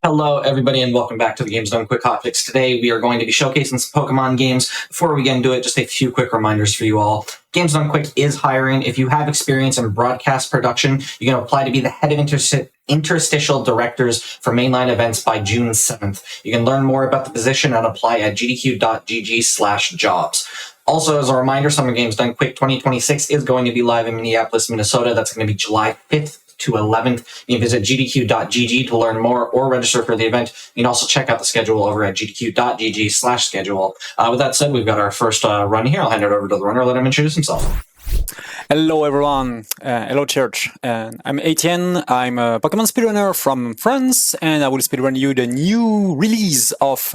Hello, everybody, and welcome back to the Games Done Quick Hotfix. Today, we are going to be showcasing some Pokemon games. Before we get into it, just a few quick reminders for you all. Games Done Quick is hiring. If you have experience in broadcast production, you can apply to be the head of interstitial directors for mainline events by June 7th. You can learn more about the position and apply at gdq.gg/jobs. Also, as a reminder, Summer Games Done Quick 2026 is going to be live in Minneapolis, Minnesota. That's going to be July 5th to 11th. You can visit gdq.gg to learn more or register for the event. You can also check out the schedule over at gdq.gg/schedule. With that said, we've got our first run here. I'll hand it over to the runner. Let him introduce himself. Hello everyone, hello Church. I'm Etienne, I'm a Pokemon speedrunner from France, and I will speedrun you the new release of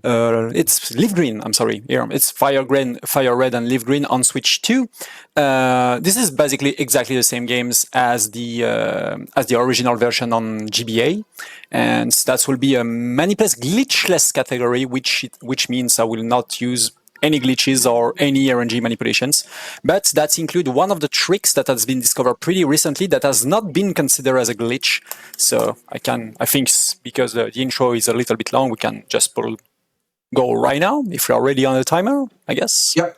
it's LeafGreen, I'm sorry, here, it's Fire Red and LeafGreen on Switch 2. This is basically exactly the same games as the original version on GBA, and that will be a Maniplace glitchless category, which means I will not use any glitches or any RNG manipulations, but that include one of the tricks that has been discovered pretty recently that has not been considered as a glitch. So I think because the intro is a little bit long, we can just go right now if we are ready on the timer, I guess. Yep.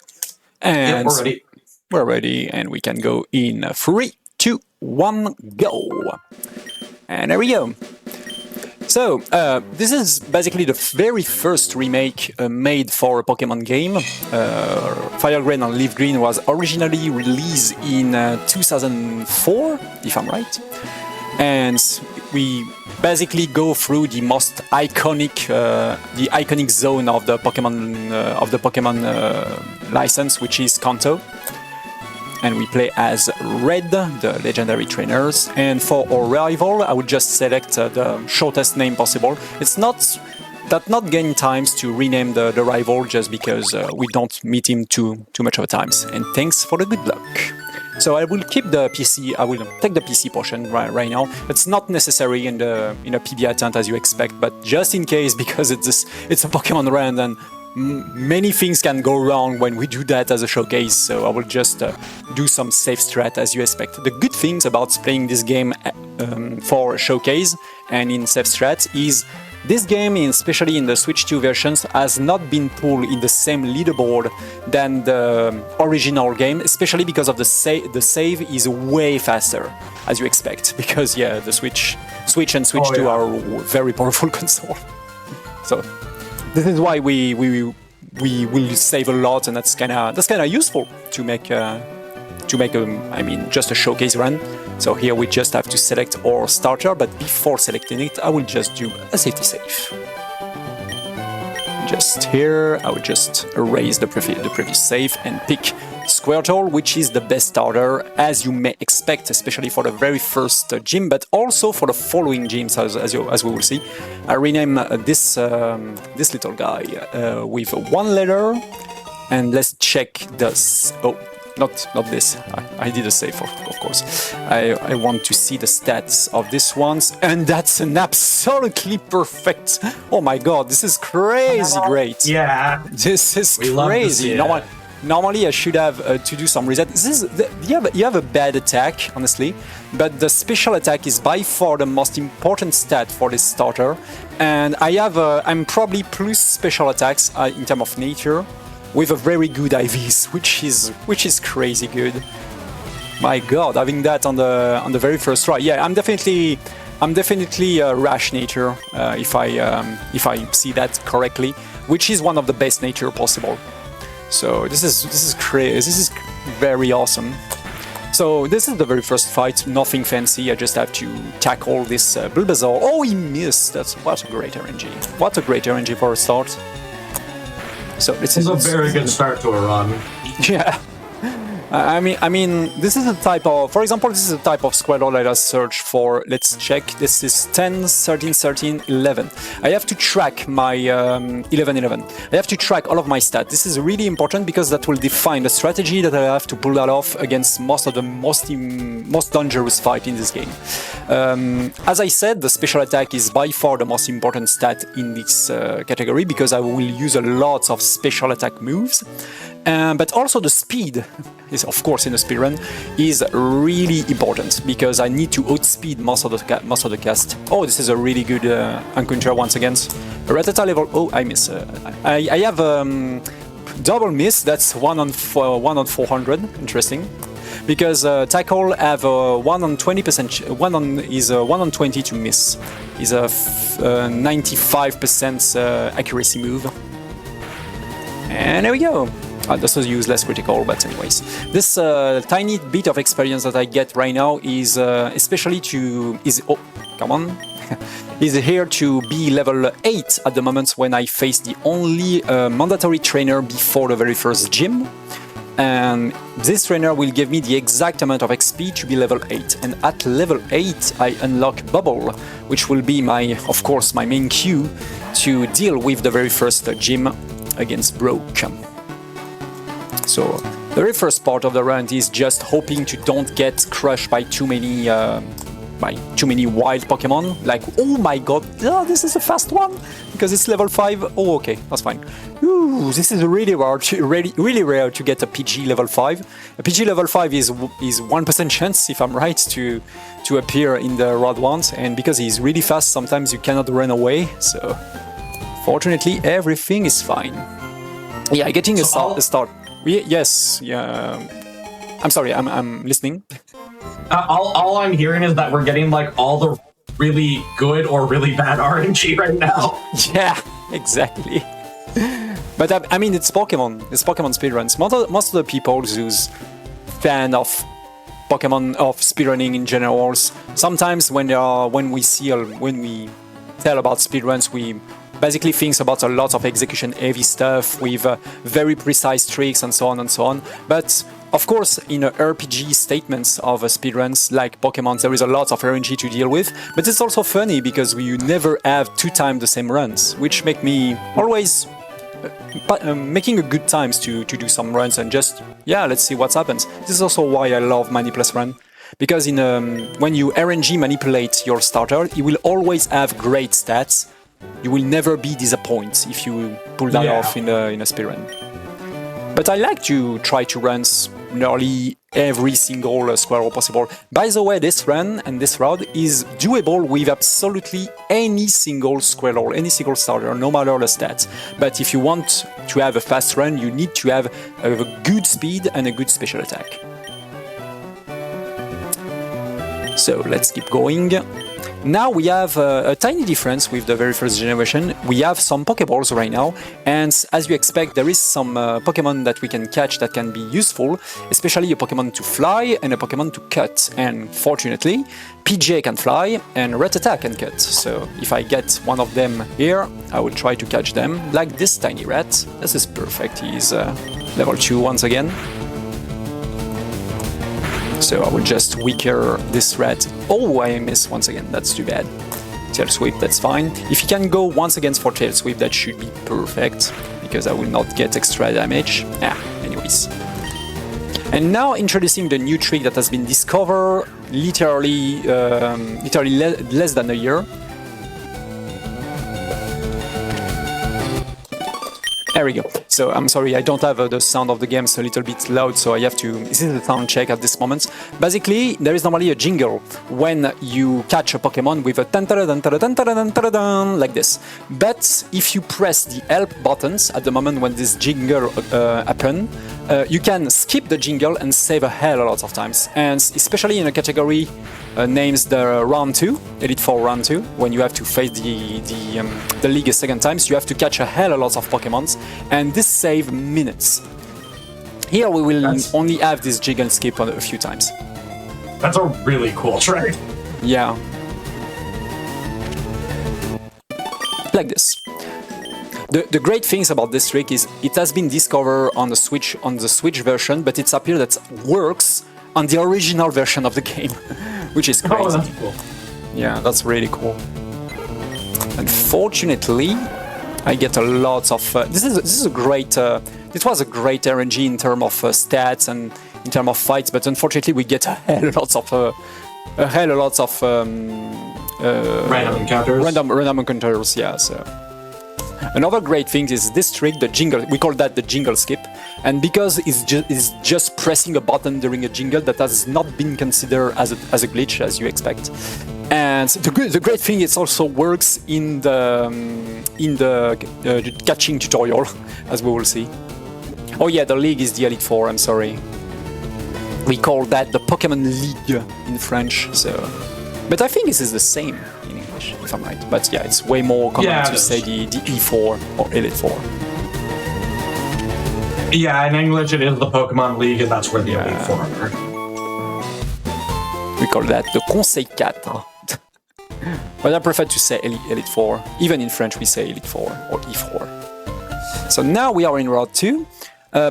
And we're ready. We're ready, and we can go in 3, 2, 1, go. And there we go. So, this is basically the very first remake made for a Pokemon game. Fire Red and LeafGreen was originally released in 2004, if I'm right. And we basically go through the most iconic, zone of the Pokemon license, which is Kanto. And we play as Red, the legendary trainers. And for our rival, I would just select the shortest name possible. It's not gain times to rename the rival just because we don't meet him too much of a times. And thanks for the good luck. So I will keep the PC. I will take the PC portion right now. It's not necessary in a PB attempt as you expect, but just in case, because it's a Pokemon run and many things can go wrong when we do that as a showcase, so I will just do some safe strat as you expect. The good things about playing this game for a showcase and in safe strat is this game, especially in the Switch 2 versions, has not been pulled in the same leaderboard than the original game, especially because of the save is way faster, as you expect, because yeah, the Switch and Switch 2 are very powerful console. So this is why we will save a lot, and that's kind of useful to make just a showcase run. So here we just have to select our starter, but before selecting it, I will just do a safety save. Just here, I will just erase the previous save and pick Squirtle, which is the best starter, as you may expect, especially for the very first gym, but also for the following gyms, as we will see. I rename this little guy with one letter, and let's check this. Oh, not this. I did a save, of course. I want to see the stats of this one, and that's an absolutely perfect. Oh my god, this is crazy great. Yeah, this is crazy. Normally, I should have to do some reset. You have a bad attack, honestly, but the special attack is by far the most important stat for this starter. And I'm probably plus special attacks in terms of nature, with a very good IVs, which is crazy good. My God, having that on the very first try. Yeah, I'm definitely rash nature if I see that correctly, which is one of the best nature possible. So this is crazy. This is very awesome. So this is the very first fight. Nothing fancy. I just have to tackle this Bulbasaur. Oh, he missed. What a great RNG. What a great RNG for a start. So this is a very good start to a run. Yeah. I mean, this is a type of, for example, this is a type of Squirtle that I search for. Let's check. This is 10, 13, 13, 11. I have to track my 11. I have to track all of my stats. This is really important because that will define the strategy that I have to pull that off against most of the most dangerous fight in this game. As I said, the special attack is by far the most important stat in this category because I will use a lot of special attack moves. But also the speed is, of course, in a speedrun is really important because I need to outspeed most of the cast. Oh, this is a really good encounter once again. Rattata level. Oh, I miss. I have double miss. That's 1 on 400. Interesting. Because tackle have 1 on 20%. 1 on 20 to miss. Is a 95% accuracy move. And there we go. This was useless critical, but anyways. This tiny bit of experience that I get right now is especially oh, come on. is here to be level 8 at the moment when I face the only mandatory trainer before the very first gym. And this trainer will give me the exact amount of XP to be level 8. And at level 8 I unlock Bubble, which will be of course, my main queue to deal with the very first gym against Broke. So the very first part of the run is just hoping to don't get crushed by too many wild Pokemon. Like, oh my god, this is a fast one because it's level 5. Oh, okay, that's fine. Ooh, this is really rare to get a PG level 5. A PG level 5 is 1% chance, if I'm right, to appear in the Rod ones, and because he's really fast, sometimes you cannot run away. So fortunately, everything is fine. Yeah, getting a start. Yes, yeah. I'm sorry, I'm listening. All I'm hearing is that we're getting like all the really good or really bad RNG right now. Yeah, exactly. But I mean, it's Pokemon. It's Pokemon speedruns. Most of the people who's fan of Pokemon, of speedrunning in general, sometimes when we tell about speedruns, we basically think about a lot of execution-heavy stuff with very precise tricks and so on and so on. But of course, in RPG statements of speedruns like Pokemon, there is a lot of RNG to deal with, but it's also funny because you never have 2 times the same runs, which make me always making a good times to do some runs and just, yeah, let's see what happens. This is also why I love Manipulus Run, because when you RNG manipulate your starter, it will always have great stats. You will never be disappointed if you pull that off in a speedrun. But I like to try to run nearly every single squirrel possible. By the way, this run and this route is doable with absolutely any single squirrel, any single starter, no matter the stats. But if you want to have a fast run, you need to have a good speed and a good special attack. So let's keep going. Now we have a tiny difference with the very first generation. We have some Pokeballs right now, and as you expect, there is some Pokemon that we can catch that can be useful, especially a Pokemon to fly and a Pokemon to cut. And fortunately, PJ can fly and Rattata can cut. So if I get one of them here, I will try to catch them, like this tiny rat. This is perfect. He's level 2 once again. So I will just weaker this rat. Oh, I miss once again. That's too bad. Tail Sweep, that's fine. If you can go once again for Tail Sweep, that should be perfect, because I will not get extra damage. Anyways. And now introducing the new trick that has been discovered literally less than a year. There we go. So I'm sorry, I don't have the sound of the game, it's a little bit loud, so I have to... This is the sound check at this moment. Basically, there is normally a jingle when you catch a Pokemon with a tan-ta-da-dan-ta-da-dan-ta-da-dan-ta-da-dan, like this. But if you press the help buttons at the moment when this jingle happens, you can skip the jingle and save a hell a lot of times. And especially in a category names the round 2, Elite 4 round 2, when you have to face the league a second time, so you have to catch a hell a lot of Pokemons, and this saves minutes. Here we will only have this jiggle skip a few times. That's a really cool trick. Yeah. Like this. The great things about this trick is it has been discovered on the Switch version, but it's appeared that works on the original version of the game, which is crazy. Oh, that's cool. Yeah, that's really cool. Unfortunately, I get a lot of... this is a great... it was a great RNG in terms of stats and in terms of fights, but unfortunately we get a hell of lots of random encounters. Random encounters, yeah. So Another great thing is this trick, the jingle. We call that the jingle skip, and because it's just pressing a button during a jingle, that has not been considered as a glitch as you expect. And the great thing, it also works in the catching tutorial, as we will see. Oh yeah, the league is the Elite Four. I'm sorry. We call that the Pokémon League in French. So, but I think this is the same in English, if I'm right. But yeah, it's way more common to say the E4 or Elite Four. Yeah, in English it is the Pokemon League, and that's where the Elite Four are. We call that the Conseil 4. But I prefer to say Elite 4. Even in French we say Elite 4 or E4. So now we are in Route 2.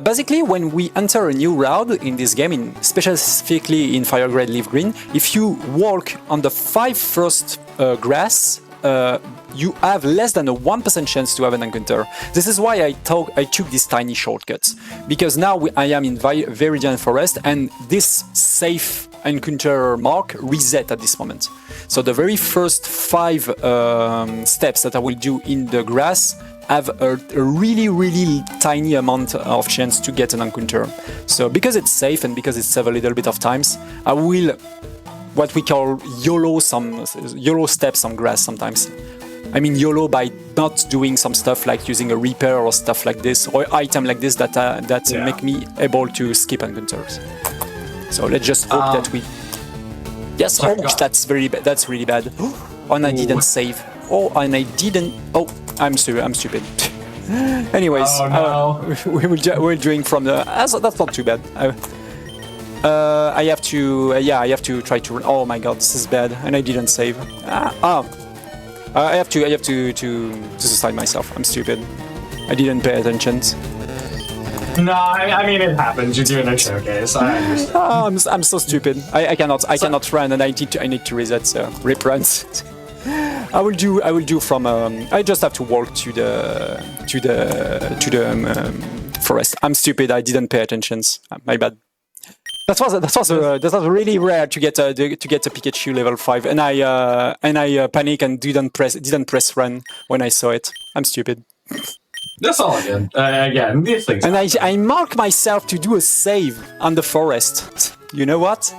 Basically, when we enter a new route in this game, specifically in Fire Red, LeafGreen, if you walk on the 5 first grass, you have less than a 1% chance to have an encounter. This is why I took these tiny shortcuts, because now I am in Viridian Forest, and this safe encounter mark reset at this moment. So the very first 5 steps that I will do in the grass have a really tiny amount of chance to get an encounter. So because it's safe and because it's saved a little bit of times, I will what we call YOLO steps on grass sometimes. I mean YOLO by not doing some stuff like using a repair or stuff like this, or item like this that make me able to skip encounters. So let's just hope that we... Yes, that's very bad. That's really bad. Oh, and I didn't save. Oh, and I didn't... Oh, I'm stupid. Anyways, we're doing from the... That's not too bad. I have to try to... Oh my god, this is bad. And I didn't save. I have to suicide myself. I'm stupid. I didn't pay attention. No, I mean it happens. You're doing a showcase. I understand. I'm so stupid. I cannot run, and I need to reset. So rip runs. I will do from. I just have to walk to the forest. I'm stupid. I didn't pay attention. My bad. That was really rare to get a Pikachu level 5, and I panic and didn't press run when I saw it. I'm stupid. That's all again. Again, these things. And I mark myself to do a save on the forest. You know what?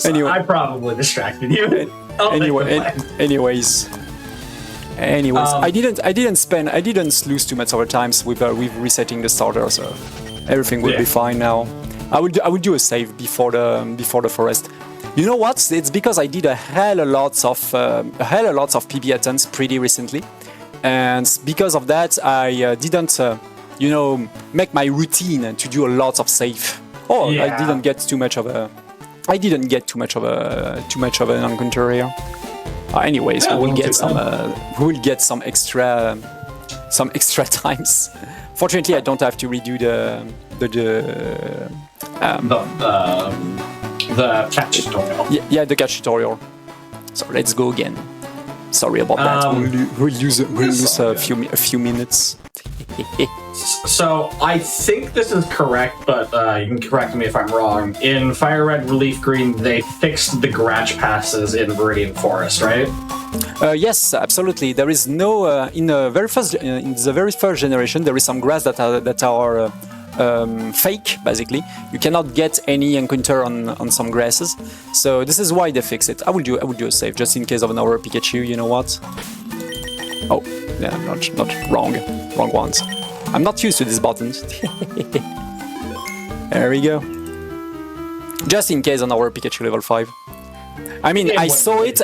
Anyway, I probably distracted you. Anyways, I didn't lose too much over times with resetting the starter, so everything will be fine now. I would do a save before the forest. You know what? It's because I did a hell of lots of PB attempts pretty recently, and because of that, I didn't make my routine to do a lot of save. Oh, yeah. I didn't get too much of an encounter here. Anyways, yeah, we will get some extra times. Fortunately, I don't have to redo the catch tutorial. Yeah, the catch tutorial. So let's go again. Sorry about that. We'll lose a few minutes. So I think this is correct, but you can correct me if I'm wrong. In Fire Red, LeafGreen, they fixed the Gratch passes in Viridian Forest, right? Yes, absolutely. There is no in the very first generation. There is some grass that are fake. Basically, you cannot get any encounter on some grasses. So this is why they fix it. I will do a save just in case of another Pikachu. You know what? Oh, yeah, not wrong ones. I'm not used to these buttons. There we go. Just in case another Pikachu level 5. I mean, I saw it,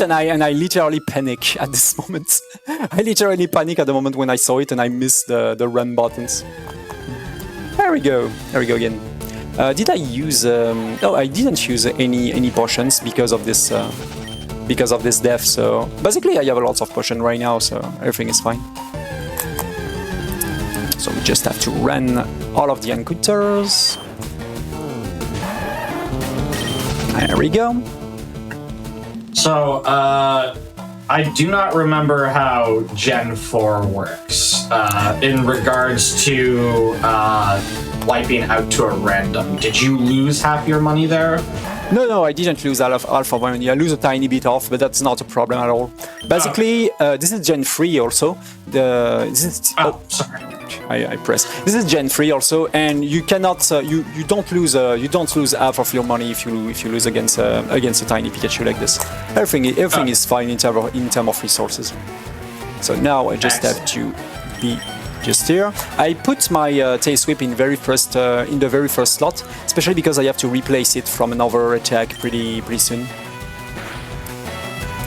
and I literally panic at this moment. I literally panic at the moment when I saw it, and I missed the run buttons. There we go again. Did I use? No, I didn't use any potions because of this death. So basically, I have lots of potion right now, so everything is fine. So we just have to run all of the encounters. There we go. So, I do not remember how Gen 4 works in regards to wiping out to a random. Did you lose half your money there? No, I didn't lose half of my money. I lose a tiny bit off, but that's not a problem at all. Basically, this is Gen 3 also. Sorry. I press. This is Gen 3 also, and you cannot, you don't lose half of your money if you lose against a tiny Pikachu like this. Everything is fine in terms of resources. So now I just have to be just here. I put my Tail Sweep in the very first slot, especially because I have to replace it from another attack pretty soon.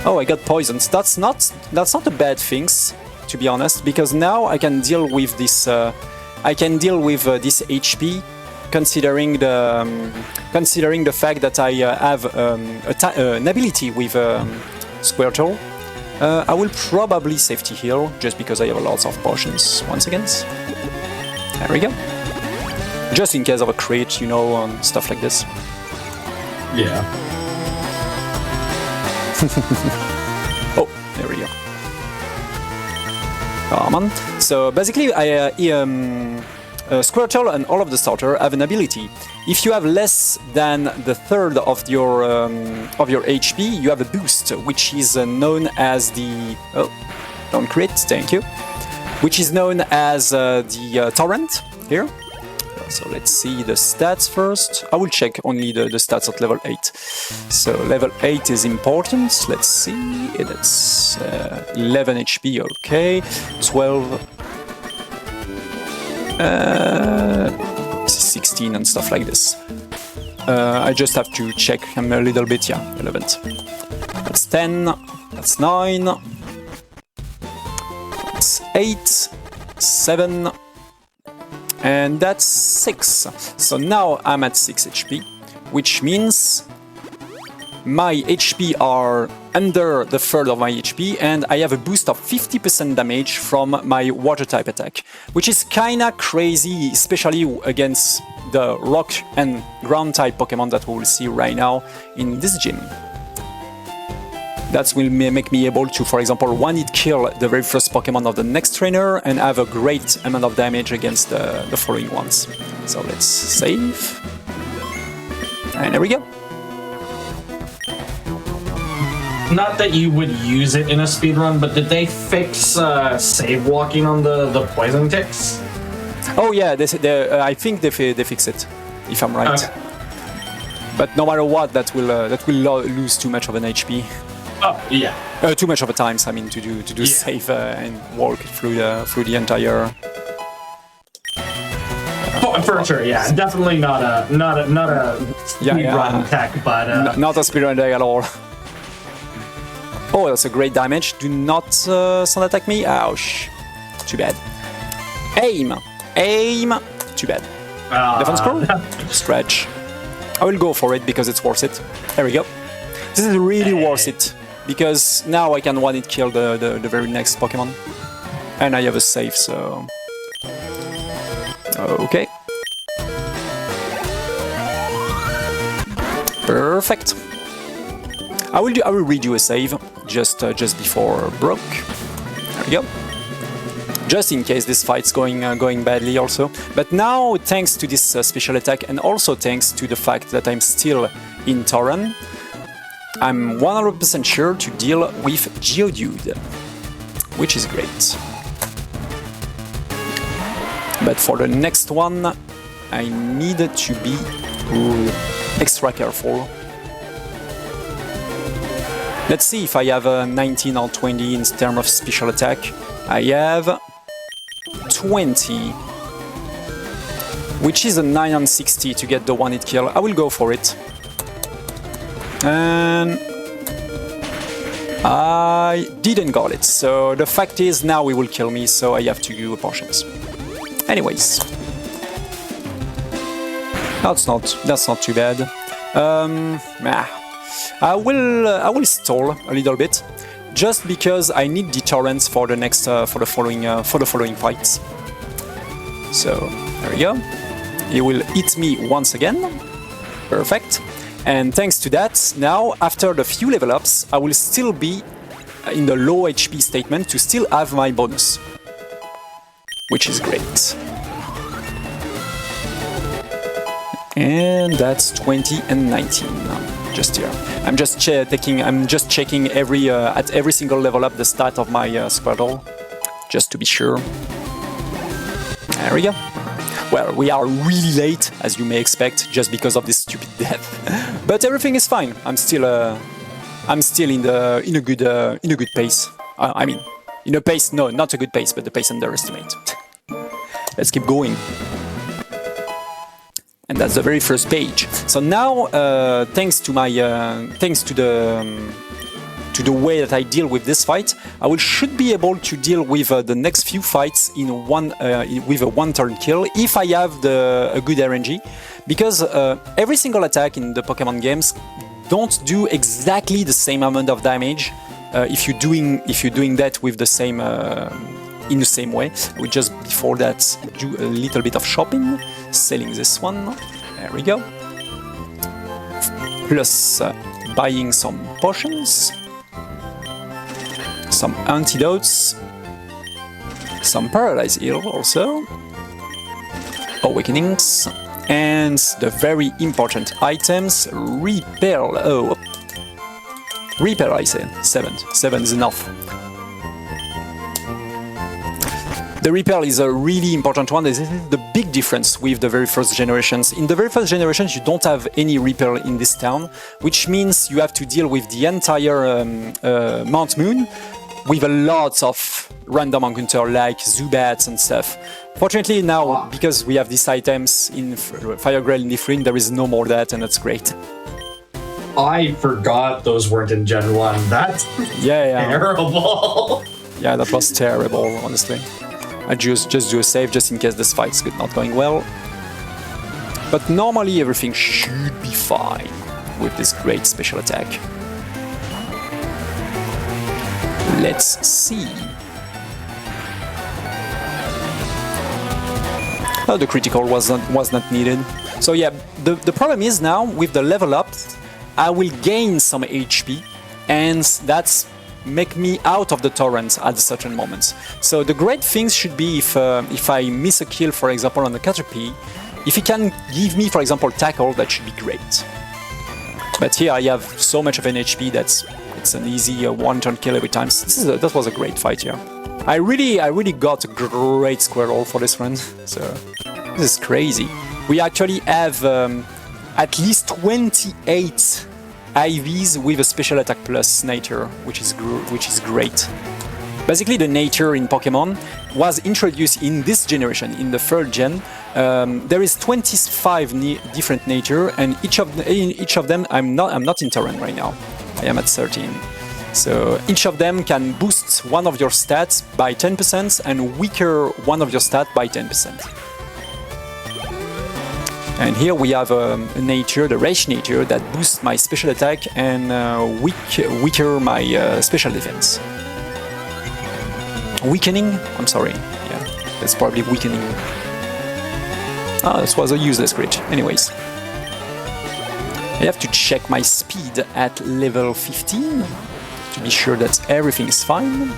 Oh, I got poisoned. That's not a bad thing, to be honest, because now I can deal with this. This HP, considering the fact that I have an ability with Squirtle. I will probably safety heal, just because I have lots of potions once again. There we go. Just in case of a crit, you know, and stuff like this. Yeah. Oh, there we go. Come on. So basically, Squirtle and all of the starter have an ability. If you have less than the third of your HP, you have a boost, which is known as the don't crit, thank you. Which is known as the torrent here. So let's see the stats first. I will check only the stats at level 8. So level 8 is important. Let's see. It's 11 HP. Okay, 12. 16 and stuff like this. I just have to check him a little bit. Yeah, 11. That's 10. That's 9. That's 8. 7. And that's 6. So now I'm at 6 HP, which means my HP are under the third of my HP, and I have a boost of 50% damage from my water type attack, which is kinda crazy, especially against the rock and ground type Pokemon that we will see right now in this gym. That will make me able to, for example, one-hit kill the very first Pokemon of the next trainer and have a great amount of damage against the following ones. So let's save. And there we go. Not that you would use it in a speedrun, but did they fix save walking on the poison ticks? Oh yeah, I think they fix it, if I'm right. Okay. But no matter what, that will lose too much of an HP. Oh yeah. Too much of a time, I mean, to do save and walk through the entire. For sure, yeah, definitely not a speedrun tech, but not a speedrun deck at all. Oh, that's a great damage. Do not sun attack me. Ouch. Too bad. Aim. Too bad. Defense scroll. Stretch. I will go for it because it's worth it. There we go. This is really worth it because now I can one-hit kill the very next Pokemon. And I have a save, so... Okay. Perfect. I will redo a save just before broke. There we go. Just in case this fight's going badly also. But now, thanks to this special attack, and also thanks to the fact that I'm still in Tauren, I'm 100% sure to deal with Geodude, which is great. But for the next one, I need to be extra careful. Let's see if I have a 19 or 20 in terms of special attack. I have 20, which is a 9 on 60 to get the one-hit kill. I will go for it. And I didn't got it. So the fact is now he will kill me, so I have to do potions. Anyways, that's not too bad. I will stall a little bit, just because I need the torrents for the next for the following fights. So there we go. He will hit me once again. Perfect. And thanks to that, now after the few level ups, I will still be in the low HP statement to still have my bonus, which is great. And that's 20 and 19. Just here. I'm just checking every at every single level up the stat of my Squirtle, just to be sure. There we go. Well, we are really late, as you may expect, just because of this stupid death. But everything is fine. I'm still in a good pace. I mean, in a pace, no, not a good pace, but the pace underestimate. Let's keep going. And that's the very first page. So now, thanks to the way that I deal with this fight, I should be able to deal with the next few fights in with a one-turn kill if I have a good RNG, because every single attack in the Pokemon games don't do exactly the same amount of damage if you're doing that with the same in the same way. We just before that do a little bit of shopping, selling this one. There we go. Plus buying some potions, some antidotes, some paralyze heal also, awakenings, and the very important items, repel. Oh, repel, I say 7 is enough. The repel is a really important one. This is the big difference with the very first generations. In the very first generations, you don't have any repel in this town, which means you have to deal with the entire Mount Moon with a lot of random encounter like Zubats and stuff. Fortunately now, because we have these items in Fire Grail and LeafGreen, there is no more that, and that's great. I forgot those weren't in Gen 1. That's terrible. Yeah, that was terrible, honestly. I just do a save just in case this fight's not going well. But normally everything should be fine with this great special attack. Let's see. Oh, the critical was not needed. So yeah, the problem is now with the level up, I will gain some HP, and that's make me out of the torrent at certain moments. So the great thing should be if I miss a kill, for example, on the Caterpie, if he can give me, for example, tackle, that should be great. But here I have so much of an HP that it's an easy one-turn kill every time. That was a great fight here. I really got a great Squirtle for this run. So this is crazy. We actually have at least 28 IVs with a special attack plus nature, which is great. Basically, the nature in Pokemon was introduced in this generation, in the third gen. There is 25 different nature, and each of them, I'm not in Torrent right now. I am at 13. So each of them can boost one of your stats by 10% and weaker one of your stats by 10%. And here we have a nature, the Rage nature, that boosts my special attack and weaker my special defense. Weakening? I'm sorry. Yeah, that's probably weakening. Ah, this was a useless crit. Anyways. I have to check my speed at level 15 to be sure that everything is fine.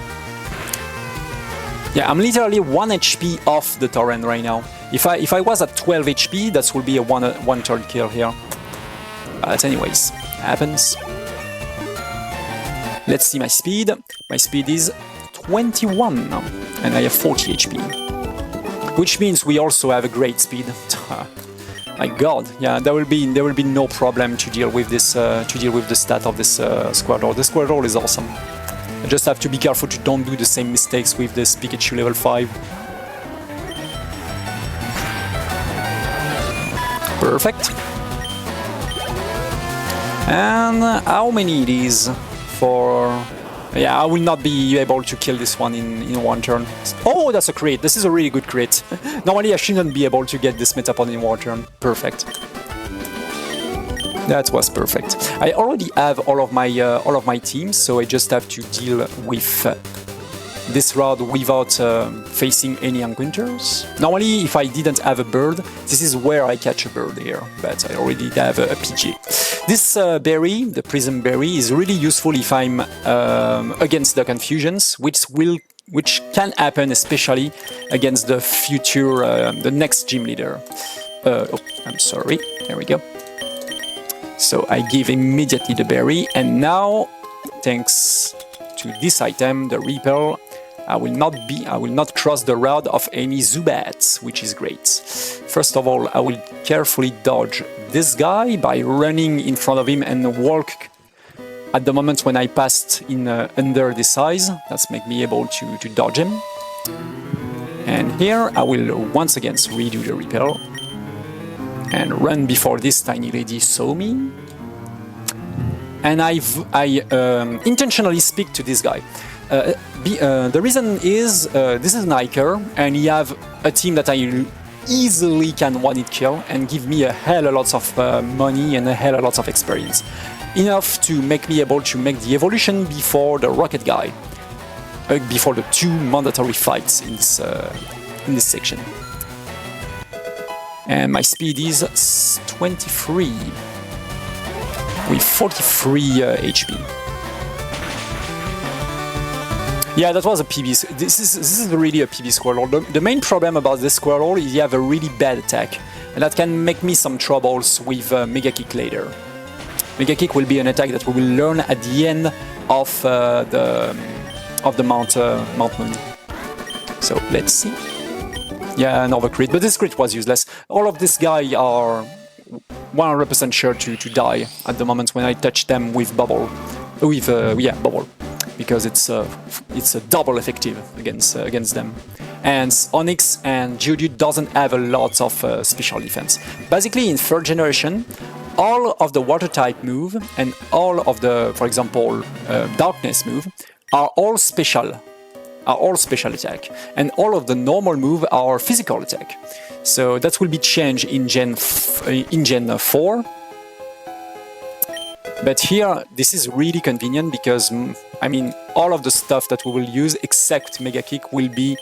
Yeah, I'm literally 1 HP off the torrent right now. If I was at 12 HP, that would be a one-turn kill here. But anyways, happens. Let's see my speed. My speed is 21 now, and I have 40 HP. Which means we also have a great speed. My god, yeah, there will be no problem to deal with this the stat of this Squirtle. The Squirtle is awesome. I just have to be careful to don't do the same mistakes with this Pikachu level 5. Perfect. And how many it is for... Yeah, I will not be able to kill this one in one turn. Oh, that's a crit. This is a really good crit. Normally I shouldn't be able to get this Metapod in one turn. Perfect. That was perfect. I already have all of my teams, so I just have to deal with this route without facing any encounters. Normally, if I didn't have a bird, this is where I catch a bird here, but I already have a PG. This berry, the Prism Berry, is really useful if I'm against the confusions, which can happen especially against the future, the next gym leader. oh, I'm sorry. There we go. So I give immediately the berry, and now, thanks to this item, the repel, I will not cross the road of any Zubats, which is great. First of all, I will carefully dodge this guy by running in front of him and walk at the moment when I passed in under this eyes. That's make me able to dodge him. And here I will once again redo the repel and run before this tiny lady saw me. And I intentionally speak to this guy. The reason is this is an hiker, and he have a team that I easily can one-hit kill and give me a hell of lots of money and a hell of lots of experience. Enough to make me able to make the evolution before the rocket guy, before the 2 mandatory fights in this section. And my speed is 23 with 43 HP. Yeah, that was a PB. This is really a PB Squirrel. The main problem about this Squirrel is you have a really bad attack, and that can make me some troubles with Mega Kick later. Mega Kick will be an attack that we will learn at the end of the Mount Moon. So let's see. Yeah, another crit, but this crit was useless. All of these guys are 100% sure to die at the moment when I touch them with bubble, bubble, because it's a double effective against them. And Onyx and Geodude doesn't have a lot of special defense. Basically, in 3rd generation, all of the water type move and all of the, for example, darkness move are all special attack, and all of the normal move are physical attack. So that will be changed in Gen 4. But here, this is really convenient because, I mean, all of the stuff that we will use except Mega Kick will be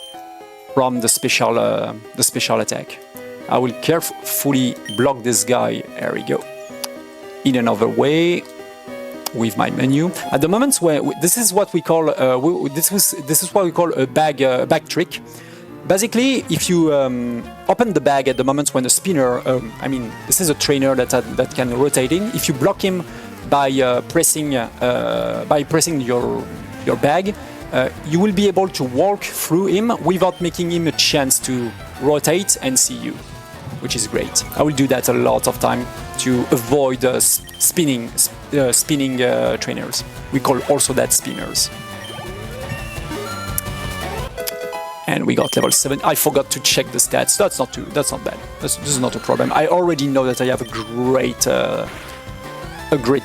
from the special attack. I will carefully block this guy. There we go. In another way, with my menu. At the moment, where this is what we call this is what we call a bag trick. Basically, if you open the bag at the moment when the spinner, I mean, this is a trainer that can rotate in. If you block him by pressing your bag, you will be able to walk through him without making him a chance to rotate and see you, which is great. I will do that a lot of time to avoid spinning trainers. We call also that spinners. And we got level 7. I forgot to check the stats. That's not bad. This is not a problem. I already know that I have a great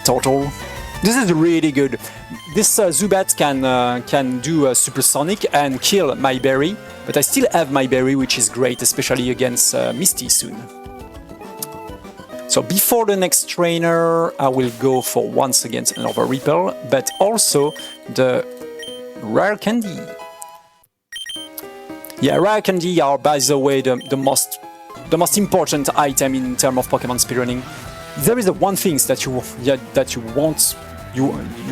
total. This is really good. This Zubat can do supersonic and kill my berry, but I still have my berry, which is great, especially against Misty soon. So before the next trainer, I will go for once again another repel, but also the rare candy. Yeah, rare candy are, by the way, the most important item in terms of Pokemon speedrunning. There is one thing that you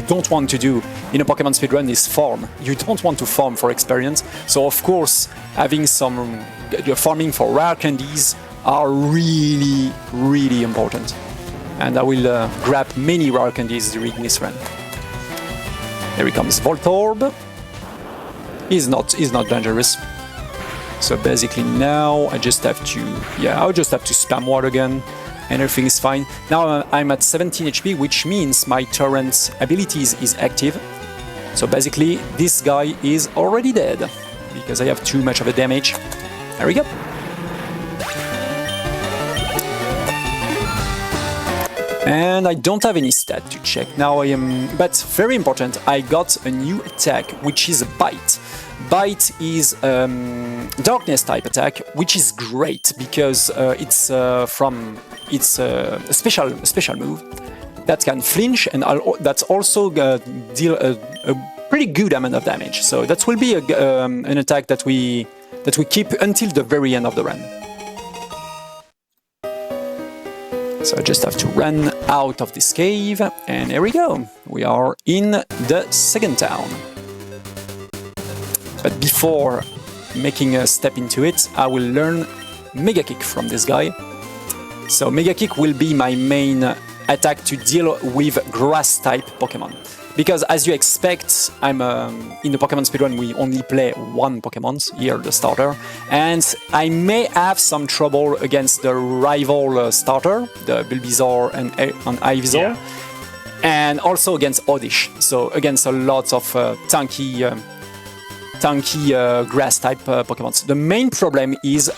don't want to do in a Pokemon speedrun is farm. You don't want to farm for experience. So of course, having some farming for rare candies are really, really important. And I will grab many rare candies during this run. Here he comes, Voltorb. He's not dangerous. So basically now I just have to, I'll just have to spam water gun and everything is fine. Now I'm at 17 HP, which means my torrent abilities is active. So basically this guy is already dead because I have too much of a damage. There we go. And I don't have any stat to check. Now but very important, I got a new attack, which is a Bite. Bite is darkness type attack, which is great because it's a special move that can flinch and that's also deal a pretty good amount of damage. So that will be an attack that we keep until the very end of the run. So I just have to run out of this cave, and here we go. We are in the second town. But before making a step into it, I will learn Mega Kick from this guy. So Mega Kick will be my main attack to deal with grass-type Pokemon. Because as you expect, I'm in the Pokemon speedrun, we only play one Pokemon, here the starter, and I may have some trouble against the rival starter, the Bulbasaur and Ivysaur, and also against Oddish, so against a lot of tanky grass-type Pokemon. The main problem is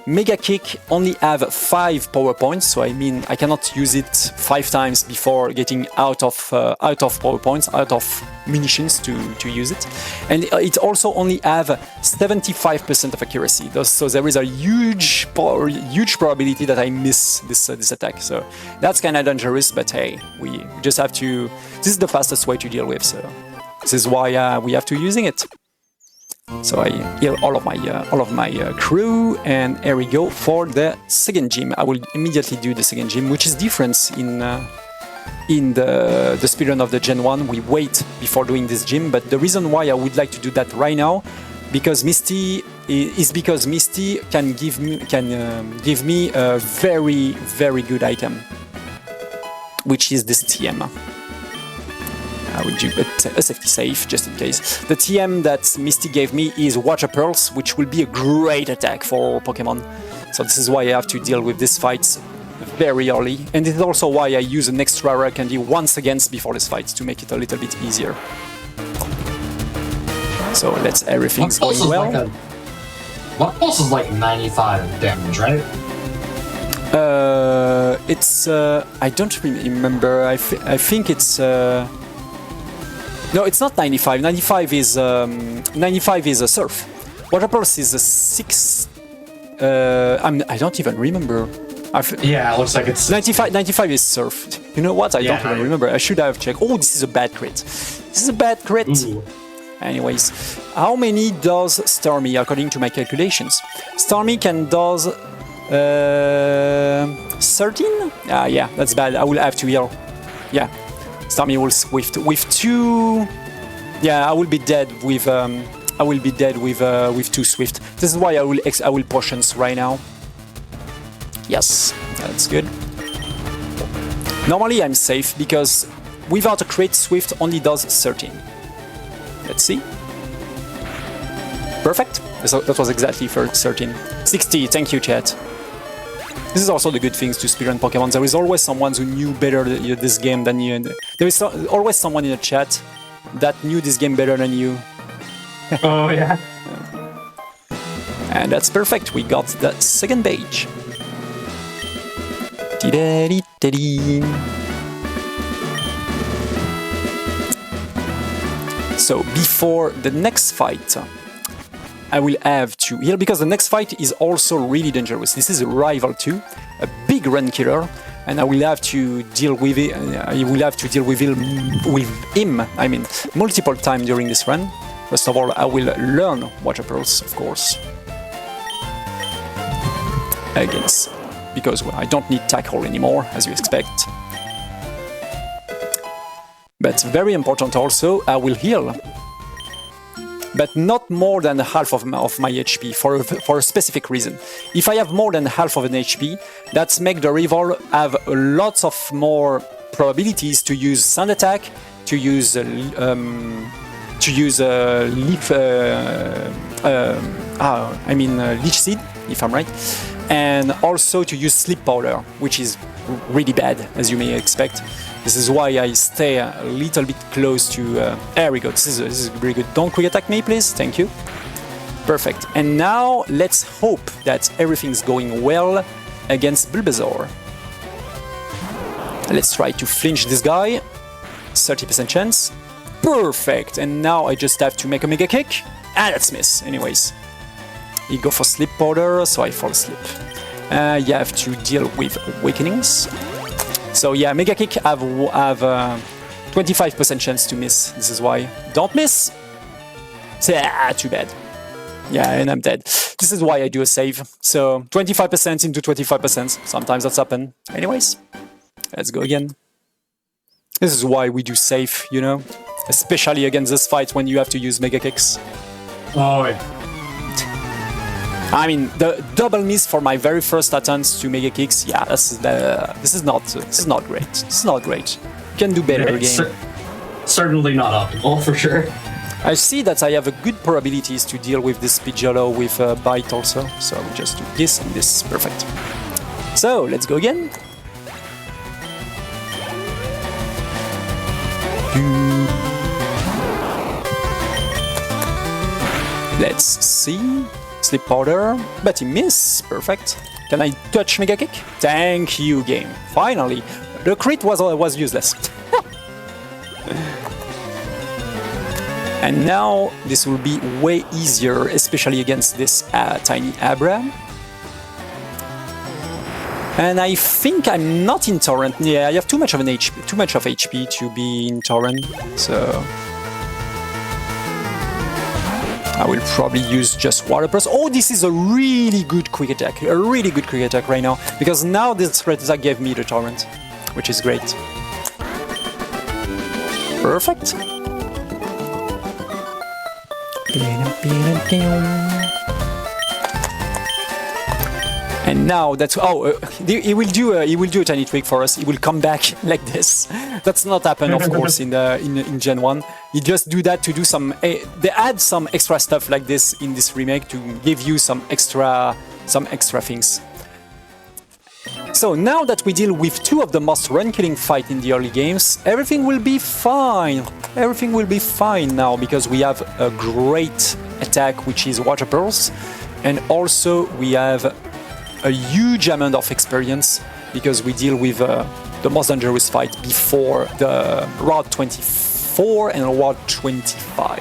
Mega Kick only have 5 power points, so I mean I cannot use it 5 times before getting out of power points, out of munitions to use it, and it also only have 75% of accuracy. So there is a huge probability that I miss this attack. So that's kind of dangerous. But hey, we just have to. This is the fastest way to deal with. So this is why we have to using it. So I heal all of my crew, and here we go for the second gym. I will immediately do the second gym, which is different in the speedrun of the Gen 1. We wait before doing this gym, but the reason why I would like to do that right now because Misty can give me a very good item, which is this TM. I would do a safety save, just in case. The TM that Misty gave me is Water Pearls, which will be a great attack for Pokemon. So this is why I have to deal with this fight very early. And this is also why I use an extra rare candy once again before this fight, to make it a little bit easier. So let's everything's going well. What pulse is like 95 damage, right? It's I don't remember. I think it's no, it's not 95. 95 is a Surf. Water Pulse is a 6. I don't even remember. Yeah, it looks like it's 95. 95 is Surf. You know what? I don't even remember. I should have checked. Oh, this is a bad crit. This is a bad crit. Ooh. Anyways, how many does Starmie according to my calculations? Starmie can does 13? Yeah, that's bad. I will have to heal. Yeah. Starmie will Swift with 2. Yeah, I will be dead with 2 Swift. This is why I will potions right now. Yes, that's good. Normally I'm safe because without a crit, Swift only does 13. Let's see. Perfect. So that was exactly for 13. 60. Thank you, chat. This is also the good things to speedrun Pokemon. There is always someone who knew better this game than you. There is always someone in the chat that knew this game better than you. Oh, yeah. And that's perfect. We got that second page. So before the next fight, I will have to heal because the next fight is also really dangerous. This is a rival too, a big run killer, and I will have to deal with it. I will have to deal with him. I mean, multiple times during this run. First of all, I will learn Water Pearls, of course, because I don't need tackle anymore, as you expect. But very important also, I will heal. But not more than half of my HP for a specific reason. If I have more than half of an HP, that makes the rival have lots of more probabilities to use Sand Attack, to use Leaf, Leech Seed, if I'm right, and also to use Sleep Powder, which is really bad, as you may expect. This is why I stay a little bit close to... there we go, this is really good. Don't quick attack me, please. Thank you. Perfect. And now, let's hope that everything's going well against Bulbasaur. Let's try to flinch this guy. 30% chance. Perfect. And now I just have to make a Mega Kick. And that's miss. Anyways. You go for Sleep Powder, so I fall asleep. You have to deal with Awakenings. So yeah, Mega Kick have 25% chance to miss. This is why. Don't miss! Too bad. Yeah, and I'm dead. This is why I do a save. So 25% into 25%. Sometimes that's happen. Anyways, let's go again. This is why we do save, you know? Especially against this fight when you have to use Mega Kicks. Oh, yeah. I mean, the double miss for my very first attempt to Mega Kicks. Yeah, this is not great. This is not great. You can do better again. Certainly not optimal for sure. I see that I have a good probabilities to deal with this Pidgeotto with Bite also. So I will just do this and this. Perfect. So let's go again. Let's see. Sleep powder, but he missed. Perfect. Can I touch Mega Kick? Thank you, game. Finally, the crit was useless. And now this will be way easier, especially against this tiny Abra. And I think I'm not in Torrent. Yeah, I have too much of HP to be in Torrent. So I will probably use just Water Pulse. Oh, this is a really good quick attack. A really good quick attack right now. Because now this red attack gave me the Torrent, which is great. Perfect. And now that's he will do a tiny trick for us. He will come back like this. That's not happen, of course, in Gen 1. He just do that to do some. They add some extra stuff like this in this remake to give you some extra things. So now that we deal with two of the most run-killing fight in the early games, everything will be fine. Everything will be fine now because we have a great attack, which is Water Pearls, and also we have a huge amount of experience because we deal with the most dangerous fight before the Route 24 and Route 25.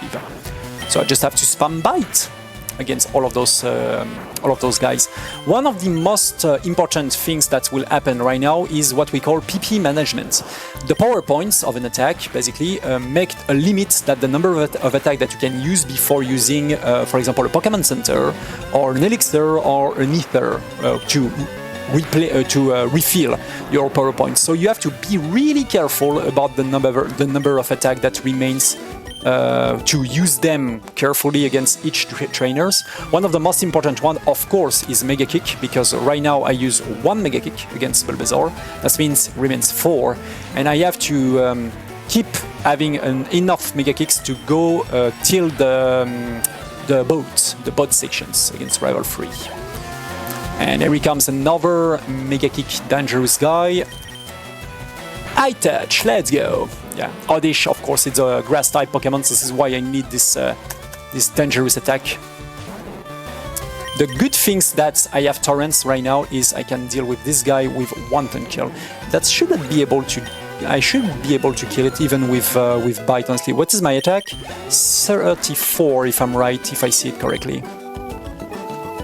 So I just have to spam Bite against all of those guys. One of the most important things that will happen right now is what we call PP management. The power points of an attack basically make a limit that the number of attack that you can use before using, for example, a Pokémon Center or an Elixir or an Ether to refill your power points. So you have to be really careful about the number of attack that remains. To use them carefully against each trainers. One of the most important one, of course, is Mega Kick, because right now I use one Mega Kick against Bulbasaur. That means remains 4, and I have to keep having enough Mega Kicks to go till the boat sections against Rival 3. And here comes another Mega Kick dangerous guy. High Touch, let's go. Yeah, Oddish, of course, it's a grass-type Pokemon, so this is why I need this dangerous attack. The good things that I have Torrents right now is I can deal with this guy with one turn kill. That shouldn't be able to. I should be able to kill it even with Bite. Honestly, what is my attack? 34, if I'm right, if I see it correctly.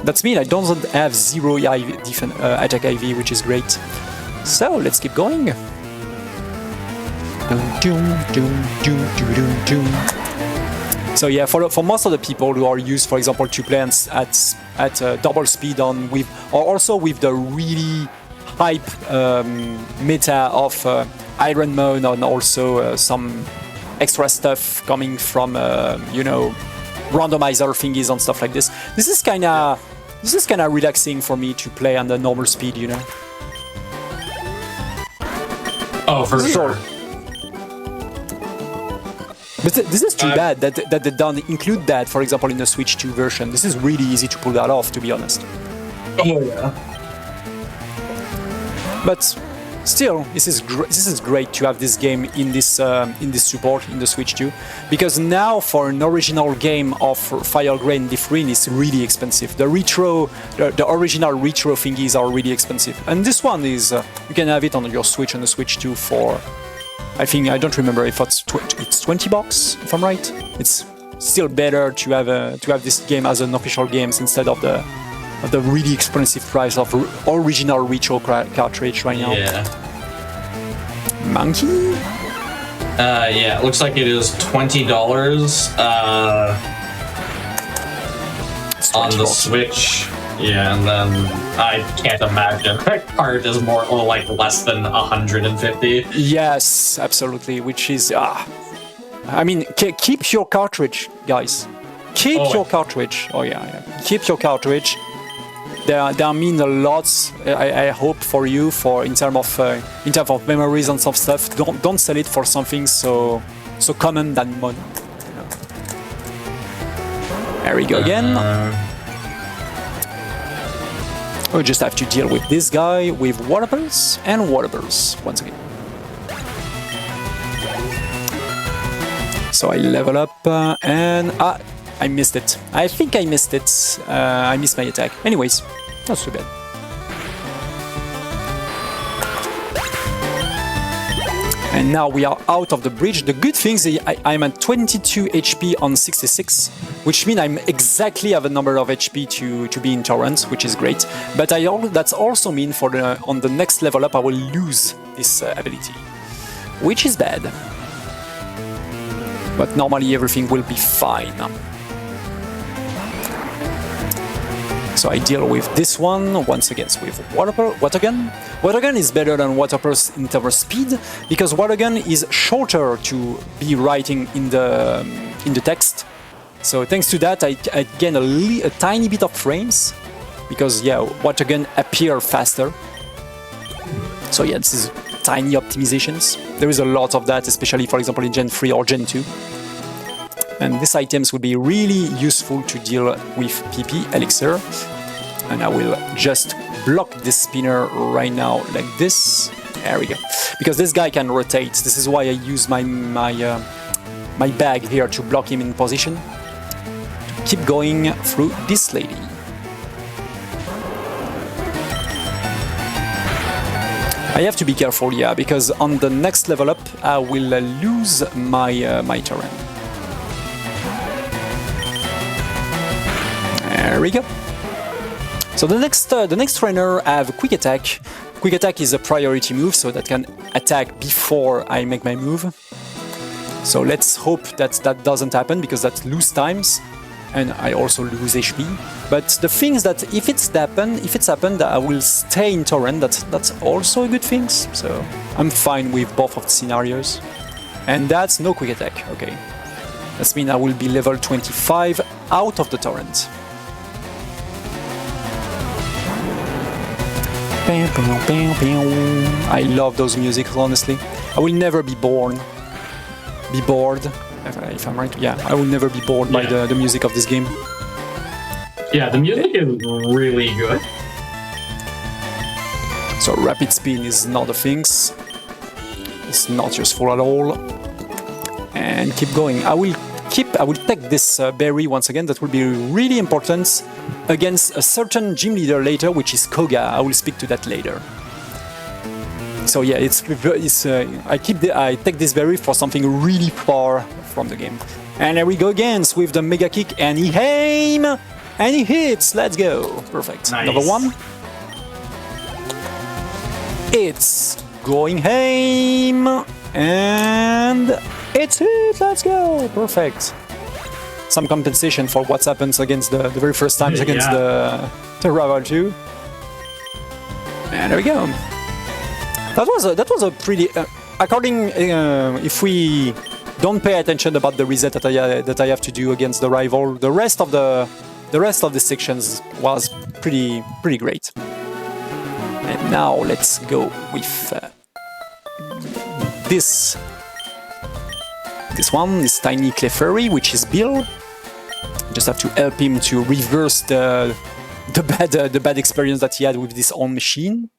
That's mean I don't have 0 attack IV, which is great. So let's keep going. So yeah, for most of the people who are used, for example, to play at double speed on with, or also with the really hype meta of Iron Moon, and also some extra stuff coming from randomizer thingies and stuff like this. This is kind of relaxing for me to play on the normal speed, you know. Oh, for sure. But this is too bad that they don't include that, for example, in the Switch 2 version. This is really easy to pull that off, to be honest. Oh yeah. But still, this is great to have this game in this support in the Switch 2, because now for an original game of Fire Grain Leaf-Green is really expensive. The original retro thingies are really expensive, and this one is you can have it on your Switch and the Switch 2 for. I think I don't remember if it's $20, if I'm right. It's still better to have this game as an official game instead of the really expensive price of original retro cartridge right now. Yeah. Monkey? Yeah, it looks like it is $20 on the Switch. Yeah, and then I can't imagine a card is more or like less than 150. Yes, absolutely. Which is, I mean, keep your cartridge, guys. Keep your cartridge. Oh yeah, keep your cartridge. they mean a lot. I hope for you in terms of memories and some stuff. Don't sell it for something so common than money. You know. There we go again. We just have to deal with this guy with water bursts and water bursts once again. So I level up and I missed it. I think I missed it. I missed my attack. Anyways, not too bad. And now we are out of the bridge. The good thing is I'm at 22 HP on 66, which means I'm exactly have a number of HP to be in Torrent, which is great. But that's also mean on the next level up I will lose this ability, which is bad. But normally everything will be fine. So I deal with this one once again with Water Gun. Water Gun is better than Water Burst in terms of speed because Water Gun is shorter to be writing in the text. So thanks to that, I gain a tiny bit of frames because Water Gun appear faster. So this is tiny optimizations. There is a lot of that, especially for example in Gen 3 or Gen 2. And these items will be really useful to deal with PP Elixir. And I will just block this spinner right now like this. There we go. Because this guy can rotate. This is why I use my bag here to block him in position. To keep going through this lady. I have to be careful, because on the next level up, I will lose my turret. There we go. So the next trainer have Quick Attack. Quick Attack is a priority move, so that can attack before I make my move. So let's hope that doesn't happen, because that lose times, and I also lose HP. But the thing is that if it's happened, I will stay in Torrent. That's also a good thing. So I'm fine with both of the scenarios. And that's no Quick Attack. Okay, that means I will be level 25 out of the Torrent. I love those music, honestly. I will never be bored, if I'm right. Yeah, I will never be bored by the music of this game. Yeah, the music is really good. So rapid spin is not a thing. It's not useful at all. And keep going. I will take this berry once again. That will be really important against a certain gym leader later, which is Koga. I will speak to that later. So yeah, I take this berry for something really far from the game. And there we go again with the Mega Kick, and he aim and he hits. Let's go. Perfect. Nice. Number one. It's going aim and it's hit. Let's go. Perfect. Some compensation for what happens against the very first times against the Rival 2. And there we go. That was a pretty according if we don't pay attention about the reset that I have to do against the rival, the rest of the sections was pretty great. And now let's go with this tiny Clefairy, which is Bill. Just have to help him to reverse the bad experience that he had with this own machine.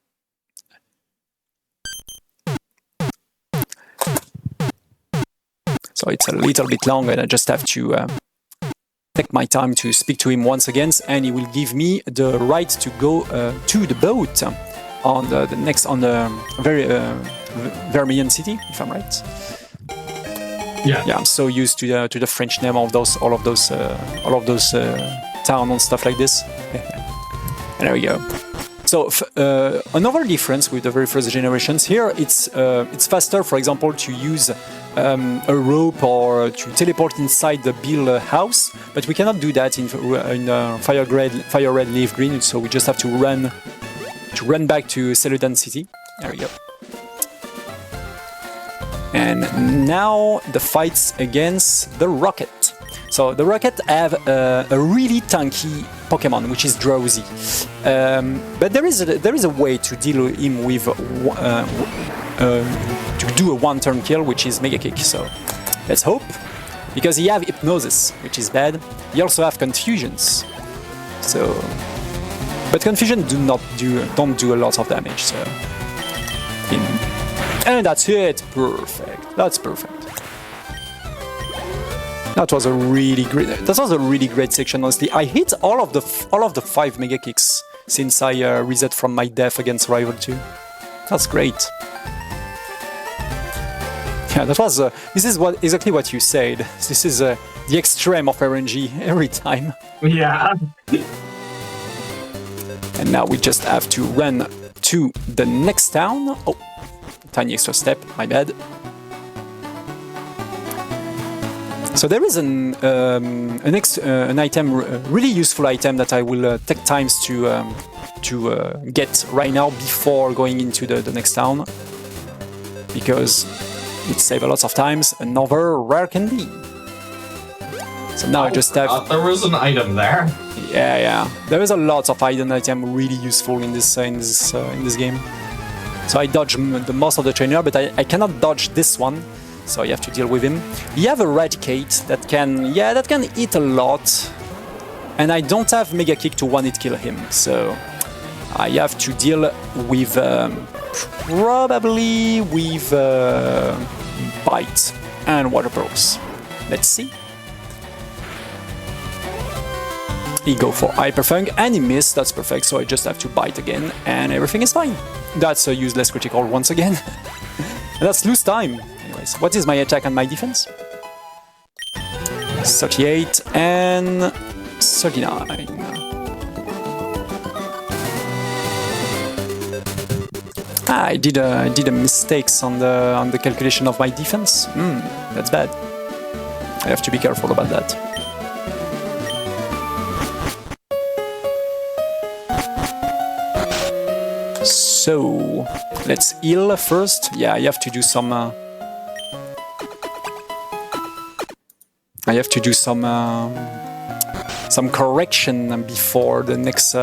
So it's a little bit long, and I just have to take my time to speak to him once again, and he will give me the right to go to the boat on the Vermilion City, if I'm right. Yeah, I'm so used to the French name of all of those towns and stuff like this. And there we go. So another difference with the very first generations here, it's faster, for example, to use a rope or to teleport inside the Bill house, but we cannot do that in Fire Red Leaf Green. So we just have to run back to Celadon City. There we go. And now the fights against the Rocket. So the Rocket have a really tanky Pokemon, which is Drowsy. But there is a way to deal him with to do a one-turn kill, which is Mega Kick. So let's hope, because he have Hypnosis, which is bad. He also have Confusions. So, but Confusion don't do a lot of damage. So, and that's it. Perfect. That's perfect. That was a really great section. Honestly, I hit all of the 5 Mega Kicks since I reset from my death against Rival 2. That's great. Yeah, that was. This is exactly what you said. This is the extreme of RNG every time. Yeah. And now we just have to run to the next town. Oh, tiny extra step. My bad. So there is an item, really useful item that I will take times to get right now before going into the next town, because it saves a lot of times. Another rare candy. So now I just have. There was an item there. Yeah. There is a lot of hidden item really useful in this game. So I dodge the most of the trainer, but I cannot dodge this one. So you have to deal with him. You have Eradicate that can hit a lot, and I don't have Mega Kick to one-hit kill him, so I have to deal with probably with Bite and Water Pulse. Let's see. He go for Hyper Fang and he missed. That's perfect. So I just have to Bite again, and everything is fine. That's a useless critical once again. That's lose time. Anyways, what is my attack and my defense? 38 and 39. I did a mistakes on the calculation of my defense. That's bad. I have to be careful about that. So let's heal first. Yeah, you have to do some. I have to do some correction before the next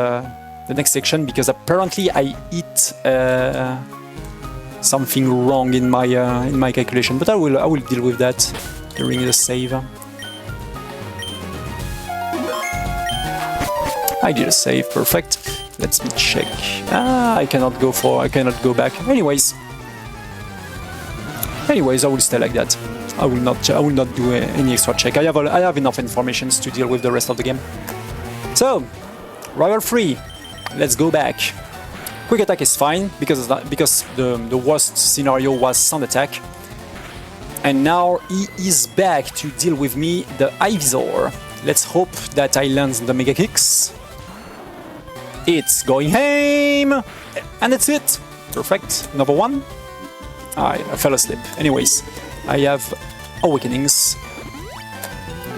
section, because apparently I hit something wrong in my calculation. But I will deal with that during the save. I did a save, perfect. Let me check. I cannot go back. Anyways, I will stay like that. I will not do any extra check. I have enough information to deal with the rest of the game. So, Rival 3. Let's go back. Quick attack is fine because the worst scenario was sound attack. And now he is back to deal with me, the Ivysaur. Let's hope that I land the Mega Kicks. It's going home! And that's it! Perfect. Another one. I fell asleep. Anyways, I have Awakenings.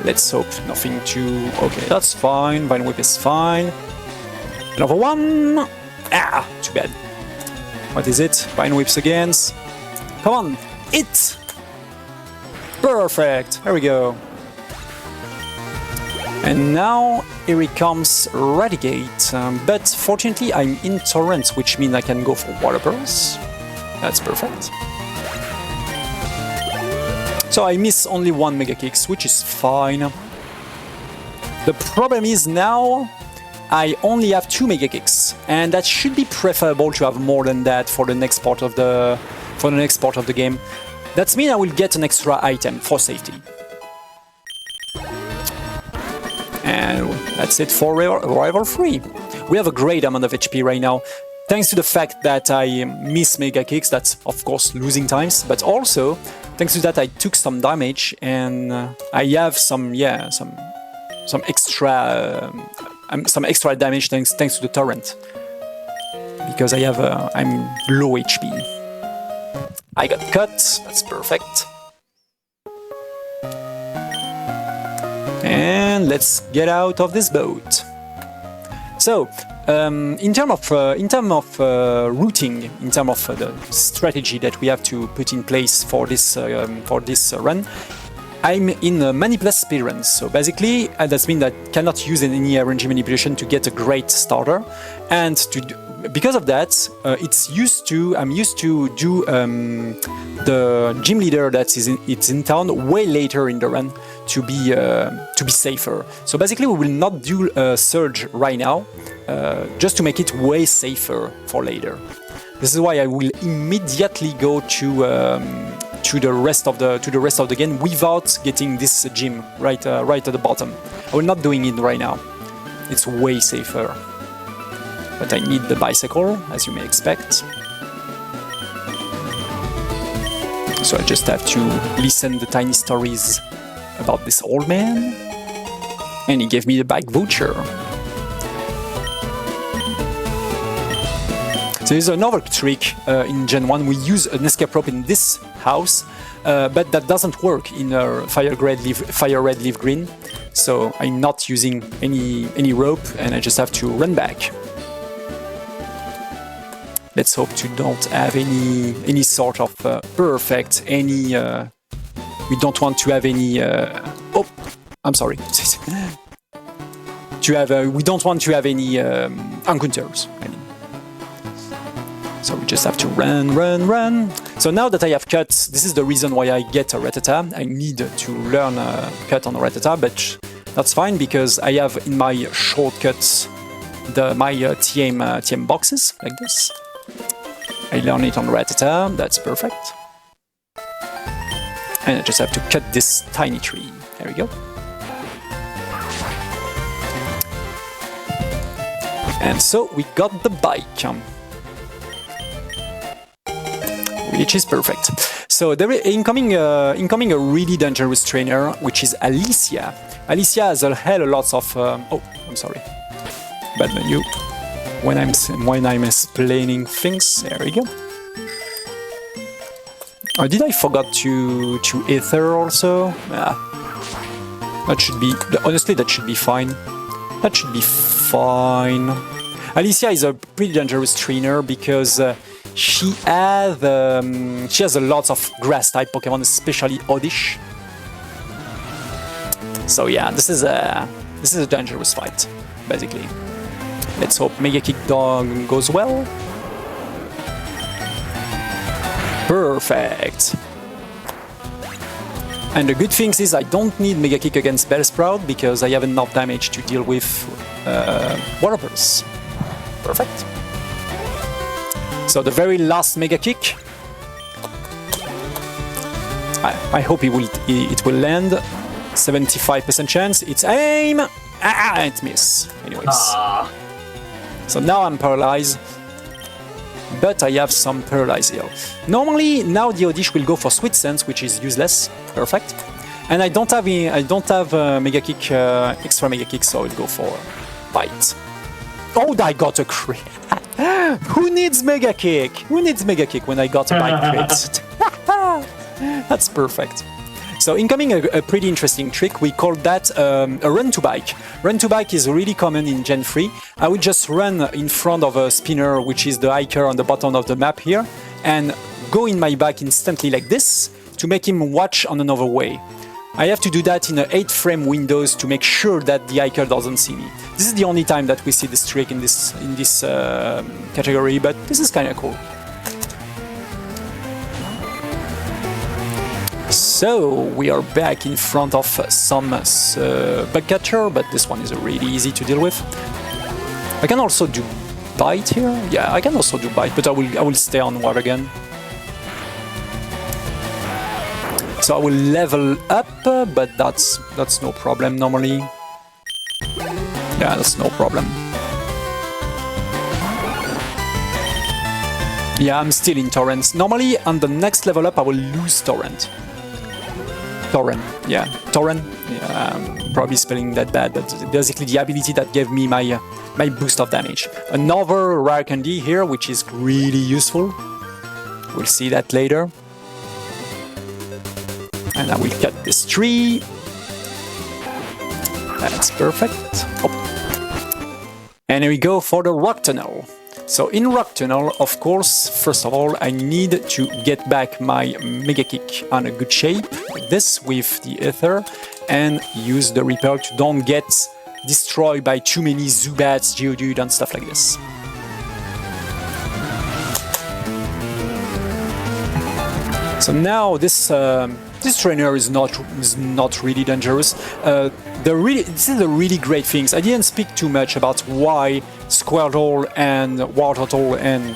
Let's hope nothing too... Okay, that's fine. Vine Whip is fine. Another one! Ah! Too bad. What is it? Vine Whips again. Come on! It! Perfect! There we go. And now here comes Eradicate, but fortunately I'm in Torrent, which means I can go for Water Pearls. That's perfect. So I miss only one Mega Kicks, which is fine. The problem is now I only have 2 Mega Kicks, and that should be preferable to have more than that for the next part of the game. That means I will get an extra item for safety. And that's it for Rival 3. We have a great amount of HP right now, thanks to the fact that I miss Mega Kicks, that's of course losing times, but also thanks to that I took some damage, and I have some extra damage thanks to the torrent, because I'm low HP. I got cut, that's perfect. And let's get out of this boat. So, in terms of routing, in terms of the strategy that we have to put in place for this run, I'm in Manipulous Speedruns, so basically that means that I cannot use any RNG manipulation to get a great starter, and because of that, I'm used to do the gym leader that it's in town way later in the run to be safer. So basically, we will not do a surge right now, just to make it way safer for later. This is why I will immediately go to the rest of the game without getting this gym right at the bottom. I will not doing it right now. It's way safer. But I need the bicycle, as you may expect. So I just have to listen to tiny stories about this old man. And he gave me the bike voucher. So there's another trick in Gen 1. We use an escape rope in this house, but that doesn't work in Fire Red LeafGreen. So I'm not using any rope, and I just have to run back. Let's hope to don't have any sort of perfect, we don't want to have any, oh, I'm sorry. We don't want to have any encounters, I mean. So we just have to run. So now that I have cut, this is the reason why I get a Rattata. I need to learn cut on a Rattata, but that's fine because I have in my shortcuts my TM boxes, like this. I learn it on Rattata, that's perfect. And I just have to cut this tiny tree. There we go. And so we got the bike, which is perfect. So there is incoming a really dangerous trainer, which is Alicia. Alicia has a hell of lots of. Oh, I'm sorry. Bad menu. When I'm explaining things, there we go. Oh, did I forgot to ether also? Yeah. That should be, honestly, that should be fine. That should be fine. Alicia is a pretty dangerous trainer because she has a lot of grass type Pokemon, especially Oddish. So yeah, this is a dangerous fight, basically. Let's hope Mega Kick Dog goes well. Perfect. And the good thing is I don't need Mega Kick against Bellsprout because I have enough damage to deal with Water Pulse. Perfect. So the very last Mega Kick. I hope it will land. 75% chance. It's aim. It miss. Anyways. So now I'm paralyzed. But I have some paralyze heal. Normally, now the Oddish will go for Sweet Sense, which is useless. Perfect. And I don't have Mega Kick, extra Mega Kick, so I'll go for Bite. Oh, I got a crit. Who needs Mega Kick? Who needs Mega Kick when I got a Bite crit? That's perfect. So incoming a pretty interesting trick, we call that a run to bike. Run to bike is really common in Gen 3. I will just run in front of a spinner, which is the hiker on the bottom of the map here, and go in my bike instantly like this to make him watch on another way. I have to do that in 8-frame windows to make sure that the hiker doesn't see me. This is the only time that we see this trick in this category, but this is kind of cool. So we are back in front of some bug catcher, but this one is really easy to deal with. I can also do bite here. Yeah, I can also do bite, but I will stay on water again. So I will level up, but that's no problem normally. Yeah, that's no problem. Yeah, I'm still in Torrent. Normally, on the next level up, I will lose Torrent. Torrent, yeah. Torrent, yeah, I'm probably spelling that bad, but basically the ability that gave me my boost of damage. Another rare candy here, which is really useful. We'll see that later. And I will cut this tree. That's perfect. Oh. And here we go for the rock tunnel. So in rock tunnel, of course, first of all, I need to get back my Mega Kick on a good shape, like like this with the Ether and use the Repel to don't get destroyed by too many Zubats, Geodude and stuff like this. So now this trainer is not really dangerous. This is the really great things. I didn't speak too much about why Squirtle and Wartortle and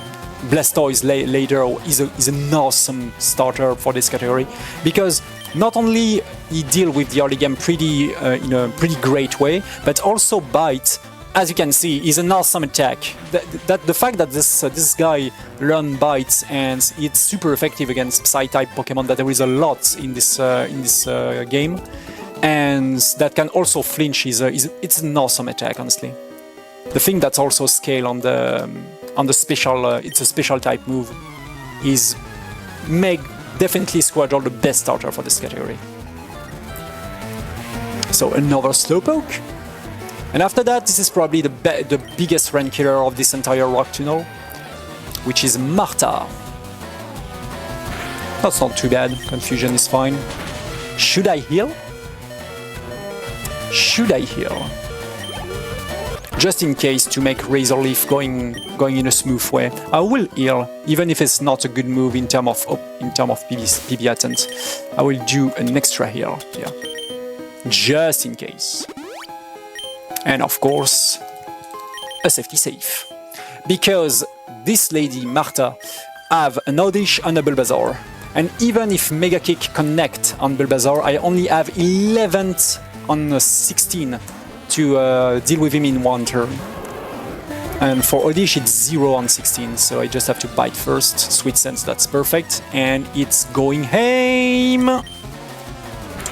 Blastoise later is an awesome starter for this category, because not only he deals with the early game in a pretty great way, but also Bite, as you can see, is an awesome attack. The fact that this guy learned Bites and it's super effective against Psy-type Pokemon, that there is a lot in this game, and that can also flinch it's an awesome attack, honestly. The thing that's also scale on the special, it's a special type move, is make definitely Squirtle the best starter for this category. So another Slowpoke. And after that, this is probably the biggest run killer of this entire rock tunnel, which is Marta. That's not too bad, Confusion is fine. Should I heal? Should I heal? Just in case, to make Razor Leaf going in a smooth way. I will heal, even if it's not a good move in terms of PB attempt. I will do an extra heal here, just in case. And of course, a safety save, because this lady Marta have an Oddish and a Bulbasaur, and even if Mega Kick connect on Bulbasaur, I only have 11th on 16 to deal with him in one turn. And for Oddish it's 0 on 16, so I just have to bite first. Sweet Sense, that's perfect, and it's going home.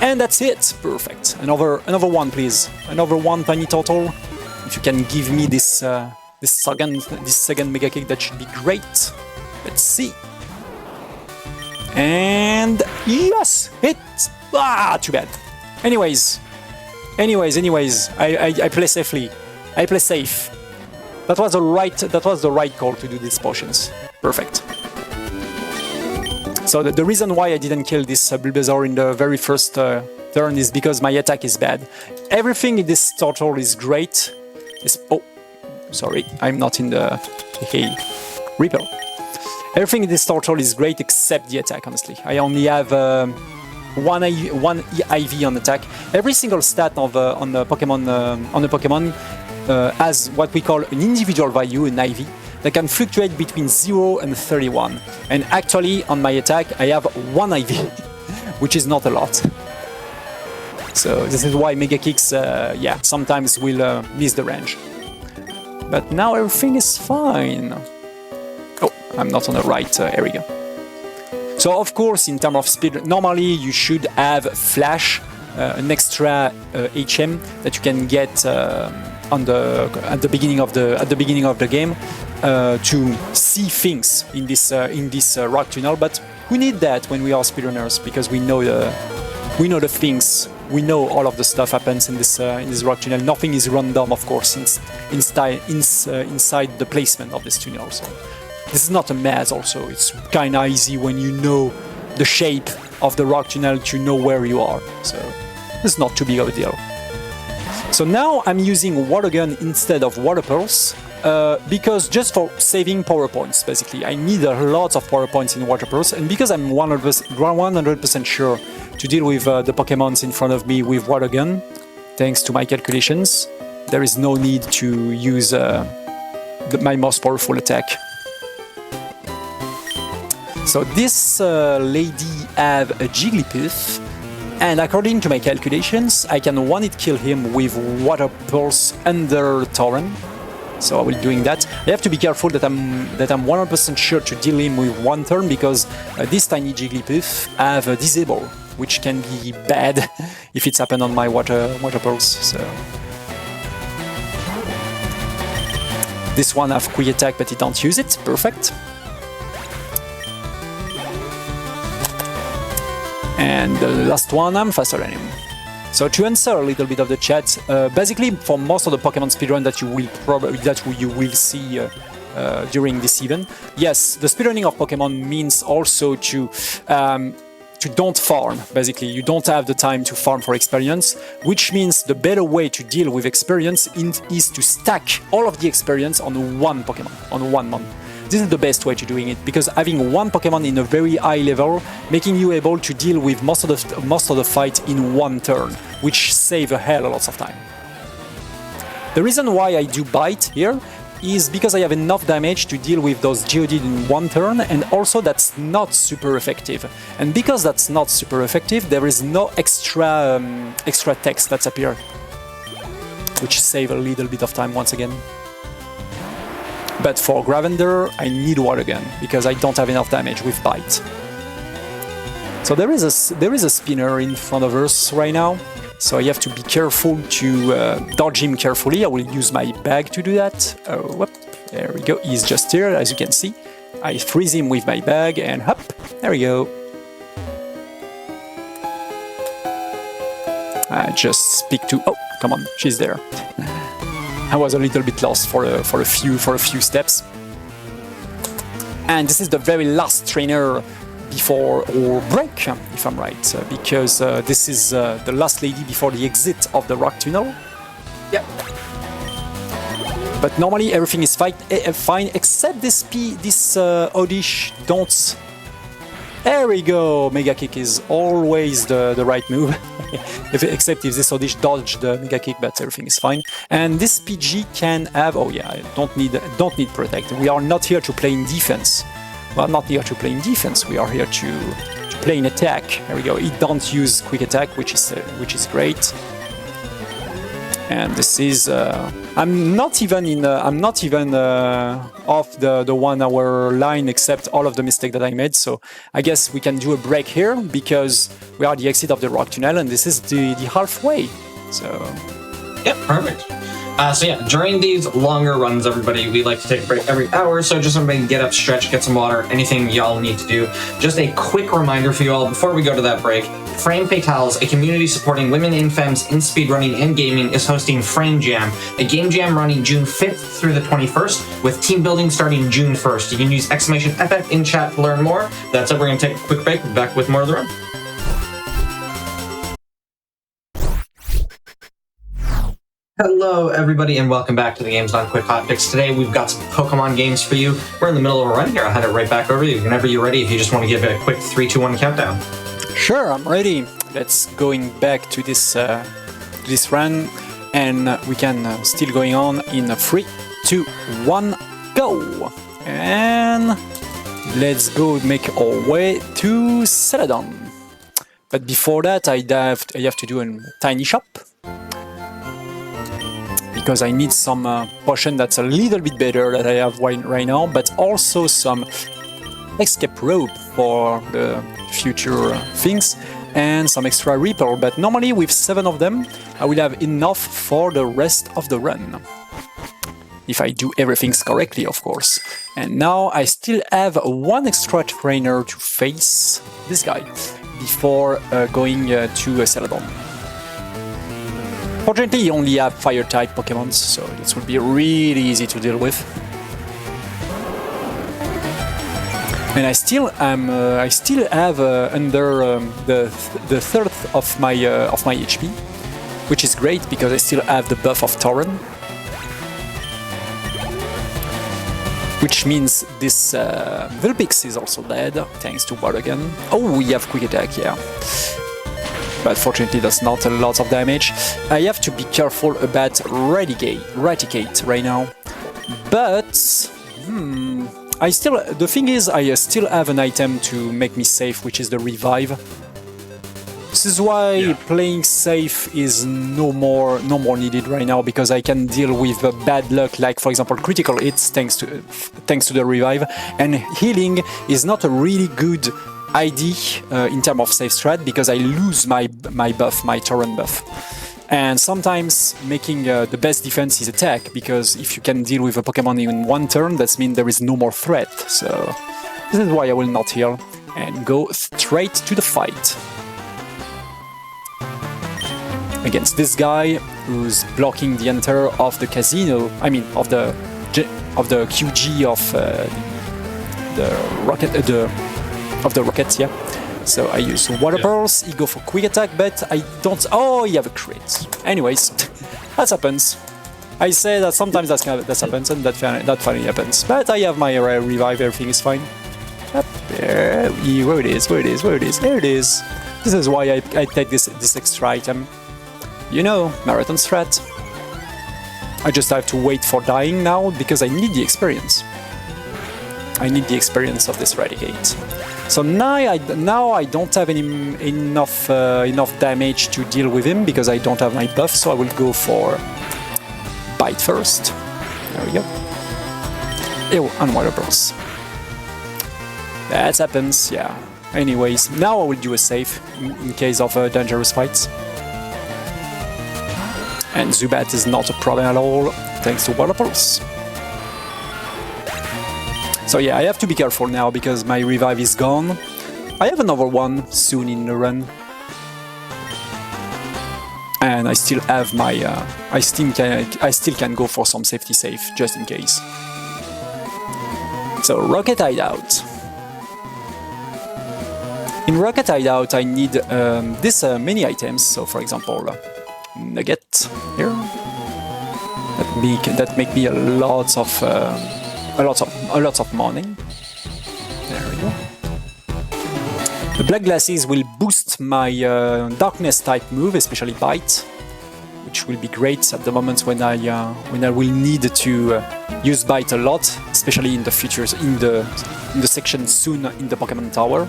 And that's it, perfect. Another one, please. Another one, Tiny Turtle. If you can give me this second Mega Kick, that should be great. Let's see. And yes, hit. Too bad. Anyways, I play safely. I play safe. That was the right call to do these potions. Perfect. So the reason why I didn't kill this Bulbasaur in the very first turn is because my attack is bad. Everything in this turtle is great. Oh, sorry, I'm not in the Repel. Everything in this turtle is great except the attack, honestly. I only have one IV on attack. Every single stat on the Pokemon has what we call an individual value, an IV, that can fluctuate between 0 and 31. And actually, on my attack, I have 1 IV, which is not a lot. So this is why Mega Kicks, sometimes will miss the range. But now everything is fine. Oh, I'm not on the right area. So of course, in terms of speed, normally you should have Flash, an extra HM that you can get at the beginning of the game to see things in this rock tunnel. But we need that when we are speedrunners, because we know the things. We know all of the stuff happens in this rock tunnel. Nothing is random, of course, inside the placement of this tunnel. So this is not a maze. Also, it's kind of easy when you know the shape of the rock tunnel to know where you are. So it's not too big of a deal. So now I'm using Water Gun instead of Water Pulse, because just for saving power points, basically. I need a lot of power points in Water Pulse, and because I'm 100% sure to deal with the Pokemons in front of me with Water Gun, thanks to my calculations, there is no need to use my most powerful attack. So this lady have a Jigglypuff, and according to my calculations, I can one-hit kill him with Water Pulse under Torrent. So I will be doing that. I have to be careful that I'm 100% sure to deal him with one turn, because this tiny Jigglypuff have a Disable, which can be bad if it's happened on my Water Pulse. So this one have Quick Attack, but he don't use it. Perfect. And the last one, I'm faster than him. So to answer a little bit of the chat, basically for most of the Pokemon speedrun that you will see during this event, yes, the speedrunning of Pokemon means also to to don't farm, basically. You don't have the time to farm for experience, which means the better way to deal with experience is to stack all of the experience on one Pokemon, on one mon. This is the best way to doing it, because having one Pokemon in a very high level, making you able to deal with most of the fight in one turn, which save a hell of lots of time. The reason why I do Bite here is because I have enough damage to deal with those Geodude in one turn, and also that's not super effective. And because that's not super effective, there is no extra text that's appear, which save a little bit of time once again. But for Gravender, I need Water Gun, because I don't have enough damage with Bite. So there is a spinner in front of us right now, so I have to be careful to dodge him carefully. I will use my bag to do that. Whoop, there we go, he's just here, as you can see. I freeze him with my bag, and hop, there we go. I just speak to... oh, come on, she's there. I was a little bit lost for a few steps. And this is the very last trainer before our break, if I'm right, because this is the last lady before the exit of the rock tunnel. Yep. But normally everything is fine except this Oddish don't. There we go! Mega Kick is always the right move. Except if this Oddish dodged the Mega Kick, but everything is fine. And this PG can have... oh yeah, I don't need Protect. We are not here to play in defense. Well, not here to play in defense. We are here to play in attack. There we go. He don't use Quick Attack, which is great. And this is... I'm not even off the 1 hour line, except all of the mistake that I made. So I guess we can do a break here, because we are at the exit of the rock tunnel, and this is the halfway. So yep, perfect. So yeah, during these longer runs, everybody, we like to take a break every hour. So just everybody get up, stretch, get some water, anything y'all need to do. Just a quick reminder for you all before we go to that break. Frame Fatales, a community supporting women in femmes in speedrunning and gaming, is hosting Frame Jam, a game jam running June 5th through the 21st, with team building starting June 1st. You can use !FF in chat to learn more. That's it, we're going to take a quick break. We'll be back with more of the run. Hello, everybody, and welcome back to the Games Done Quick Hotfix. Today, we've got some Pokemon games for you. We're in the middle of a run here. I'll hand it right back over to you whenever you're ready, if you just want to give it a quick 3, 2, 1 countdown. Sure, I'm ready. Let's going back to this run, and we can still going on in 3, 2, 1, go! And let's go make our way to Celadon. But before that, I have to do a tiny shop, because I need some potion that's a little bit better that I have right now, but also some escape rope for the future things, and some extra repel. But normally with 7 of them, I will have enough for the rest of the run. If I do everything correctly, of course. And now I still have 1 extra trainer to face, this guy, before going to Celadon. Fortunately, you only have Fire-type Pokémon, so this will be really easy to deal with. And I still have under the third of my HP, which is great because I still have the buff of Tauren, which means this Vulpix is also dead thanks to Water Gun. Oh, we have Quick Attack, yeah. But fortunately that's not a lot of damage. I have to be careful about Raticate right now. But the thing is, I still have an item to make me safe, which is the Revive. This is why playing safe is no more needed right now, because I can deal with bad luck, like for example critical hits thanks to the Revive, and healing is not a really good ID in terms of safe strat, because I lose my buff, my Tauren buff. And sometimes making the best defense is attack, because if you can deal with a Pokemon in 1 turn, that means there is no more threat. So this is why I will not heal and go straight to the fight against this guy who's blocking the enter of the casino. I mean, of the QG of the rocket, of the rockets, yeah. So I use Water Pearls, he go for Quick Attack, but I don't... Oh, he have a crit. Anyways, that happens. I say that sometimes that happens, and that finally happens. But I have my revive, everything is fine. Up there, where it is, there it is. This is why I take this extra item. You know, marathon strat. I just have to wait for dying now, because I need the experience. I need the experience of this Eradicate. So now I don't have enough damage to deal with him, because I don't have my buff, so I will go for Bite first. There we go. Ew, and Water Pearls. That happens, yeah. Anyways, now I will do a save in case of dangerous fights. And Zubat is not a problem at all, thanks to Water Pearls. So yeah, I have to be careful now because my revive is gone. I have another one soon in the run. And I still have my... I still can go for some safety save, just in case. So, Rocket Hideout. In Rocket Hideout I need these many items, so for example, Nugget here. That make me a lot of money. There we go. The Black Glasses will boost my Darkness type move, especially Bite, which will be great at the moment when I will need to use Bite a lot, especially in the futures, in the section soon in the Pokémon Tower.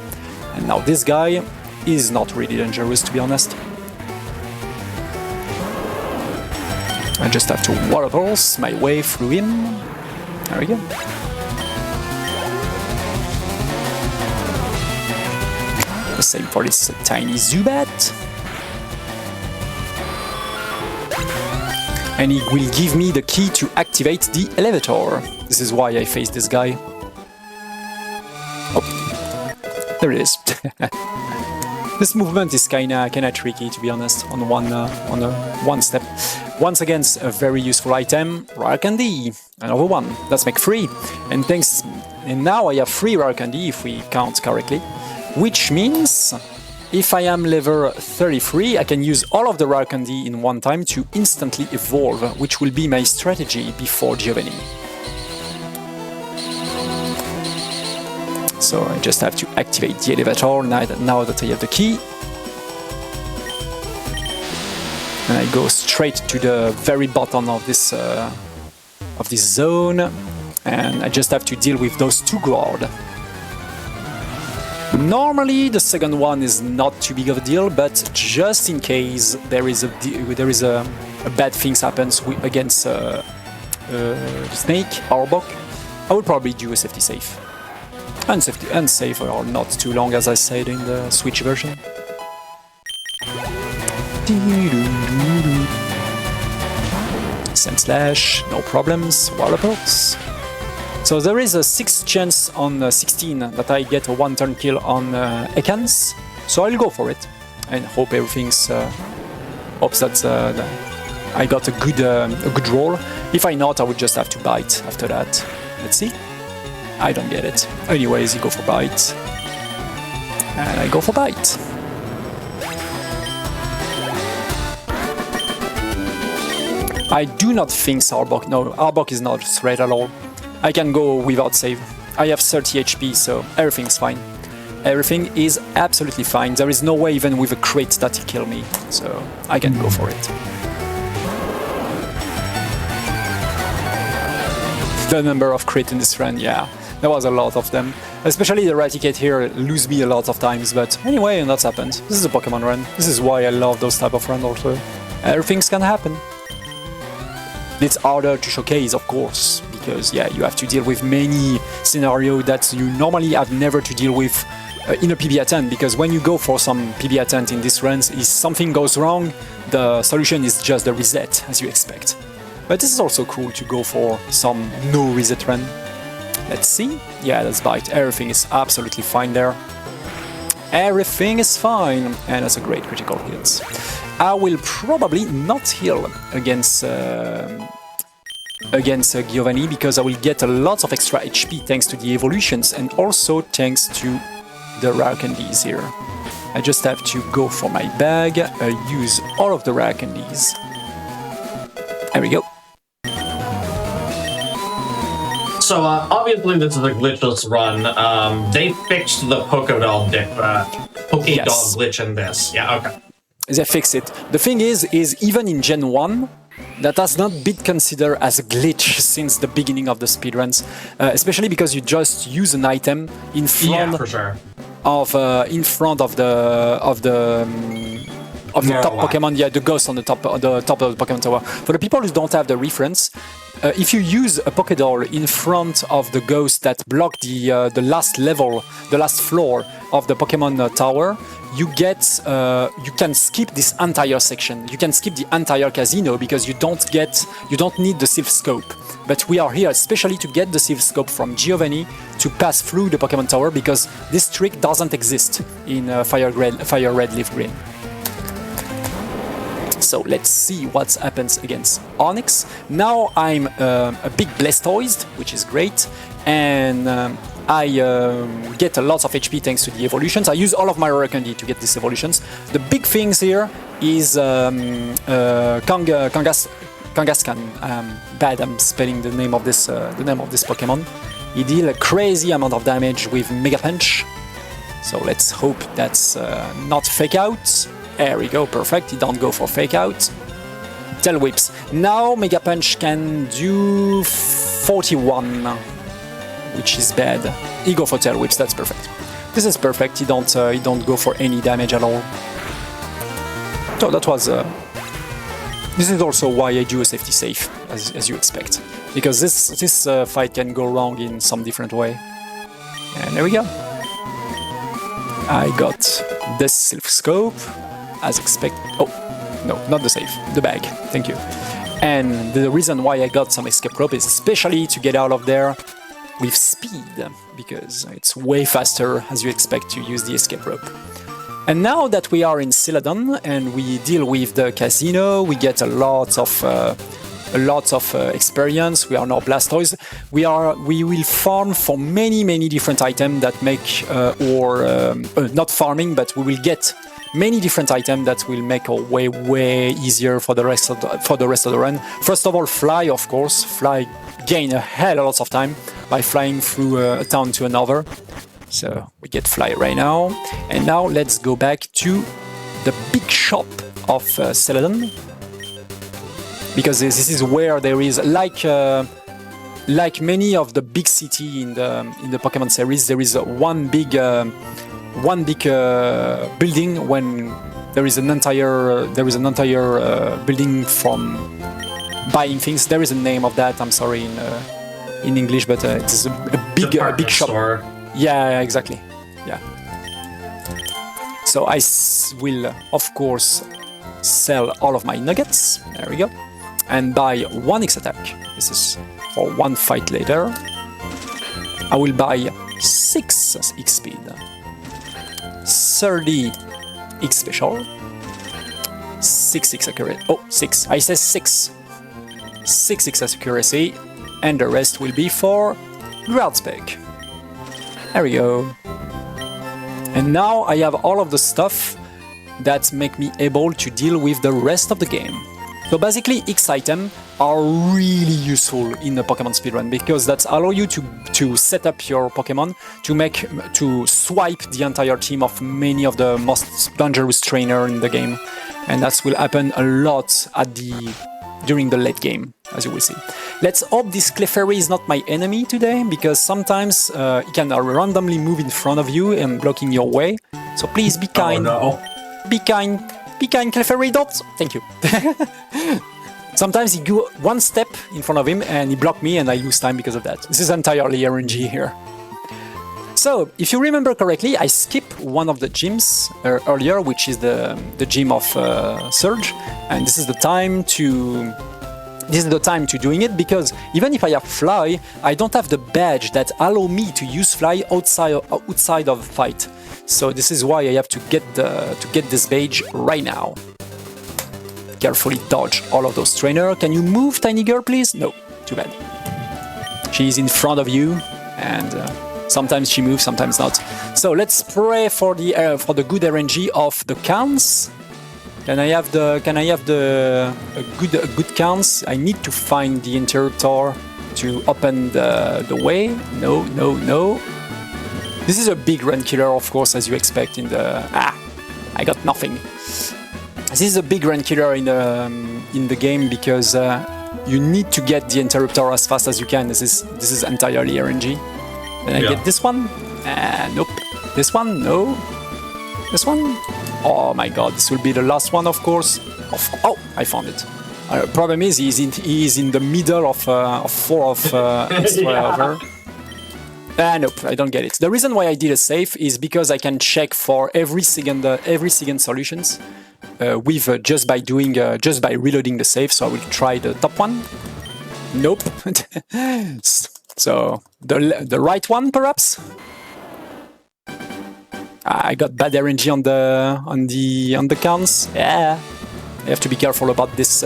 And now this guy is not really dangerous, to be honest. I just have to Water Pulse my way through him. There we go. The same for this tiny Zubat. And he will give me the key to activate the elevator. This is why I face this guy. Oh, there it is. This movement is kinda tricky, to be honest, on one step. Once again, a very useful item, Rare Candy, another one. Let's make 3. And now I have 3 Rare Candy if we count correctly, which means if I am level 33, I can use all of the Rare Candy in one time to instantly evolve, which will be my strategy before Giovanni. So I just have to activate the elevator now that I have the key. And I go straight to the very bottom of this zone, and I just have to deal with those 2 guards. Normally the second one is not too big of a deal, but just in case there is a bad things happens against Snake, Arbok, I will probably do a safety save. And save are not too long, as I said in the Switch version. Sand Slash, no problems, Water Pulse. So there is a 6 chance on 16 that I get a 1-turn kill on Ekans, so I'll go for it and hope everything's hopes that I got a good roll. If I not, I would just have to Bite after that. Let's see. I don't get it. Anyways, you go for Bite, and I go for Bite. I do not think Arbok. No, Arbok is not a threat at all. I can go without save. I have 30 HP, so everything's fine. Everything is absolutely fine. There is no way even with a crit that he kill me, so I can go for it. The number of crit in this run, yeah, there was a lot of them. Especially the Eradicate here lose me a lot of times, but anyway, that's happened. This is a Pokemon run. This is why I love those type of runs also. Everything's can happen. It's harder to showcase, of course, because yeah, you have to deal with many scenarios that you normally have never to deal with in a PB attempt, because when you go for some PB attempt in this runs, if something goes wrong, the solution is just the reset, as you expect. But this is also cool to go for some no reset run. Let's see. Yeah, that's Bite. Everything is absolutely fine there. Everything is fine, and that's a great critical hit. I will probably not heal against Giovanni, because I will get a lot of extra HP thanks to the evolutions, and also thanks to the rare candies here. I just have to go for my bag, use all of the rare candies. There we go. So obviously this is a glitchless run. They fixed the Pokédoll glitch in this. Yeah, okay. They fix it. The thing is even in Gen 1, that has not been considered as a glitch since the beginning of the speedruns, especially because you just use an item in front for sure. of the top Pokemon, the ghost on the top of the Pokemon Tower. For the people who don't have the reference, if you use a Pokédoll in front of the ghost that block the last level, the last floor of the Pokemon Tower, you can skip this entire section. You can skip the entire casino because you don't need the Sylph Scope. But we are here especially to get the Sylph Scope from Giovanni to pass through the Pokemon Tower because this trick doesn't exist in Fire Red Leaf Green. So let's see what happens against Onyx. Now I'm a big Blastoise, which is great, and I get a lot of HP thanks to the evolutions. I use all of my rare candy to get these evolutions. The big things here is Kangaskhan. Bad, I'm spelling the name of this Pokemon. He deals a crazy amount of damage with Mega Punch. So let's hope that's not fake out. There we go, perfect. He don't go for fake out. Tail Whips. Now Mega Punch can do 41, which is bad. He go for Tail Whips. That's perfect. This is perfect. He don't go for any damage at all. So that was. This is also why I do a safety safe, as you expect, because this fight can go wrong in some different way. And there we go. I got this Sylph Scope. As expected. Oh, no, not the safe, the bag. Thank you. And the reason why I got some escape rope is especially to get out of there with speed, because it's way faster, as you expect, to use the escape rope. And now that we are in Celadon and we deal with the casino, we get a lot of experience. We are now Blastoise. We will farm for many different items that make not farming, but we will get many different items that will make our way easier for the rest of the run. First of all, Fly, of course. Fly gain a hell of a lot of time by flying through a town to another. So we get Fly right now. And now let's go back to the big shop of Celadon, because this is where there is like many of the big city in the Pokemon series. There is one big building when there is an entire building from buying things. There is a name of that. I'm sorry in English, but it's a big shop. Store. Yeah, exactly. Yeah. So I will of course sell all of my nuggets. There we go, and buy 1 X attack. This is for 1 fight later. I will buy 6 X speed. 30 X special, 6 X accuracy. Oh, 6. I said 6. 6 X accuracy, and the rest will be for Ground Spec. There we go. And now I have all of the stuff that make me able to deal with the rest of the game. So basically, X items are really useful in the Pokemon speedrun because that allow you to set up your Pokemon to swipe the entire team of many of the most dangerous trainer in the game, and that will happen a lot during the late game, as you will see. Let's hope this Clefairy is not my enemy today, because sometimes it can randomly move in front of you and blocking your way. So please be kind. Oh, no. Be kind. Be kind, Clefairy. Don't. Thank you. Sometimes he go 1 step in front of him and he blocked me and I lose time because of that. This is entirely RNG here. So, if you remember correctly, I skipped one of the gyms earlier, which is the gym of Surge, and this is the time to doing it, because even if I have Fly, I don't have the badge that allow me to use Fly outside of the fight. So this is why I have to get this badge right now. Carefully dodge all of those trainers. Can you move, tiny girl, please? No, too bad. She's in front of you, and Sometimes she moves, sometimes not. So let's pray for the good RNG of the counts. Can I have the good counts? I need to find the interruptor to open the way. No, no, no. This is a big run killer, of course, as you expect in the... I got nothing. This is a big run killer in the game because you need to get the interruptor as fast as you can. This is entirely RNG. Then I get this one. Nope. This one, no. This one. Oh my god, this will be the last one, of course. Oh, I found it. Problem is, he is in the middle of 4 of extra over. Nope, I don't get it. The reason why I did a save is because I can check for every second solutions with just by reloading the save. So I will try the top one. Nope. So the right one, perhaps. I got bad RNG on the counts. Yeah, I have to be careful about this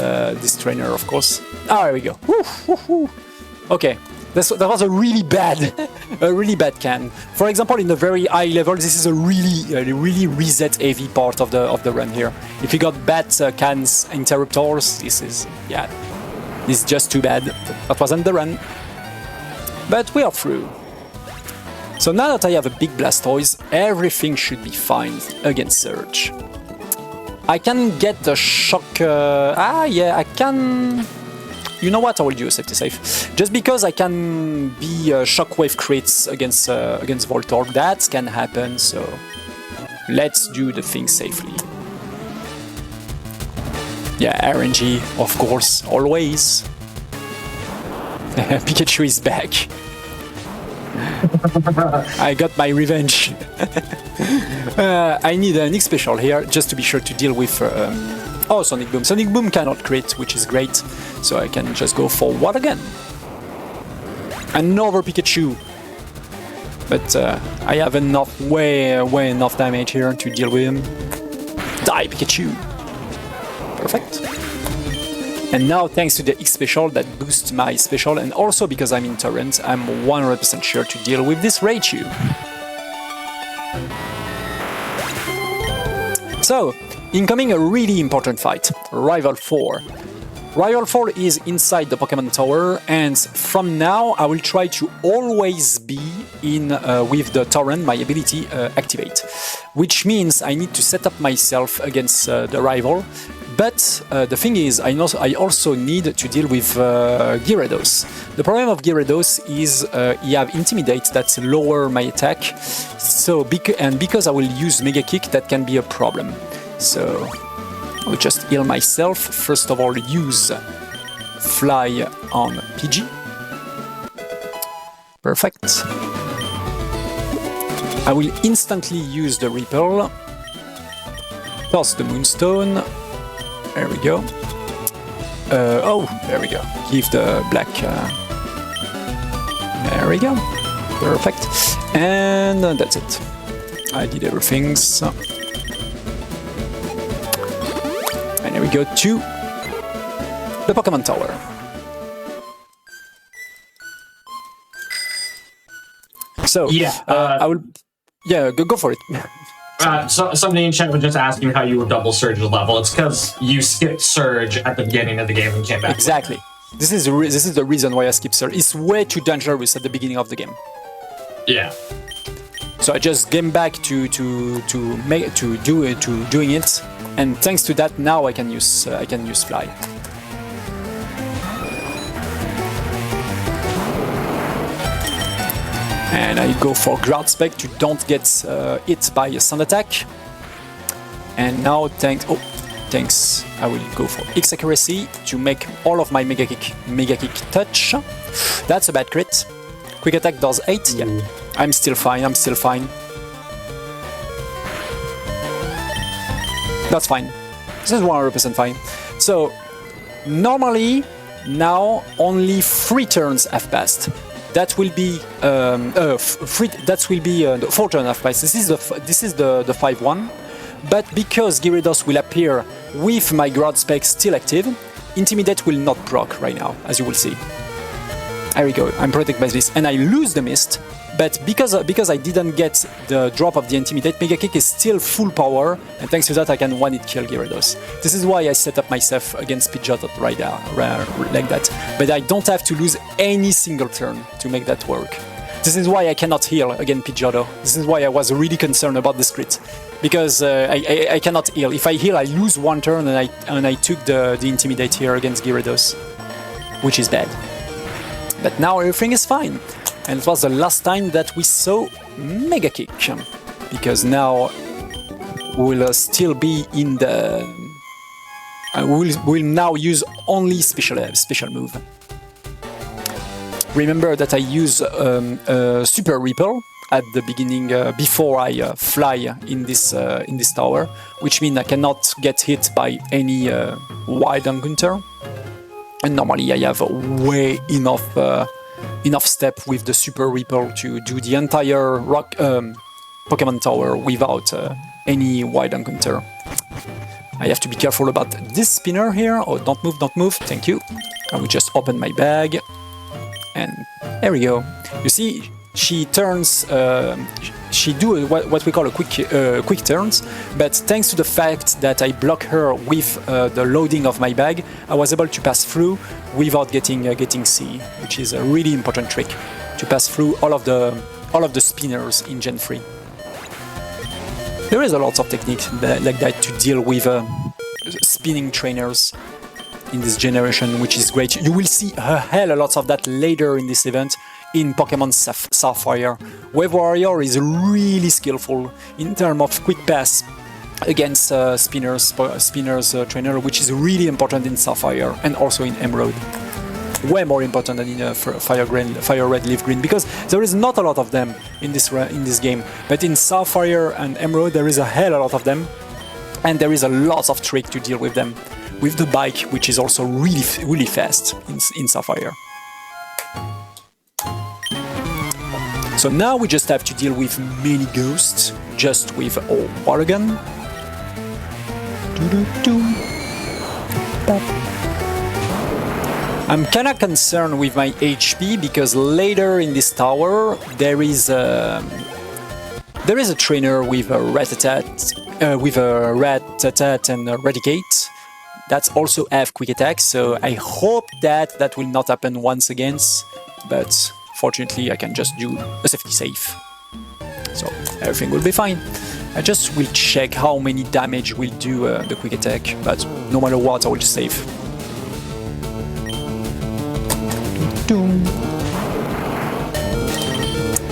trainer, of course. There we go. Okay. That was a really bad can. For example, in the very high level, this is a really reset heavy part of the run here. If you got bad cans interruptors, this is just too bad. That wasn't the run, but we are through. So now that I have a big Blastoise, everything should be fine against Surge. I can get the shock. I can. You know what? I will do a safety save. Just because I can be shockwave crits against Voltorb, that can happen, so let's do the thing safely. Yeah, RNG, of course, always. Pikachu is back. I got my revenge. I need an X special here, just to be sure to deal with... Oh, Sonic Boom. Sonic Boom cannot crit, which is great. So I can just go for what again? Another Pikachu. But I have way enough damage here to deal with him. Die, Pikachu. Perfect. And now, thanks to the X special that boosts my special, and also because I'm in Torrent, I'm 100% sure to deal with this Raichu. So, incoming a really important fight, Rival 4. Rival 4 is inside the Pokémon Tower, and from now I will try to always be in with the Torrent, my ability activate. Which means I need to set up myself against the rival, but the thing is I also need to deal with Gyarados. The problem of Gyarados is he have Intimidate that lower my attack, so because I will use Mega Kick, that can be a problem. So I'll just heal myself. First of all, use Fly on PG. Perfect. I will instantly use the Repel. Toss the Moonstone. There we go. There we go. Give the black... There we go. Perfect. And that's it. I did everything, so... And here we go to the Pokémon Tower. So, I will... Yeah, go for it. So somebody in chat was just asking how you were double Surge's level. It's because you skipped Surge at the beginning of the game and came back. Exactly. This is the reason why I skipped Surge. It's way too dangerous at the beginning of the game. Yeah. So I just came back to doing it, and thanks to that now I can use Fly. And I go for Ground Spec to don't get hit by a Sun Attack. And now thanks, I will go for X Accuracy to make all of my Mega Kick touch. That's a bad crit. Quick Attack does 8, yeah. I'm still fine. That's fine. This is 100% fine. So, normally, now only 3 turns have passed. That will be 4 turns have passed. This is the 5-1. But because Gyarados will appear with my Ground Spec still active, Intimidate will not proc right now, as you will see. There we go. I'm protected by this, and I lose the mist. But because I didn't get the drop of the Intimidate, Mega Kick is still full power, and thanks to that I can one-hit kill Gyarados. This is why I set up myself against Pidgeot right there, like that. But I don't have to lose any single turn to make that work. This is why I cannot heal against Pidgeotto. This is why I was really concerned about this crit. Because I cannot heal. If I heal, I lose one turn, and I took the Intimidate here against Gyarados, which is bad. But now everything is fine. And it was the last time that we saw Mega Kick, because now we'll still be in the... we'll now use only special move. Remember that I use Super Repel at the beginning before I fly in this tower, which means I cannot get hit by any wild encounter. And normally I have way enough step with the Super Repel to do the entire Pokémon Tower without any wild encounter. I have to be careful about this spinner here. Oh, don't move, thank you. I will just open my bag, and there we go. You see, she turns, she do what we call a quick turns, but thanks to the fact that I block her with the loading of my bag, I was able to pass through without getting C, which is a really important trick, to pass through all of the spinners in Gen 3. There is a lot of techniques like that to deal with spinning trainers in this generation, which is great. You will see a hell a lot of that later in this event in Pokémon Sapphire. Wave Warrior is really skillful in terms of quick pass against spinners trainer, which is really important in Sapphire and also in Emerald. Way more important than in Fire Red, Leaf Green, because there is not a lot of them in this game. But in Sapphire and Emerald there is a hell a lot of them, and there is a lot of trick to deal with them. With the bike, which is also really fast in Sapphire. So now we just have to deal with many ghosts, just with a water gun. I'm kinda concerned with my HP, because later in this tower there is a trainer with a Rattata and a Raticate. That's also have quick attack, so I hope that will not happen once again, but fortunately I can just do a safety save. So everything will be fine. I just will check how many damage will do the quick attack, but no matter what I will save.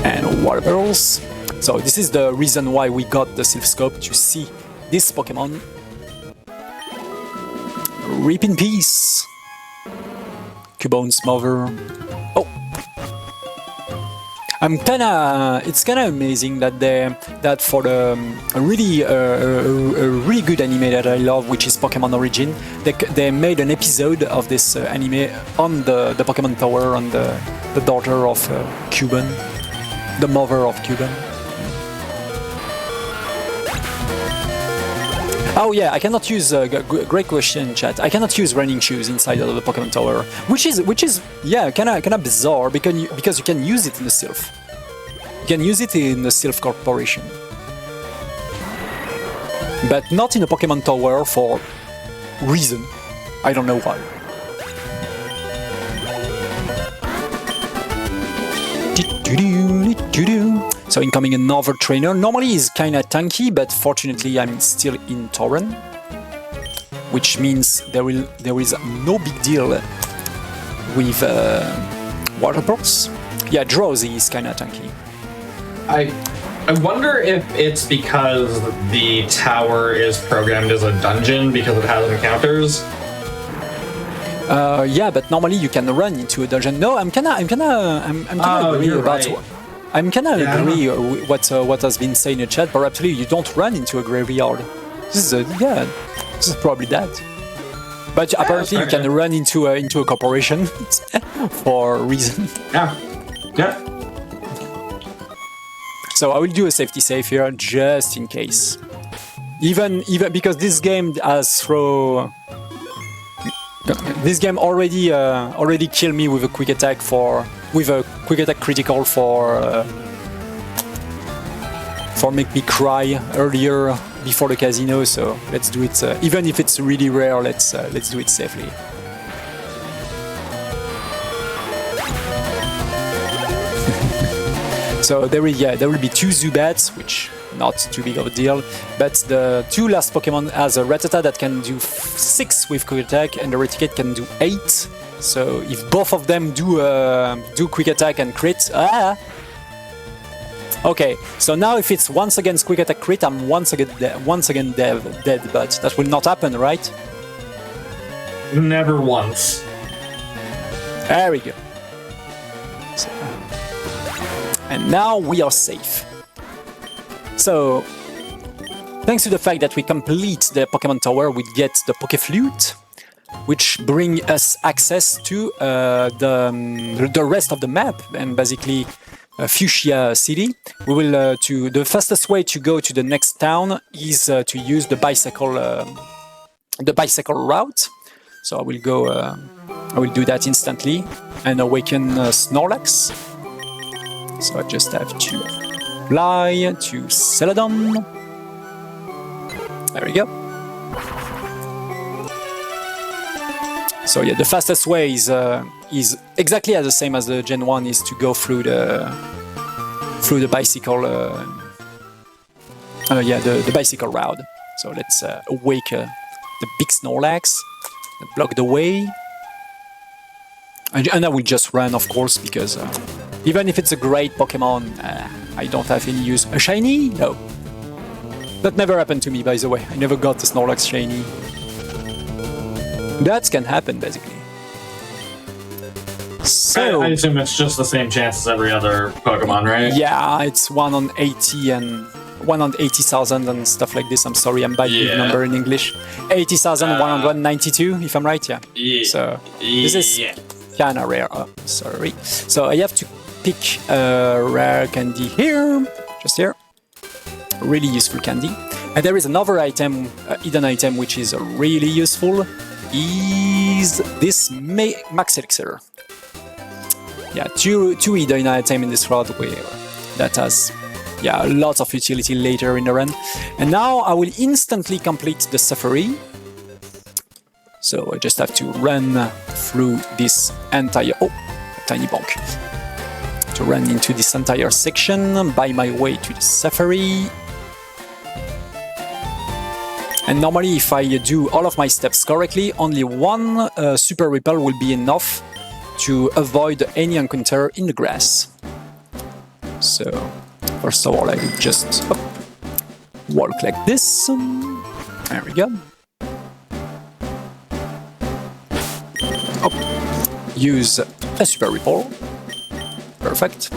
And water barrels. So this is the reason why we got the Sylph Scope, to see this Pokemon. Rip in peace, Cubone's mother. Oh, it's kinda amazing that for the a really good anime that I love, which is Pokemon Origin, they made an episode of this anime on the Pokemon Tower, on the daughter of Cubone, the mother of Cubone. Oh yeah, I cannot use, great question chat, I cannot use running shoes inside of the Pokemon Tower, which is yeah, kinda bizarre, because you can use it in the Sylph. You can use it in the Sylph Corporation. But not in a Pokemon Tower for reason. I don't know why. So incoming another trainer. Normally he's kinda tanky, but fortunately I'm still in Tauren, which means there is no big deal with water pulse. Yeah, Drowsy is kinda tanky. I wonder if it's because the tower is programmed as a dungeon because it has encounters. Yeah, but normally you can run into a dungeon. No, I'm kinda agree about. Right. I'm kinda agree what has been said in the chat. Perhaps you don't run into a graveyard. This is probably that. But apparently you can run into a corporation for a reason. Yeah. So I will do a safety save here just in case. Even because this game has This game already killed me with a quick attack critical for make me cry earlier before the casino. So let's do it. Even if it's really rare, let's do it safely. So there will be 2 Zubats, which not too big of a deal, but the 2 last Pokemon has a Rattata that can do 6 with quick attack, and the Raticate can do 8. So if both of them do quick attack and crit, okay. So now if it's once again quick attack crit, I'm once again dead, but that will not happen, right? Never once. There we go. So, and now we are safe. So, thanks to the fact that we complete the Pokemon Tower, we get the Pokéflute, which bring us access to the rest of the map and basically Fuchsia City. We will the fastest way to go to the next town is to use the bicycle route. So I will do that instantly and awaken Snorlax. So I just have to fly to Celadon. There we go. So yeah, the fastest way is exactly as the same as the Gen 1, is to go through the bicycle. The bicycle route. So let's awake the big Snorlax, block the way, and I will just run, of course, because. Even if it's a great Pokemon, I don't have any use. A shiny? No. That never happened to me, by the way. I never got the Snorlax shiny. That can happen, basically. So, I assume it's just the same chance as every other Pokemon, right? Yeah, it's 1 on 80 and 1 on 80,000 and stuff like this. I'm sorry, I'm bad with number in English. 80,192, if I'm right, yeah. So, this is kinda rare. Oh, sorry. So I have to pick a rare candy here, just here. Really useful candy. And there is another item, hidden item, which is really useful, is this Max Elixir. Yeah, two hidden items in this route where that has lots of utility later in the run. And now I will instantly complete the safari. So I just have to run through this entire... Oh, a tiny bonk. To run into this entire section, buy my way to the safari. And normally if I do all of my steps correctly, only one Super Repel will be enough to avoid any encounter in the grass. So, first of all, I will just walk like this. There we go. Use a Super Repel. Perfect.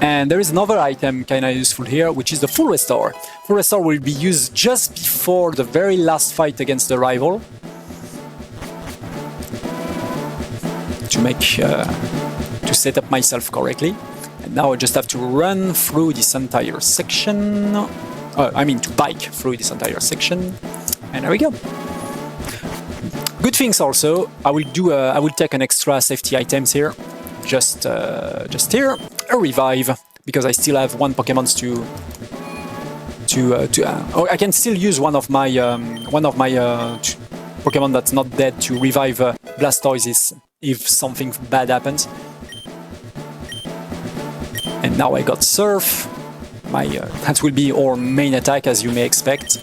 And there is another item kinda useful here, which is the Full Restore. Full Restore will be used just before the very last fight against the rival. To make, to set up myself correctly. And now I just have to run through this entire section. To bike through this entire section. And there we go. Good things also, I will take an extra safety items here. Just here, a revive, because I still have one Pokemon I can still use one of my Pokemon that's not dead to revive Blastoise if something bad happens. And now I got Surf. That will be our main attack, as you may expect.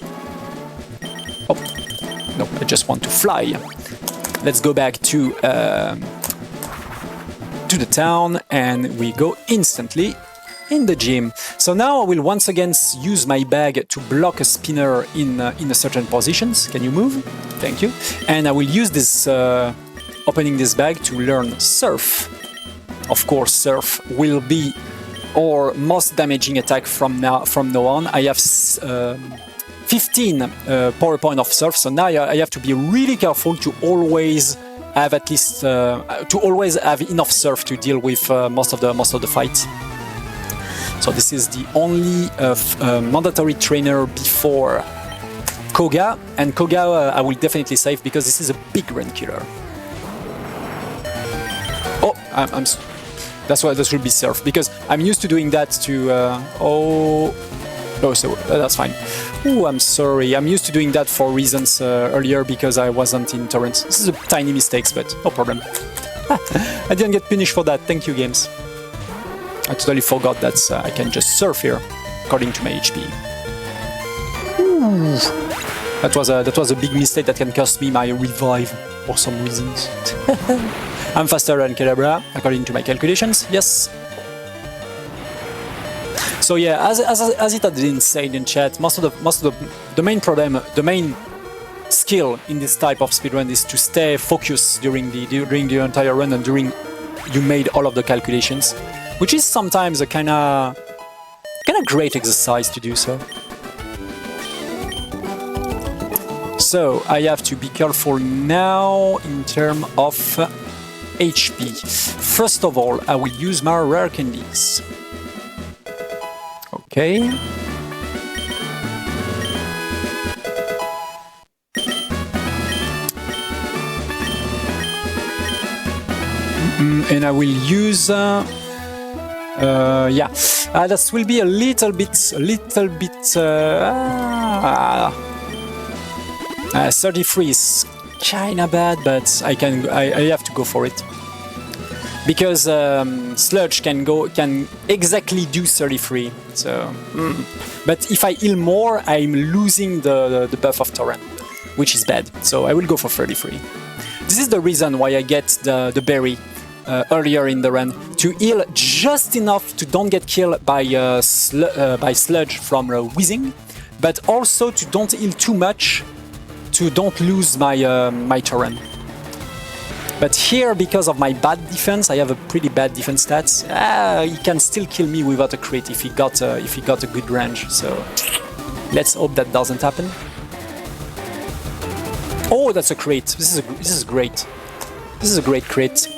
Oh, no, I just want to fly. Let's go back to the town, and we go instantly in the gym. So now I will once again use my bag to block a spinner in a certain positions. Can you move? Thank you. And I will use this opening this bag to learn Surf. Of course, Surf will be our most damaging attack from now on. I have 15 power point of Surf, so now I have to be really careful to always have at least enough Surf to deal with most of the fight. So this is the only mandatory trainer before Koga, and Koga I will definitely save because this is a big run killer. Oh, that's why this will be Surf, because I'm used to doing that to... so that's fine. Oh, I'm sorry. I'm used to doing that for reasons earlier because I wasn't in torrents. This is a tiny mistake, but no problem. I didn't get punished for that. Thank you, games. I totally forgot that I can just surf here, according to my HP. Ooh. That was a big mistake that can cost me my revive for some reasons. I'm faster than Calabra, according to my calculations. Yes. So yeah, as it had been said in chat, most of the main problem, the main skill in this type of speedrun is to stay focused during the entire run and during you made all of the calculations, which is sometimes a kind of great exercise to do so. So I have to be careful now in terms of HP. First of all, I will use my rare candies. Okay. And I will use that will be a little bit 33 is kinda bad, but I have to go for it because Sludge can exactly do 33. So, but if I heal more, I'm losing the buff of Torrent, which is bad. So I will go for 33. This is the reason why I get the berry earlier in the run, to heal just enough to don't get killed by Sludge from Wheezing, but also to don't heal too much to don't lose my Torrent. But here, because of my bad defense, I have a pretty bad defense stats. He can still kill me without a crit if he got a good range. So let's hope that doesn't happen. Oh, that's a crit. This is great. This is a great crit.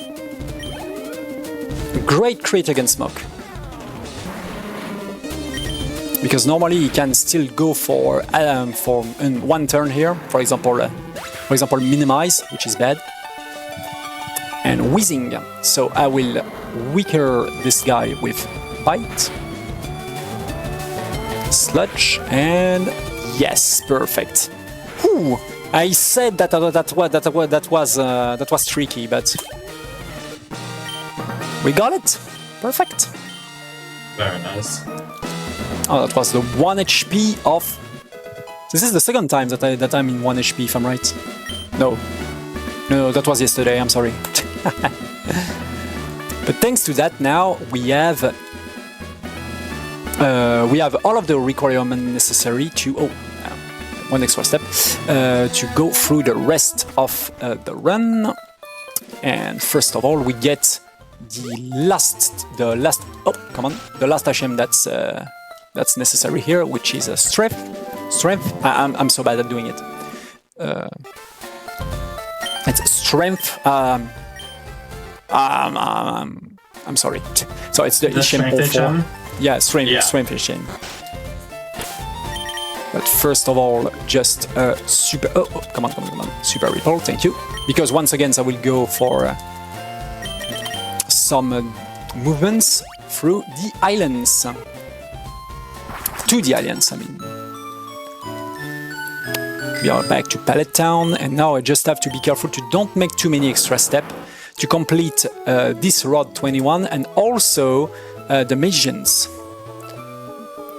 Great crit against Smoke. Because normally he can still go for one turn here. For example, minimize, which is bad. And Wheezing. So I will weaker this guy with Bite. Sludge, and yes, perfect. Whew. I said that was tricky, but we got it. Perfect. Very nice. Oh, that was the 1 HP of... This is the second time that I'm in 1 HP, if I'm right. No, that was yesterday, I'm sorry. But thanks to that, now we have all of the requirements necessary to... one extra step to go through the rest of the run. And first of all, we get the last item that's necessary here, which is a strength. I'm so bad at doing it. It's strength. I'm sorry. So it's the strength HM? Yeah, strength HM. But first of all, just super... come on. Super Ripple, thank you. Because once again, I will go for some movements through the islands. To the islands, I mean. We are back to Pallet Town, and now I just have to be careful to don't make too many extra steps to complete this Road 21 and also the Magians.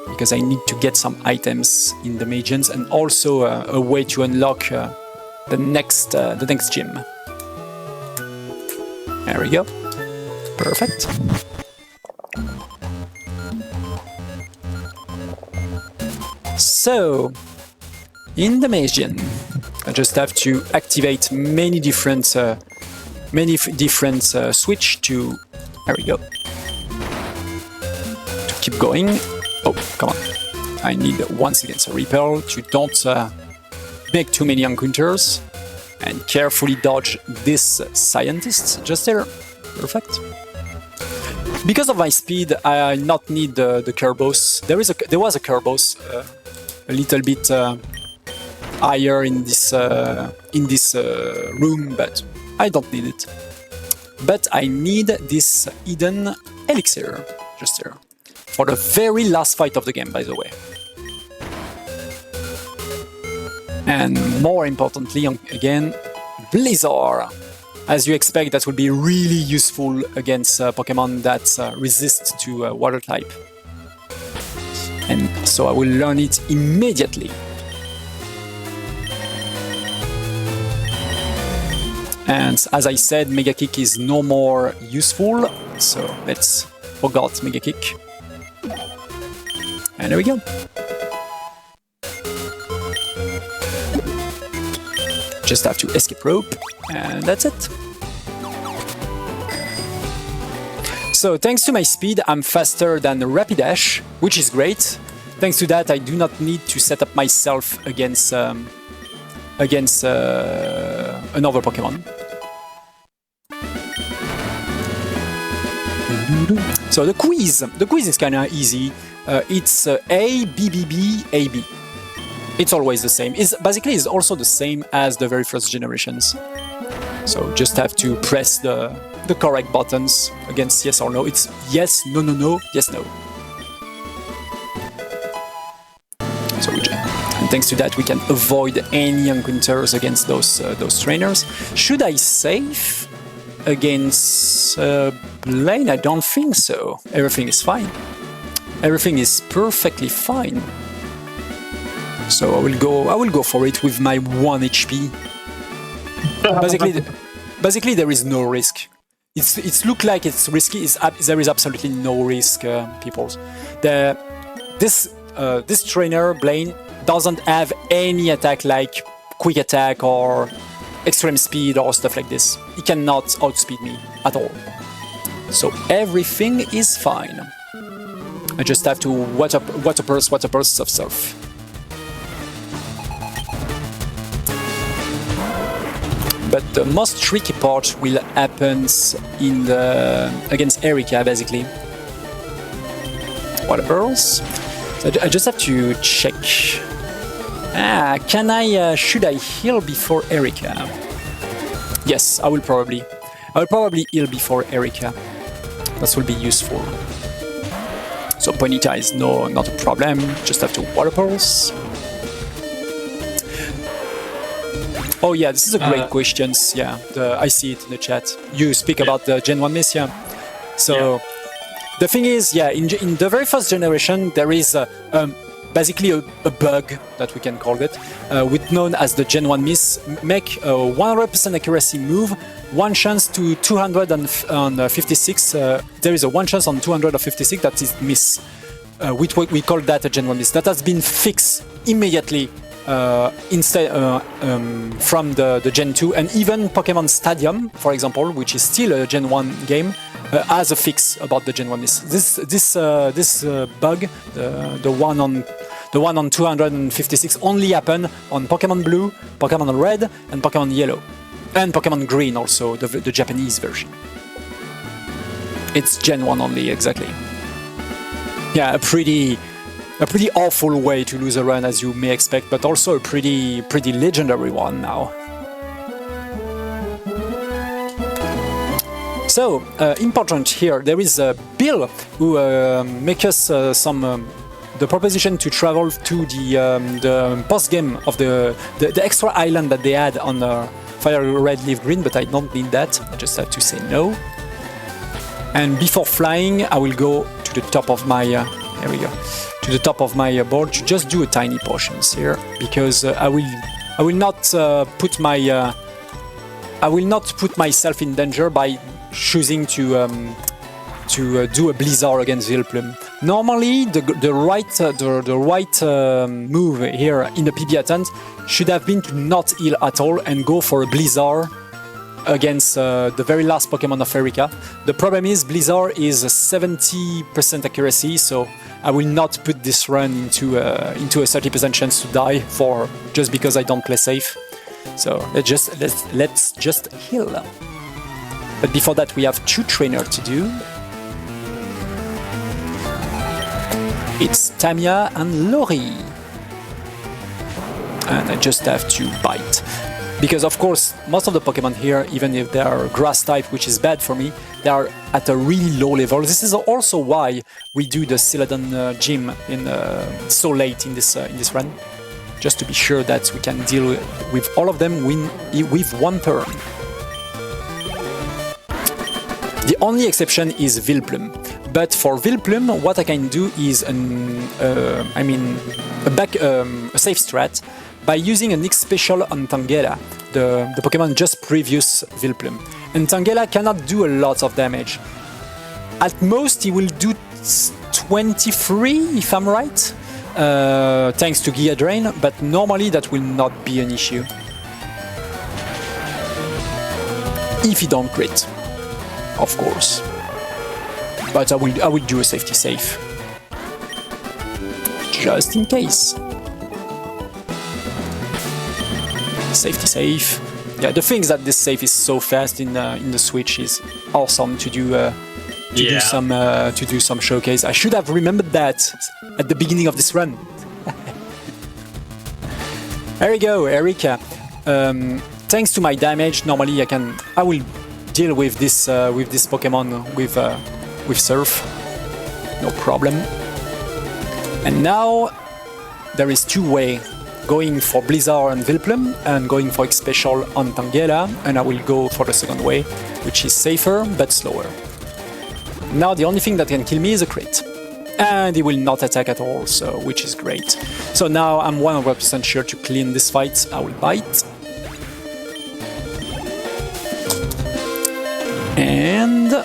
Because I need to get some items in the Magians and also a way to unlock the next gym. There we go. Perfect. So, in the Magian, I just have to activate many different switch to... There we go. To keep going. Oh, come on. I need once again a repel to don't make too many encounters and carefully dodge this scientist just there. Perfect. Because of my speed, I not need the Kerbos. There was a Kerbos a little bit higher in this room, but I don't need it. But I need this hidden elixir just here for the very last fight of the game, by the way. And more importantly, again, Blizzard. As you expect, that will be really useful against Pokemon that resist to water type. And so I will learn it immediately. And as I said, Mega Kick is no more useful, so let's forget Mega Kick. And there we go. Just have to escape rope, and that's it. So thanks to my speed, I'm faster than Rapidash, which is great. Thanks to that, I do not need to set up myself against another Pokemon. So the quiz is kind of easy. It's A, B, B, B, A, B. It's always the same. It's also the same as the very first generations. So just have to press the correct buttons against yes or no. It's yes, no, no, no, yes, no. So and thanks to that, we can avoid any encounters against those trainers. Should I save against Blaine? I don't think so. Everything is fine. Everything is perfectly fine. So I will go for it with my 1 HP. Basically, there is no risk. It's look like it's risky. There is absolutely no risk, people. This trainer Blaine doesn't have any attack like quick attack or extreme speed or stuff like this. He cannot outspeed me at all. So everything is fine. I just have to water burst of surf. But the most tricky part will happen against Erika, basically. Water pearls. So I just have to check. Should I heal before Erika? Yes, I will probably heal before Erika. That will be useful. So Ponyta is not a problem. Just have to water pearls. Oh yeah, this is a great question. Yeah, I see it in the chat. You speak about the Gen 1 miss, yeah. So the thing is, yeah, in the very first generation, there is basically a bug that we can call it, known as the Gen 1 miss. Make a 100% accuracy move, one chance to 256. There is a one chance on 256 that is miss. We call that a Gen 1 miss. That has been fixed immediately. Instead from the Gen 2, and even Pokémon Stadium, for example, which is still a Gen 1 game, has a fix about the Gen 1 miss. This bug, the one on 256, only happen on Pokémon Blue, Pokémon Red, and Pokémon Yellow, and Pokémon Green also, the Japanese version. It's Gen 1 only, exactly. Yeah, a pretty awful way to lose a run, as you may expect, but also a pretty legendary one now. So, important here, there is Bill who makes us the proposition to travel to the post-game of the extra island that they had on Fire Red Leaf Green, but I don't need that. I just have to say no. And before flying, I will go to the top of my... there we go. To the top of my board to just do a tiny potions here, because I will not put myself in danger by choosing to do a Blizzard against Vileplume. Normally, the right move here in the PB attempt should have been to not heal at all and go for a Blizzard against the very last Pokemon of Erika. The problem is Blizzard is 70% accuracy, so I will not put this run into a 30% chance to die just because I don't play safe. So let's just heal. But before that, we have 2 trainers to do. It's Tamia and Lori. and I just have to bite. Because of course, most of the Pokemon here, even if they are grass type, which is bad for me, they are at a really low level. This is also why we do the Celadon gym so late in this run, just to be sure that we can deal with all of them with one turn. The only exception is Vileplume. But for Vileplume, what I can do is a safe strat by using an X special on Tangela, the Pokemon just previous Vileplume. And Tangela cannot do a lot of damage. At most, he will do 23, if I'm right, thanks to Giga Drain, but normally that will not be an issue. If you don't crit, of course. But I will do a safety safe, just in case. Safety safe. Yeah, the thing is that this safe is so fast in the Switch is awesome to do some showcase. I should have remembered that at the beginning of this run. There we go, Erika. Thanks to my damage, normally I will deal with this Pokemon with Surf, no problem. And now there is two ways, going for Blizzard and Vileplume and going for X Special on Tangela, and I will go for the second way, which is safer but slower. Now the only thing that can kill me is a crit, and he will not attack at all, so which is great. So now I'm 100% sure to clean this fight. I will bite. And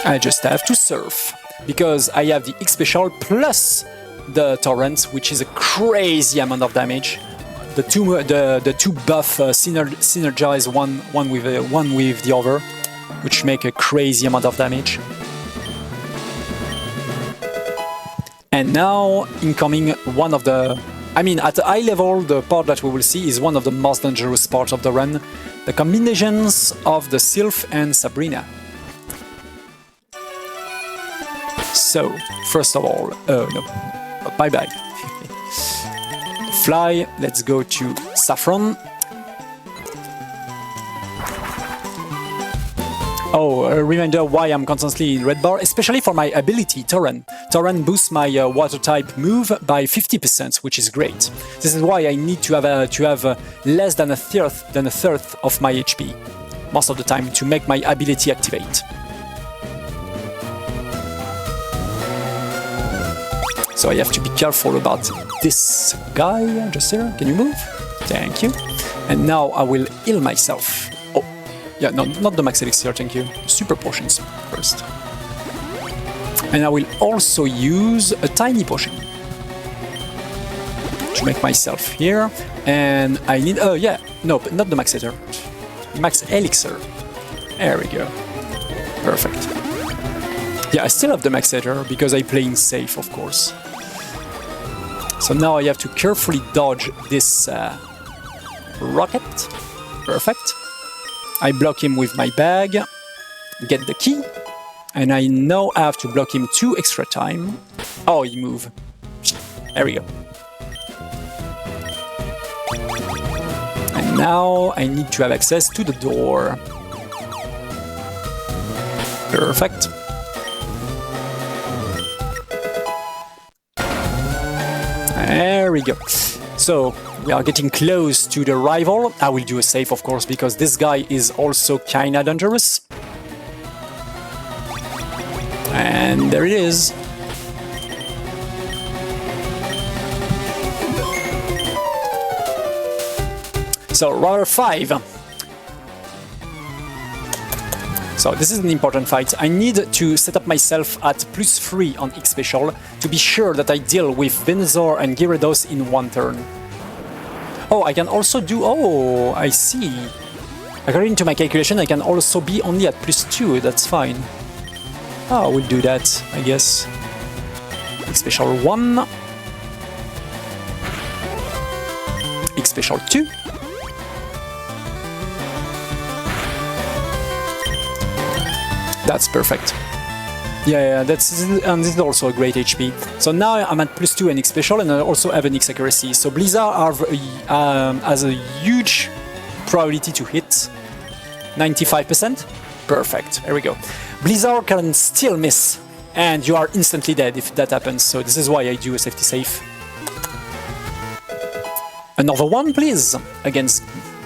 I just have to surf, because I have the X Special plus the Torrent, which is a crazy amount of damage. The two buff synergize one with the other, which make a crazy amount of damage. And now incoming one of the... at eye level, the part that we will see is one of the most dangerous parts of the run, the combinations of the Sylph and Sabrina. So, first of all, bye-bye. Fly, let's go to Saffron. Oh, a reminder why I'm constantly in red bar, especially for my ability, Torrent. Torrent boosts my water type move by 50%, which is great. This is why I need to have less than a third of my HP most of the time to make my ability activate. So I have to be careful about this guy just here. Can you move? Thank you. And now I will heal myself. Oh, yeah, no, not the max elixir, thank you. Super potions first. And I will also use a tiny potion to make myself here. And I need, no, not the max elixir. Max elixir. There we go. Perfect. Yeah, I still have the max elixir because I play in safe, of course. So now I have to carefully dodge this rocket. Perfect. I block him with my bag, get the key, and I now have to block him 2 extra time. Oh, he moved. There we go. And now I need to have access to the door. Perfect. There we go. So we are getting close to the rival. I will do a save, of course, because this guy is also kinda dangerous. And there it is. So Roller 5. So this is an important fight. I need to set up myself at +3 on X Special to be sure that I deal with Venusaur and Gyarados in one turn. Oh, I can also do... Oh, I see. According to my calculation, I can also be only at +2. That's fine. Oh, we'll do that, I guess. X Special 1. X Special 2. That's perfect. Yeah, and this is also a great HP. So now I'm at +2 Nyx special, and I also have a Nyx accuracy. So Blizzard has a huge probability to hit, 95%. Perfect. There we go. Blizzard can still miss, and you are instantly dead if that happens. So this is why I do a safety save. Another one, please, against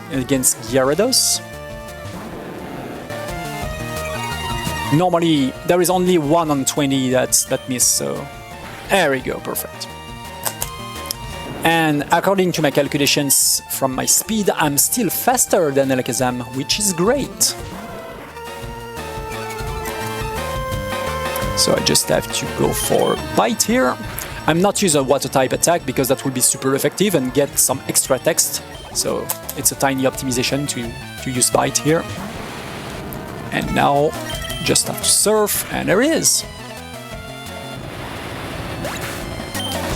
Gyarados. Normally, there is only 1 on 20 that miss, so there we go, perfect. And according to my calculations from my speed, I'm still faster than Alakazam, which is great. So I just have to go for Bite here. I'm not using a water type attack because that will be super effective and get some extra text. So it's a tiny optimization to use Bite here. And now just have to surf, and there it is.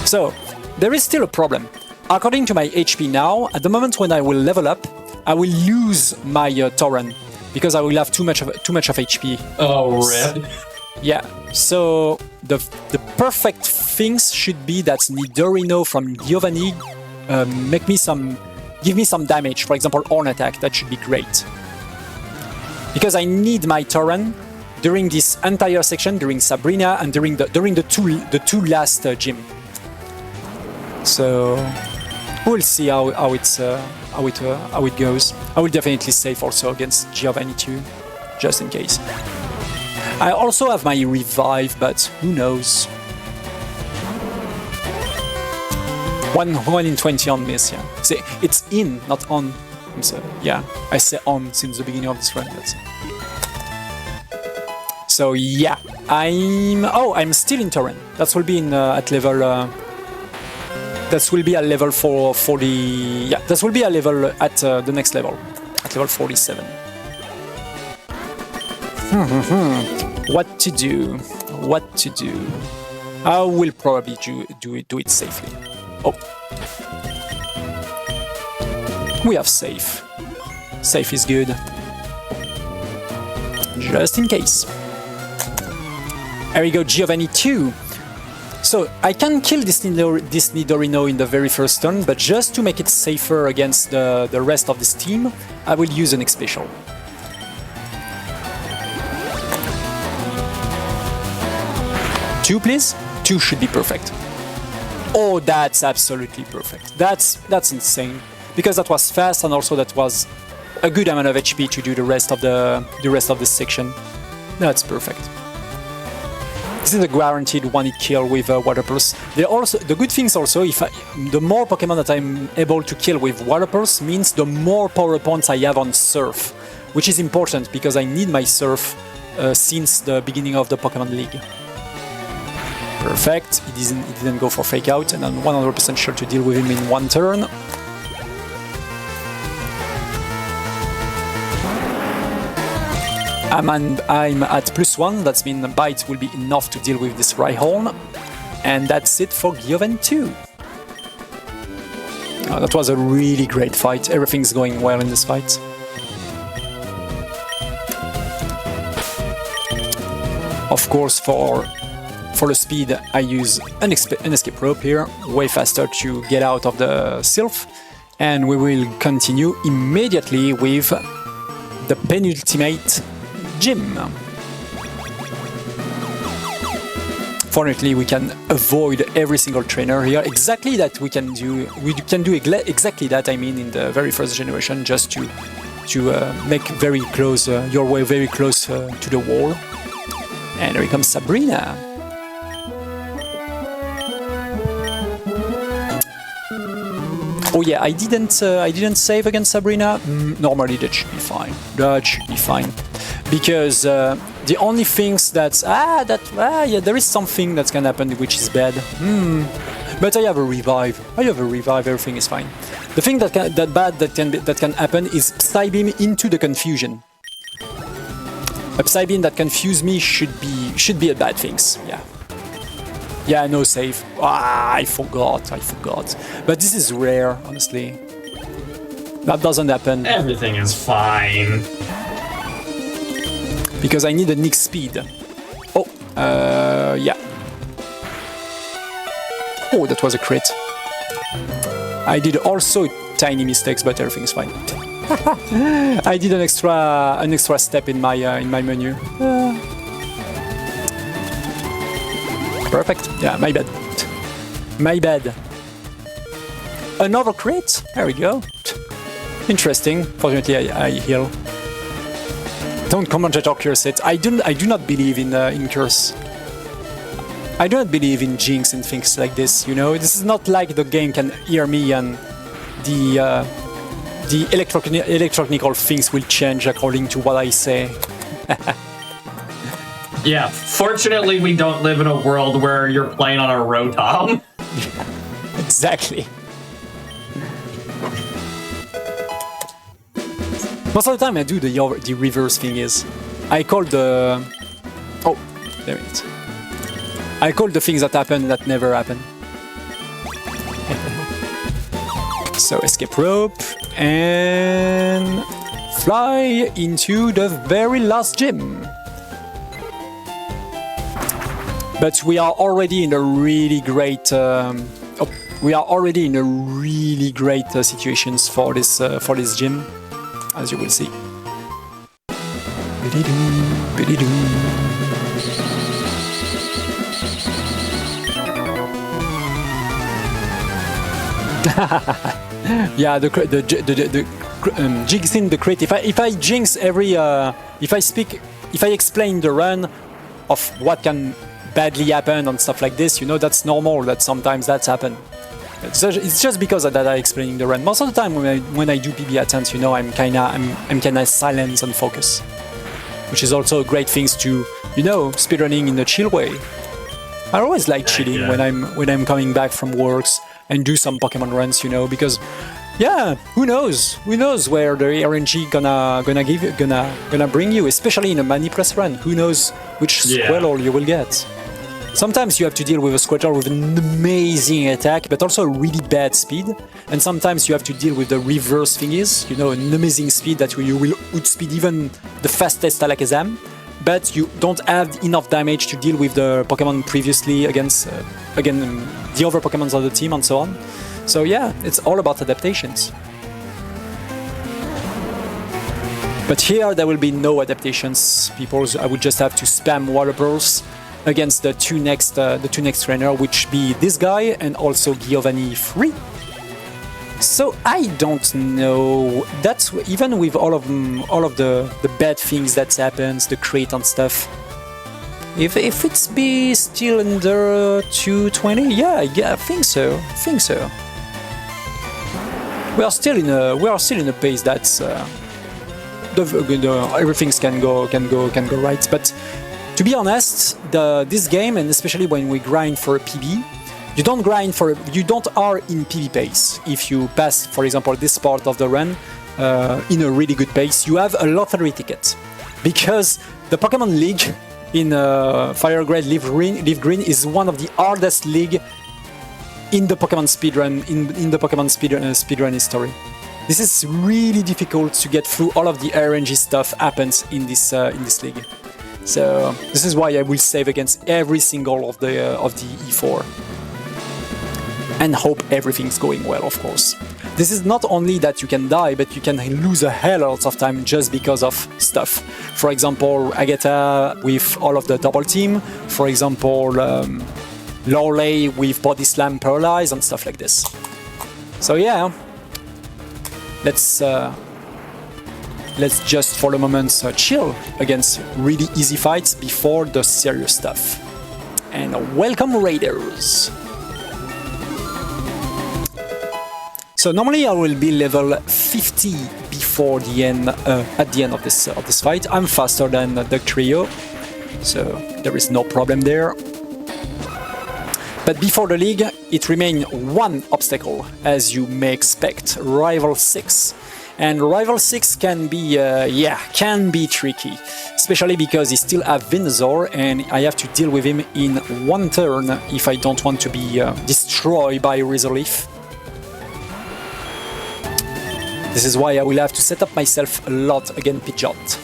So there is still a problem. According to my HP now, at the moment when I will level up, I will lose my Tauren because I will have too much of HP. Oh, rip. Yeah, so the perfect things should be that Nidorino from Giovanni give me some damage. For example, Horn Attack, that should be great. Because I need my Tauren during this entire section, during Sabrina and during the two last gym. So we'll see how it goes. I will definitely save also against Giovanni too, just in case. I also have my revive, but who knows? 1 in 20 on miss, yeah. See, it's in, not on. So yeah, I say on since the beginning of this run. So yeah, I'm still in Tauren. That will be at level. That will be at level 40. Yeah, that will be a level at the next level, at level 47. What to do? What to do? I will probably do it safely. Oh, we have safe. Safe is good. Just in case. There we go, Giovanni 2. So I can kill this Nidorino in the very first turn, but just to make it safer against the rest of this team, I will use an Nyx special. Two, please. 2 should be perfect. Oh, that's absolutely perfect. That's insane, because that was fast and also that was a good amount of HP to do the rest of this section. That's perfect. This is a guaranteed 1-hit kill with Water Pulse. The good things also, the more Pokemon that I'm able to kill with Water Pulse means the more power points I have on Surf, which is important because I need my Surf since the beginning of the Pokemon League. Perfect. He didn't go for Fake Out, and I'm 100% sure to deal with him in 1 turn. I'm at +1, that means Bite will be enough to deal with this Rhyhorn. And that's it for Giovanni 2. Oh, that was a really great fight. Everything's going well in this fight. Of course, for the speed, I use an escape rope here, way faster to get out of the Sylph. And we will continue immediately with the penultimate gym. Fortunately, we can avoid every single trainer here. Exactly that we can do exactly that. I mean, in the very first generation, just to make very close your way very close to the wall. And here comes Sabrina. Oh yeah, I didn't save against Sabrina. Normally that should be fine. That should be fine, because the only things yeah, there is something that can happen which is bad. But I have a revive. Everything is fine. The thing that can happen is Psybeam into the confusion. A Psybeam that confuse me should be a bad thing. Yeah. Yeah, no save. I forgot. But this is rare, honestly. That doesn't happen. Everything is fine. Because I need a Nyx speed. Oh, Yeah. Oh, that was a crit. I did also tiny mistakes, but everything's fine. I did an extra step in my menu. Perfect. Yeah, my bad. My bad. Another crit. There we go. Interesting. Fortunately, I heal. Don't commentate or curse it. I do not believe in curse. I do not believe in jinx and things like this. You know, this is not like the game can hear me and the electronical things will change according to what I say. Yeah, fortunately we don't live in a world where you're playing on a Rotom. Exactly. Most of the time I do the reverse thing is I call the... Oh, there it is. I call the things that happen that never happen. So escape rope and fly into the very last gym. But we are already in a really great situations for this gym, as you will see. Yeah, jinxing the crit. If I jinx every if I explain the run of what can badly happen and stuff like this, you know, that's normal. That sometimes that's happen. It's just because of that I explaining the run. Most of the time when I do PB attempts, you know, I'm kinda silent and focus, which is also a great thing to, you know, speedrunning in a chill way. I always like chilling when I'm coming back from works and do some Pokemon runs, you know, because yeah, who knows where the RNG gonna bring you, especially in a Mani Press run. Who knows which Squirtle you will get. Sometimes you have to deal with a Squirtle with an amazing attack, but also a really bad speed. And sometimes you have to deal with the reverse thingies, you know, an amazing speed that you will outspeed even the fastest Alakazam, but you don't have enough damage to deal with the Pokemon previously against, the other Pokemons of the team and so on. So yeah, it's all about adaptations. But here there will be no adaptations, people. I would just have to spam Water Pearls against the two next trainer, which be this guy and also Giovanni 3. So I don't know. That's even with all of the bad things that happens, the crate and stuff. If it's be still under 220, yeah, I think so. We are still in a pace that's everything can go right, but. To be honest, this game, and especially when we grind for a PB, you don't are in PB pace. If you pass, for example, this part of the run in a really good pace, you have a lottery ticket. Because the Pokemon League in Fire Grade LeafGreen is one of the hardest league in the Pokemon speedrun in the Pokemon speedrun history. This is really difficult to get through. All of the RNG stuff happens in this league. So this is why I will save against every single of the E4 and hope everything's going well, of course. This is not only that you can die, but you can lose a hell lot of time just because of stuff. For example, Agatha with all of the double team. For example, Lorelei with Body Slam Paralyze and stuff like this. So yeah, let's just for the moment chill against really easy fights before the serious stuff. And welcome Raiders! So normally I will be level 50 before the end, at the end of this fight. I'm faster than the trio, so there is no problem there. But before the league, it remains one obstacle, as you may expect, Rival 6. And Rival 6 can be tricky, especially because he still have Venusaur and I have to deal with him in one turn if I don't want to be destroyed by Resolve. This is why I will have to set up myself a lot against Pidgeot.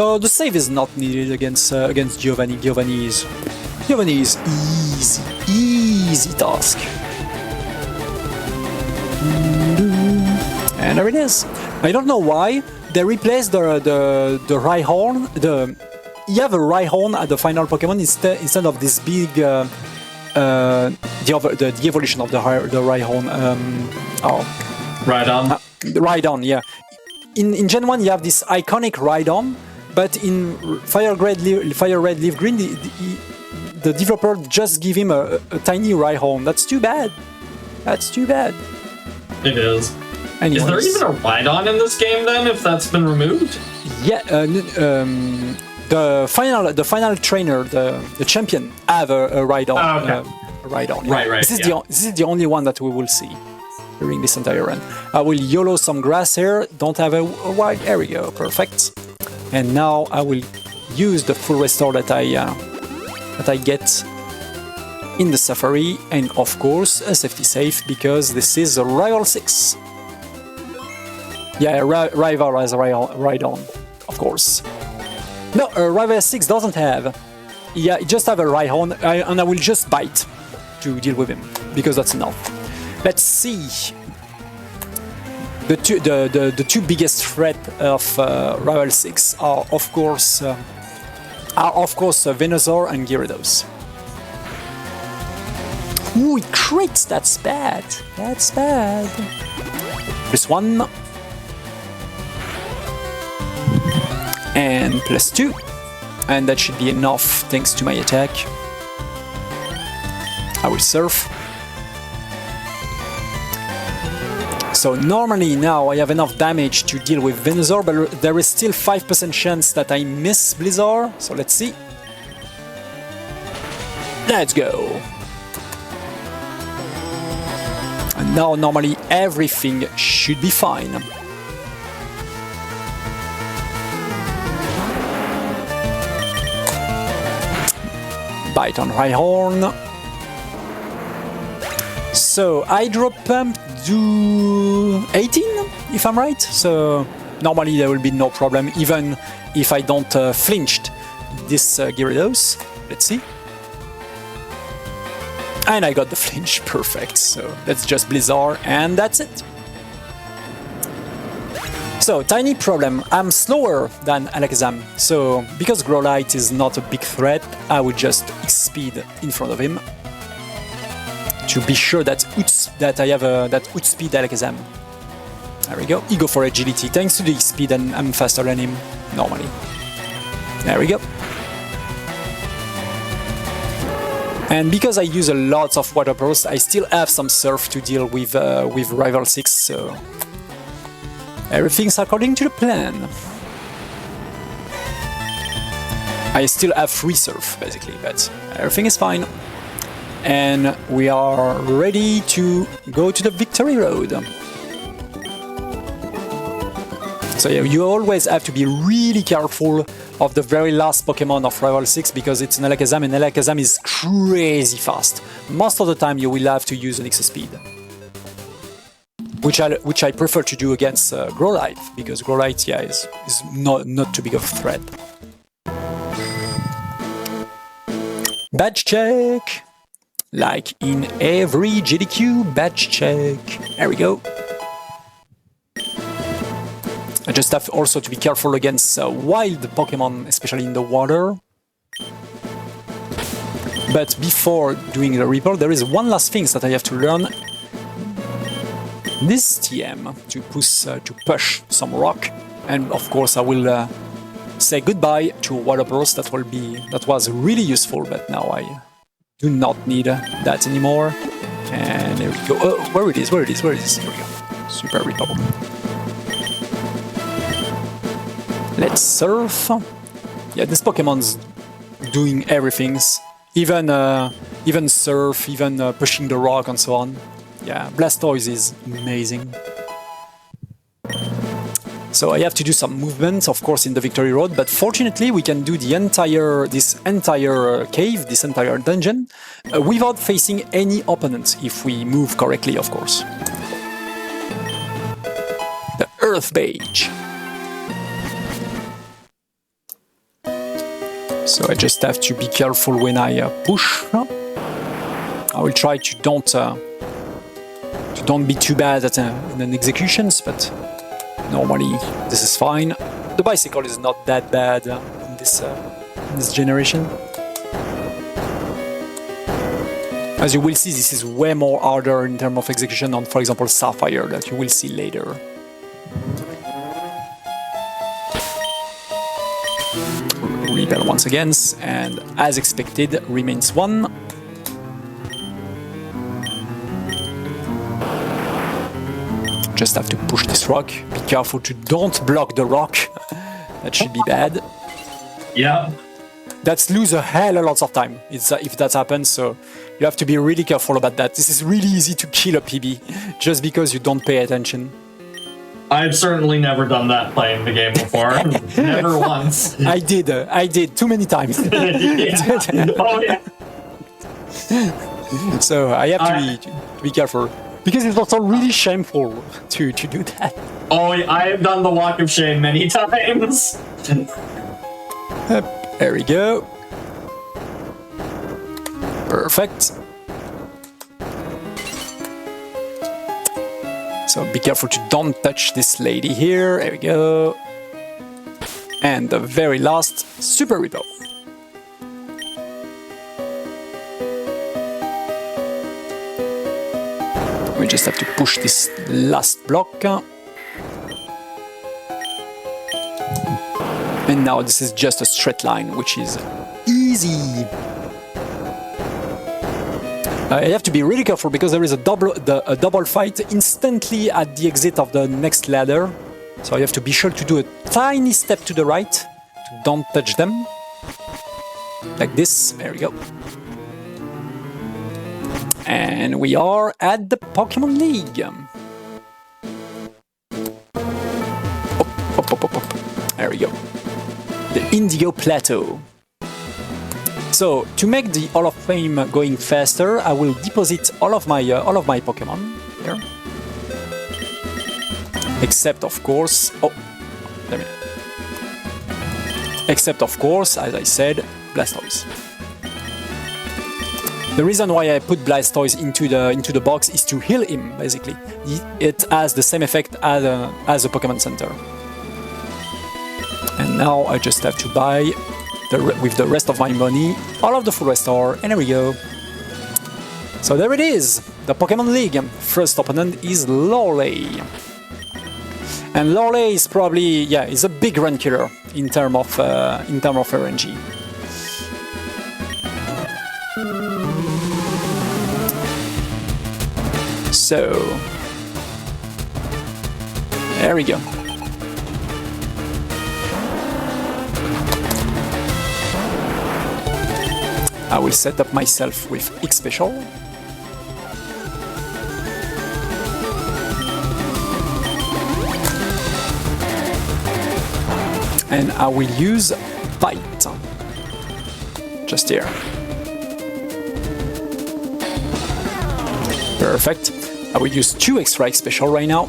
No, the save is not needed against Giovanni. Giovanni is easy task. And there it is. I don't know why they replaced the Rhyhorn. You have a Rhyhorn at the final Pokemon instead of this big the evolution of the Rhyhorn. Rhydon. Rhydon, yeah. In Gen 1 you have this iconic Rhydon, but in Fire Red LeafGreen the developer just give him a tiny Rhyhorn. That's too bad. It is. Anyways. Is there even a Rhydon in this game then, if that's been removed? Yeah, the final trainer, the champion, have a Rhydon. Oh, okay. A Rhydon. Yeah. Right. This is the only one that we will see during this entire run. I will YOLO some grass here. Don't have a wild. There we go. Perfect. And now I will use the full restore that I get in the Safari, and of course a safety save because this is a Rival 6. Yeah, Rival has a Rhydon, of course. No, Rival 6 doesn't have. Yeah, it just have a Rhyhorn, and I will just bite to deal with him because that's enough. Let's see. The two biggest threat of Rival 6 are of course Venusaur and Gyarados. Ooh, it crits! That's bad. That's bad. +1. And +2. And that should be enough thanks to my attack. I will surf. So normally now I have enough damage to deal with Venusaur, but there is still 5% chance that I miss Blizzard. So let's see. Let's go. And now normally everything should be fine. Bite on Rhyhorn. So Hydro Pump do 18 if I'm right. So normally there will be no problem even if I don't flinched this Gyarados. Let's see. And I got the flinch, perfect. So that's just Blizzard and that's it. So, tiny problem, I'm slower than Alakazam, so because Growlithe is not a big threat, I would just X-Speed in front of him to be sure that I have that Outspeed Alakazam. There we go, he go for agility, thanks to the X-Speed and I'm faster than him, normally. There we go. And because I use a lot of Water Burst, I still have some Surf to deal with Rival 6, so... everything's according to the plan. I still have free surf, basically, but everything is fine. And we are ready to go to the victory road. So yeah, you always have to be really careful of the very last Pokemon of Rival 6 because it's an Alakazam and Alakazam is crazy fast. Most of the time you will have to use an X-Speed. Which I prefer to do against Growlithe, because Growlithe, yeah, is not too big of a threat. Badge check! Like in every GDQ, badge check. There we go. I just have also to be careful against wild Pokemon, especially in the water. But before doing the report, there is one last thing that I have to learn. This TM to push some rock, and of course I will say goodbye to Water Burst. That was really useful, but now I do not need that anymore. And there we go. Oh, where it is? Here we go. Super Repop. Let's surf. Yeah, this Pokemon's doing everything, even surf, even pushing the rock and so on. Yeah, Blastoise is amazing. So I have to do some movements, of course, in the Victory Road, but fortunately we can do this entire cave, this entire dungeon, without facing any opponent, if we move correctly, of course. The Earth Page. So I just have to be careful when I push. I will try to don't be too bad at in executions, but normally this is fine. The bicycle is not that bad in this generation. As you will see, this is way more harder in terms of execution on, for example, Sapphire, that you will see later. Rebel once again, and as expected, remains 1. Just have to push this rock. Be careful to don't block the rock. That should be bad. Yeah. That's lose a hell a lot of time if that happens, so you have to be really careful about that. This is really easy to kill a PB just because you don't pay attention. I've certainly never done that playing the game before. Never once. I did too many times. Oh yeah. So I have to be careful because it's also really shameful to do that. Oh, I have done the walk of shame many times. There we go. Perfect. So be careful to don't touch this lady here. There we go. And the very last, Super Rebel. We just have to push this last block. And now this is just a straight line, which is easy. You have to be really careful because there is a double fight instantly at the exit of the next ladder. So you have to be sure to do a tiny step to the right to don't touch them. Like this. There we go. And we are at the Pokémon League. Up. There we go. The Indigo Plateau. So to make the Hall of Fame going faster, I will deposit all of my Pokemon here, except of course, as I said, Blastoise. The reason why I put Blastoise into the box is to heal him. Basically, it has the same effect as a Pokemon Center. And now I just have to buy, with the rest of my money, all of the full restore, and there we go. So there it is, the Pokémon League. First opponent is Lorelei. And Lorelei is probably, is a big run killer in terms of RNG. So there we go. I will set up myself with X Special. And I will use Bite. Just here. Perfect. I will use 2 extra X Special right now.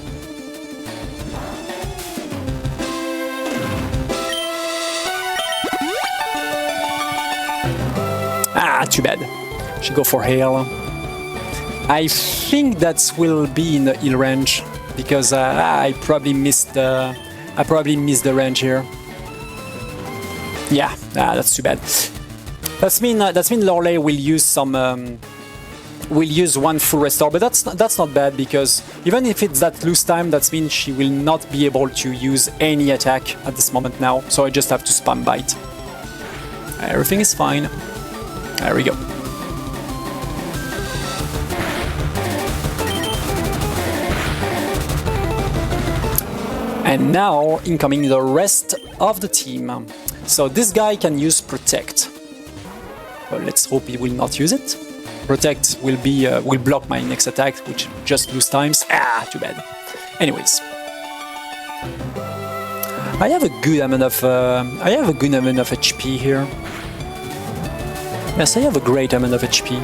Too bad. Should go for Hail. I think that will be in the heal range because I probably missed the range here. Yeah, that's too bad. That's mean Lorelei will use some will use 1 full restore, but that's not bad because even if it's that loose time, that means she will not be able to use any attack at this moment now. So I just have to spam Bite. Everything is fine. There we go. And now incoming the rest of the team. So this guy can use Protect. Well, let's hope he will not use it. Protect will block my next attack, which just lose times. Too bad. Anyways, I have a good amount of HP here. Yes, I have a great amount of HP.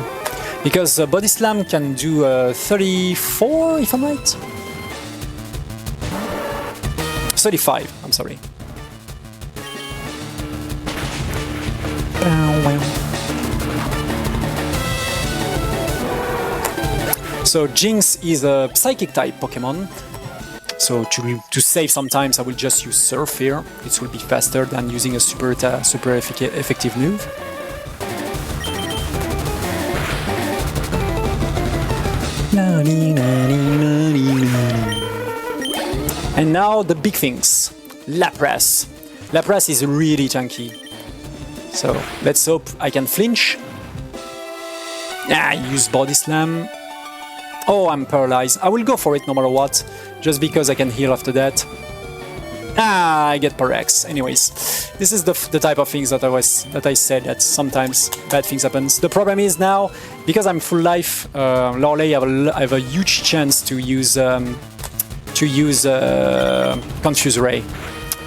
Because Body Slam can do 34, if I'm right? 35, I'm sorry. So Jinx is a psychic type Pokemon. So to save sometimes I will just use Surf here. It will be faster than using a super effective move. And now the big things. Lapras. Lapras is really tanky. So let's hope I can flinch. Use Body Slam. Oh, I'm paralyzed. I will go for it no matter what, just because I can heal after that. I get Parax. Anyways, this is the type of things that I said that sometimes bad things happen. The problem is now, because I'm full life, Lorelei, I have a huge chance to use Confuse Ray,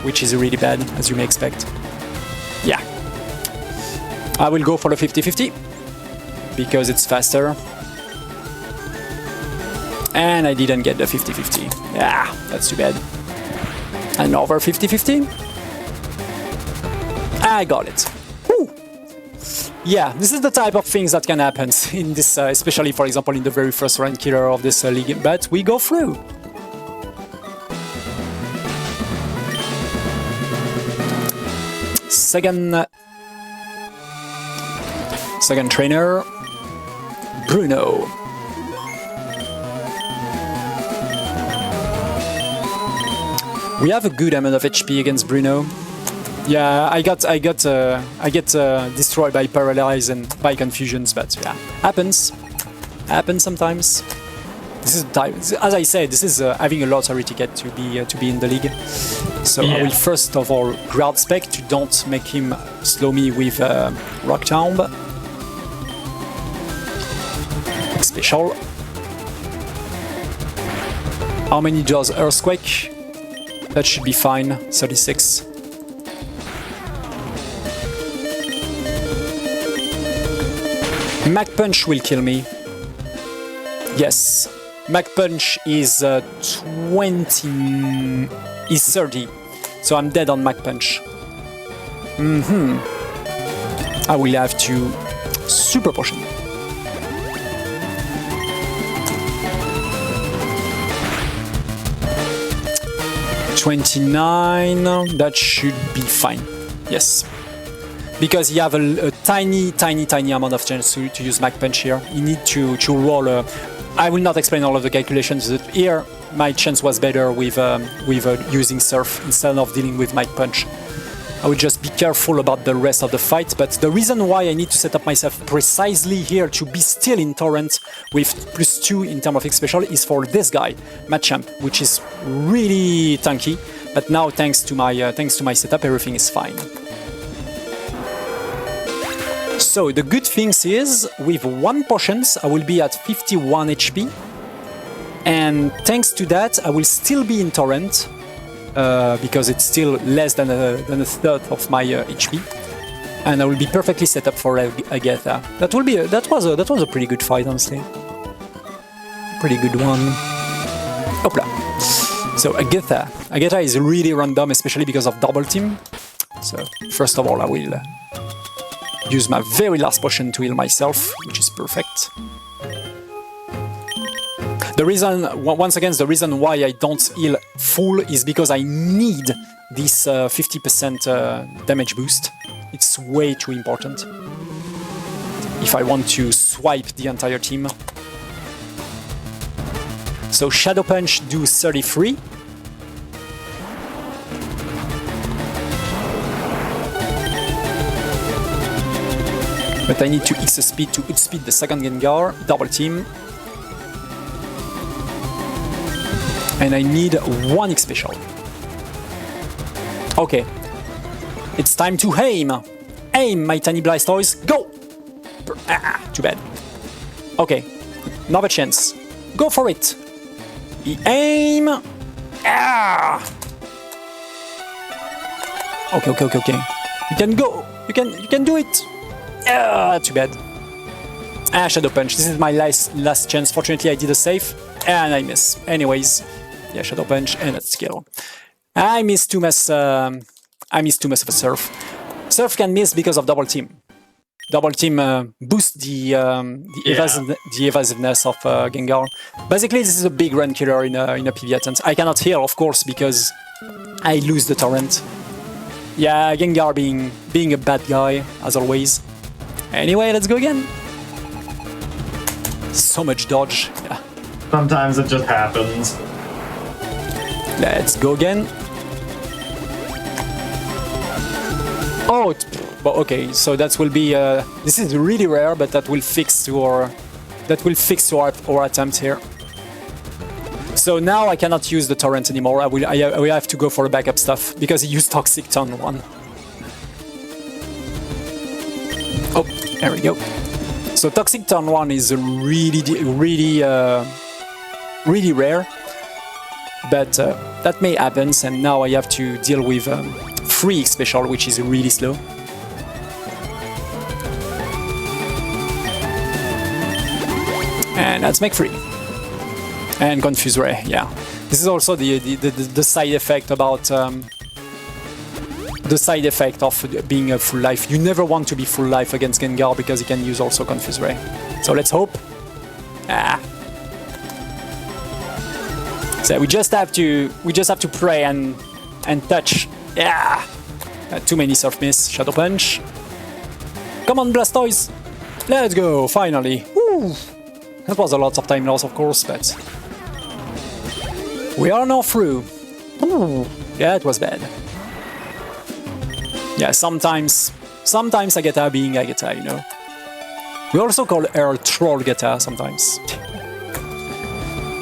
which is really bad, as you may expect. Yeah. I will go for the 50-50, because it's faster. And I didn't get the 50-50. Yeah, that's too bad. Another 50-50. I got it. Woo. Yeah, this is the type of things that can happen in this, especially, for example, in the very first round killer of this league. But we go through. Second trainer, Bruno. We have a good amount of HP against Bruno. Yeah, I get destroyed by Paralyze and by Confusions, but yeah, happens sometimes. This is as I said, this is having a lottery ticket to be in the league. So yeah. I will first of all Ground Spec to don't make him slow me with Rock Tomb. Special. How many does Earthquake? That should be fine. 36. Mach Punch will kill me. Yes. Mach Punch is 20... is 30. So I'm dead on Mach Punch. I will have to Super Potion. $29, that should be fine. Yes. Because you have a tiny amount of chance to use Mach Punch here. You need to roll a... I will not explain all of the calculations, but here my chance was better with using Surf instead of dealing with Mach Punch. I will just be careful about the rest of the fight, but the reason why I need to set up myself precisely here to be still in Torrent with +2 in terms of X special is for this guy, Machamp, which is really tanky, but now thanks to my setup everything is fine. So the good things is, with 1 potions I will be at 51 HP, and thanks to that I will still be in Torrent, because it's still less than a third of my HP, and I will be perfectly set up for Agatha. That was a pretty good fight, honestly. Pretty good one. Hopla. So Agatha is really random, especially because of double team. So first of all, I will use my very last potion to heal myself, which is perfect. The reason, once again, the reason why I don't heal full is because I need this 50% damage boost. It's way too important if I want to swipe the entire team. So Shadow Punch do 33. But I need to X speed to outspeed the second Gengar, double team. And I need 1 X special. Okay. It's time to aim! Aim, my tiny Blastoise, go! Too bad. Okay, another chance. Go for it! Aim! Okay. You can go! You can do it! Too bad. Shadow Punch. This is my last chance. Fortunately, I did a save, and I miss. Anyways, yeah, Shadow Punch, and that's skill. I miss too much of a Surf. Surf can miss because of double team. double team boost the evasiveness of Gengar. Basically, this is a big run killer in a PV attempt. I cannot heal, of course, because I lose the torrent. Yeah, Gengar being a bad guy, as always. Anyway, let's go again. So much dodge. Yeah. Sometimes it just happens. Let's go again. Oh, but okay. So that will be. This is really rare, but that will fix to our attempt here. So now I cannot use the torrent anymore. I will have to go for the backup stuff because he used Toxic turn 1. Oh, there we go. So Toxic turn 1 is really rare, but that may happen, and now I have to deal with Freak special, which is really slow. And let's make free. And Confuse Ray, yeah. This is also the side effect about the side effect of being a full life. You never want to be full life against Gengar because he can use also Confuse Ray. So let's hope. So we just have to pray and touch. Yeah. Too many Surf Miss. Shadow Punch. Come on, Blastoise. Let's go. Finally. Woo. That was a lot of time loss, of course, but we are now through. Ooh. Yeah, it was bad. Yeah, sometimes Agatha being Agatha, you know. We also call her Troll Gata sometimes.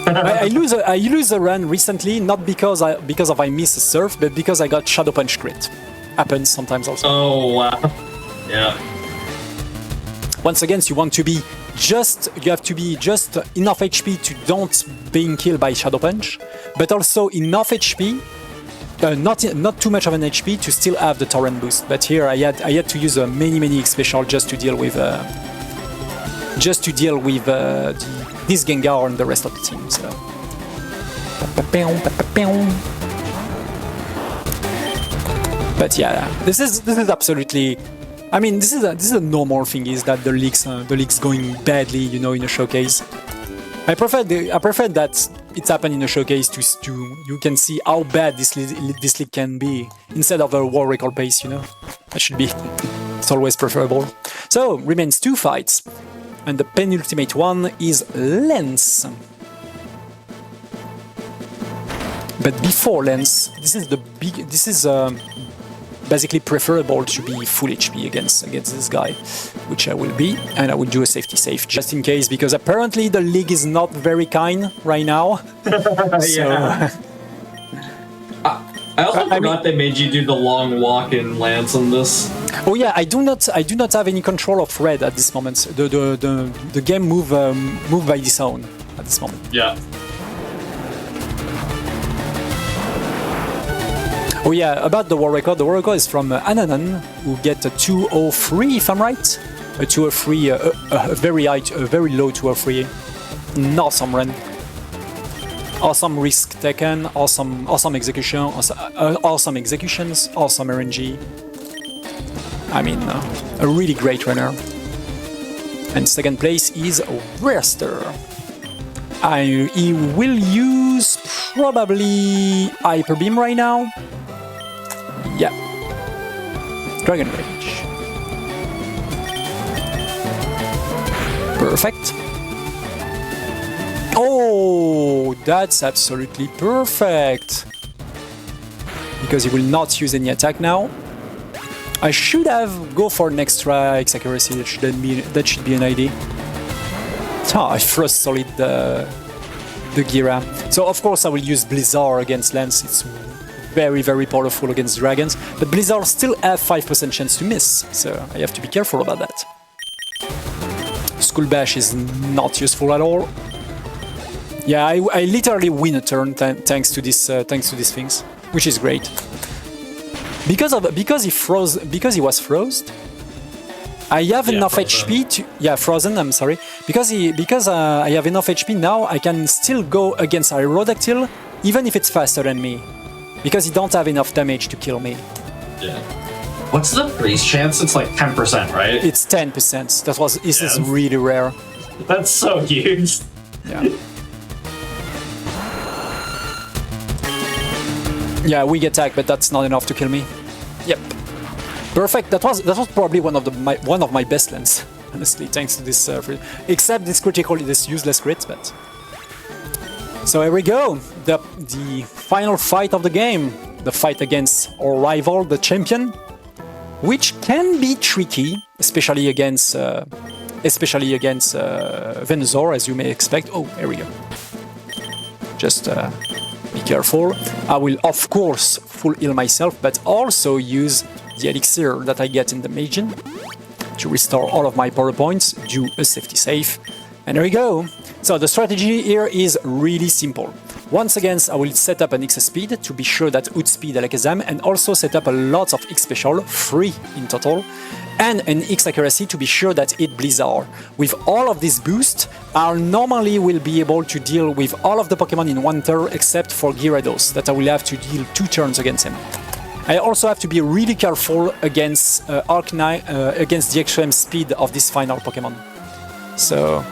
I lose a run recently, not because I miss a surf, but because I got Shadow Punch crit. Happens sometimes also. Oh wow. Yeah. Once again, you have to be just enough HP to don't being killed by Shadow Punch, but also enough HP, not too much of an HP to still have the torrent boost. But here I had to use a many special just to deal with this Gengar and the rest of the team. So. But yeah, this is absolutely. I mean, this is a normal thing. Is that the league's going badly, you know, in a showcase. I prefer that it's happened in a showcase to you can see how bad this league can be instead of a world record pace, you know. That should be. It's always preferable. So remains 2 fights, and the penultimate one is Lens. But before Lens, this is basically preferable to be full HP against this guy, which I will be, and I will do a safety save just in case, because apparently the league is not very kind right now. Yeah. I also forgot they made you do the long walk in Lance on this. Oh yeah, I do not have any control of red at this moment. The game move by its own at this moment. Yeah. Oh yeah, about the world record. The world record is from Ananan, who get a 203 if I'm right. A 203, a very low 203. An awesome run. Awesome risk taken, awesome execution, awesome executions, awesome RNG. I mean, a really great runner. And second place is Rester. He will use probably Hyper Beam right now. Yeah. Dragon Rage. Perfect. Oh, that's absolutely perfect. Because he will not use any attack now. I should have go for an extra X accuracy. That should be an idea. I Frost Solid the Gira. So of course I will use Blizzard against Lance. It's very powerful against dragons. But Blizzard still have 5% chance to miss. So I have to be careful about that. Skull Bash is not useful at all. Yeah, I literally win a turn thanks to these things, which is great. Because he was frozen. I have enough HP to frozen. I'm sorry. Because I have enough HP now, I can still go against Aerodactyl, even if it's faster than me. Because he don't have enough damage to kill me. Yeah. What's the freeze chance? It's like 10%, right? It's 10%. This is really rare. That's so huge. Yeah. Yeah, weak attack, but that's not enough to kill me. Yep. Perfect. That was probably one of my best lands, honestly, thanks to this. Except this this useless crit, but. So here we go. The final fight of the game. The fight against our rival, the champion, which can be tricky, especially against Venusaur, as you may expect. Oh, here we go. Just be careful. I will, of course, full heal myself, but also use the elixir that I get in the Magian to restore all of my power points, do a safety save. And there we go. So the strategy here is really simple. Once again, I will set up an X speed to be sure that outspeed Alakazam, and also set up a lot of X special, 3 in total, and an X accuracy to be sure that it Blizzard. With all of this boost, I normally will be able to deal with all of the Pokemon in one turn except for Gyarados, that I will have to deal 2 turns against him. I also have to be really careful against Arcanine, against the extreme speed of this final Pokemon. So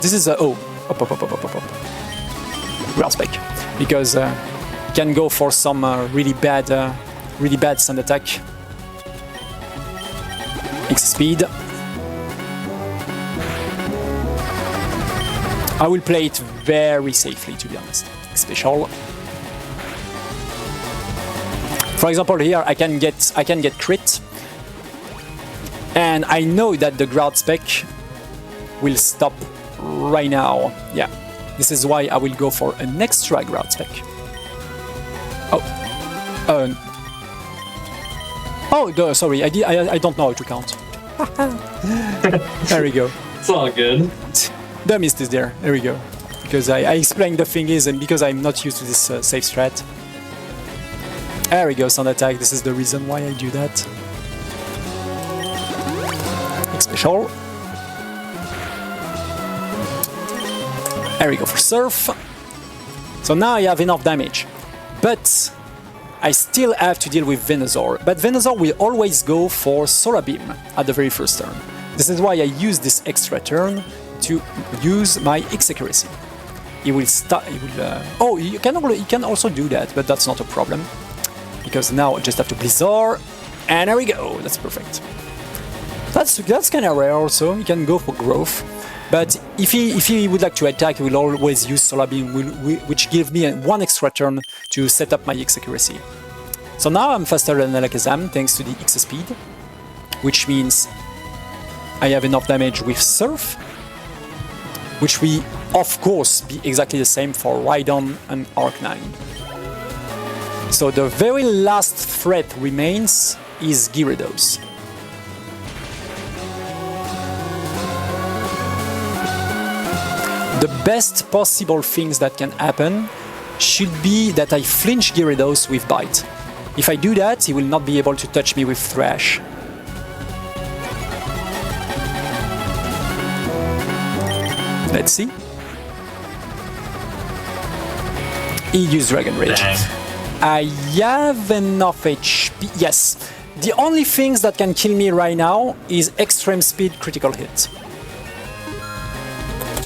this is a Ground Spec, because can go for some really bad sand attack. X speed. I will play it very safely, to be honest. Special. For example, here I can get crit, and I know that the Ground Spec will stop right now. Yeah, this is why I will go for an extra Ground Spec. Sorry, I don't know how to count. There we go. It's all good. The mist is there. There we go. Because I explained the thing is, and because I'm not used to this safe strat. There we go, sound attack. This is the reason why I do that. X special. There we go for Surf. So now I have enough damage. But I still have to deal with Venusaur. But Venusaur will always go for Solar Beam at the very first turn. This is why I use this extra turn to use my X accuracy. He will start. You can also do that, but that's not a problem. Because now I just have to Blizzard, and there we go. That's perfect. That's kind of rare. Also, you can go for growth, but if he would like to attack, he will always use Solar Beam, which gives me one extra turn to set up my X accuracy. So now I'm faster than Alakazam thanks to the X speed, which means I have enough damage with Surf, which will of course be exactly the same for Rhydon and Arcanine. So the very last threat remains is Gyarados. The best possible things that can happen should be that I flinch Gyarados with Bite. If I do that, he will not be able to touch me with Thrash. Let's see. He used Dragon Rage. I have enough HP. Yes. The only things that can kill me right now is Extreme Speed critical hit.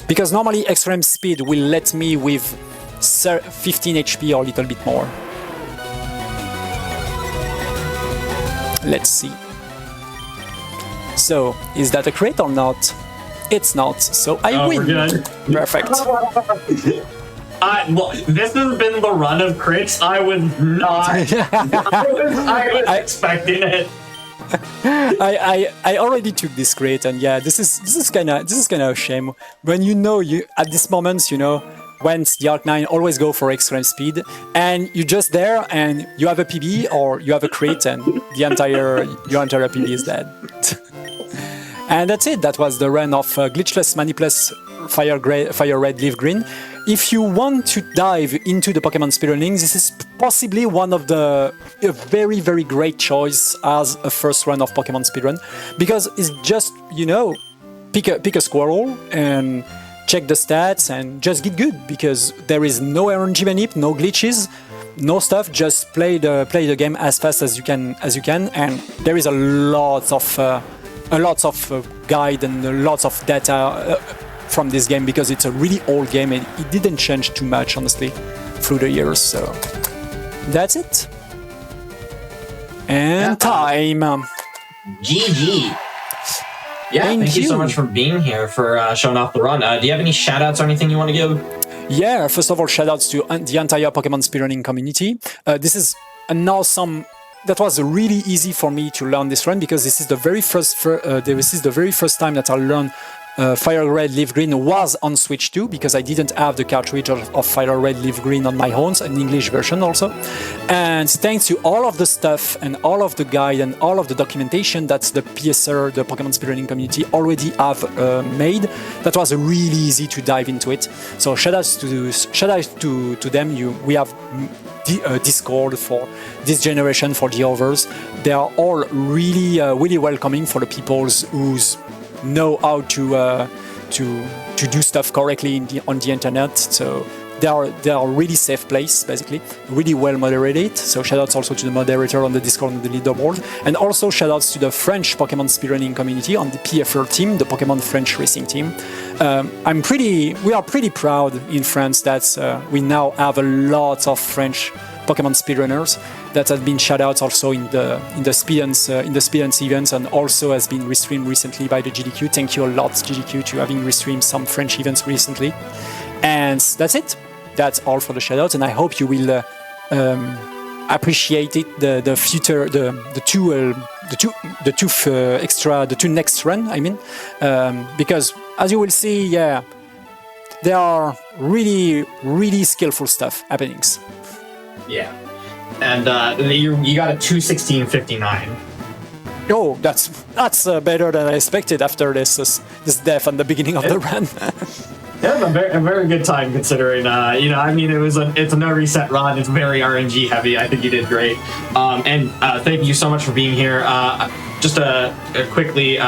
Because normally Extreme Speed will let me with 15 HP or a little bit more. Let's see. So, is that a crit or not? It's not, so I win. We're good. Perfect. Well, this has been the run of crits. I was not. I was expecting it. I already took this crit, and yeah, this is kind of a shame when you at this moment when the Arcanine always go for extreme speed, and you're just there and you have a PB or you have a crit, and your entire PB is dead. And that's it. That was the run of Glitchless, Manipulous, Fire Red, LeafGreen. If you want to dive into the Pokemon speedrunning, this is possibly one of a very, very great choice as a first run of Pokemon speedrun, because it's just, pick a squirrel and check the stats and just get good, because there is no RNG manip, no glitches. no stuff. Just play the game as fast as you can, and there is a lot of guide and lots of data from this game because it's a really old game and it didn't change too much, honestly, through the years. So that's it. And time. GG. Yeah, thank you so much for being here, for showing off the run. Do you have any shout-outs or anything you want to give? Yeah, first of all, shout-outs to the entire Pokemon speedrunning community. This is an awesome... That was really easy for me to learn this run because this is the very first time that I learned Fire Red Leaf Green was on Switch 2 because I didn't have the cartridge of Fire Red Leaf Green on my own, an English version also. And thanks to all of the stuff and all of the guide and all of the documentation that the PSR, the Pokemon speedrunning community, already have made, that was really easy to dive into it. So shout out to them. We have Discord for this generation, for the others. They are all really welcoming for the people who's know how to do stuff correctly on the internet. So they are really safe place, basically, really well moderated. So shoutouts also to the moderator on the Discord and the leaderboard, and also shoutouts to the French Pokemon speedrunning community on the PFR team, the Pokemon French racing team. We are pretty proud in France that we now have a lot of French Pokemon speedrunners that have been shoutouts also in the Speedruns events, and also has been restreamed recently by the GDQ. Thank you a lot, GDQ, to having restreamed some French events recently. And that's it. That's all for the shoutouts, and I hope you will appreciate it. The future, the two next run. I mean, because as you will see, yeah, there are really skillful stuff happenings. Yeah, and you got a 2:16:59. Oh, that's better than I expected after this death on the beginning of the run. Yeah, a very good time considering. I mean, it's a no reset run. It's very RNG heavy. I think you did great. And thank you so much for being here. Just to quickly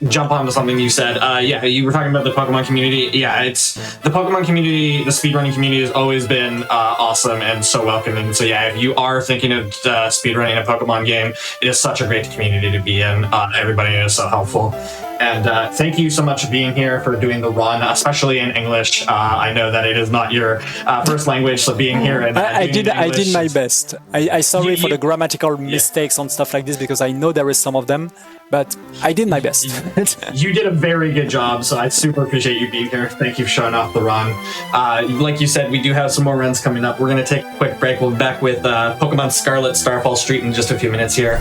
jump onto something you said. Yeah, you were talking about the Pokemon community. Yeah, it's the Pokemon community, the speedrunning community has always been awesome and so welcoming. So yeah, if you are thinking of speedrunning a Pokemon game, it is such a great community to be in. Everybody is so helpful. And thank you so much for being here, for doing the run, especially in English. I know that it is not your first language, so being here and I did my best. I sorry for the grammatical mistakes on stuff like this because I know there is some of them, but I did my best. You did a very good job, so I super appreciate you being here. Thank you for showing off the run. Like you said, we do have some more runs coming up. We're going to take a quick break. We'll be back with Pokemon Scarlet, Starfall Street in just a few minutes here.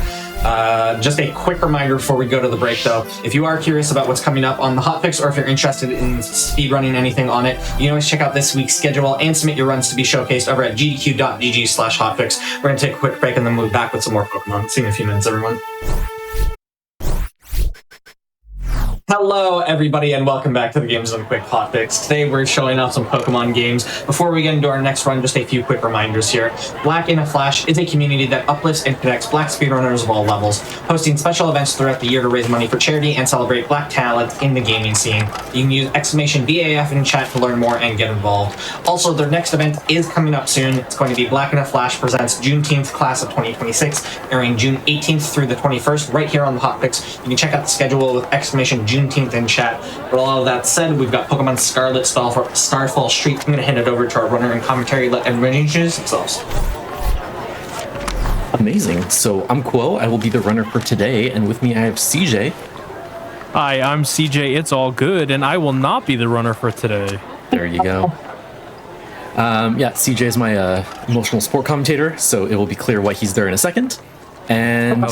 Just a quick reminder before we go to the break, though. If you are curious about what's coming up on the Hotfix, or if you're interested in speedrunning anything on it, you can always check out this week's schedule and submit your runs to be showcased over at gdq.gg/hotfix. We're going to take a quick break and then we'll be back with some more Pokemon. See you in a few minutes, everyone. Hello, everybody, and welcome back to the Games Done Quick Hotfix. Today, we're showing off some Pokemon games. Before we get into our next run, just a few quick reminders here. Black in a Flash is a community that uplifts and connects Black speedrunners of all levels, hosting special events throughout the year to raise money for charity and celebrate Black talent in the gaming scene. You can use !BAF in chat to learn more and get involved. Also, their next event is coming up soon. It's going to be Black in a Flash presents Juneteenth Class of 2026, airing June 18th through the 21st, right here on the Hotfix. You can check out the schedule with Juneteenth in chat. But all of that said, we've got Pokemon Scarlet, Starfall Street. I'm going to hand it over to our runner in commentary. Let everybody introduce themselves. Amazing. So I'm Quo. I will be the runner for today, and with me I have CJ. Hi, I'm CJ. It's all good, and I will not be the runner for today. There you go. Yeah, CJ is my emotional support commentator, so it will be clear why he's there in a second. And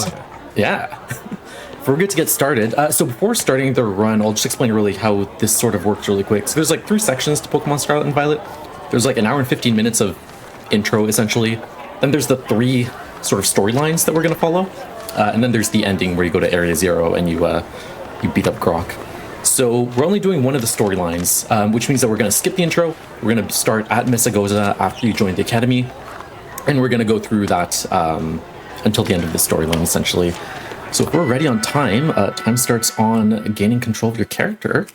yeah. We're good to get started. So before starting the run, I'll just explain really how this sort of works really quick. So there's like 3 sections to Pokemon Scarlet and Violet. There's like an hour and 15 minutes of intro, essentially. Then there's the 3 sort of storylines that we're going to follow. And then there's the ending where you go to Area 0 and you beat up Grok. So we're only doing one of the storylines, which means that we're going to skip the intro. We're going to start at Mesagoza after you join the Academy. And we're going to go through that until the end of the storyline, essentially. So if we're ready on time, time starts on gaining control of your character.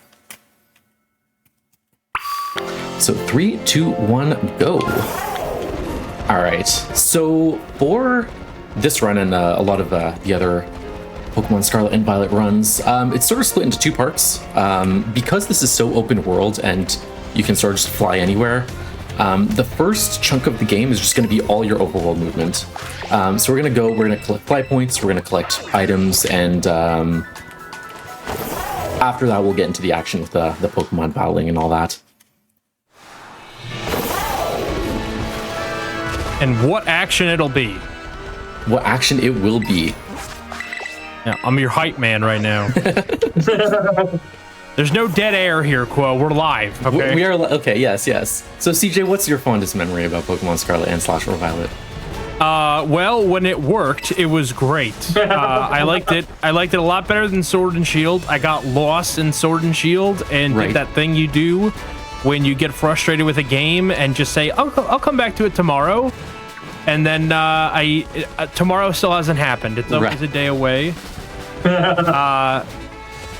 So 3, 2, 1, go. All right. So for this run and a lot of the other Pokemon Scarlet and Violet runs, it's sort of split into two parts. Because this is so open world and you can sort of just fly anywhere, the first chunk of the game is just going to be all your overworld movement. So we're going to collect fly points, we're going to collect items, and after that we'll get into the action with the Pokemon battling and all that. And what action it'll be. What action it will be. Yeah, I'm your hype man right now. There's no dead air here, Quo. We're live, okay? We are, okay, yes. So CJ, what's your fondest memory about Pokemon Scarlet and / Violet? Well, when it worked, it was great. I liked it. I liked it a lot better than Sword and Shield. I got lost in Sword and Shield and did that thing you do when you get frustrated with a game and just say, I'll come back to it tomorrow. And then tomorrow still hasn't happened. It's always a day away.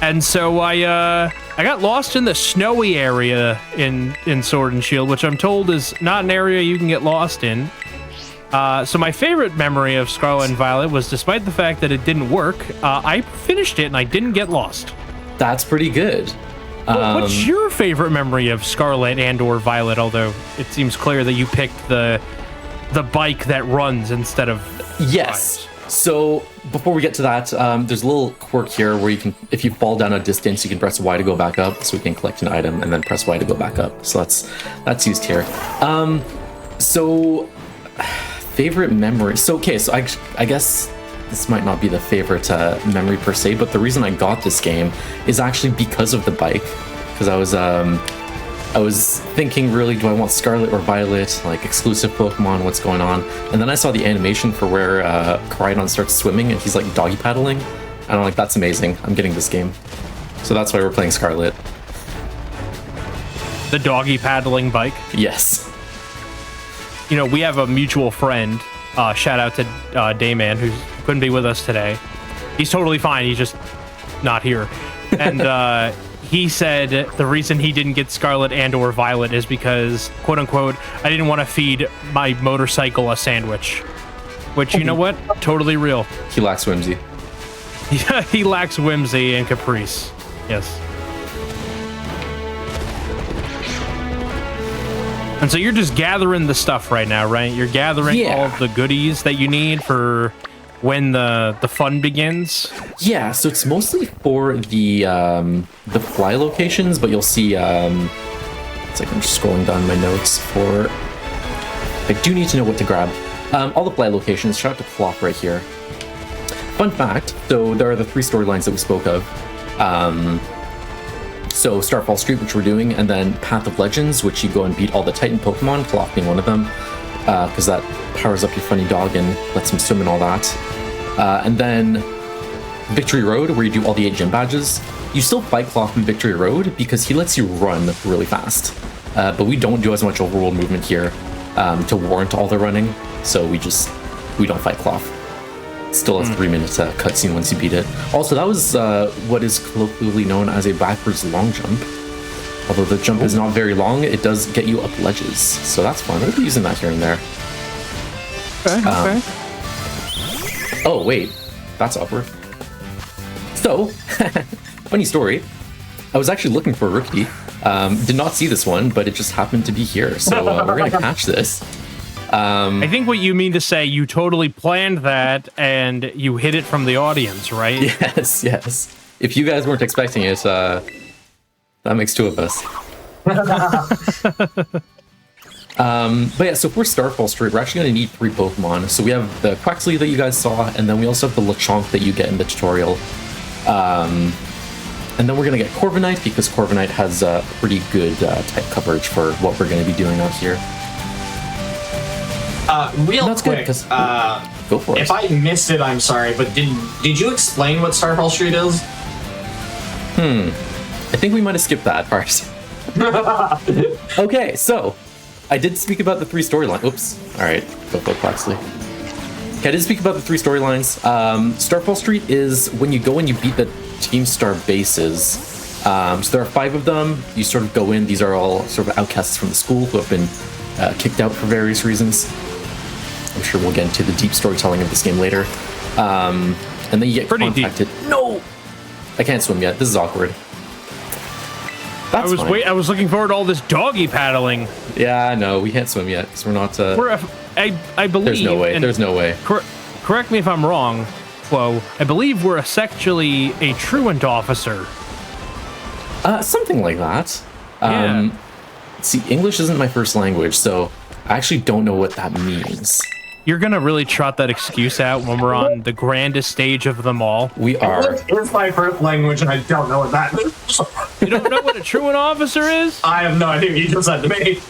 And so I got lost in the snowy area in Sword and Shield, which I'm told is not an area you can get lost in. So my favorite memory of Scarlet and Violet was, despite the fact that it didn't work, I finished it and I didn't get lost. That's pretty good. What's your favorite memory of Scarlet and/or Violet? Although it seems clear that you picked the bike that runs instead of yes. So before we get to that, there's a little quirk here where you can, if you fall down a distance, you can press Y to go back up, so we can collect an item, and then press Y to go back up. So that's used here. So favorite memory. So okay, so I guess this might not be the favorite memory per se, but the reason I got this game is actually because of the bike. Because I was thinking, really, do I want Scarlet or Violet, like exclusive Pokemon, what's going on? And then I saw the animation for where Koraidon starts swimming and he's like doggy paddling. And I'm like, that's amazing. I'm getting this game. So that's why we're playing Scarlet. The doggy paddling bike? Yes. You know, we have a mutual friend, shout out to Dayman, who couldn't be with us today. He's totally fine, he's just not here. And he said the reason he didn't get Scarlet and/or Violet is because, quote unquote, I didn't want to feed my motorcycle a sandwich. Which, you know what? Totally real. He lacks whimsy. He lacks whimsy and caprice. Yes. And so you're just gathering the stuff right now, right? You're gathering all of the goodies that you need for when the fun begins. Yeah, so it's mostly for the fly locations, but you'll see it's like I'm just scrolling down my notes for I do need to know what to grab. All the fly locations. Shout out to Cloth right here. Fun fact, so there are the 3 storylines that we spoke of. So Starfall Street, which we're doing, and then Path of Legends, which you go and beat all the Titan Pokemon, Cloth being one of them, because that powers up your funny dog and lets him swim and all that. And then Victory Road, where you do all the 8 gym badges. You still fight Cloth in Victory Road because he lets you run really fast. But we don't do as much overworld movement here to warrant all the running, so we don't fight Cloth. Still a 3-minute cutscene once you beat it. Also, that was what is colloquially known as a backwards long jump. Although the jump is not very long, it does get you up ledges, so that's fun. We'll be using that here and there. Okay. Oh, wait. That's awkward. So, funny story. I was actually looking for a rookie. Did not see this one, but it just happened to be here. So we're going to catch this. I think what you mean to say, you totally planned that and you hid it from the audience, right? Yes. If you guys weren't expecting it, that makes 2 of us. But yeah, so for Starfall Street, we're actually going to need 3 Pokemon. So we have the Quaxley that you guys saw, and then we also have the Lechonk that you get in the tutorial. And then we're going to get Corviknight, because Corviknight has pretty good type coverage for what we're going to be doing out here. Real quick, go for it. If I missed it, I'm sorry, but did you explain what Starfall Street is? I think we might have skipped that part. Okay, so I did speak about the 3 storylines. Oops. All right, go for it, Quaxley. Okay, I did speak about the 3 storylines. Starfall Street is when you go and you beat the Team Star bases. So there are 5 of them. You sort of go in. These are all sort of outcasts from the school who have been kicked out for various reasons. sure we'll get into the deep storytelling of this game later. And then you get Pretty contacted. No, I can't swim yet. This is awkward. That's fine. I was looking forward to all this doggy paddling. Yeah, no, we can't swim yet because we're not. I believe. There's no way. and There's no way. Correct me if I'm wrong, Flo. I believe we're actually a truant officer. Something like that. Yeah. See, English isn't my first language, so I actually don't know what that means. You're gonna really trot that excuse out when we're on the grandest stage of them all. We are. It's my first language, and I don't know what that means. You don't know what a truant officer is? I have no idea what you just said to me.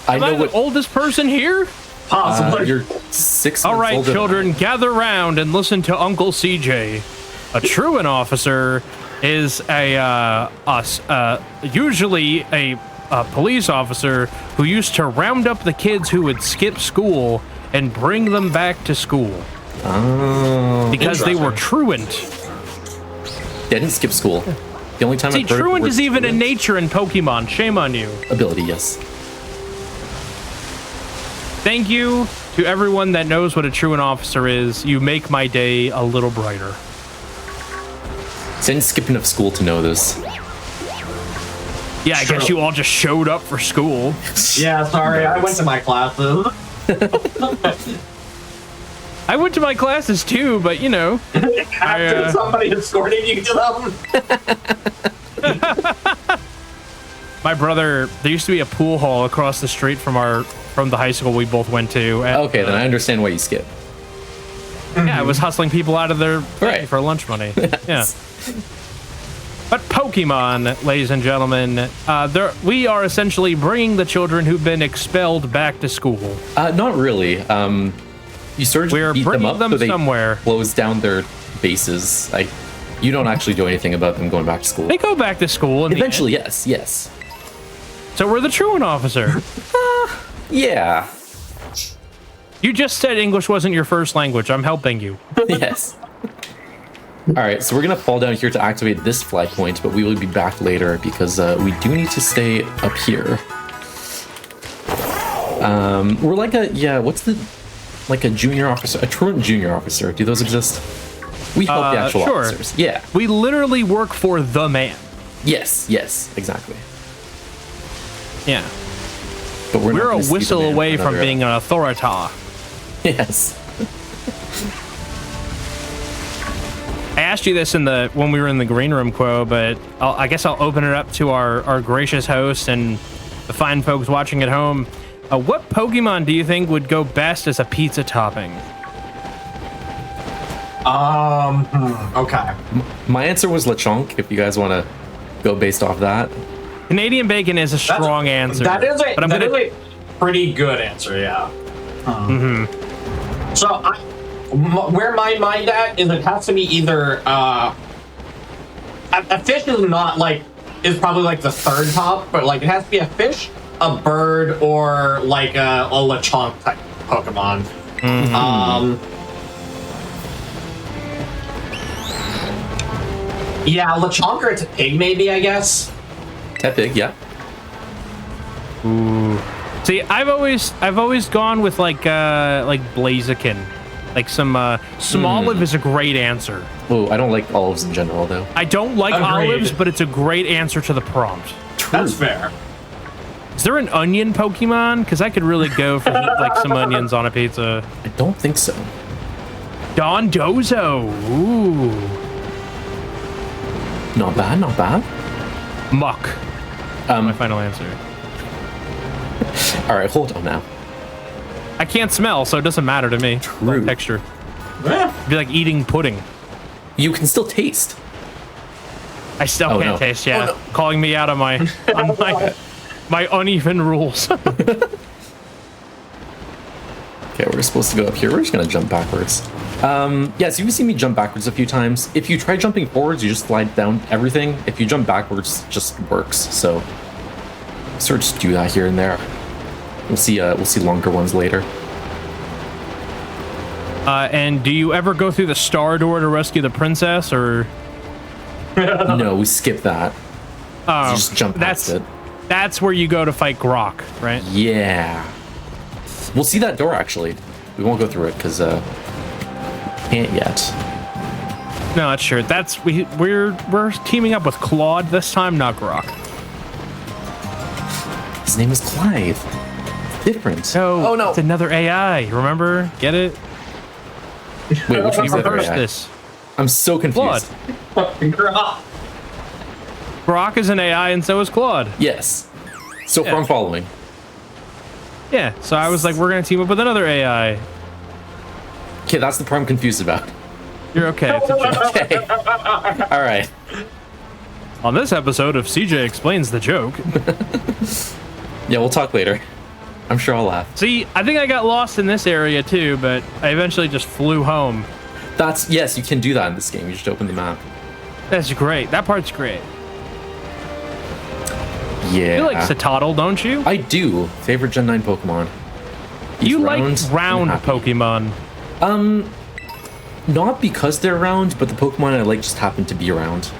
I Am I know the what. oldest person here? Possibly. You're 6 All months right, older than children, I. gather round and listen to Uncle CJ. A truant officer is usually a police officer who used to round up the kids who would skip school and bring them back to school Oh, because they were truant. they didn't skip school. The only time See, I've heard truant the is word even in truant- nature in Pokemon. Shame on you. ability. Yes. Thank you to everyone that knows what a truant officer is. You make my day a little brighter. So I didn't skip enough school to know this. Yeah, I guess you all just showed up for school. Yeah, sorry, I went to my classes. I went to my classes too, but you know. After somebody escorted you to them. My brother, there used to be a pool hall across the street from the high school we both went to. And, Okay, then I understand why you skip. yeah, I was hustling people out of their Right. for lunch money. Yeah. But Pokemon, ladies and gentlemen, we are essentially bringing the children who've been expelled back to school. Not really. You sort of We're beat them bringing up them so they somewhere. close down their bases. You don't actually do anything about them going back to school. They go back to school in Eventually, yes. the end. So we're the truant officer. Yeah. You just said English wasn't your first language. I'm helping you. Yes. All right, so we're gonna fall down here to activate this flag point, but we will be back later because we do need to stay up here. We're like a junior officer, a truant junior officer. Do those exist? We help the actual sure. officers. Yeah. We literally work for the man. Yes, exactly. Yeah. But we're not We're a gonna see the whistle man away for from another- being an authority. Yes. I asked you this when we were in the green room, Quo, but I guess I'll open it up to our gracious host and the fine folks watching at home. What Pokemon do you think would go best as a pizza topping? Okay. My answer was Lechonk, if you guys want to go based off that. Canadian bacon is a strong answer. That is but I'm gonna, a pretty good answer, yeah. So, where my mind at is it has to be either, a fish is not is probably like the third top, but it has to be a fish, a bird, or like a Lechonk type Pokemon. Yeah, Lechonk or it's a pig, maybe, I guess. Tepig, yeah. see, I've always gone with like Blaziken. Like some Smoliv is a great answer. Oh, I don't like olives in general, though. I don't like Agreed. olives, but it's a great answer to the prompt. That's fair. Is there an onion Pokemon? Because I could really go for some onions on a pizza. I don't think so. Dondozo. Ooh. Not bad, not bad. Muck. My final answer. All right, hold on now. I can't smell, so it doesn't matter to me. True. Texture. Yeah. It'd be like eating pudding. You can still taste. I still Oh, can't no. taste, yeah. Calling me out of my my uneven rules. Okay, we're supposed to go up here. We're just gonna jump backwards. Yeah, so you've seen me jump backwards a few times. If you try jumping forwards, you just slide down everything. If you jump backwards, it just works. So sort of just do that here and there. We'll see longer ones later. And do you ever go through the star door to rescue the princess, or? No, we skip that. Oh, You just jump past it. That's where you go to fight Grok, right? Yeah. We'll see that door actually. We won't go through it because can't yet. No, that's sure. We're teaming up with Claude this time, not Grok. His name is Clive. Different. No, Oh no. it's another AI. Remember? Get it? Wait, which We one's the reversed AI? this. I'm so confused. Claude. Grok is an AI, and so is Claude. Yes. So far Yeah. I'm following. Yeah. So I was like, we're gonna team up with another AI. Okay, that's the part I'm confused about. You're okay. It's a joke. Okay. All right. On this episode of CJ Explains the Joke. Yeah, we'll talk later. I'm sure I'll laugh. See, I think I got lost in this area too, but I eventually just flew home. Yes, you can do that in this game. You just open the map. That's great. That part's great. Yeah. You like Citadel, don't you? I do. Favorite Gen 9 Pokemon. You like round, round I'm happy. Pokemon. Not because they're round, but the Pokemon I like just happen to be round.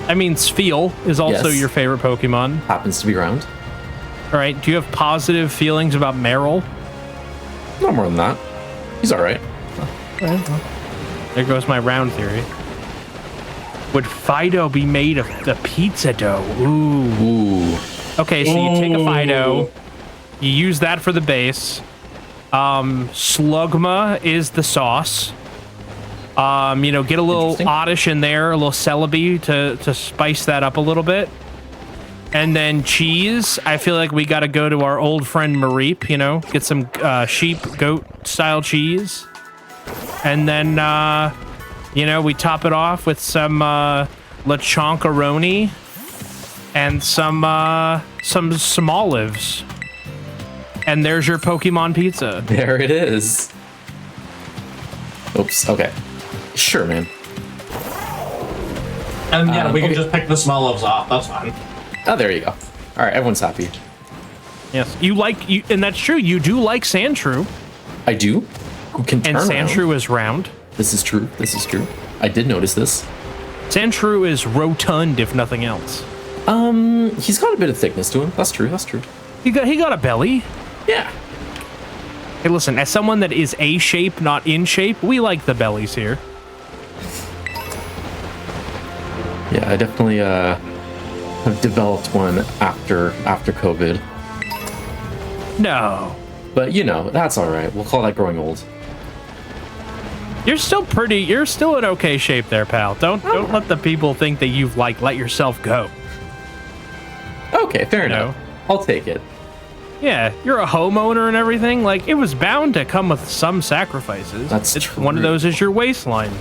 I mean, Spheal is also Yes. your favorite Pokemon. Happens to be round. All right. Do you have positive feelings about Meryl? Not more than that. He's all right. There goes my round theory. Would Fido be made of the pizza dough? Ooh. Ooh. Okay, so you take a Fido, you use that for the base. Slugma is the sauce. Get a little Interesting. Oddish in there, a little Celebi to spice that up a little bit. And then cheese, I feel like we got to go to our old friend Mareep, get some sheep, goat style cheese. And then, we top it off with some lechonkaroni and some olives. And there's your Pokemon pizza. There it is. Oops. Okay. Sure, man. And yeah, we can okay. just pick the small loaves off. That's fine. Oh, there you go. All right, everyone's happy. Yes, and that's true. You do like Sandshrew, I do. Who can turn and around. Sandshrew is round. This is true. This is true. I did notice this. Sandshrew is rotund, if nothing else. He's got a bit of thickness to him. That's true. That's true. He got a belly. Yeah. Hey, listen, as someone that is A shape, not in shape, we like the bellies here. Yeah, I definitely have developed one after COVID. No. But that's all right. We'll call that growing old. You're still in okay shape there, pal. Don't let the people think that you've let yourself go. Okay, fair enough. I'll take it. Yeah, you're a homeowner and everything. It was bound to come with some sacrifices. That's it's true. One of those is your waistline.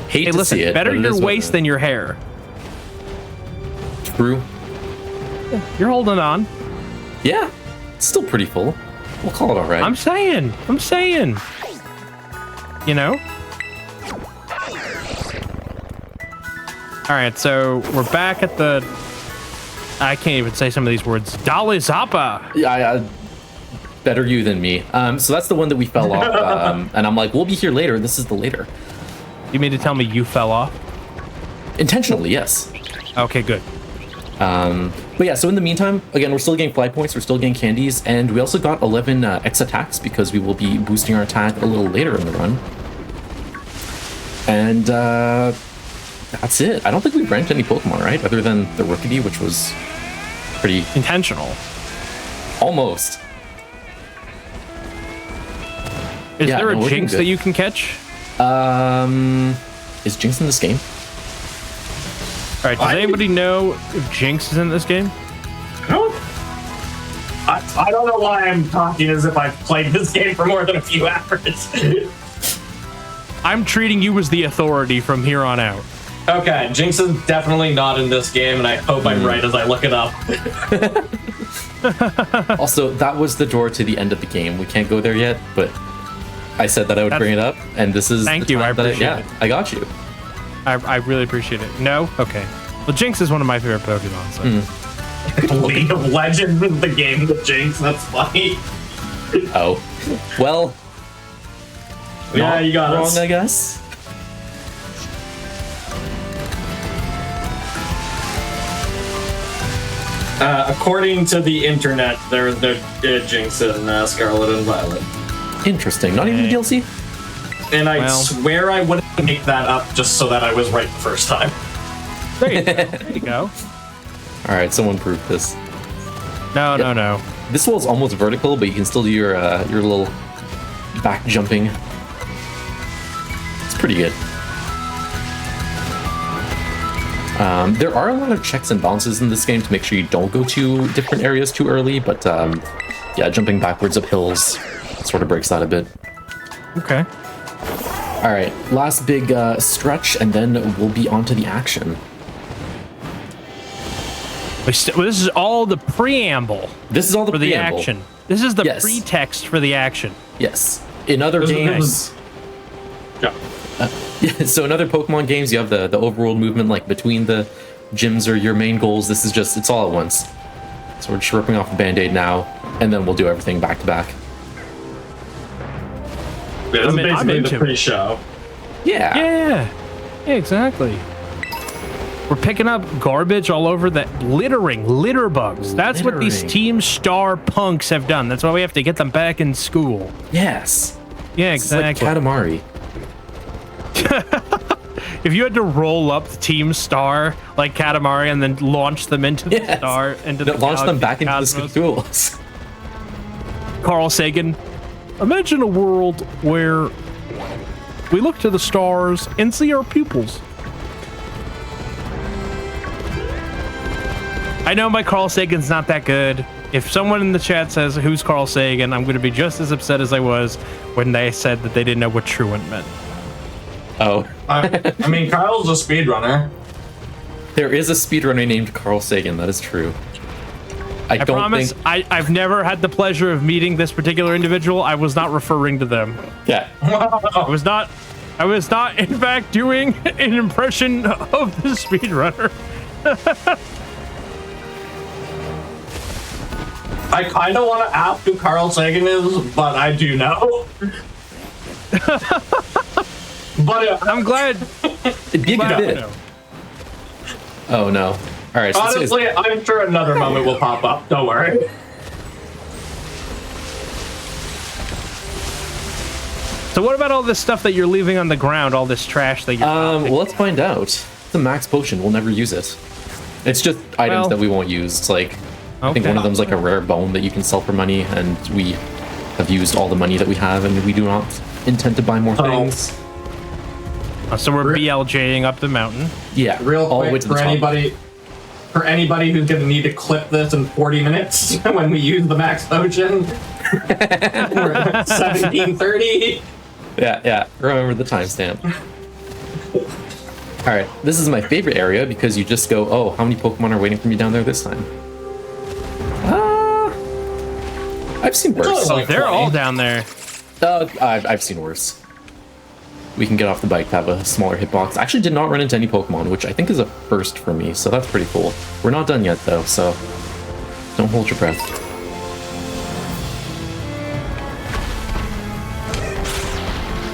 Hate Hey, to listen, see it. better but it your is what it waist is. than your hair. True. You're holding on. Yeah, it's still pretty full. We'll call it all right. I'm saying. All right, so we're back at the. I can't even say some of these words. Dali Zappa. Yeah, better you than me. So that's the one that we fell off. And I'm like, we'll be here later. This is the later. You mean to tell me you fell off? Intentionally, yes. Okay, good. But yeah, so in the meantime, again, we're still getting fly points, we're still getting candies, and we also got 11 X attacks because we will be boosting our attack a little later in the run. And that's it. I don't think we've ranked any Pokemon, right? Other than the Rookidee, which was pretty Intentional. almost. Is Yeah, there no, a we're doing Jinx good. that you can catch? Is Jinx in this game? All right, does anybody know if Jinx is in this game? I don't know why I'm talking as if I've played this game for more than a few hours. I'm treating you as the authority from here on out. Okay, Jinx is definitely not in this game, and I hope I'm right as I look it up. Also, that was the door to the end of the game. We can't go there yet, but I said that I would bring it up, and this is Thank the you, time I that appreciate it. I got you. I really appreciate it. No? Okay. Well, Jinx is one of my favorite Pokemon, so. League of Legends is the game with Jinx. That's funny. Oh, well. Yeah, not you got wrong, us. I guess. According to the internet, there's no Jinx in Scarlet and Violet. Interesting. Not even the DLC? And I swear I wouldn't make that up just so that I was right the first time. There you go. There you go. All right, someone prove this. No, no, no. This wall's almost vertical, but you can still do your little back jumping. It's pretty good. There are a lot of checks and balances in this game to make sure you don't go to different areas too early, but yeah, jumping backwards up hills sort of breaks that a bit. Okay. All right, last big stretch, and then we'll be on to the action. This is all the preamble. This is all the for the preamble. action. This is the Yes. pretext for the action. Yes. In other games, Yeah. so in other Pokemon games, you have the overworld movement like between the gyms or your main goals. This is just, it's all at once. So we're just ripping off the Band-Aid now, and then we'll do everything back to back. Yeah, this I'm is basically into the it. pre-show. Yeah. Yeah. Yeah, exactly. We're picking up garbage all over that litter bugs. That's what these Littering. Team Star punks have done. That's why we have to get them back in school. Yes. Yeah, It's like exactly. Katamari. If you had to roll up the Team Star like Katamari and then launch them into the Yes. star, into the Launch them back into the cosmos. schools. Carl Sagan, imagine a world where we look to the stars and see our pupils. I know my Carl Sagan's not that good. If someone in the chat says, who's Carl Sagan, I'm going to be just as upset as I was when they said that they didn't know what truant meant. Oh. I mean, Kyle's a speedrunner. There is a speedrunner named Carl Sagan, that is true. I don't promise, think... I've never had the pleasure of meeting this particular individual. I was not referring to them. Yeah. I was not, in fact, doing an impression of the speedrunner. I kind of want to ask who Carl Sagan is, but I do know. But I'm glad. It'd be a good glad I bit. know. Oh, no. All right. So this is- honestly, I'm sure another moment will pop up. Don't worry. So what about all this stuff that you're leaving on the ground, all this trash that you're well, let's find out. It's a max potion. We'll never use it. It's just items Well- that we won't use. It's like, I think Okay. one of them's like a rare bone that you can sell for money, and we have used all the money that we have, and we do not intend to buy more things. So we're BLJing up the mountain. Yeah, Real all the way quick, to the for top. anybody who's going to need to clip this in 40 minutes when we use the max potion. We're at 17:30. Yeah. Remember the timestamp. All right, this is my favorite area because you just go, oh, how many Pokemon are waiting for me down there this time? I've seen worse. Oh, like They're 20. all down there. I've seen worse. We can get off the bike to have a smaller hitbox. I actually did not run into any Pokemon, which I think is a first for me, so that's pretty cool. We're not done yet, though, so don't hold your breath.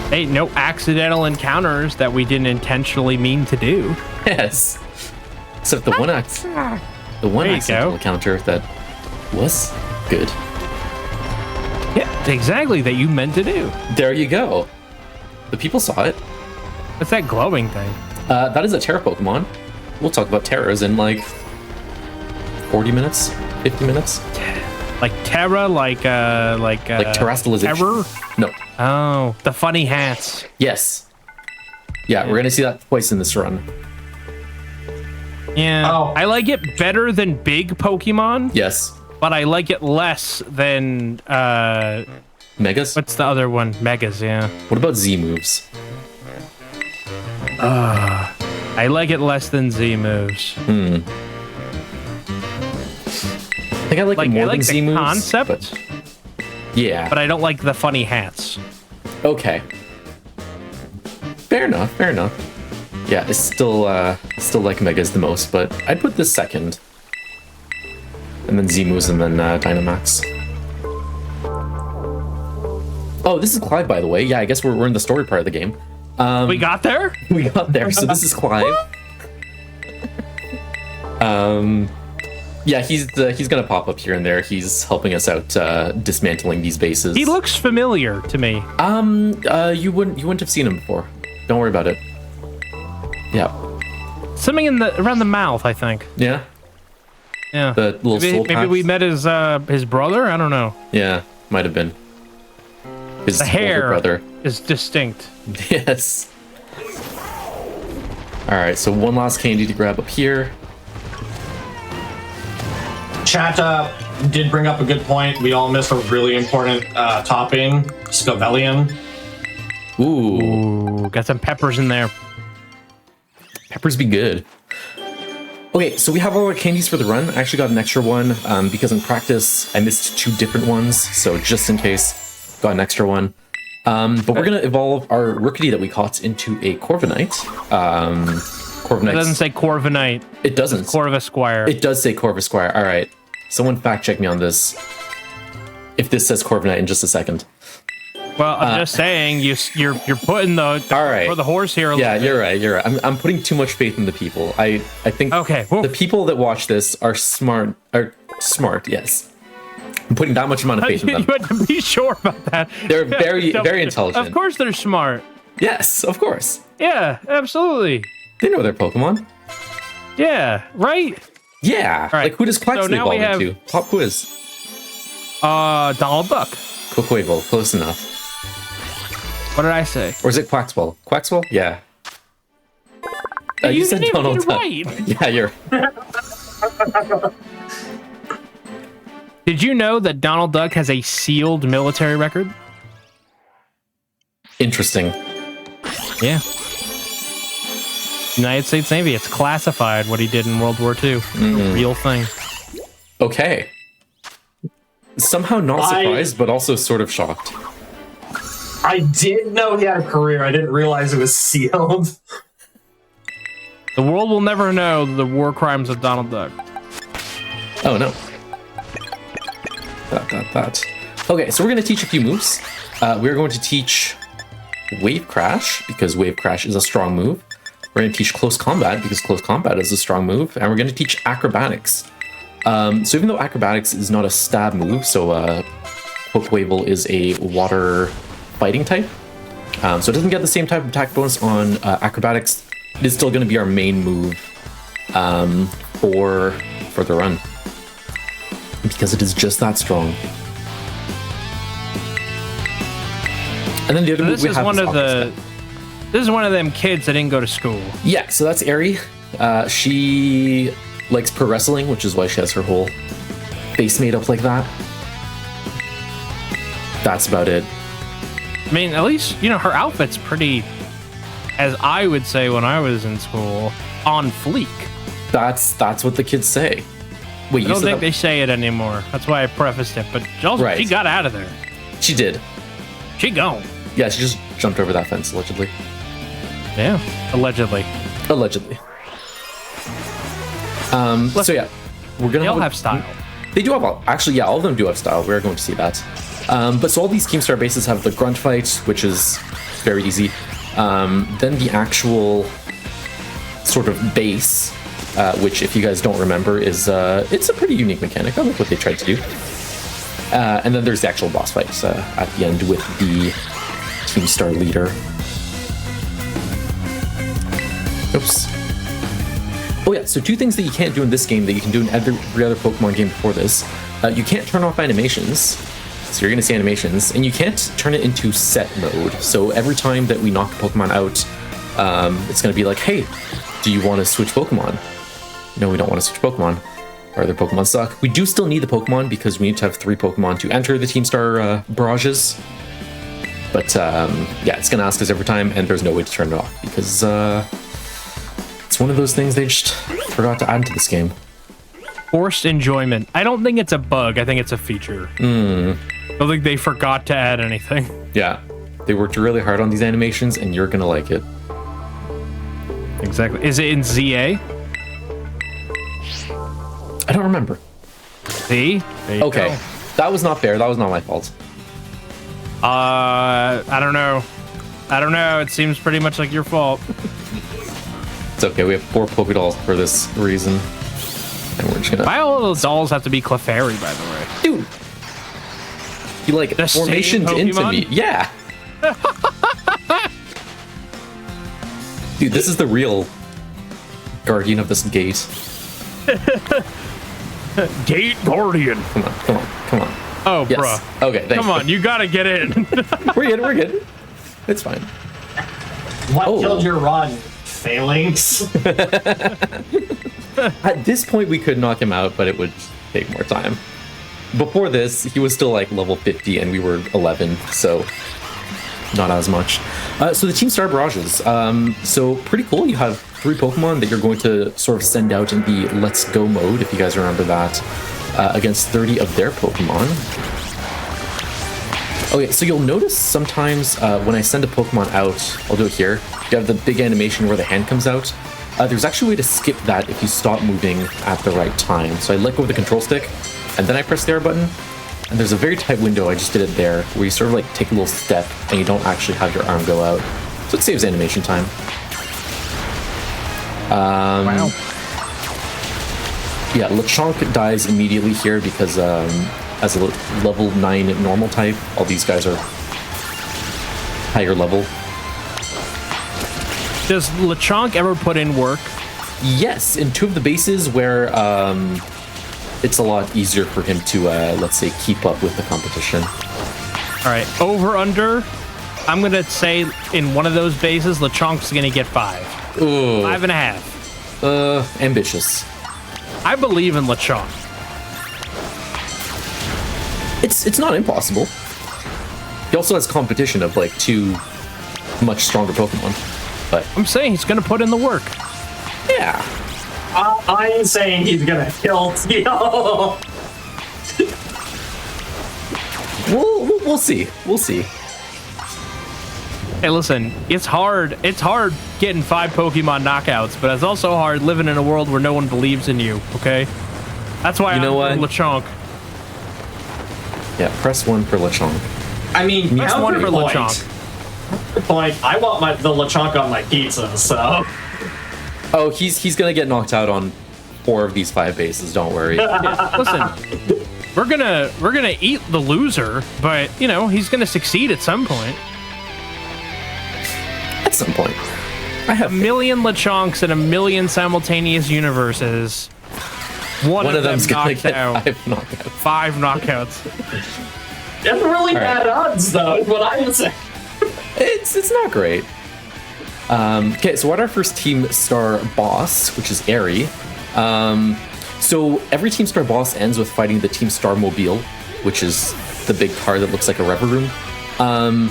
Hey, no accidental encounters that we didn't intentionally mean to do. Yes. Except the one There you accidental go. encounter that was good. Yeah, exactly, that you meant to do. There you go. The people saw it. What's that glowing thing? That is a Terra Pokemon. We'll talk about Terras in like 40 minutes, 50 minutes. Like Terra, like terrestrialization. Terror? No. Oh, the funny hats. Yes. Yeah, we're gonna see that twice in this run. Yeah, Oh. I like it better than big Pokemon, Yes. but I like it less than Megas? what's the other one? Megas, yeah. What about Z moves? I like it less than Z moves. I think I like it Like more I like than Z the moves. concept, But yeah. but I don't like the funny hats. Okay. Fair enough. Yeah, I still like Megas the most, but I'd put this second. And then Z moves and then Dynamax. Oh, this is Clive, by the way. Yeah, I guess we're in the story part of the game. We got there? We got there, so this is Clive. Yeah, he's gonna pop up here and there. He's helping us out dismantling these bases. He looks familiar to me. You wouldn't have seen him before. Don't worry about it. Yeah. Something around the mouth, I think. Yeah. Yeah. The little soul maybe patch. we met his brother. I don't know. Yeah, might have been. His The hair older brother. is distinct. Yes. All right, so one last candy to grab up here. Chat did bring up a good point. We all missed a really important topping, Scovellium. Ooh, Ooh, got some peppers in there. peppers be good. Okay, so we have all our candies for the run. I actually got an extra one because in practice I missed 2 different ones, so just in case, got an extra one. But we're gonna evolve our Rookity that we caught into a Corviknight. It doesn't say Corviknight. It doesn't. Corvisquire. It does say Corvisquire. All right, someone fact check me on this. If this says Corviknight in just a second. Well, I'm just saying you're putting the all right. for the horse here. Yeah, you're right. You're right. I'm putting too much faith in the people. I think Okay. the people that watch this are smart. Yes. I'm putting that much amount of faith in them. You had to be sure about that. They're very intelligent. Of course, they're smart. Yes, of course. Yeah, absolutely. They know their Pokemon. Yeah, right. Yeah. right. Like who does Quaxley So now we evolve have- into? Pop quiz. Donald Duck. Quaquaval. Close enough. What did I say? Or is it Quaxwell? Quaxwell? Yeah. You said didn't even Donald get it Duck. right. Yeah, you're. Did you know that Donald Duck has a sealed military record? Interesting. Yeah. United States Navy. It's classified what he did in World War II. Real thing. Okay. Somehow not surprised, but also sort of shocked. I did know he had a career. I didn't realize it was sealed. The world will never know the war crimes of Donald Duck. Oh no. That. Okay, so we're going to teach a few moves. We're going to teach Wave Crash, because Wave Crash is a strong move. We're going to teach Close Combat, because Close Combat is a strong move. And we're going to teach Acrobatics. So even though Acrobatics is not a stab move, so Pokewavel is a water fighting type. So it doesn't get the same type of attack bonus on Acrobatics. It is still going to be our main move for the run. Because it is just that strong. And then the other move we have This is one of them kids that didn't go to school. Yeah, so that's Aerie. She likes pro wrestling, which is why she has her whole face made up like that. That's about it. I mean, at least, her outfit's pretty, as I would say when I was in school, on fleek. That's what the kids say. Wait, I don't think they say it anymore. That's why I prefaced it. But also, she got out of there. She did. She gone. Yeah, she just jumped over that fence, allegedly. Yeah, allegedly. Allegedly. So yeah, we're gonna. They all have style. They do have actually, yeah, all of them do have style. We're going to see that. But so all these Keemstar bases have the grunt fight, which is very easy. Then the actual sort of base, which if you guys don't remember, is it's a pretty unique mechanic. I like what they tried to do. And then there's the actual boss fight at the end with the Keemstar leader. Oops. Oh yeah, so 2 things that you can't do in this game that you can do in every other Pokemon game before this. You can't turn off animations, so you're going to see animations, and you can't turn it into set mode. So every time that we knock a Pokemon out, it's going to be like, hey, do you want to switch Pokemon? No, we don't want to switch Pokemon. Our other Pokemon suck. We do still need the Pokemon because we need to have 3 Pokemon to enter the Teamstar barrages. But yeah, it's going to ask us every time, and there's no way to turn it off because it's one of those things they just forgot to add to this game. Forced enjoyment. I don't think it's a bug. I think it's a feature. I don't think they forgot to add anything. Yeah, they worked really hard on these animations, and you're going to like it. Exactly. Is it in ZA? I don't remember. See? There you Okay, go. that was not fair. That was not my fault. I don't know. It seems pretty much like your fault. It's okay. We have 4 Pokédolls for this reason. And we're just gonna... Why all those dolls have to be Clefairy, by the way? Dude! You like The same formationed into Pokemon? me. Yeah! Dude, this is the real guardian of this gate. Gate Guardian. Come on, come on, come on. Oh, Yes. bruh. Okay, thank Come you. on, you gotta get in. We're good, we're good. It's fine. What Oh. killed your run? Phalanx? At this point, we could knock him out, but it would take more time. Before this, he was still like level 50 and we were 11, so not as much. So the Team Star Barrages. So pretty cool. You have 3 Pokemon that you're going to sort of send out in the Let's Go mode, if you guys remember that, against 30 of their Pokemon. Okay, so you'll notice sometimes when I send a Pokemon out, I'll do it here, you have the big animation where the hand comes out. There's actually a way to skip that if you stop moving at the right time. So I let go of the control stick, and then I press the R button, and there's a very tight window, I just did it there, where you sort of like take a little step, and you don't actually have your arm go out. So it saves animation time. Wow. Yeah, Lechonk dies immediately here because as a level 9 normal type, all these guys are higher level. Does Lechonk ever put in work? Yes, in 2 of the bases where it's a lot easier for him to, let's say, keep up with the competition. All right, over, under. I'm going to say in one of those bases, Lechonk's going to get 5. Ooh. 5.5. Ambitious. I believe in Lechonk. It's not impossible. He also has competition of like 2 much stronger Pokemon. But I'm saying he's going to put in the work. yeah. I'm saying he's gonna kill Teal. We'll see. We'll see. Hey, listen, it's hard. It's hard getting 5 Pokemon knockouts, but it's also hard living in a world where no one believes in you, okay? That's why You know I'm what? Lechonk. Yeah, press 1 for Lechonk. I mean, Press 1 for counterpoint. Lechonk. Like, I want the Lechonk on my pizza, so. Oh, he's gonna get knocked out on 4 of these 5 bases, don't worry. Listen, we're gonna eat the loser, but you know he's gonna succeed at some point. At some point. I have A million Lechonks in a million simultaneous universes. One of them's them gonna knocked get out. 5 knockouts. 5 knockouts. It's really bad odds, though, is what I would say. It's not great. Okay, so what our first Team Star boss, which is Airy. So every Team Star boss ends with fighting the Team Star Mobile, which is the big car that looks like a Rever Room. A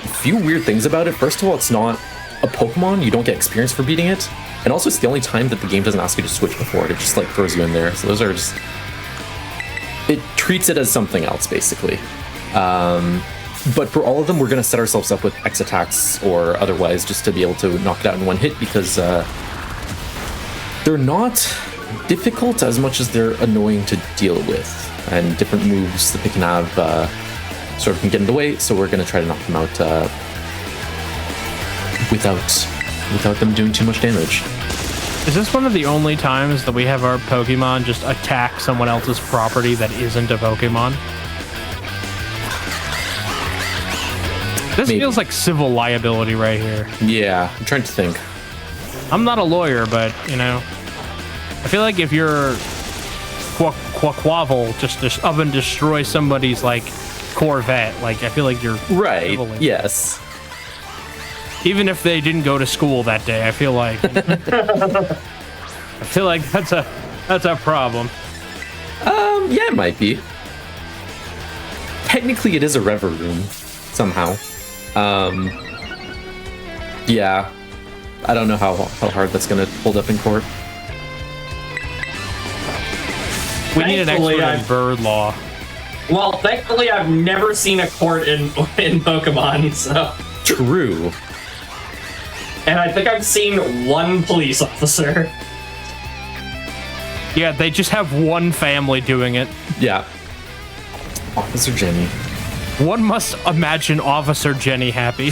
few weird things about it. First of all, it's not a Pokemon. You don't get experience for beating it. And also, it's the only time that the game doesn't ask you to switch before it. It just like throws you in there. So those are just... It treats it as something else, basically. But for all of them, we're going to set ourselves up with X attacks or otherwise just to be able to knock it out in one hit because they're not difficult as much as they're annoying to deal with. And different moves that they can have sort of can get in the way, so we're going to try to knock them out without them doing too much damage. Is this one of the only times that we have our Pokemon just attack someone else's property that isn't a Pokemon? This Maybe. feels like civil liability right here. Yeah, I'm trying to think. I'm not a lawyer, but, you know, I feel like if you're Quaquavel just up and destroy somebody's, like, Corvette, like, I feel like you're... Right, civilly. yes. Even if they didn't go to school that day, I feel like... I feel like that's a problem. Yeah, it might be. Technically, it is a Rever Room, somehow. Yeah. I don't know how hard that's gonna hold up in court. We need an Thankfully, expert in bird law. Well, thankfully, I've never seen a court in Pokemon, so. True. And I think I've seen 1 police officer. Yeah, they just have one family doing it. Yeah. Officer Jenny. One must imagine Officer Jenny happy.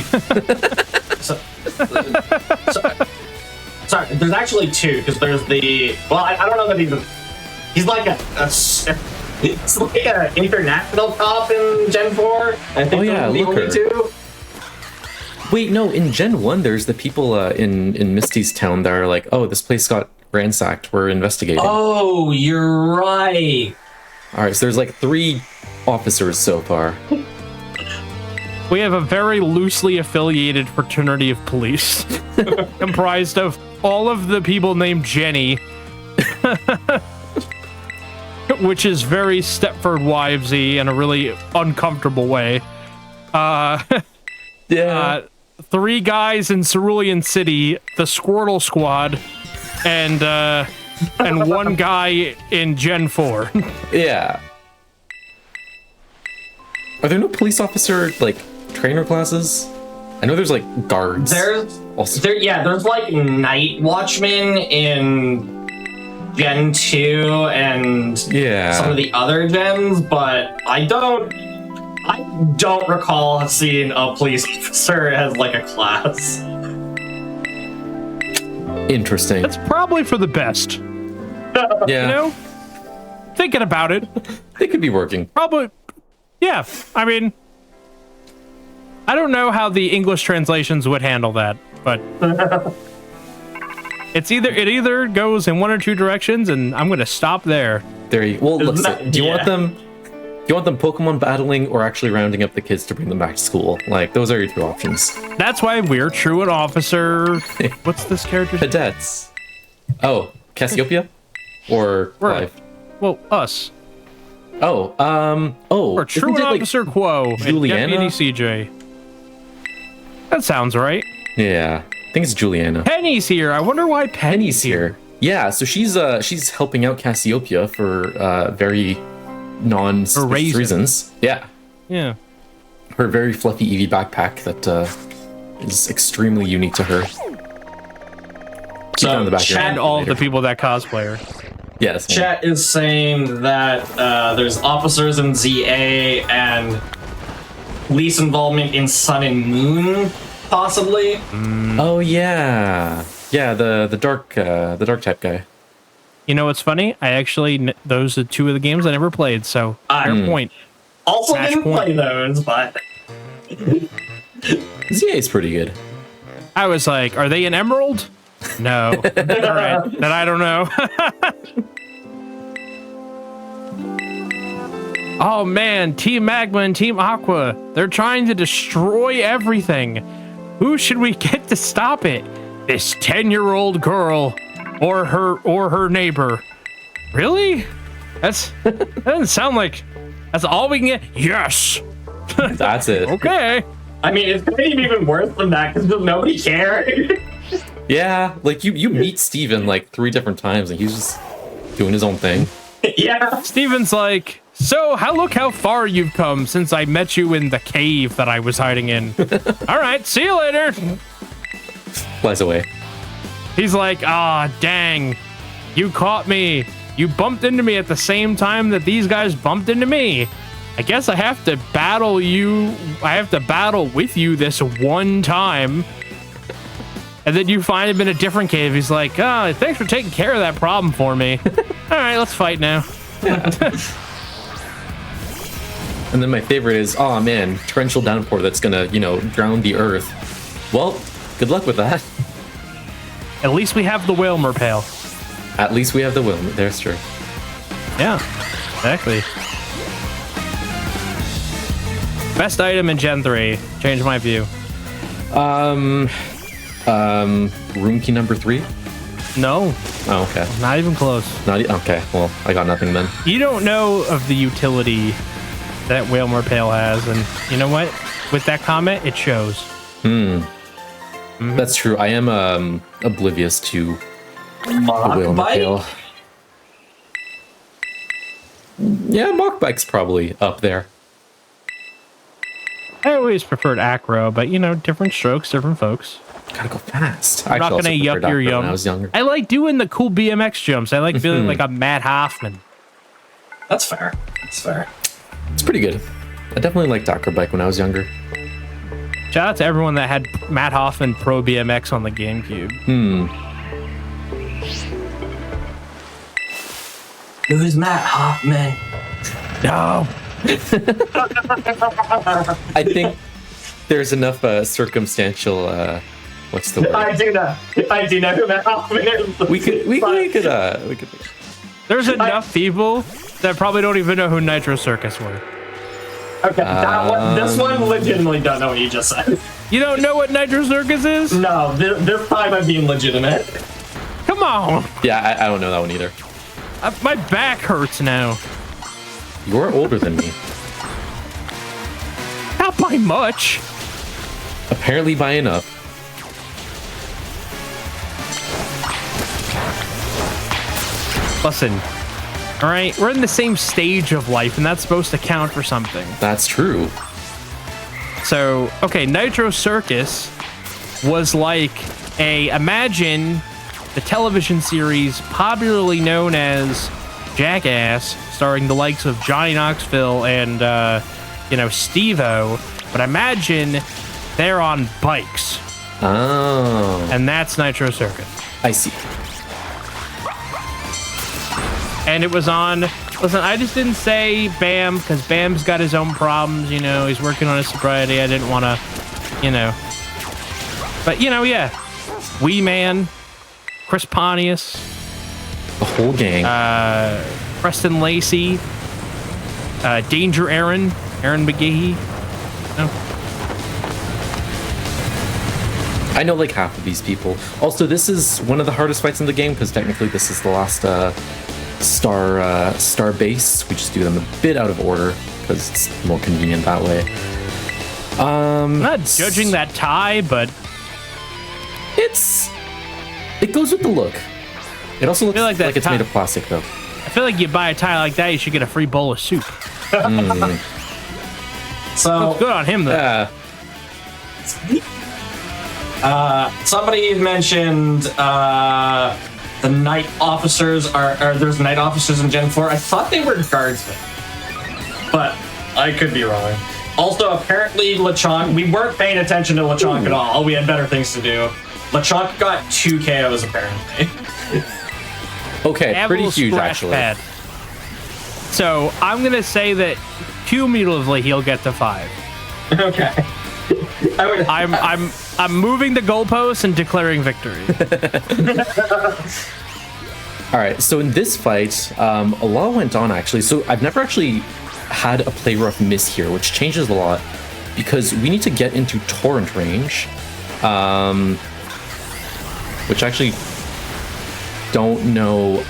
Sorry, there's actually 2, because there's the... Well, I don't know that he's He's like it's like an international cop in Gen 4. I think yeah, those are the only Looker. two. Wait, no, in Gen 1, there's the people in Misty's town that are like, oh, this place got ransacked. We're investigating. Oh, you're right. All right, so there's like 3 officers so far. We have a very loosely affiliated fraternity of police comprised of all of the people named Jenny, which is very Stepford Wivesy in a really uncomfortable way. Yeah. 3 guys in Cerulean City, the Squirtle Squad, and 1 guy in Gen 4. Yeah. Are there no police officer, like, trainer classes? I know there's, like, guards. There's like night watchmen in Gen 2 and Yeah. some of the other gens, but I don't recall seeing a police officer as like a class. Interesting. That's probably for the best. Yeah. You know? Thinking about it, They could be working. probably. Yeah, I mean, I don't know how the English translations would handle that, but it either goes in one or two directions, and I'm gonna stop there. There you well, look, Isn't that- do you want yeah. them Pokemon battling or actually rounding up the kids to bring them back to school? Like, those are your 2 options. That's why we're Truant Officer. What's this character's name? Cadets. Oh, Cassiopeia? Or Right. Clive? Well, us. Oh, Or isn't Truant it, like, Officer Quo and Juliana? Deputy CJ. That sounds right. Yeah, I think it's Juliana. Penny's here. I wonder why Penny's here. Yeah, so she's helping out Cassiopeia for very non-suspicious reasons. Yeah, Yeah. her very fluffy Eevee backpack that is extremely unique to her. Keep that in the back of your chat- mind And all of the later. people that cosplay her. Yes. yeah. Chat is saying that there's officers in ZA and police involvement in Sun and Moon, possibly. Oh yeah, yeah. The dark type guy. You know what's funny? I actually those are 2 of the games I never played. So fair point. Also Match didn't point. play those, but ZA is pretty good. I was like, are they an Emerald? No. All right, then I don't know. Oh man, Team Magma and Team Aqua. They're trying to destroy everything. Who should we get to stop it? This 10-year-old girl or her neighbor. Really? That doesn't sound like that's all we can get. Yes. That's it. Okay. I mean, it's gonna be even worse than that because nobody cared. Yeah, like you meet Steven like 3 different times and he's just doing his own thing. Yeah. Steven's like, so look how far you've come since I met you in the cave that I was hiding in. All right, see you later. Flies away. He's like, dang, you caught me. You bumped into me at the same time that these guys bumped into me. I guess I have to battle you. I have to battle with you this one time. And then you find him in a different cave. He's like, thanks for taking care of that problem for me. All right, let's fight now. And then my favorite is, oh man, torrential downpour that's gonna, drown the earth. Well, good luck with that. At least we have the Whalmer Pail. At least we have the will. There's true. Yeah, exactly. Best item in Gen 3. Changed my view. Room key number 3? No, Oh, okay. not even close. Okay, well, I got nothing then. You don't know of the utility that Whalmer Pail has, and you know what? With that comment, it shows. That's true. I am oblivious to the Whalmer Bike? Pail. Yeah, Mock Bike's probably up there. I always preferred Acro, but different strokes, different folks. Gotta go fast. I'm not gonna yuck your yum. When I was younger. I like doing the cool BMX jumps. I like feeling like a Matt Hoffman. That's fair. That's fair. It's pretty good. I definitely liked Acro Bike when I was younger. Shout out to everyone that had Matt Hoffman Pro BMX on the GameCube. Who's Matt Hoffman? No. I think there's enough circumstantial. What's the word? I do know who Matt Hoffman is. We could. There's enough people that probably don't even know who Nitro Circus were. Okay, this one legitimately don't know what you just said. You don't know what Nitro Circus is? No, this time I'm being legitimate. Come on. Yeah, I don't know that one either. My back hurts now. You're older than me. Not by much. Apparently by enough. Listen, all right, we're in the same stage of life, and that's supposed to count for something. That's true. So, okay, Nitro Circus was like imagine the television series popularly known as Jackass, starring the likes of Johnny Knoxville and, Steve-O, but imagine they're on bikes. Oh. And that's Nitro Circus. I see. And it was on, listen, I just didn't say Bam, because Bam's got his own problems, he's working on his sobriety. I didn't want to, But, yeah. Wee Man, Chris Pontius. The whole gang. Preston Lacey. Danger Aaron McGehee. No. I know like half of these people. Also, this is one of the hardest fights in the game because technically this is the last star base. We just do them a bit out of order because it's more convenient that way. I'm not judging that tie, but it goes with the look. It also looks like like it's made of plastic though. I feel like you buy a tie like that, you should get a free bowl of soup. So Looks good on him though. somebody mentioned the night officers are there's night officers in Gen 4. I thought they were guardsmen, but I could be wrong. Also, apparently Lechonk, we weren't paying attention to Lechonk at all. We had better things to do. Lechonk got 2 KOs apparently. Okay, Have a pretty little huge splash actually. pad. So I'm gonna say that cumulatively he'll get to 5. Okay. I'm moving the goalposts and declaring victory. All right, so in this fight, a lot went on actually. So I've never actually had a play rough miss here, which changes a lot because we need to get into torrent range, which actually don't know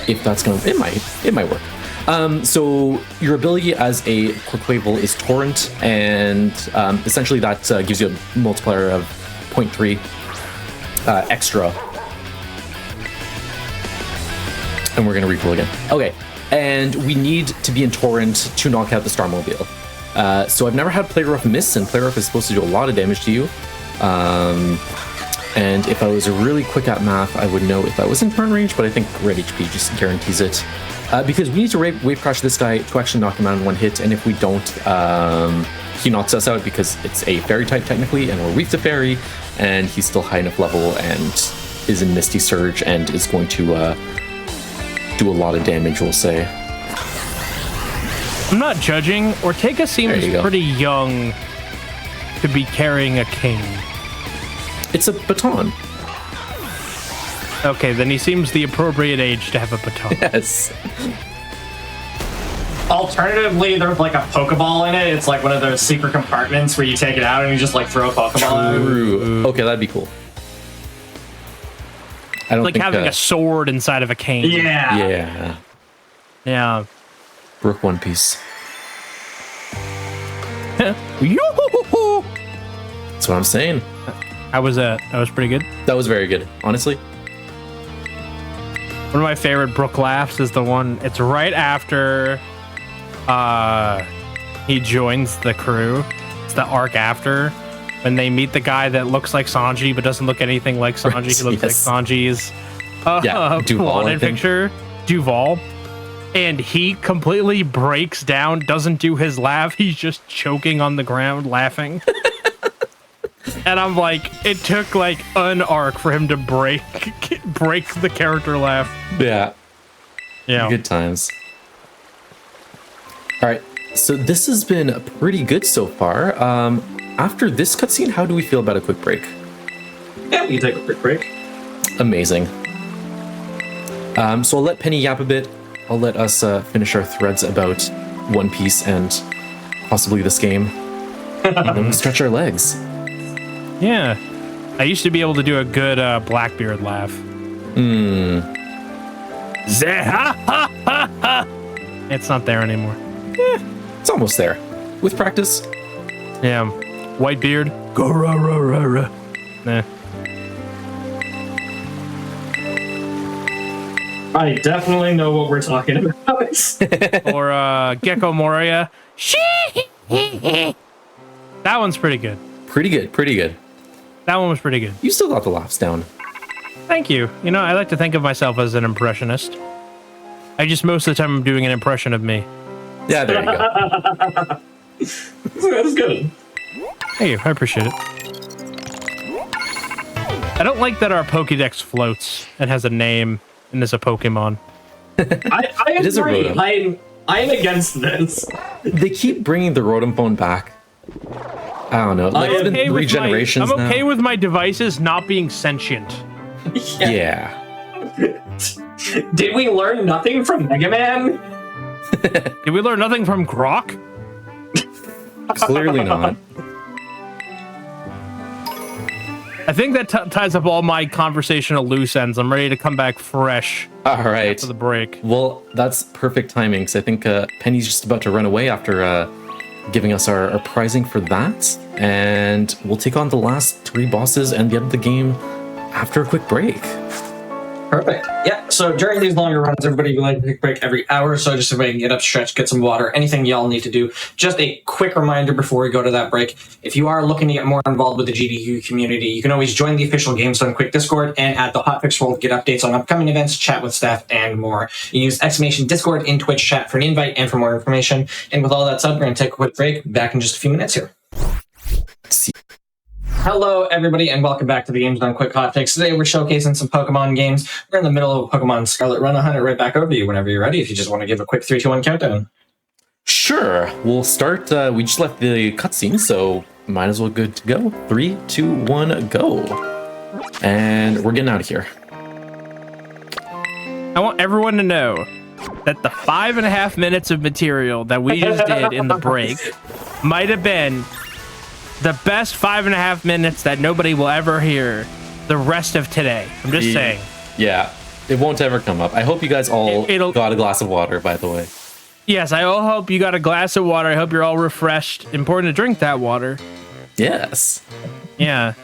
if that's gonna. It might work. So your ability as a quick wave is torrent, and essentially that gives you a multiplier of 0.3 extra. And we're gonna recoil again. Okay, and we need to be in torrent to knock out the Starmobile. So I've never had play rough miss, and play rough is supposed to do a lot of damage to you. And if I was really quick at math, I would know if I was in turn range, but I think red HP just guarantees it. Because we need to wave crash this guy to actually knock him out in one hit, and if we don't, he knocks us out because it's a fairy type technically, and we're weak to fairy, and he's still high enough level and is in Misty Surge and is going to do a lot of damage, we'll say. I'm not judging. Ortega seems pretty young to be carrying a cane. It's a baton. Okay, then he seems the appropriate age to have a baton. Yes. Alternatively, there's like a Pokeball in it. It's like one of those secret compartments where you take it out and you just like throw a Pokeball in. True. Okay, that'd be cool. I don't like think having a sword inside of a cane. Yeah. Yeah. Yeah. Brook One Piece. Yoo-hoo-hoo-hoo. That's what I'm saying. That was pretty good. That was very good, honestly. One of my favorite Brook laughs is the one, it's right after he joins the crew. It's the arc after when they meet the guy that looks like Sanji but doesn't look anything like Sanji. Right, He looks yes. like Sanji's Duval, wanted picture. Duval. And he completely breaks down, doesn't do his laugh. He's just choking on the ground laughing. And I'm like, it took like an arc for him to break the character laugh. Yeah. Yeah. Good times. All right, so this has been pretty good so far. After this cutscene, how do we feel about a quick break? Yeah, we can take a quick break. Amazing. So I'll let Penny yap a bit. I'll let us finish our threads about One Piece and possibly this game. And then we'll stretch our legs. Yeah. I used to be able to do a good Blackbeard laugh. It's not there anymore. It's almost there. With practice. Yeah. Whitebeard. Go ra ra ra ra. Nah. I definitely know what we're talking about. Or Gecko Moria. That one's pretty good. Pretty good, pretty good. That one was pretty good. You still got the laughs down. Thank you. You know, I like to think of myself as an impressionist. I just most of the time I'm doing an impression of me. Yeah, there you go. That's good. Thank you. I appreciate it. I don't like that our Pokédex floats and has a name and is a Pokemon. I It is a agree. Rotom. I'm against this. They keep bringing the Rotom phone back. I don't know. Like, it's been Okay 3 with generations I'm okay now. with my devices not being sentient. Yeah. Did we learn nothing from Mega Man? Did we learn nothing from Grok? Clearly not. I think that ties up all my conversational loose ends. I'm ready to come back fresh All right. for the break. Well, that's perfect timing, because I think Penny's just about to run away after giving us our prizing for that. And we'll take on the last 3 bosses and the end of the game after a quick break. Perfect. Yeah, so during these longer runs, everybody would like a quick break every hour, so just everybody can get up, stretch, get some water, anything y'all need to do. Just a quick reminder before we go to that break, if you are looking to get more involved with the GDQ community, you can always join the official Games Done Quick Discord and at the Hotfix World get updates on upcoming events, chat with staff, and more. You use !Discord in Twitch chat for an invite and for more information. And with all that said, we're going to take a quick break. Back in just a few minutes here. Hello, everybody, and welcome back to the Games Done Quick Hotfix. Today, we're showcasing some Pokemon games. We're in the middle of a Pokemon Scarlet run. I'll hand it right back over to you whenever you're ready, if you just want to give a quick 3, 2, 1 countdown. Sure. We'll start. We just left the cutscene, so might as well good to go. 3, 2, 1, go. And we're getting out of here. I want everyone to know that the 5.5 minutes of material that we just did in the break might have been the best 5.5 minutes that nobody will ever hear the rest of today. I'm just saying. Yeah, it won't ever come up. I hope you guys all It'll- got a glass of water, by the way. Yes, I all hope you got a glass of water. I hope you're all refreshed. Important to drink that water. Yes. Yeah.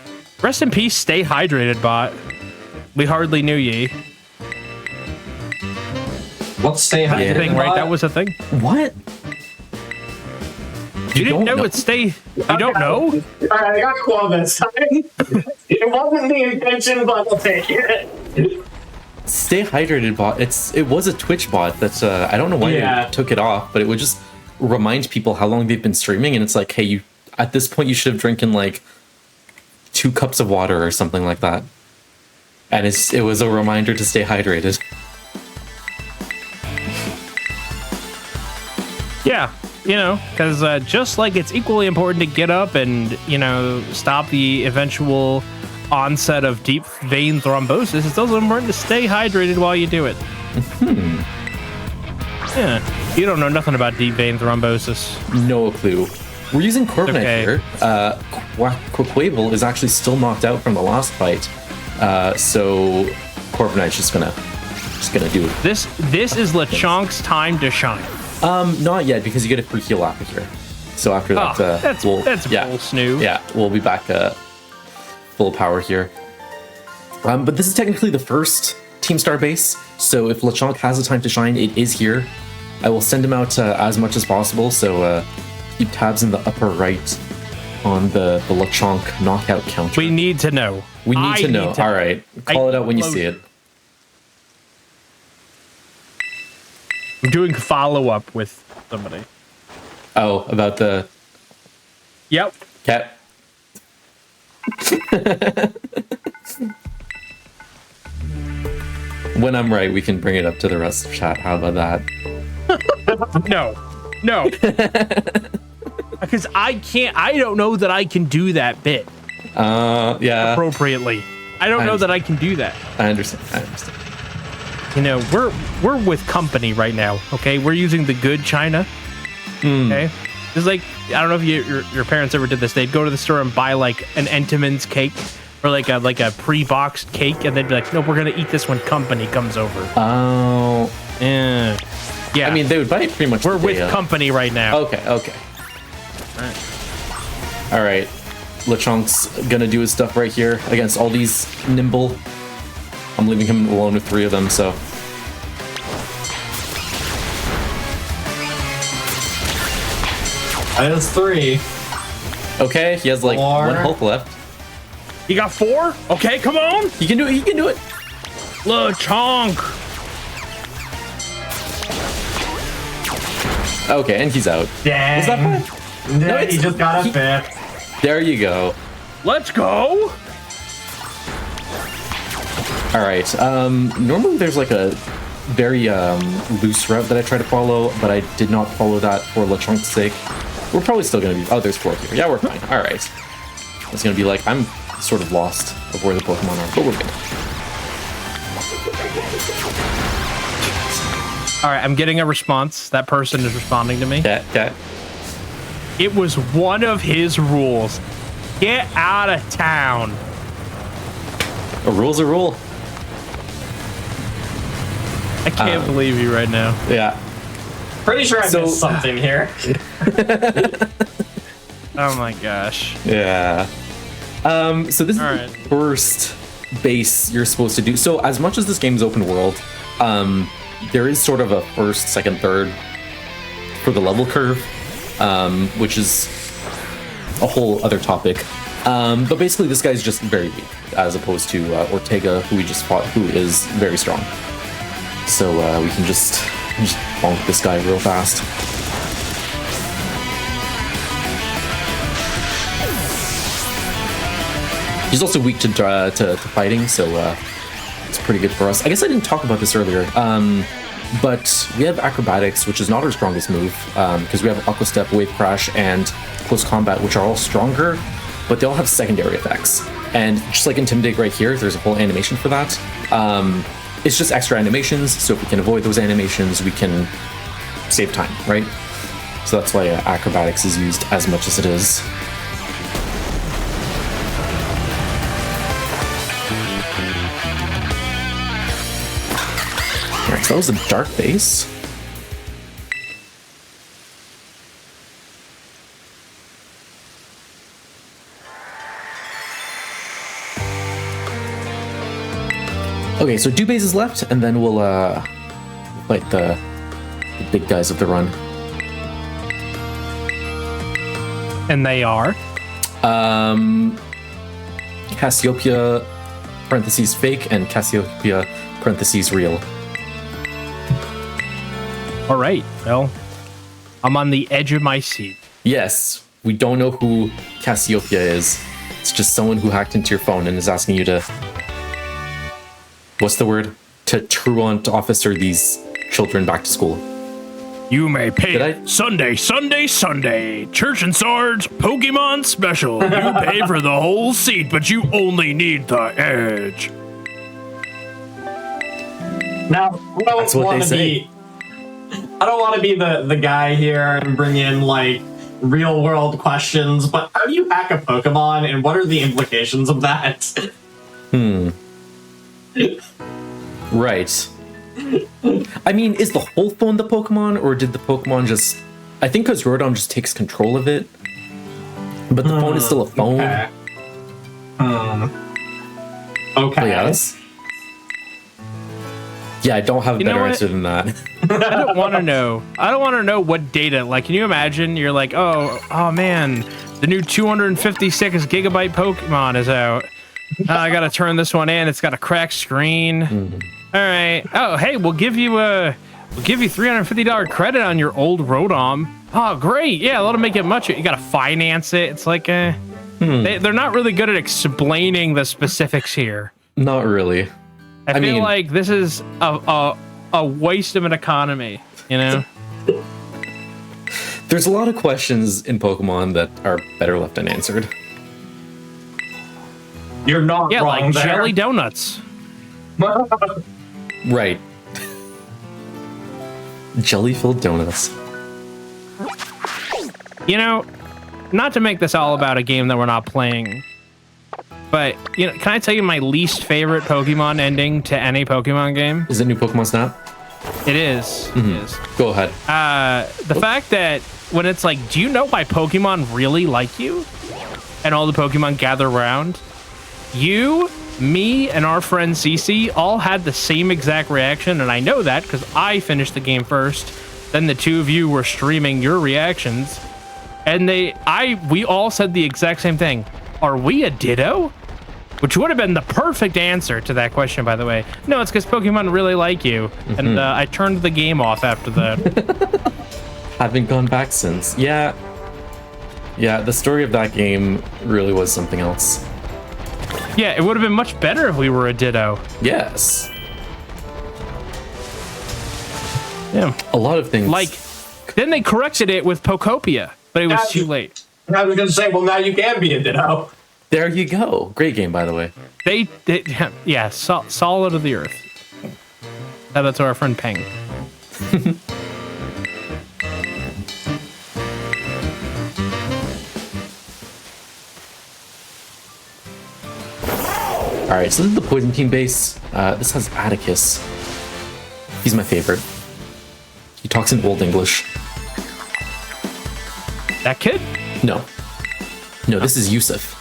Rest in peace, stay hydrated, bot. We hardly knew ye. What's stay hydrated? Yeah. Thing, right? That was a thing. What? You didn't know it's stay. You don't know? Alright, I got Quam this time. It wasn't the intention, but I'll take it. Stay hydrated bot. It was a Twitch bot that I don't know why they took it off, but it would just remind people how long they've been streaming, and it's like, hey, you at this point you should have drinking like 2 cups of water or something like that. And it was a reminder to stay hydrated. Yeah. You know, because just like it's equally important to get up and, you know, stop the eventual onset of deep vein thrombosis, it's also important to stay hydrated while you do it. Yeah. You don't know nothing about deep vein thrombosis. No clue. We're using Corviknight Okay. here. Quaquavel is actually still knocked out from the last fight. So Corviknight's just gonna do it. This is Lechonk's time to shine. Not yet, because you get a free heal after here. So after that, That's bull snoo. Yeah, we'll be back full power here. But this is technically the first Team Star base, so if Lechonk has a time to shine, it is here. I will send him out as much as possible, so keep tabs in the upper right on the Lechonk knockout counter. We need to know. We need to know. All right, call it out when you see it. I'm doing follow-up with somebody. Oh, about the Yep. cat. When I'm right, we can bring it up to the rest of chat. How about that? No. Because I don't know that I can do that bit Yeah. appropriately. I don't know that I can do that. I understand. You know, we're with company right now, okay? We're using the good China, okay? It's like, I don't know if your parents ever did this. They'd go to the store and buy like an Entenmann's cake or like a pre-boxed cake, and they'd be like, no, we're gonna eat this when company comes over. Oh. Yeah. I mean, they would buy it pretty much. We're with company right now. Okay. All right. LeChunk's gonna do his stuff right here against all these nimble. I'm leaving him alone with 3 of them, so. Minus 3. Okay, he has like 4. 1 health left. You got 4? Okay, come on. He can do it. LeChonk. Okay, and he's out. Dang. Was that fun? No, it's- he just got a 5th. There you go. Let's go. All right. Normally there's like a very loose route that I try to follow, but I did not follow that for LeChunk's sake. We're probably still gonna be. Oh, there's 4 here. Yeah, we're fine. All right. It's gonna be like I'm sort of lost of where the Pokemon are, but we're good. All right, I'm getting a response. That person is responding to me. Cat. It was one of his rules. Get out of town. A rule's a rule. I can't believe you right now. Yeah. Pretty sure I missed something here. Oh my gosh. Yeah. So this is All the right. first base you're supposed to do. So as much as this game is open world, there is sort of a first, second, third for the level curve, which is a whole other topic. But basically this guy's just very weak, as opposed to Ortega, who we just fought, who is very strong. So we can just bonk this guy real fast. He's also weak to fighting, so it's pretty good for us. I guess I didn't talk about this earlier, but we have Acrobatics, which is not our strongest move, because we have Aqua Step, Wave Crash, and Close Combat, which are all stronger, but they all have secondary effects. And just like Intimidate right here, there's a whole animation for that. It's just extra animations, so if we can avoid those animations, we can save time, right? So that's why Acrobatics is used as much as it is. Alright, so that was a dark base. Okay, so 2 bases left, and then we'll fight the big guys of the run. And they are? Cassiopeia, parentheses fake, and Cassiopeia, parentheses real. All right. Well, I'm on the edge of my seat. Yes, we don't know who Cassiopeia is. It's just someone who hacked into your phone and is asking you to... What's the word? To truant officer these children back to school. You may pay Did I? Sunday. Church and Swords Pokemon Special. You pay for the whole seat, but you only need the edge. Now, That's what they say. I don't want to be the guy here and bring in like real world questions, but how do you hack a Pokemon and what are the implications of that? Right. I mean, is the whole phone the Pokemon, or did the Pokemon just... I think because Rodon just takes control of it, but the phone is still a phone. Okay. But yeah, I don't have a You know better what? answer than that. I don't want to know. I don't want to know what data. Like, can you imagine? You're like, oh man, the new 256 gigabyte Pokemon is out. I gotta turn this one in. It's got a cracked screen. All right. Oh, hey, we'll give you $350 credit on your old Rodom. Oh, great. Yeah, that'll make it much. You gotta finance it. It's like, they're not really good at explaining the specifics here. Not really. I feel mean, like this is a waste of an economy, you know? there's a lot of questions in Pokemon that are better left unanswered. You're not Yeah, wrong like there. jelly donuts. Right. Jelly-filled donuts. You know, not to make this all about a game that we're not playing, but you know, can I tell you my least favorite Pokemon ending to any Pokemon game? Is it new Pokemon Snap? It is. It is. Go ahead. The fact that when it's like, do you know why Pokemon really like you? And all the Pokemon gather around. You, me, and our friend Cece all had the same exact reaction, and I know that because I finished the game first. Then the two of you were streaming your reactions, and we all said the exact same thing. Are we a Ditto? Which would have been the perfect answer to that question, by the way. No, it's because Pokemon really like you, and I turned the game off after that. Haven't gone back since. Yeah, the story of that game really was something else. Yeah, it would have been much better if we were a Ditto. Yes. Yeah. A lot of things. Like, then they corrected it with Pokopia, but it was too late. I was going to say, well, now you can be a Ditto. There you go. Great game, by the way. Yeah, solid of the earth. Shout out to our friend Peng. Alright, so this is the Poison Team base. This has Atticus. He's my favorite. He talks in Old English. That kid? No, this is Yusuf,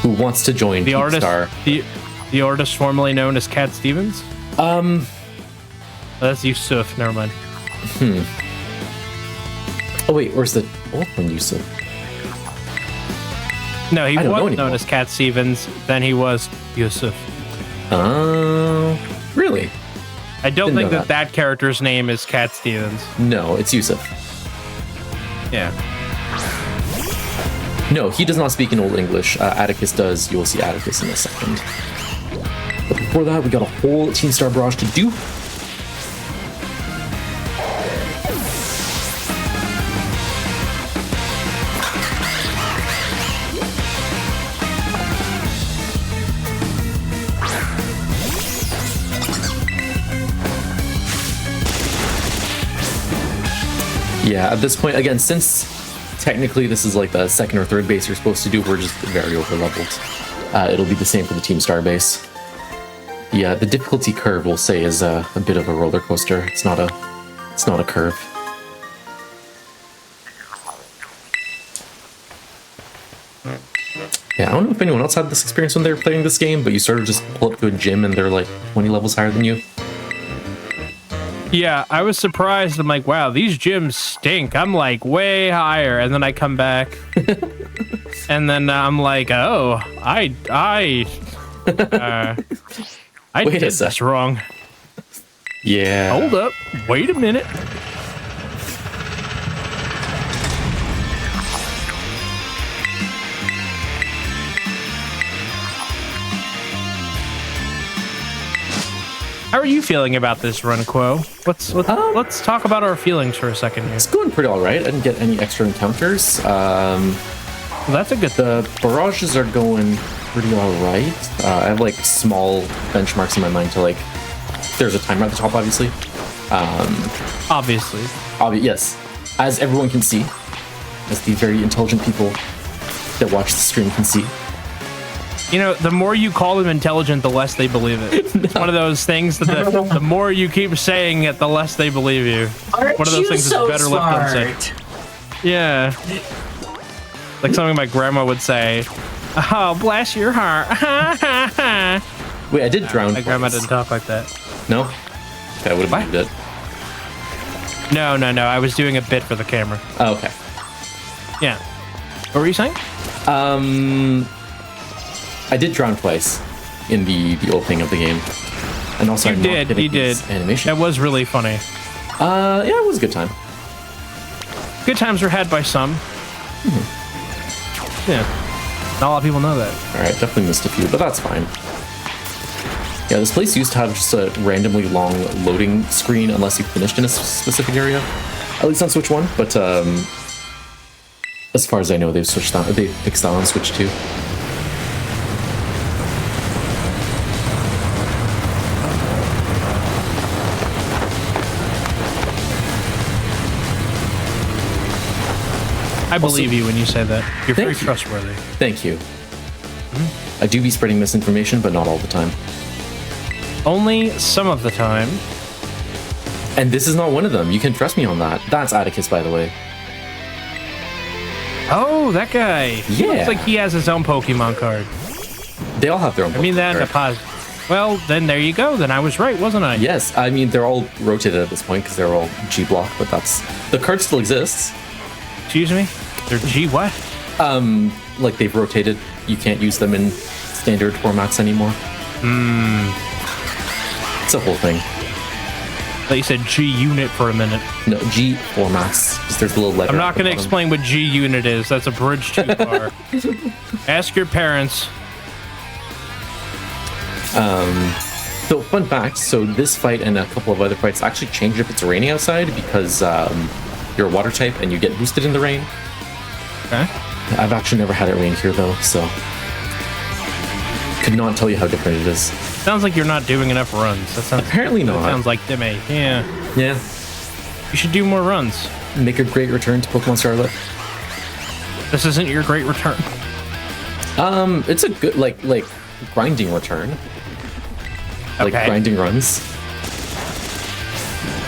who wants to join The Team artist, Star. the artist formerly known as Cat Stevens? Oh, that's Yusuf, never mind. Oh wait, where's the old one, Yusuf? No, he I don't know was known anymore. as Cat Stevens, then he was Yusuf. Oh, really? I don't Didn't think know that character's name is Cat Stevens. No, it's Yusuf. Yeah. No, he does not speak in Old English. Atticus does. You'll see Atticus in a second. But before that, we got a whole Team Star barrage to do. Yeah, at this point, again, since technically this is like the second or third base you're supposed to do, we're just very over-leveled. It'll be the same for the Team Star base. Yeah, the difficulty curve, we'll say, is a bit of a roller coaster. It's not a curve. Yeah, I don't know if anyone else had this experience when they were playing this game, but you sort of just pull up to a gym and they're like 20 levels higher than you. Yeah, I was surprised. I'm like, wow, these gyms stink. I'm like way higher, and then I come back, and then I'm like, oh, I Wait a did sec. this wrong. Yeah. Hold up, wait a minute. How are you feeling about this run, Quo? Let's talk about our feelings for a second here. It's going pretty alright. I didn't get any extra encounters. Well, that's a good thing. The barrages are going pretty alright. I have like small benchmarks in my mind to like. There's a timer at the top, obviously. Obviously. Yes, as everyone can see, as the very intelligent people that watch the stream can see. You know, the more you call them intelligent, the less they believe it. It's one of those things that the more you keep saying it, the less they believe you. Aren't One of those you things so that's better left unsaid. smart? Yeah. Like something my grandma would say. Oh, bless your heart. Wait, I did drown. My grandma twice. didn't talk like that. No? Okay, I would have believed it. No. I was doing a bit for the camera. Oh, okay. Yeah. What were you saying? I did drown twice in the opening of the game. And also You I'm not did. getting You did. these animation. That was really funny. Yeah, it was a good time. Good times were had by some. Yeah. Not a lot of people know that. Alright, definitely missed a few, but that's fine. Yeah, this place used to have just a randomly long loading screen unless you finished in a specific area. At least on Switch 1, but as far as I know, they've switched that. They fixed that on Switch 2. I believe you when you say that. You're very Thank you. trustworthy. Thank you. I do be spreading misinformation, but not all the time. Only some of the time. And this is not one of them. You can trust me on that. That's Atticus, by the way. Oh, that guy. He Yeah. looks like he has his own Pokemon card. They all have their own. I mean that in a Pokemon card. positive. Well, then there you go. Then I was right, wasn't I? Yes, I mean they're all rotated at this point because they're all G block, but that's the card still exists. Excuse me? They're G what? Like they've rotated. You can't use them in standard formats anymore. It's a whole thing. They said G unit for a minute. No, G formats. Because there's a little letter. I'm at not the going to bottom. explain what G unit is. That's a bridge too far. Ask your parents. So fun fact, so this fight and a couple of other fights actually change if it's raining outside because you're a water type and you get boosted in the rain. Okay. I've actually never had it rain here though, so could not tell you how different it is. Sounds like you're not doing enough runs. That sounds. Apparently That not. sounds like to me. Yeah. Yeah. You should do more runs. Make a great return to Pokemon Scarlet. This isn't your great return. It's a good like grinding return. Like Okay. grinding runs.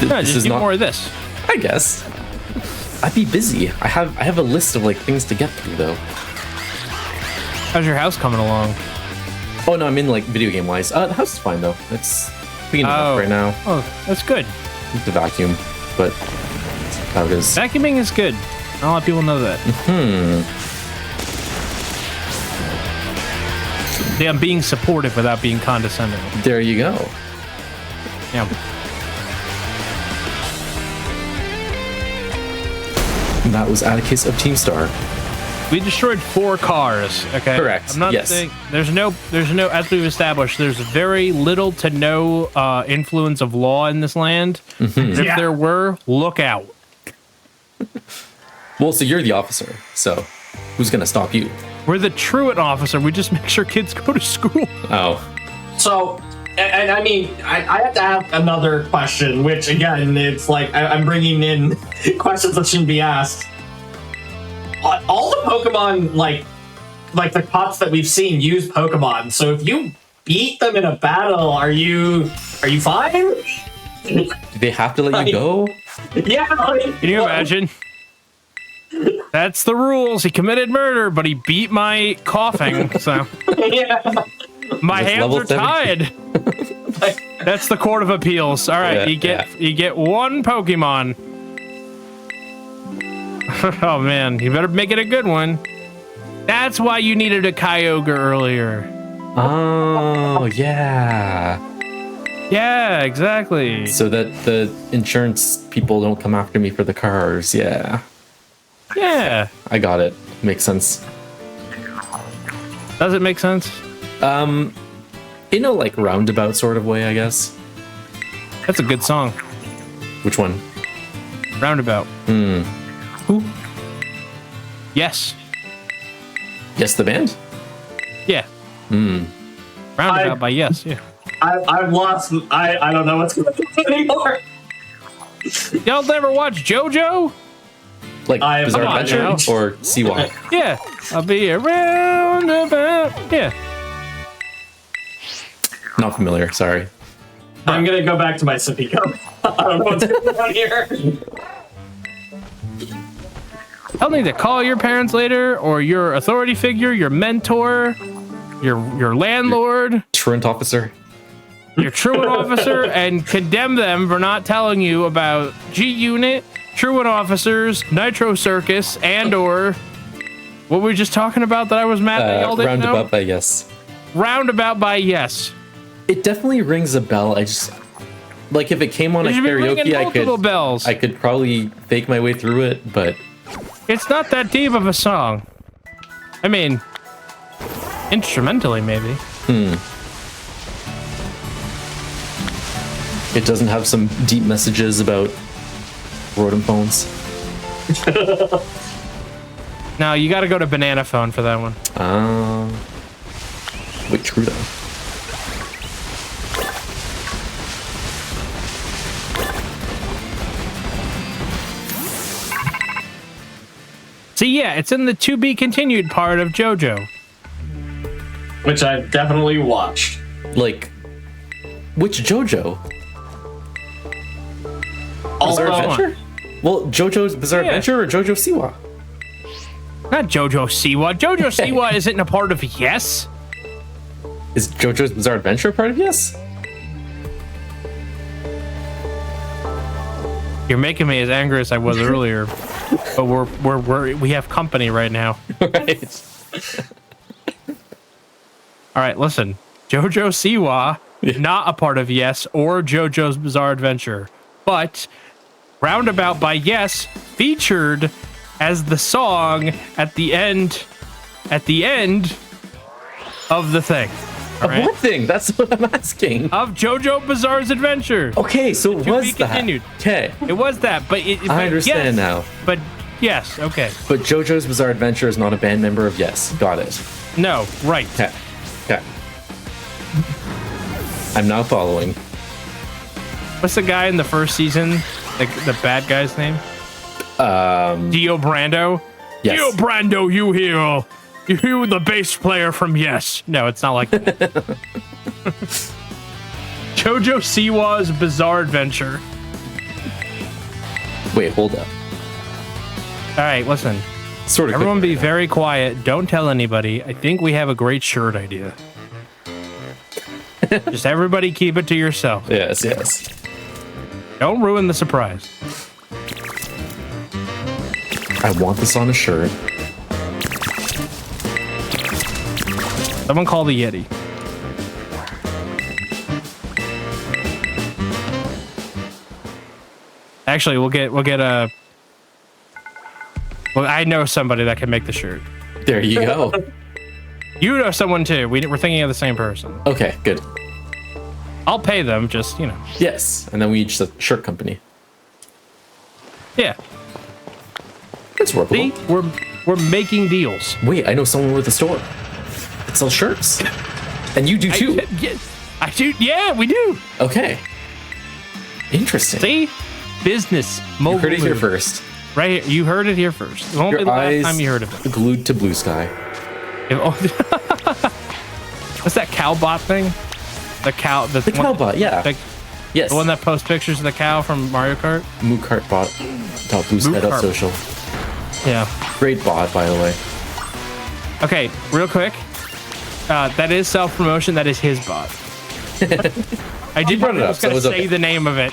No, This just is do not- more of this. I guess. I'd be busy. I have a list of like things to get through though. How's your house coming along? Oh no, I mean like video game wise. The house is fine though. It's clean enough right now. Oh, that's good. Need to vacuum, but that's how it is. Vacuuming is good. Not a lot of people know that. See, I'm being supportive without being condescending. There you go. Yeah. And that was Atticus of Team Star. We destroyed 4 cars. Okay. Correct, I'm not yes. saying there's no. As we've established, there's very little to no influence of law in this land. Mm-hmm. If there were, look out. Well, so you're the officer, so who's gonna stop you? We're the truant officer. We just make sure kids go to school. Oh, So, and I mean, I have to ask another question, which again, it's like I'm bringing in questions that shouldn't be asked. All the Pokemon, like the cops that we've seen use Pokemon. So if you beat them in a battle, are you fine? do they have to let you go? Yeah. Like, Can you imagine? That's the rules. He committed murder, but he beat my coughing, so Yeah. my That's hands level are 17. tied. That's the Court of Appeals. All right, Yeah, you get 1 Pokemon. Oh man, you better make it a good one. That's why you needed a Kyogre earlier. Oh, yeah. Yeah, exactly. So that the insurance people don't come after me for the cars. Yeah, Yeah. I got it. Makes sense. Does it make sense? In a like roundabout sort of way, I guess. That's a good song. Which one? Roundabout. Who? Yes. Yes, the band. Yeah. Roundabout by yes. Yeah. I've lost. I don't know what's going on anymore. Y'all never watch JoJo? Like I have Bizarre not, Adventure no. or Seawalk? Yeah. I'll be a roundabout. Yeah. Not familiar. Sorry. I'm gonna go back to my sippy cup. I don't know what's going on here. I'll need to call your parents later, or your authority figure, your mentor, your landlord, Truant officer. your truant officer, and condemn them for not telling you about G Unit, truant officers, Nitro Circus, and/or what were we just talking about that I was mad that y'all didn't Roundabout know? by yes. Roundabout by yes. It definitely rings a bell. I just like if it came on There a should be ringing karaoke, multiple bells. I could probably fake my way through it, but It's not that deep of a song. I mean, instrumentally maybe. It doesn't have some deep messages about rodent phones. No, you got to go to Banana Phone for that one. Wait, true though. See, yeah, it's in the to be continued part of JoJo. Which I've definitely watched. Like, which JoJo? Also, Bizarre Adventure? Well, JoJo's Bizarre Yeah. Adventure or JoJo Siwa? Not JoJo Siwa. JoJo Siwa isn't a part of Yes. Is JoJo's Bizarre Adventure a part of Yes? You're making me as angry as I was earlier, but we have company right now. Right. All right, listen. JoJo Siwa, not a part of Yes or JoJo's Bizarre Adventure, but Roundabout by Yes featured as the song at the end of the thing. All right? What thing? That's what I'm asking. Of JoJo Bizarre's Adventure. Okay, so it To was be that. continued. Okay, It was that, but I understand yes, now. But yes, okay. But JoJo's Bizarre Adventure is not a band member of Yes. Got it. No, right. Okay. Okay. I'm now following. What's the guy in the first season? The bad guy's name? Dio Brando? Yes. Dio Brando, you here. You the bass player from Yes. No, it's not like that. JoJo Siwa's Bizarre Adventure. Wait, hold up. All right, listen. Sort of. Everyone be very quiet. Don't tell anybody. I think we have a great shirt idea. Just everybody keep it to yourself. Yes, yes. Don't ruin the surprise. I want this on a shirt. Someone call the Yeti. Actually, we'll get a. Well, I know somebody that can make the shirt. There you go. You know someone too. We're thinking of the same person. Okay, good. I'll pay them. Just Yes, and then we each the shirt company. Yeah. It's workable. See, we're making deals. Wait, I know someone with a store that sells shirts, and you do too. I do. Yeah, we do. Okay. Interesting. See, business. You heard it here move. first. Right here. You heard it here first. It won't be Your the last eyes time you heard of it. glued to blue sky. What's that cowbot thing? The cow. The cowbot, yeah. Yes. The one that posts pictures of the cow from Mario Kart. Mookartbot.bluesky.social. Yeah. Great bot, by the way. Okay, real quick. That is self-promotion. That is his bot. I did brought it I up, was so gonna it was say okay. the name of it.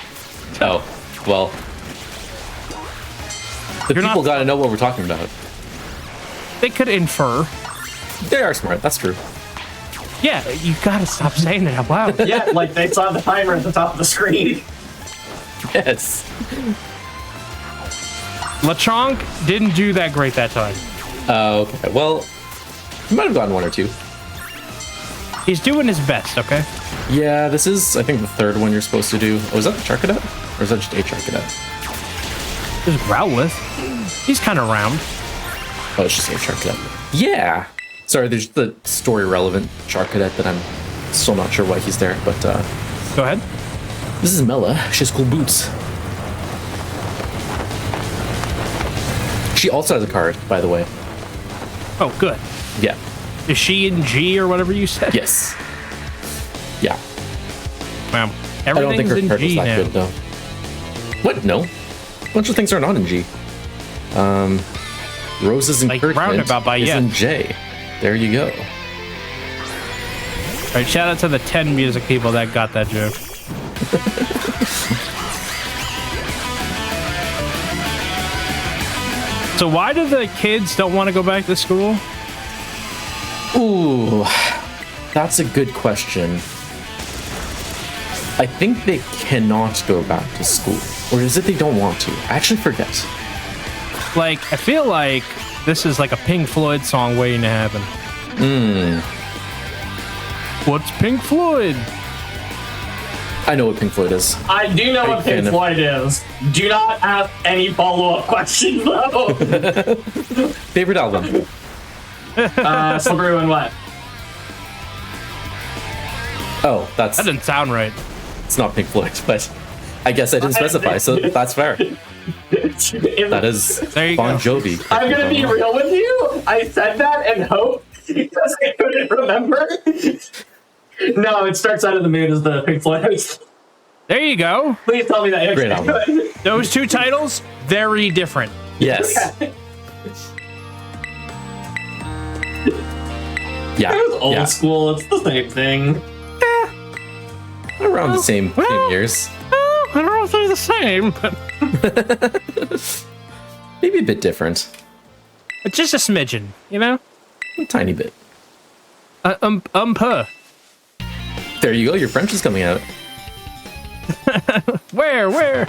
Oh, well. The You're people not- got to know what we're talking about. They could infer. They are smart. That's true. Yeah, you gotta stop saying it out loud. yeah, like they saw the timer at the top of the screen. Yes. Lechonk didn't do that great that time. Okay. Well, you might have gotten one or two. He's doing his best, okay? Yeah, this is, I think, the third one you're supposed to do. Oh, is that the Charcadet? Or is that just a Charcadet? There's Growlithe. He's kind of round. Oh, it's just a Charcadet. Yeah. Sorry, there's the story-relevant Charcadet that I'm still not sure why he's there, but Go ahead. this is Mela. She has cool boots. She also has a card, by the way. Oh, good. Yeah. Is she in G or whatever you said? Yes. Yeah. Wow. I don't think Everything's her in card was G that now. good, though. What? No. A bunch of things are not in G. Rose's Like encouragement Roundabout by is Yes. in J. There you go. All right, shout out to the 10 music people that got that joke. So why do the kids don't want to go back to school? Ooh, that's a good question. I think they cannot go back to school. Or is it they don't want to? I actually forget. Like, I feel like this is like a Pink Floyd song waiting to happen. What's Pink Floyd? I know what Pink Floyd is. I do know what Pink fan of- Floyd is. Do not ask any follow-up questions, though. Favorite album? Slippery When Wet. Oh, That didn't sound right. it's not Pink Floyd, but I guess I didn't specify, so that's fair. That is There you Bon go. Jovi. I'm gonna be real with you. I said that and hope because I couldn't remember. No, it starts out of the moon as the Pink Floyd. There you go. Please tell me that. Great album. Those two titles, very different. Yes. Yeah. It was old yeah. school. It's the same thing. Around the same years. I don't know if they're the same, but Maybe a bit different. just a smidgen, you know? A tiny bit. Per. There you go, your French is coming out. Where?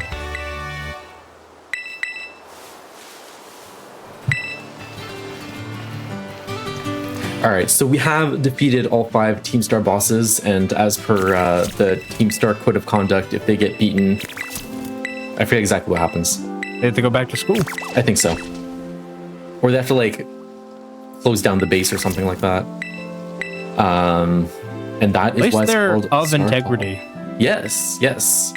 Alright, so we have defeated all 5 Team Star bosses, and as per the Team Star Code of Conduct, if they get beaten, I forget exactly what happens. They have to go back to school. I think so. Or they have to, like, close down the base or something like that. And that At is least why it's they're called of Star integrity. Ball. Yes, yes.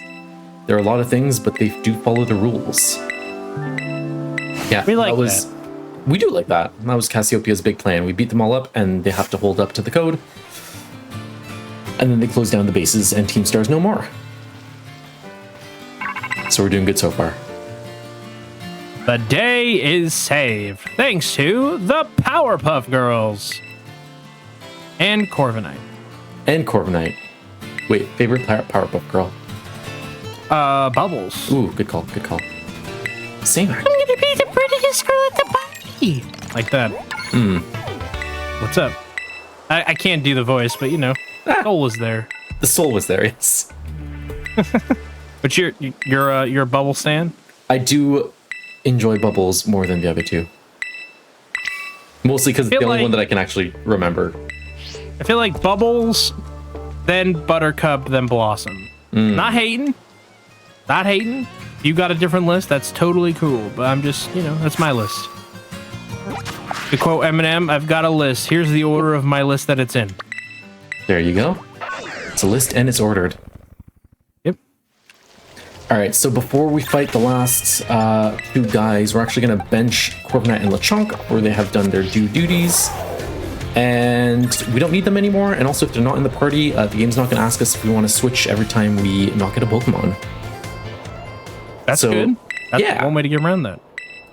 There are a lot of things, but they do follow the rules. Yeah, We like that. We do like that. That was Cassiopeia's big plan. We beat them all up, and they have to hold up to the code. And then they close down the bases, and Team Star's no more. So we're doing good so far. The day is saved thanks to the Powerpuff Girls and Corviknight. And Corviknight. Wait, favorite Powerpuff Girl? Bubbles. Ooh, good call, good call. Same. I'm gonna be the prettiest girl at the party. Like that. What's up? I can't do the voice, but you know, soul was there. The soul was there, yes. But you're a Bubble stan. I do enjoy Bubbles more than the other two. Mostly because it's the only one that I can actually remember. I feel like Bubbles, then Buttercup, then Blossom. Not hating. Not hating. If you got a different list, that's totally cool. But I'm just, you know, that's my list. To quote Eminem, I've got a list. Here's the order of my list that it's in. There you go. It's a list and it's ordered. Yep. All right, so before we fight the last 2 guys, we're actually going to bench Corviknight and Lechonk, where they have done their due duties. And we don't need them anymore. And also, if they're not in the party, the game's not going to ask us if we want to switch every time we knock out a Pokemon. That's So, good. That's yeah. one way to get around that.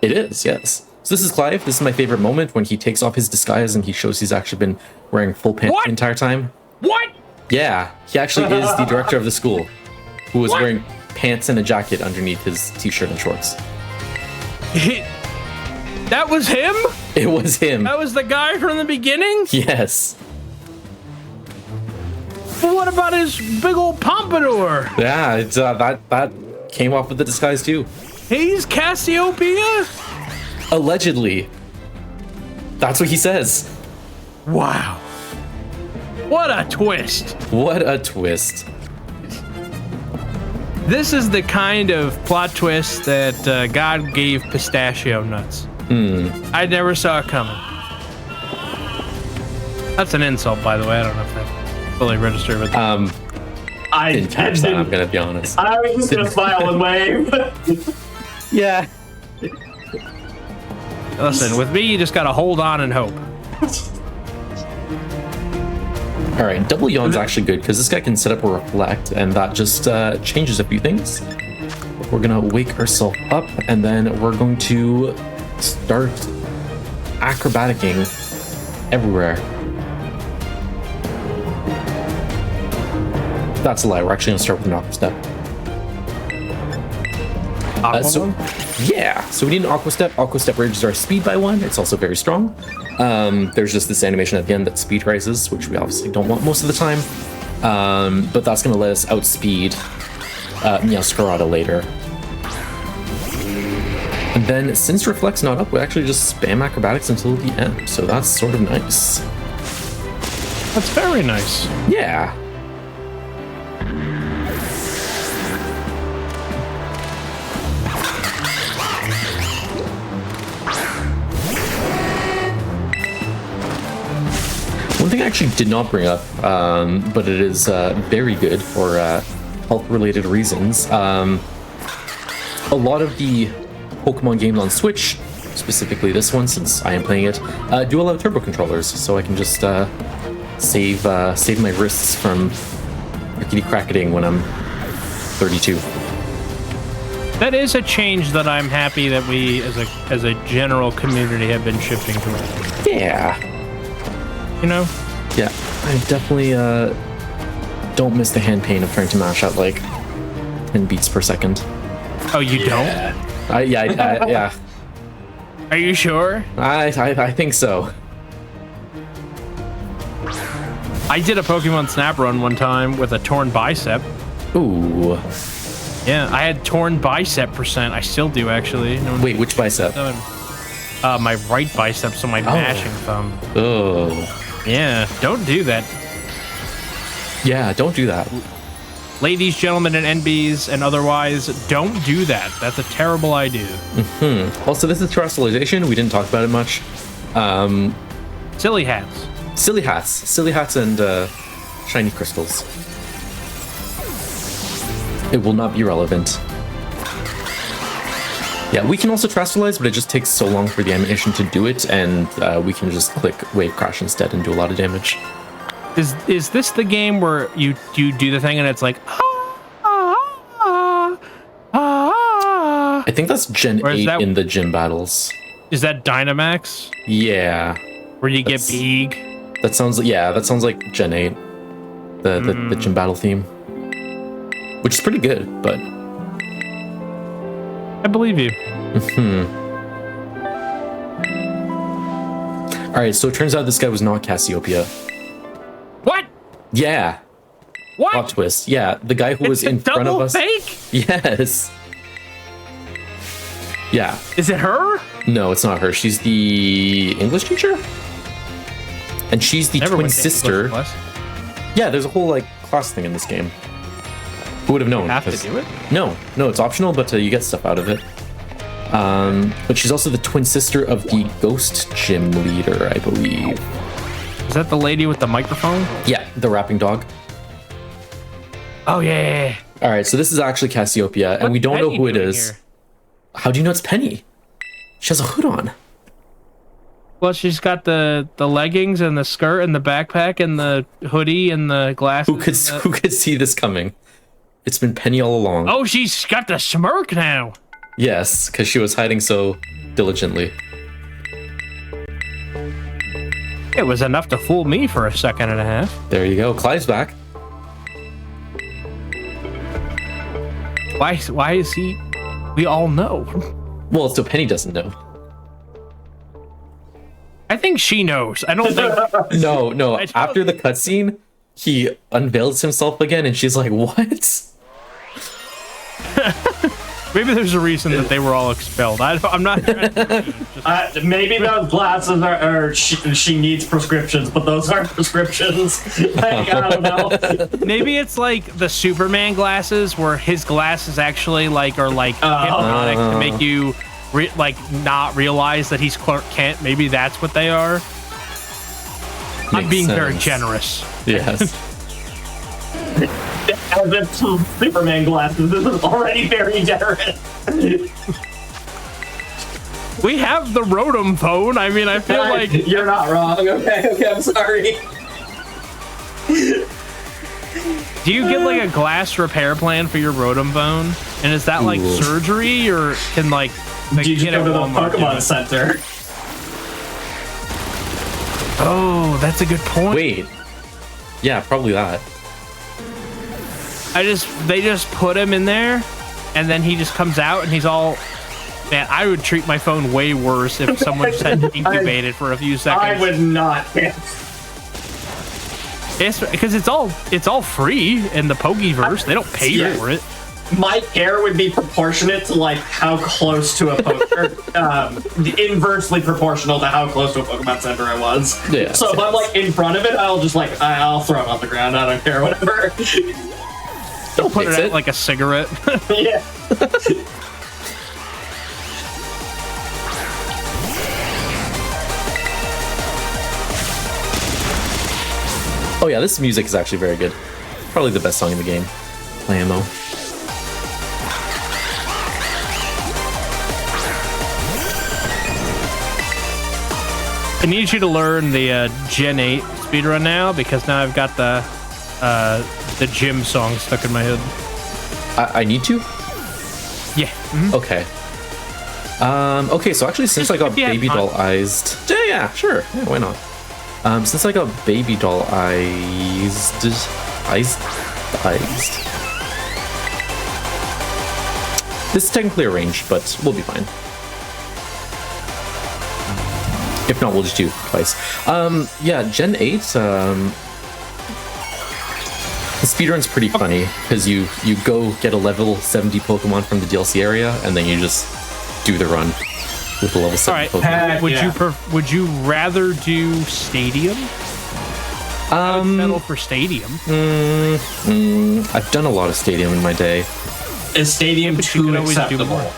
It is, yes. So this is Clive. This is my favorite moment when he takes off his disguise and he shows he's actually been wearing full pants What? the entire time. What? Yeah, he actually is the director of the school, who was wearing pants and a jacket underneath his t-shirt and shorts. That was him? It was him. That was the guy from the beginning? Yes. Well, what about his big old pompadour? Yeah, it's, that came off with the disguise too. He's Cassiopeia? Allegedly. That's what he says. Wow. What a twist. What a twist. This is the kind of plot twist that God gave pistachio nuts. I never saw it coming. That's an insult, by the way. I don't know if that fully registered with I Didn't catch that, I'm gonna be honest. I was just gonna smile and wave. Yeah. Listen, with me, you just gotta hold on and hope. All right, double yawn's actually good because this guy can set up a reflect, and that just changes a few things. We're gonna wake ourselves up, and then we're going to start acrobaticking everywhere. That's a lie. We're actually gonna start with an aqua step. So we need an aqua step. Aqua step raises our speed by 1. It's also very strong. There's just this animation at the end that speed rises, which we obviously don't want most of the time. But that's gonna let us outspeed Meowscarada later. And then since Reflect's not up, we actually just spam acrobatics until the end. So that's sort of nice. That's very nice. Yeah. something I actually did not bring up, but it is very good for health-related reasons. A lot of the Pokemon games on Switch, specifically this one, since I am playing it, do allow turbo controllers, so I can just save my wrists from rickety-cracketing when I'm 32. That is a change that I'm happy that we, as a general community, have been shifting towards. Yeah. You know? Yeah, I definitely don't miss the hand pain of trying to mash out like 10 beats per second. Oh, you don't? Yeah. Are you sure? I think so. I did a Pokemon Snap run one time with a torn bicep. Ooh. Yeah, I had torn bicep percent. I still do, actually. Wait, which bicep? My right bicep, so my mashing thumb. Oh. Yeah, don't do that. Yeah, don't do that. Ladies, gentlemen, and NBs, and otherwise, don't do that. That's a terrible idea. Also, this is terrestrialization. We didn't talk about it much. Silly hats. Silly hats and shiny crystals. It will not be relevant. Yeah, we can also terrestrialize, but it just takes so long for the animation to do it, and we can just click Wave Crash instead and do a lot of damage. Is this the game where you do the thing and it's like I think that's Gen 8 in the gym battles. Is that Dynamax? Yeah. Where you get big? That sounds like Gen 8. The gym battle theme. Which is pretty good, but I believe you. Alright, so it turns out this guy was not Cassiopeia. What? Yeah. What? Plot twist. Yeah, the guy who was in front of us. Fake? Yes. Yeah. Is it her? No, it's not her. She's the English teacher? And she's the twin sister. Yeah, there's a whole like class thing in this game. Who would have known? You have to do it? No, it's optional, but you get stuff out of it. But she's also the twin sister of the ghost gym leader, I believe. Is that the lady with the microphone? Yeah, the rapping dog. Oh, yeah. All right, so this is actually Cassiopeia, and we don't know who it is. Here? How do you know it's Penny? She has a hood on. Well, she's got the leggings and the skirt and the backpack and the hoodie and the glasses. Who could see this coming? It's been Penny all along. Oh, she's got the smirk now. Yes, because she was hiding so diligently. It was enough to fool me for a second and a half. There you go. Clive's back. Why is he? We all know. Well, so Penny doesn't know. I think she knows. I don't think. No. After the cutscene, he unveils himself again, and she's like, "What?" Maybe there's a reason that they were all expelled. I'm not. Maybe those glasses are she needs prescriptions, but those aren't prescriptions. Like, I don't know. Maybe it's like the Superman glasses, where his glasses actually are hypnotic to make you not realize that he's Clark Kent. Maybe that's what they are. I'm being very generous. Yes. As if Superman glasses. This is already very generous. We have the Rotom phone. I mean, I feel like you're not wrong. Okay, I'm sorry. Do you get like a glass repair plan for your Rotom phone? And is that like surgery, or can like you just go to the Pokemon Center? Oh, that's a good point. Wait. Yeah, probably that. They just put him in there, and then he just comes out, and he's all. Man, I would treat my phone way worse if someone just had to incubate it for a few seconds. I would not. It's because it's all free in the Pokeverse. They don't pay for it. My care would be proportionate to like how close to inversely proportional to how close to a Pokemon Center I was. Yeah. So if I'm like in front of it, I'll throw it on the ground. I don't care, whatever. Don't put it out like a cigarette. Yeah. Oh yeah, this music is actually very good. Probably the best song in the game. Playing though. I need you to learn the Gen 8 speedrun now, because now I've got the gym song stuck in my head. I need to? Yeah. Okay. Okay, so actually since I got baby doll-ized... Yeah, sure. Yeah, why not? Since I got baby doll-ized... This is technically arranged, but we'll be fine. If not, we'll just do twice. Yeah, Gen 8, the speedrun's pretty funny, because you go get a level 70 Pokemon from the DLC area, and then you just do the run with the level 70 Pokemon. Would you rather do Stadium? I would settle for Stadium. I've done a lot of Stadium in my day. Is Stadium too acceptable?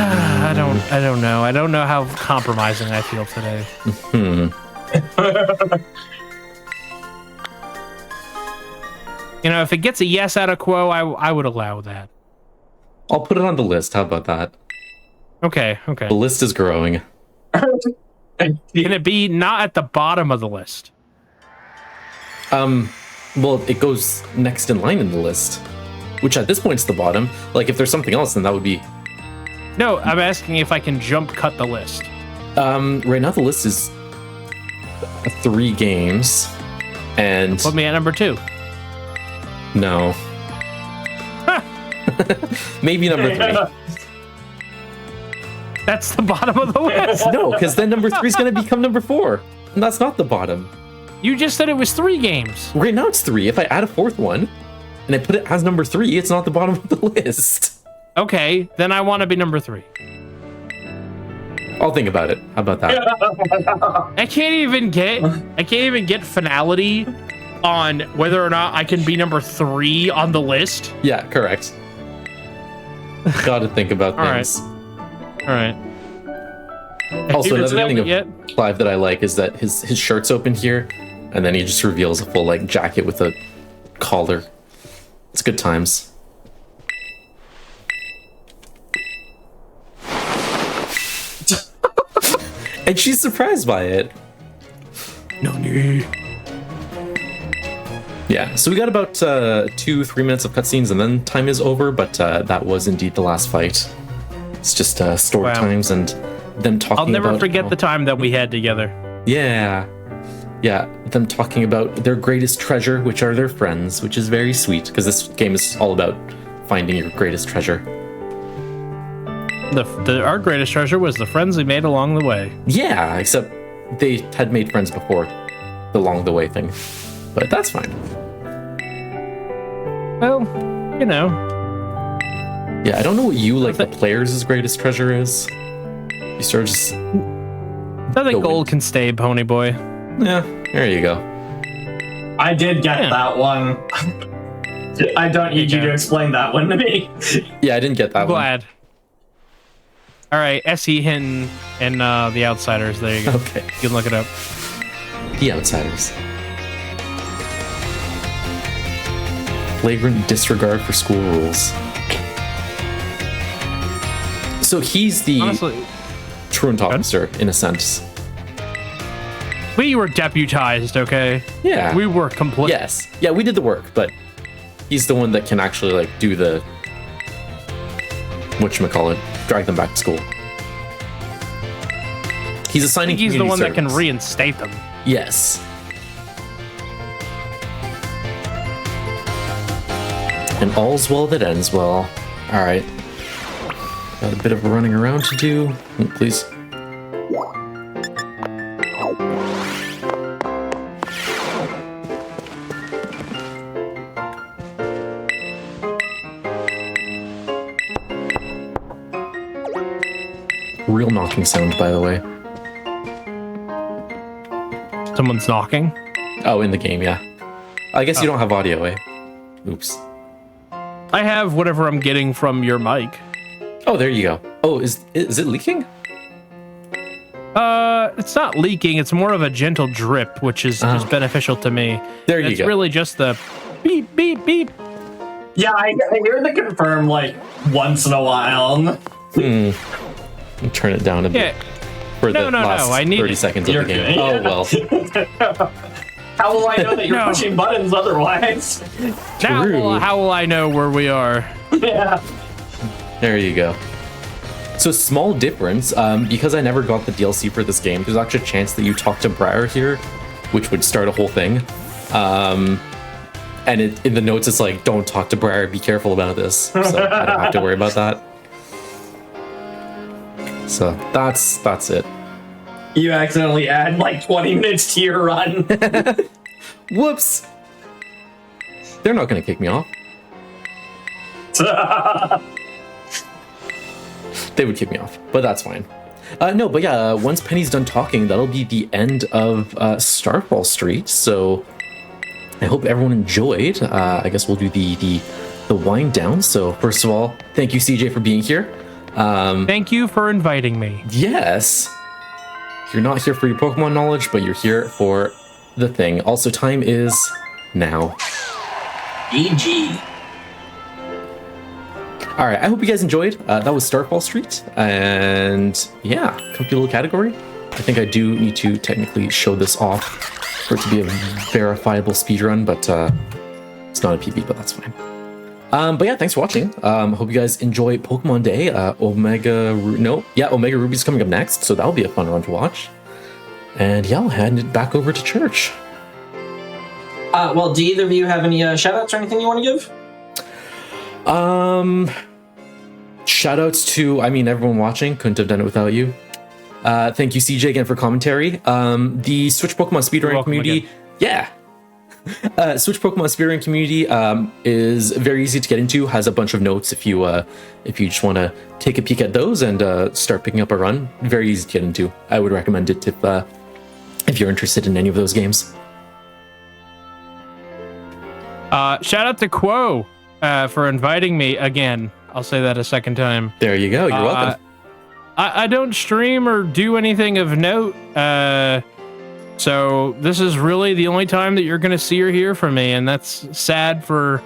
I don't know. I don't know how compromising I feel today. You know, if it gets a yes out of Quo, I would allow that. I'll put it on the list. How about that? Okay. The list is growing. Can it be not at the bottom of the list? Well, it goes next in line in the list, which at this point is the bottom. Like, if there's something else, then that would be... No, I'm asking if I can jump cut the list. Right now the list is 3 games, and... Put me at number 2. No. Maybe number 3. That's the bottom of the list. No, because then number 3 is going to become number 4, and that's not the bottom. You just said it was 3 games. Right now it's 3. If I add a 4th one, and I put it as number 3, it's not the bottom of the list. Okay, then I want to be number 3. I'll think about it. How about that? I can't even get finality on whether or not I can be number 3 on the list. Yeah, correct. Gotta think about things. All right. Also, another thing of Clive that I like is that his shirt's open here, and then he just reveals a full like jacket with a collar. It's good times. And she's surprised by it. No. Yeah, so we got about 2-3 minutes of cutscenes, and then time is over. But that was indeed the last fight. It's just story times and them talking. I'll never about, forget the time that we had together. Yeah, them talking about their greatest treasure, which are their friends, which is very sweet because this game is all about finding your greatest treasure. Our greatest treasure was the friends we made along the way. Yeah, except they had made friends before the along the way thing, but that's fine. Well, you know. Yeah, I don't know what you like the players' greatest treasure is. You sort of just... I think gold can stay, pony boy. Yeah, there you go. I did get that one. I don't need you to explain that one to me. Yeah, I didn't get that one. Glad. All right, SE Hinton and The Outsiders. There you go. Okay. You can look it up. The Outsiders. Flagrant disregard for school rules. So he's the truant officer, in a sense. We were deputized, okay? Yeah. We were complete. Yes. Yeah, we did the work, but he's the one that can actually, like, do the... whatchamacallit? Drag them back to school. He's assigning he's the one service. that can reinstate them. Yes. And all's well that ends well. All right. Got a bit of running around to do. Please. Real knocking sound, by the way. Someone's knocking? Oh, in the game, yeah. I guess you don't have audio, eh? Oops. I have whatever I'm getting from your mic. Oh, there you go. Oh, is it leaking? It's not leaking. It's more of a gentle drip, which is just beneficial to me. There you It's go. really just the beep, beep, beep. Yeah, I hear the confirm like once in a while. Turn it down a bit Yeah. for the No, last I need 30 it. seconds of the You're game. good. Oh, well. How will I know that you're No. pushing buttons otherwise? Now, True. how will I know where we are? Yeah. There you go. So small difference, because I never got the DLC for this game, there's actually a chance that you talk to Briar here, which would start a whole thing. And in the notes it's like, don't talk to Briar, be careful about this. So I don't have to worry about that. So that's it. You accidentally add like 20 minutes to your run. Whoops! They're not gonna kick me off. They would kick me off, but that's fine. No, but yeah, once Penny's done talking, that'll be the end of Starfall Street. So I hope everyone enjoyed. I guess we'll do the wind down. So first of all, thank you, CJ, for being here. Thank you for inviting me. Yes, you're not here for your Pokemon knowledge, but you're here for the thing. Also, time is now. GG. All right, I hope you guys enjoyed. That was Starfall Street, and yeah, comfy little category. I think I do need to technically show this off for it to be a verifiable speedrun, but it's not a PB, but that's fine. But yeah, thanks for watching. Hope you guys enjoy Pokemon Day. Omega Ruby's coming up next, so that'll be a fun run to watch. And yeah, I'll hand it back over to Church. Well, do either of you have any shout-outs or anything you want to give? Shoutouts to, everyone watching. Couldn't have done it without you. Thank you, CJ, again for commentary. The Switch Pokemon speedrunning community, Switch Pokemon speedrunning community is very easy to get into. Has a bunch of notes if you just want to take a peek at those and start picking up a run. Very easy to get into. I would recommend it if you're interested in any of those games. Shout out to Quo for inviting me again. I'll say that a second time. There you go. You're welcome. I don't stream or do anything of note, so this is really the only time that you're going to see or hear from me, and that's sad for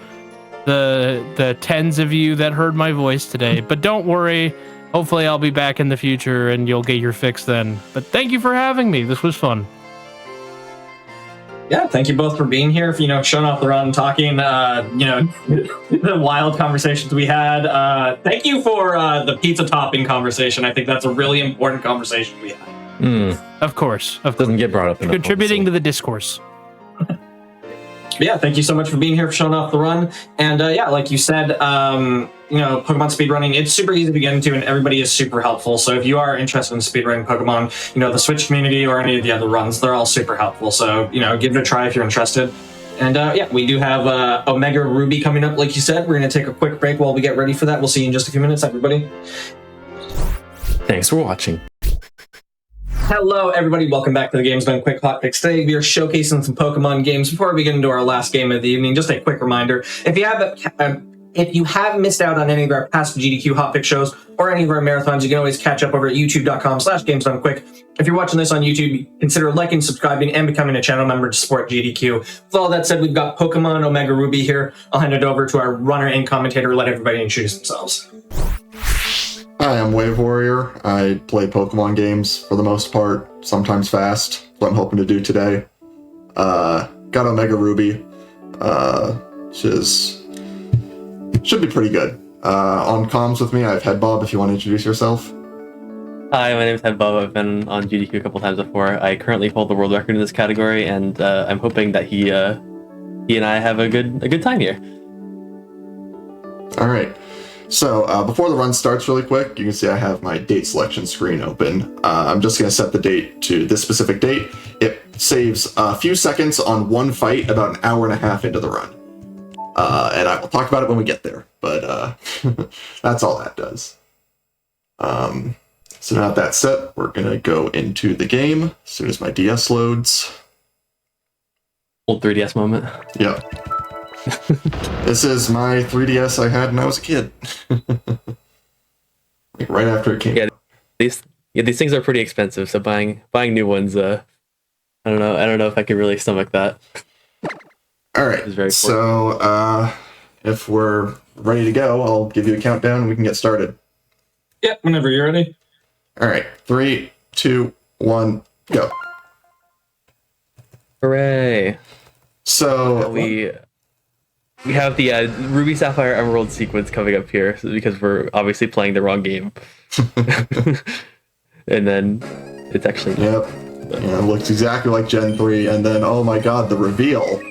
the tens of you that heard my voice today. But don't worry, hopefully I'll be back in the future and you'll get your fix then. But thank you for having me. This was fun. Yeah, thank you both for being here, for, showing off the run, talking, the wild conversations we had. Thank you for the pizza topping conversation. I think that's a really important conversation we had. Of course. Doesn't get brought up enough. Contributing to the discourse. Yeah, thank you so much for being here, for showing off the run. And like you said, Pokemon speedrunning, it's super easy to get into and everybody is super helpful. So if you are interested in speedrunning Pokemon, the Switch community or any of the other runs, they're all super helpful. So, give it a try if you're interested. And we do have Omega Ruby coming up, like you said. We're going to take a quick break while we get ready for that. We'll see you in just a few minutes, everybody. Thanks for watching. Hello, everybody. Welcome back to the Games Done Quick Hotfix. Today, we are showcasing some Pokemon games. Before we get into our last game of the evening, just a quick reminder. If you have missed out on any of our past GDQ Hotfix shows or any of our marathons, you can always catch up over at youtube.com/GamesDoneQuick. If you're watching this on YouTube, consider liking, subscribing, and becoming a channel member to support GDQ. With all that said, we've got Pokemon Omega Ruby here. I'll hand it over to our runner and commentator. Let everybody introduce themselves. Hi, I'm Wave Warrior. I play Pokemon games for the most part, sometimes fast, what I'm hoping to do today. Got Omega Ruby, which should be pretty good. On comms with me, I have Headbob, if you want to introduce yourself. Hi, my name is Headbob. I've been on GDQ a couple times before. I currently hold the world record in this category, and I'm hoping that he and I have a good time here. All right. So before the run starts really quick, you can see I have my date selection screen open. I'm just going to set the date to this specific date. It saves a few seconds on one fight about an hour and a half into the run. And I will talk about it when we get there, but that's all that does. So now that set, we're going to go into the game as soon as my DS loads. Old 3DS moment. Yeah. This is my 3DS I had when I was a kid. Like right after it came Yeah, out. Yeah, these things are pretty expensive, so buying new ones, I don't know if I could really stomach that. All right. It's very So, if we're ready to go, I'll give you a countdown and we can get started. Yeah, whenever you're ready. All right. 3, 2, 1, go. Hooray! So We have the Ruby Sapphire Emerald sequence coming up here because we're obviously playing the wrong game. And then it's actually Yep. Yeah, it looks exactly like Gen 3, and then oh my god, the reveal.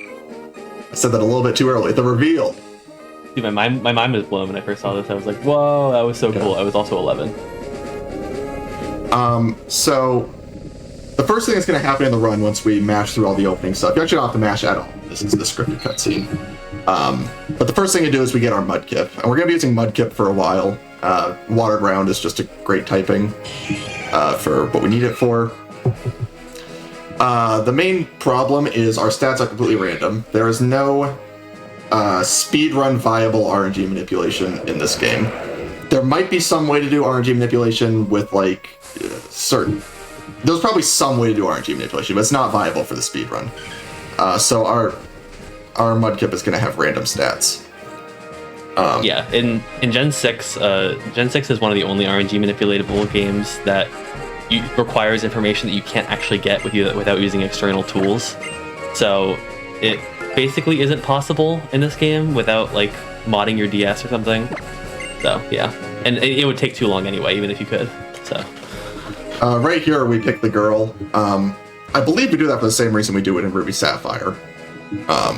I said that a little bit too early. The reveal. Dude, my mind was blown when I first saw this. I was like, whoa, that was so cool. I was also 11. So the first thing that's going to happen in the run once we mash through all the opening stuff, you actually don't have to mash at all. This is the scripted cutscene. But the first thing to do is we get our Mudkip, and we're going to be using Mudkip for a while. Watered Round is just a great typing for what we need it for. The main problem is our stats are completely random. There is no speedrun viable RNG manipulation in this game. There might be some way to do RNG manipulation with like certain. There's probably some way to do RNG manipulation, but it's not viable for the speedrun. So our Mudkip is going to have random stats. Yeah, in Gen 6, Gen 6 is one of the only RNG manipulatable games that requires information that you can't actually get without using external tools. So it basically isn't possible in this game without like modding your DS or something. So yeah, and it would take too long anyway, even if you could. So right here we pick the girl. I believe we do that for the same reason we do it in Ruby Sapphire.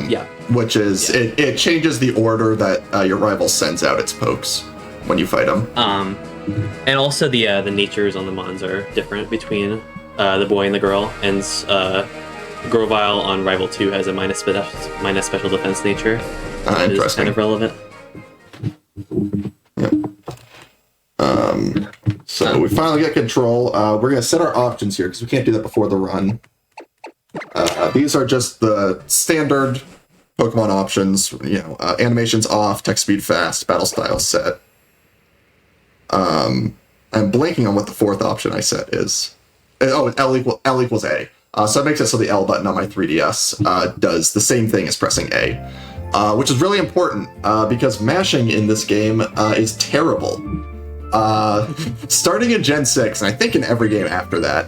yeah, Which is it changes the order that your rival sends out its pokes when you fight them. and also the natures on the mons are different between the boy and the girl, and Grovyle on Rival 2 has a minus special defense nature. That is Interesting. kind of relevant. So we finally get control. We're going to set our options here because we can't do that before the run. These are just the standard Pokemon options. You know, animations off, text speed fast, battle style set. I'm blanking on what the fourth option I set is. Oh, L equals A. So it makes it so the L button on my 3DS does the same thing as pressing A, which is really important because mashing in this game is terrible. Starting in Gen 6, and I think in every game after that,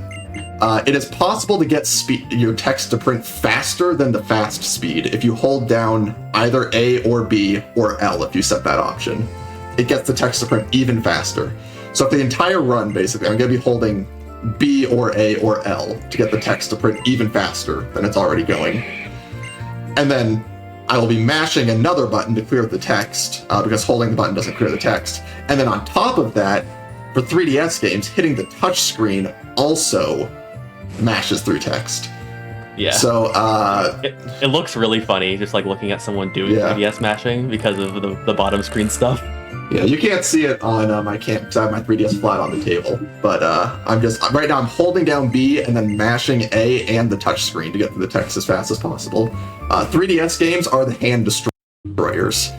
it is possible to get your text to print faster than the fast speed if you hold down either A or B or L if you set that option. It gets the text to print even faster. So for the entire run, basically, I'm going to be holding B or A or L to get the text to print even faster than it's already going. And then I will be mashing another button to clear the text, because holding the button doesn't clear the text. And then on top of that, for 3DS games, hitting the touch screen also mashes through text. Yeah. So it looks really funny just like looking at someone doing 3DS mashing because of the bottom screen stuff. yeah, you can't see it on my cam because I have my 3DS flat on the table. But I'm just right now I'm holding down B and then mashing A and the touch screen to get through the text as fast as possible. 3DS games are the hand destroyers.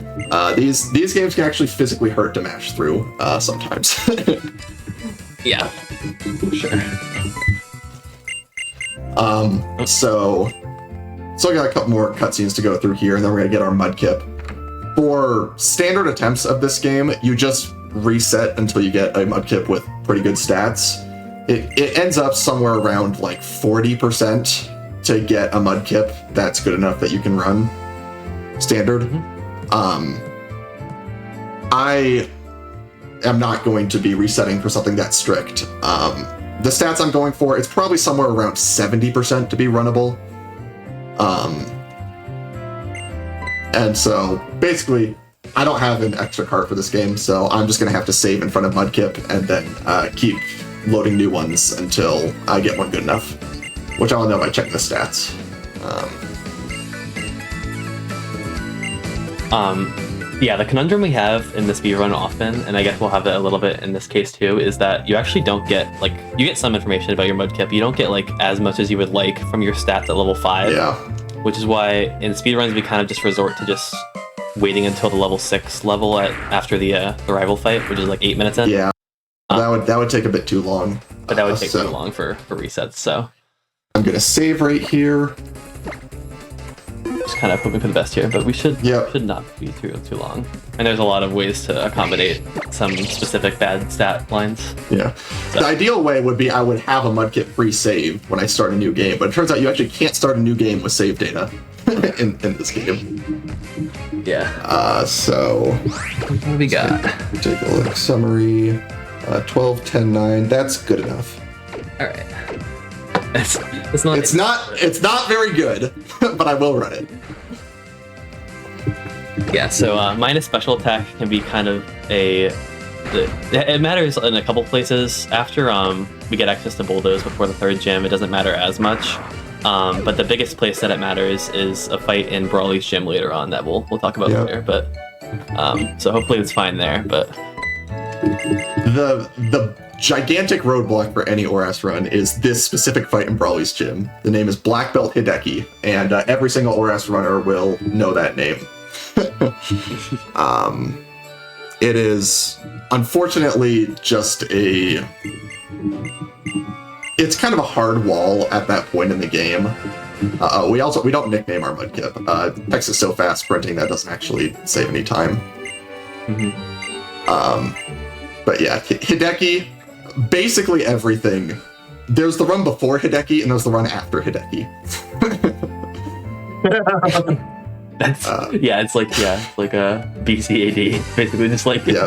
These games can actually physically hurt to mash through sometimes. Yeah. Sure. So I got a couple more cutscenes to go through here, and then we're gonna get our Mudkip. For standard attempts of this game, you just reset until you get a Mudkip with pretty good stats. It ends up somewhere around like 40% to get a Mudkip that's good enough that you can run standard. I am not going to be resetting for something that strict. The stats I'm going for, it's probably somewhere around 70% to be runnable. And so, basically, I don't have an extra card for this game, so I'm just going to have to save in front of Mudkip and then keep loading new ones until I get one good enough, which I'll know by checking the stats. Yeah, the conundrum we have in the speedrun often, and I guess we'll have that a little bit in this case too, is that you actually don't get, like, you get some information about your Mudkip, you don't get, like, as much as you would like from your stats at level 5. Yeah. Which is why in speedruns we kind of just resort to just waiting until the level 6 level after the rival fight, which is like 8 minutes in. Yeah. That would take a bit too long. But that would take too long for resets, so I'm gonna save right here. just kind of hoping for the best here, but we should not be too long. And there's a lot of ways to accommodate some specific bad stat lines. Yeah. So. The ideal way would be I would have a mudkip pre-save when I start a new game, but it turns out you actually can't start a new game with save data in this game. Yeah. So what do we got? Take a look. Summary. 12, 10, 9. That's good enough. All right. It's not very good, but I will run it. Yeah. So minus special attack can be kind of it matters in a couple places. After we get access to bulldoze before the third gym, it doesn't matter as much. But the biggest place that it matters is a fight in Brawly's gym later on that we'll talk about later. But so hopefully it's fine there. But the gigantic roadblock for any ORAS run is this specific fight in Brawly's gym. The name is Black Belt Hideki, and every single ORAS runner will know that name. It is unfortunately just it's kind of a hard wall at that point in the game. We don't nickname our mudkip. Text is so fast sprinting that doesn't actually save any time. But yeah, Hideki, basically everything. There's the run before Hideki and there's the run after Hideki. it's like a BCAD, basically just like Hideki's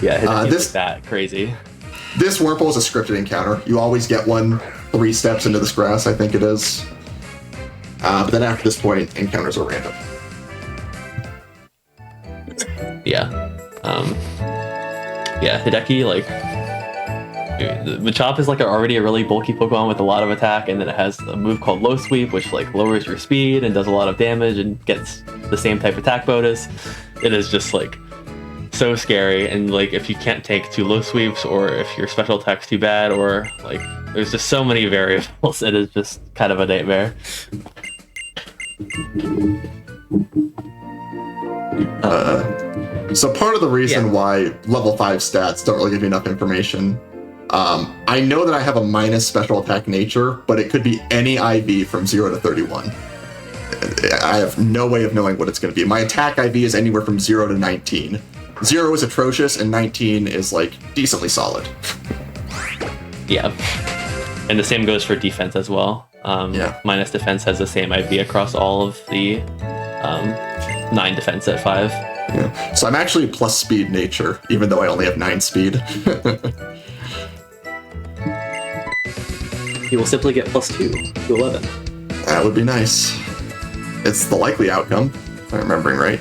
like that crazy. This Wurmple is a scripted encounter. You always get one 3 steps into this grass, I think it is. But then after this point, encounters are random. Hideki, like, Machop is like already a really bulky Pokemon with a lot of attack, and then it has a move called Low Sweep, which like lowers your speed and does a lot of damage and gets the same type of attack bonus. It is just like so scary, and like if you can't take 2 low sweeps, or if your special attack's too bad, or like there's just so many variables, it is just kind of a nightmare. So part of the reason why level 5 stats don't really give you enough information, I know that I have a minus special attack nature, but it could be any IV from 0 to 31. I have no way of knowing what it's going to be. My attack IV is anywhere from 0 to 19. 0 is atrocious, and 19 is like decently solid. Yeah. And the same goes for defense as well. Minus defense has the same IV across all of the 9 defense at 5. Yeah. So I'm actually plus speed nature, even though I only have 9 speed. You will simply get plus 2 to 11. That would be nice. It's the likely outcome, if I'm remembering right.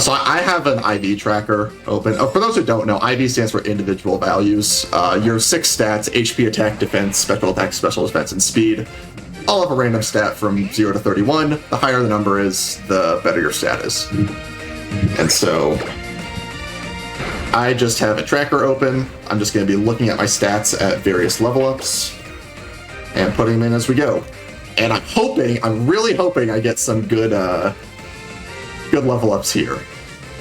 So I have an IV tracker open. For those who don't know, IV stands for individual values. Your 6 stats, HP, attack, defense, special attack, special defense, and speed, all have a random stat from 0 to 31. The higher the number is, the better your stat is. And so I just have a tracker open. I'm just going to be looking at my stats at various level ups and putting them in as we go. And I'm really hoping I get some good level ups here.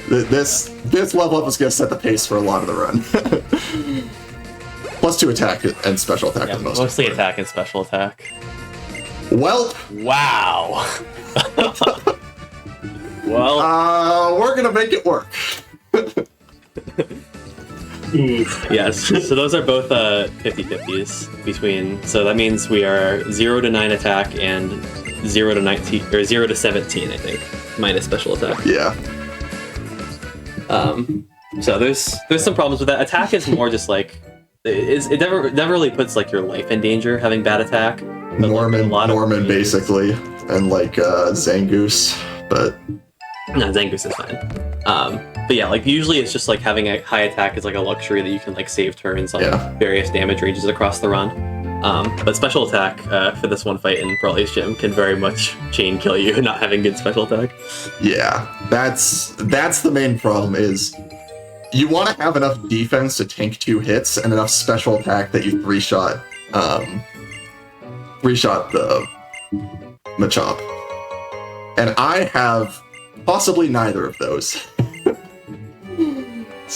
This level up is going to set the pace for a lot of the run. Plus 2 attack and special attack for the most mostly part. Attack and special attack. Well, wow. Well, we're gonna make it work. Yes, so those are both 50-50s between. So that means we are 0 to 9 attack and 0 to 19 or 0 to 17, I think, minus special attack. Yeah. So there's some problems with that. Attack is more just like it never really puts like your life in danger having bad attack. Norman basically, and like Zangoose, but no, Zangoose is fine. But yeah, like usually it's just like having a high attack is like a luxury that you can like save turns on various damage ranges across the run. But special attack for this one fight in Brawly's gym can very much chain kill you not having good special attack. Yeah, that's the main problem is you want to have enough defense to tank 2 hits and enough special attack that you 3-shot the Machop. And I have possibly neither of those.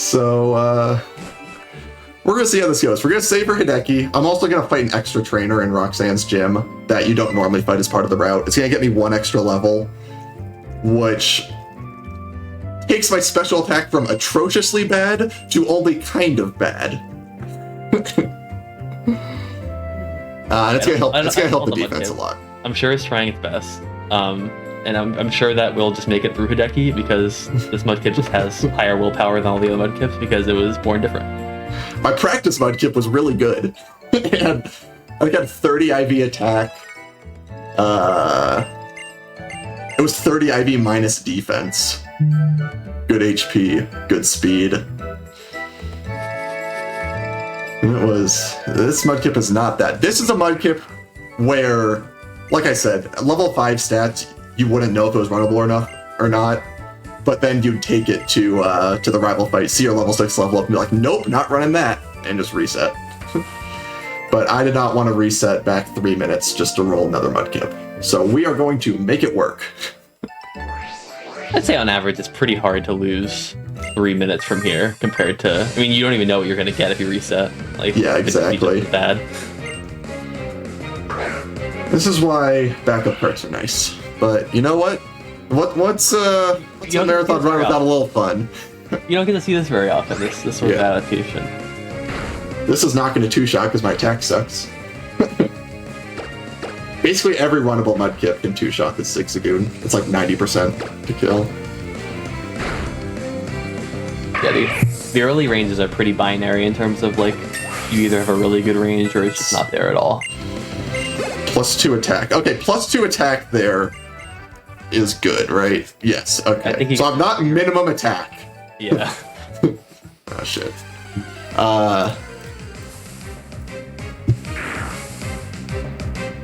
So, we're going to see how this goes. We're going to save for Hideki. I'm also going to fight an extra trainer in Roxanne's gym that you don't normally fight as part of the route. It's going to get me 1 extra level, which takes my special attack from atrociously bad to only kind of bad. And it's going to help. It's going to help the defense a lot. I'm sure it's trying its best. And I'm sure that we'll just make it through Hideki because this Mudkip just has higher willpower than all the other Mudkips because it was born different. My practice Mudkip was really good. And I got 30 IV attack. It was 30 IV minus defense. Good HP, good speed. And it was... This Mudkip is not that. This is a Mudkip where, like I said, at level 5 stats, you wouldn't know if it was runnable or not. But then you'd take it to the rival fight, see your level 6 level up, and be like, nope, not running that, and just reset. But I did not want to reset back 3 minutes just to roll another Mudkip. So we are going to make it work. I'd say on average it's pretty hard to lose 3 minutes from here compared to... I mean, you don't even know what you're going to get if you reset. Like, yeah, exactly. It's bad. This is why backup cards are nice. But you know what? What's a marathon run without a little fun? You don't get to see this very often, this sort of adaptation. This is not going to 2-shot because my attack sucks. Basically every runnable Mudkip can 2-shot this Zigzagoon. It's like 90% to kill. Yeah, the early ranges are pretty binary in terms of like, you either have a really good range or it's just not there at all. +2 attack. Okay, +2 attack there is good, right? Yes, okay. So I'm not minimum attack. Yeah. Oh, shit. I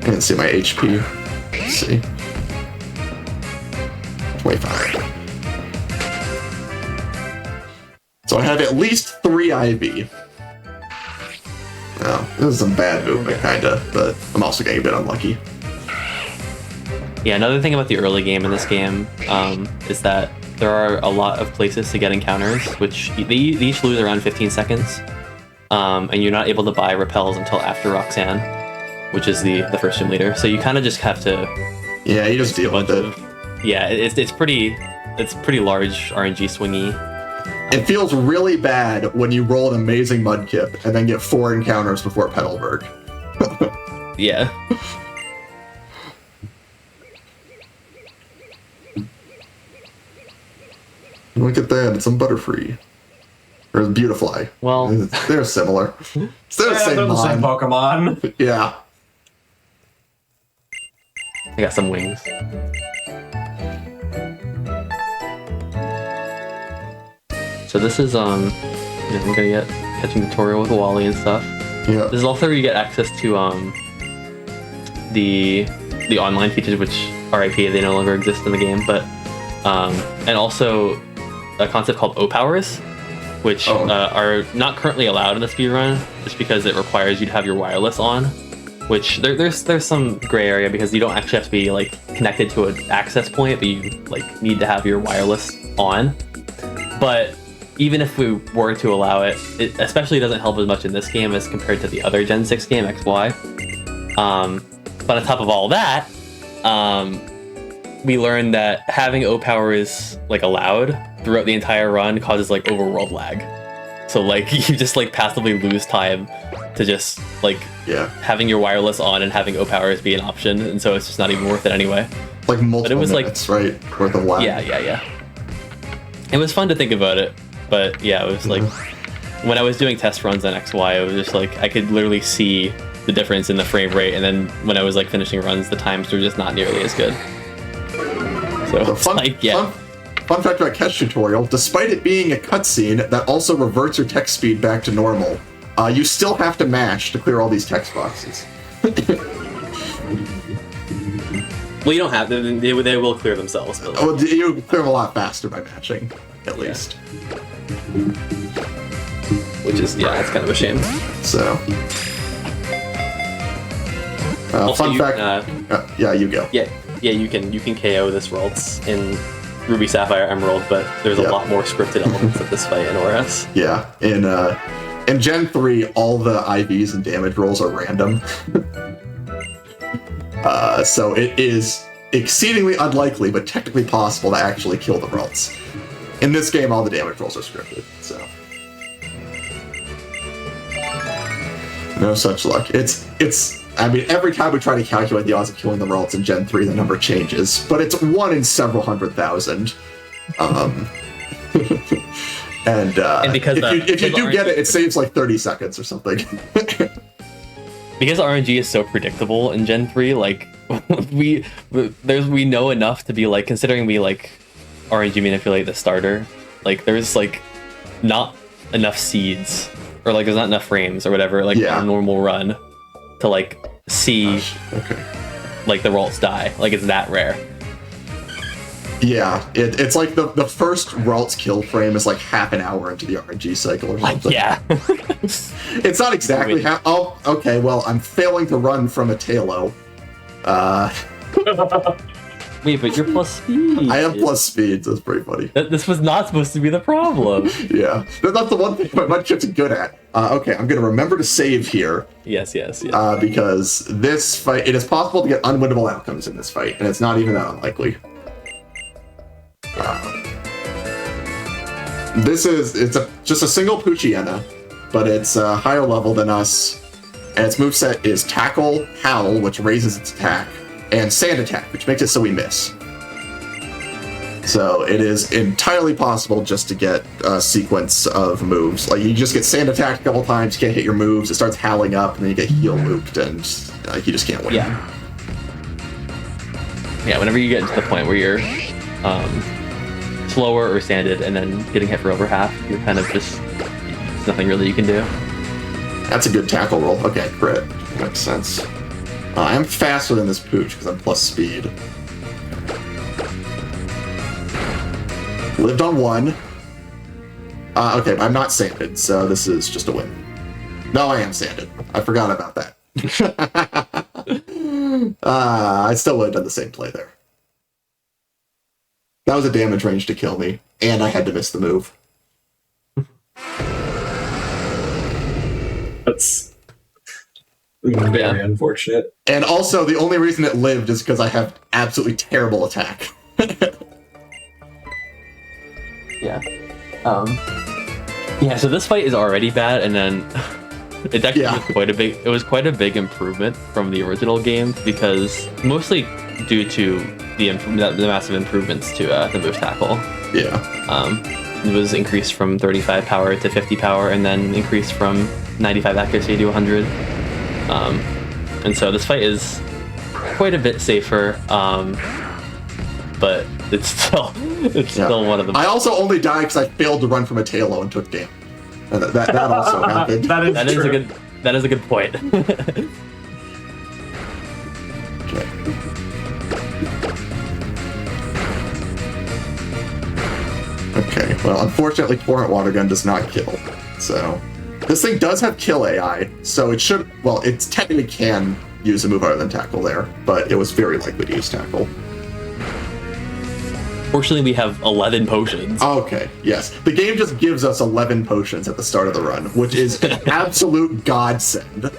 didn't see my HP. Let's see. 25. So I have at least 3 IV. Now, this is some bad movement, kinda, but I'm also getting a bit unlucky. Yeah, another thing about the early game in this game is that there are a lot of places to get encounters, which they each lose around 15 seconds. And you're not able to buy repels until after Roxanne, which is the first gym leader. So you kind of just have to... Yeah, you just deal with it. Yeah, it's pretty large RNG swingy. It feels really bad when you roll an amazing Mudkip and then get 4 encounters before Petalburg. Yeah. Look at that, it's a Butterfree. Or a Beautifly. Well... They're similar. They're the same Pokemon. Yeah. I got some wings. So this is we're gonna get catching tutorial with Wally and stuff. Yeah. This is also where you get access to the online features, which RIP, they no longer exist in the game, but and also a concept called O-Powers, which are not currently allowed in the speedrun just because it requires you to have your wireless on, which there's some gray area because you don't actually have to be like connected to an access point, but you like need to have your wireless on. But even if we were to allow it, it especially doesn't help as much in this game as compared to the other Gen 6 game, XY. But on top of all that, we learned that having O-Powers like allowed throughout the entire run causes like overworld lag. So like you just like passively lose time to just like having your wireless on and having O-Powers be an option, and so it's just not even worth it anyway. Like multiple minutes, right? Worth of lag. Yeah. It was fun to think about it, but yeah, it was like when I was doing test runs on XY, it was just like I could literally see the difference in the frame rate, and then when I was like finishing runs, the times were just not nearly as good. So fun fact about Catch Tutorial, despite it being a cutscene that also reverts your text speed back to normal, you still have to mash to clear all these text boxes. Well, you don't have to. They will clear themselves. But well, you clear them a lot faster by mashing, at least. Which is, that's kind of a shame. So... fun fact... you go. Yeah, you can KO this Ralts in Ruby, Sapphire, Emerald, but there's a lot more scripted elements of this fight in ORS. Yeah, in Gen 3, all the IVs and damage rolls are random. So it is exceedingly unlikely, but technically possible to actually kill the Ralts. In this game, all the damage rolls are scripted, so... No such luck. I mean, every time we try to calculate the odds of killing the Ralts in Gen 3, the number changes, but it's 1 in several 100,000. And because if you do get it, it saves like 30 seconds or something. Because RNG is so predictable in Gen 3, like we know enough to be like, considering we like RNG manipulate the starter, like there's like not enough seeds, or like there's not enough frames or whatever, like on a normal run to like see like the Ralts die. Like it's that rare. Yeah, it's like the first Ralts kill frame is like half an hour into the RNG cycle or something. Yeah. It's not exactly half. Oh, okay, well, I'm failing to run from a Talo. Wait, but you're plus speed. I have plus speed, so that's pretty funny. This was not supposed to be the problem. Yeah, that's the one thing my Mudchip's good at. Okay, I'm going to remember to save here. Yes. Because this fight, it is possible to get unwinnable outcomes in this fight, and it's not even that unlikely. Just a single Poochyena, but it's higher level than us, and its moveset is Tackle, Howl, which raises its attack, and Sand Attack, which makes it so we miss. So it is entirely possible just to get a sequence of moves. Like, you just get Sand Attack a couple times, you can't hit your moves, it starts howling up, and then you get heal looped, and you just can't win. Yeah, whenever you get to the point where you're slower or sanded and then getting hit for over half, you're kind of just, there's nothing really you can do. That's a good tackle roll. Okay, crit. Makes sense. I'm faster than this Pooch because I'm plus speed. Lived on 1. Okay, I'm not sanded, so this is just a win. No, I am sanded. I forgot about that. I still would have done the same play there. That was a damage range to kill me, and I had to miss the move. That's very unfortunate. And also, the only reason it lived is because I have absolutely terrible attack. Yeah. Yeah, so this fight is already bad, and then it actually was quite a big improvement from the original game, because mostly due to the massive improvements to the move tackle. Yeah. It was increased from 35 power to 50 power, and then increased from 95 accuracy to 100. And so this fight is quite a bit safer, but it's still one of the. I also only died because I failed to run from a Talo and took damage. And that also happened. That is a good point. Okay. Okay, well, unfortunately, Torrent Water Gun does not kill. So, this thing does have kill AI, so it should, well, it technically can use a move other than Tackle there, but it was very likely to use Tackle. Fortunately, we have 11 potions. Okay, yes. The game just gives us 11 potions at the start of the run, which is an absolute godsend.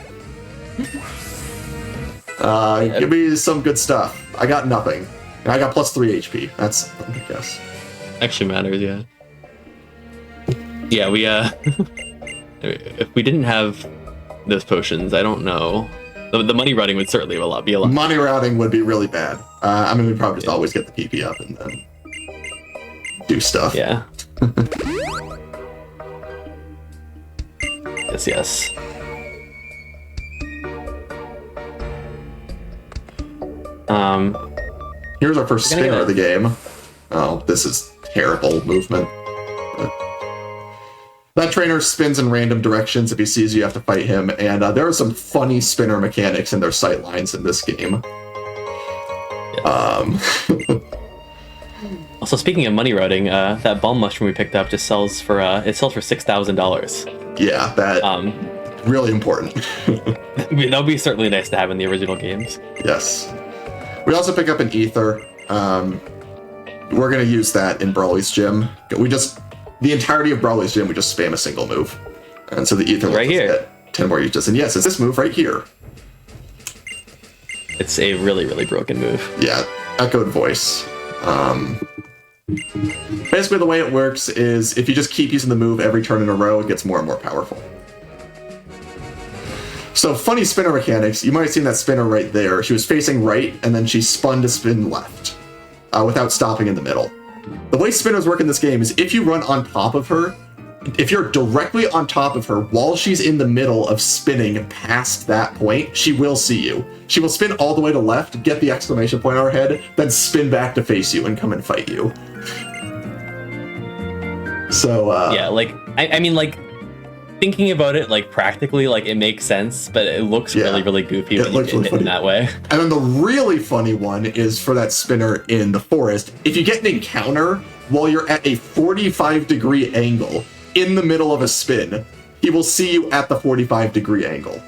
Give me some good stuff. I got nothing. And I got plus 3 HP. That's, I guess. Actually matters, yeah. Yeah, we, if we didn't have those potions, I don't know. The money routing would certainly be a lot. Money routing would be really bad. I mean, we'd probably just always get the PP up and then do stuff. Yeah. Yes. Here's our first spinner of the game. Oh, this is terrible movement. That trainer spins in random directions. If he sees you, you have to fight him. And there are some funny spinner mechanics in their sight lines in this game. Also, speaking of money routing, that bomb mushroom we picked up just sells for $6,000. Yeah, that really important. That would be certainly nice to have in the original games. Yes. We also pick up an ether. we're gonna use that in Brawly's gym. The entirety of Brawly's gym, we just spam a single move. And so the Ether Right here. Get 10 more uses. And yes, it's this move right here. It's a really, really broken move. Yeah, echoed voice. Basically the way it works is if you just keep using the move every turn in a row, it gets more and more powerful. So funny spinner mechanics, you might have seen that spinner right there. She was facing right, and then she spun to spin left without stopping in the middle. The way spinners work in this game is if you run on top of her, if you're directly on top of her while she's in the middle of spinning past that point, she will see you. She will spin all the way to left, get the exclamation point on her head, then spin back to face you and come and fight you. So, yeah, like, I mean, like, thinking about it, like, practically, like, it makes sense, but it looks really, really goofy when you get hit in that way. And then the really funny one is for that spinner in the forest. If you get an encounter while you're at a 45-degree angle in the middle of a spin, he will see you at the 45-degree angle.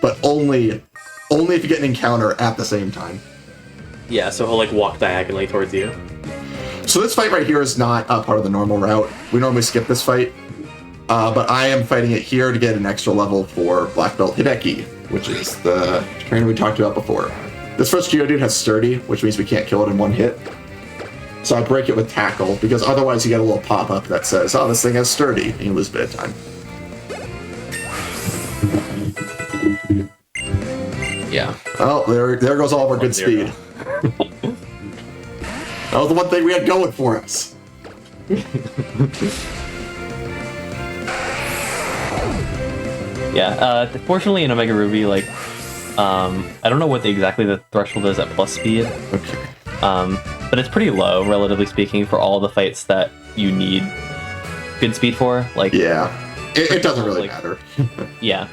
But only if you get an encounter at the same time. Yeah, so he'll, like, walk diagonally towards you. So this fight right here is not part of the normal route. We normally skip this fight. But I am fighting it here to get an extra level for Black Belt Hideki, which is the trainer we talked about before. This first Geodude has Sturdy, which means we can't kill it in one hit. So I break it with Tackle, because otherwise you get a little pop-up that says, oh, this thing has Sturdy, and you lose a bit of time. Yeah. Oh, there goes all of our good speed. That was the one thing we had going for us. Yeah, fortunately in Omega Ruby, like, I don't know what exactly the threshold is at plus speed. Okay. But it's pretty low, relatively speaking, for all the fights that you need good speed for. Like, yeah, it doesn't really matter. Yeah.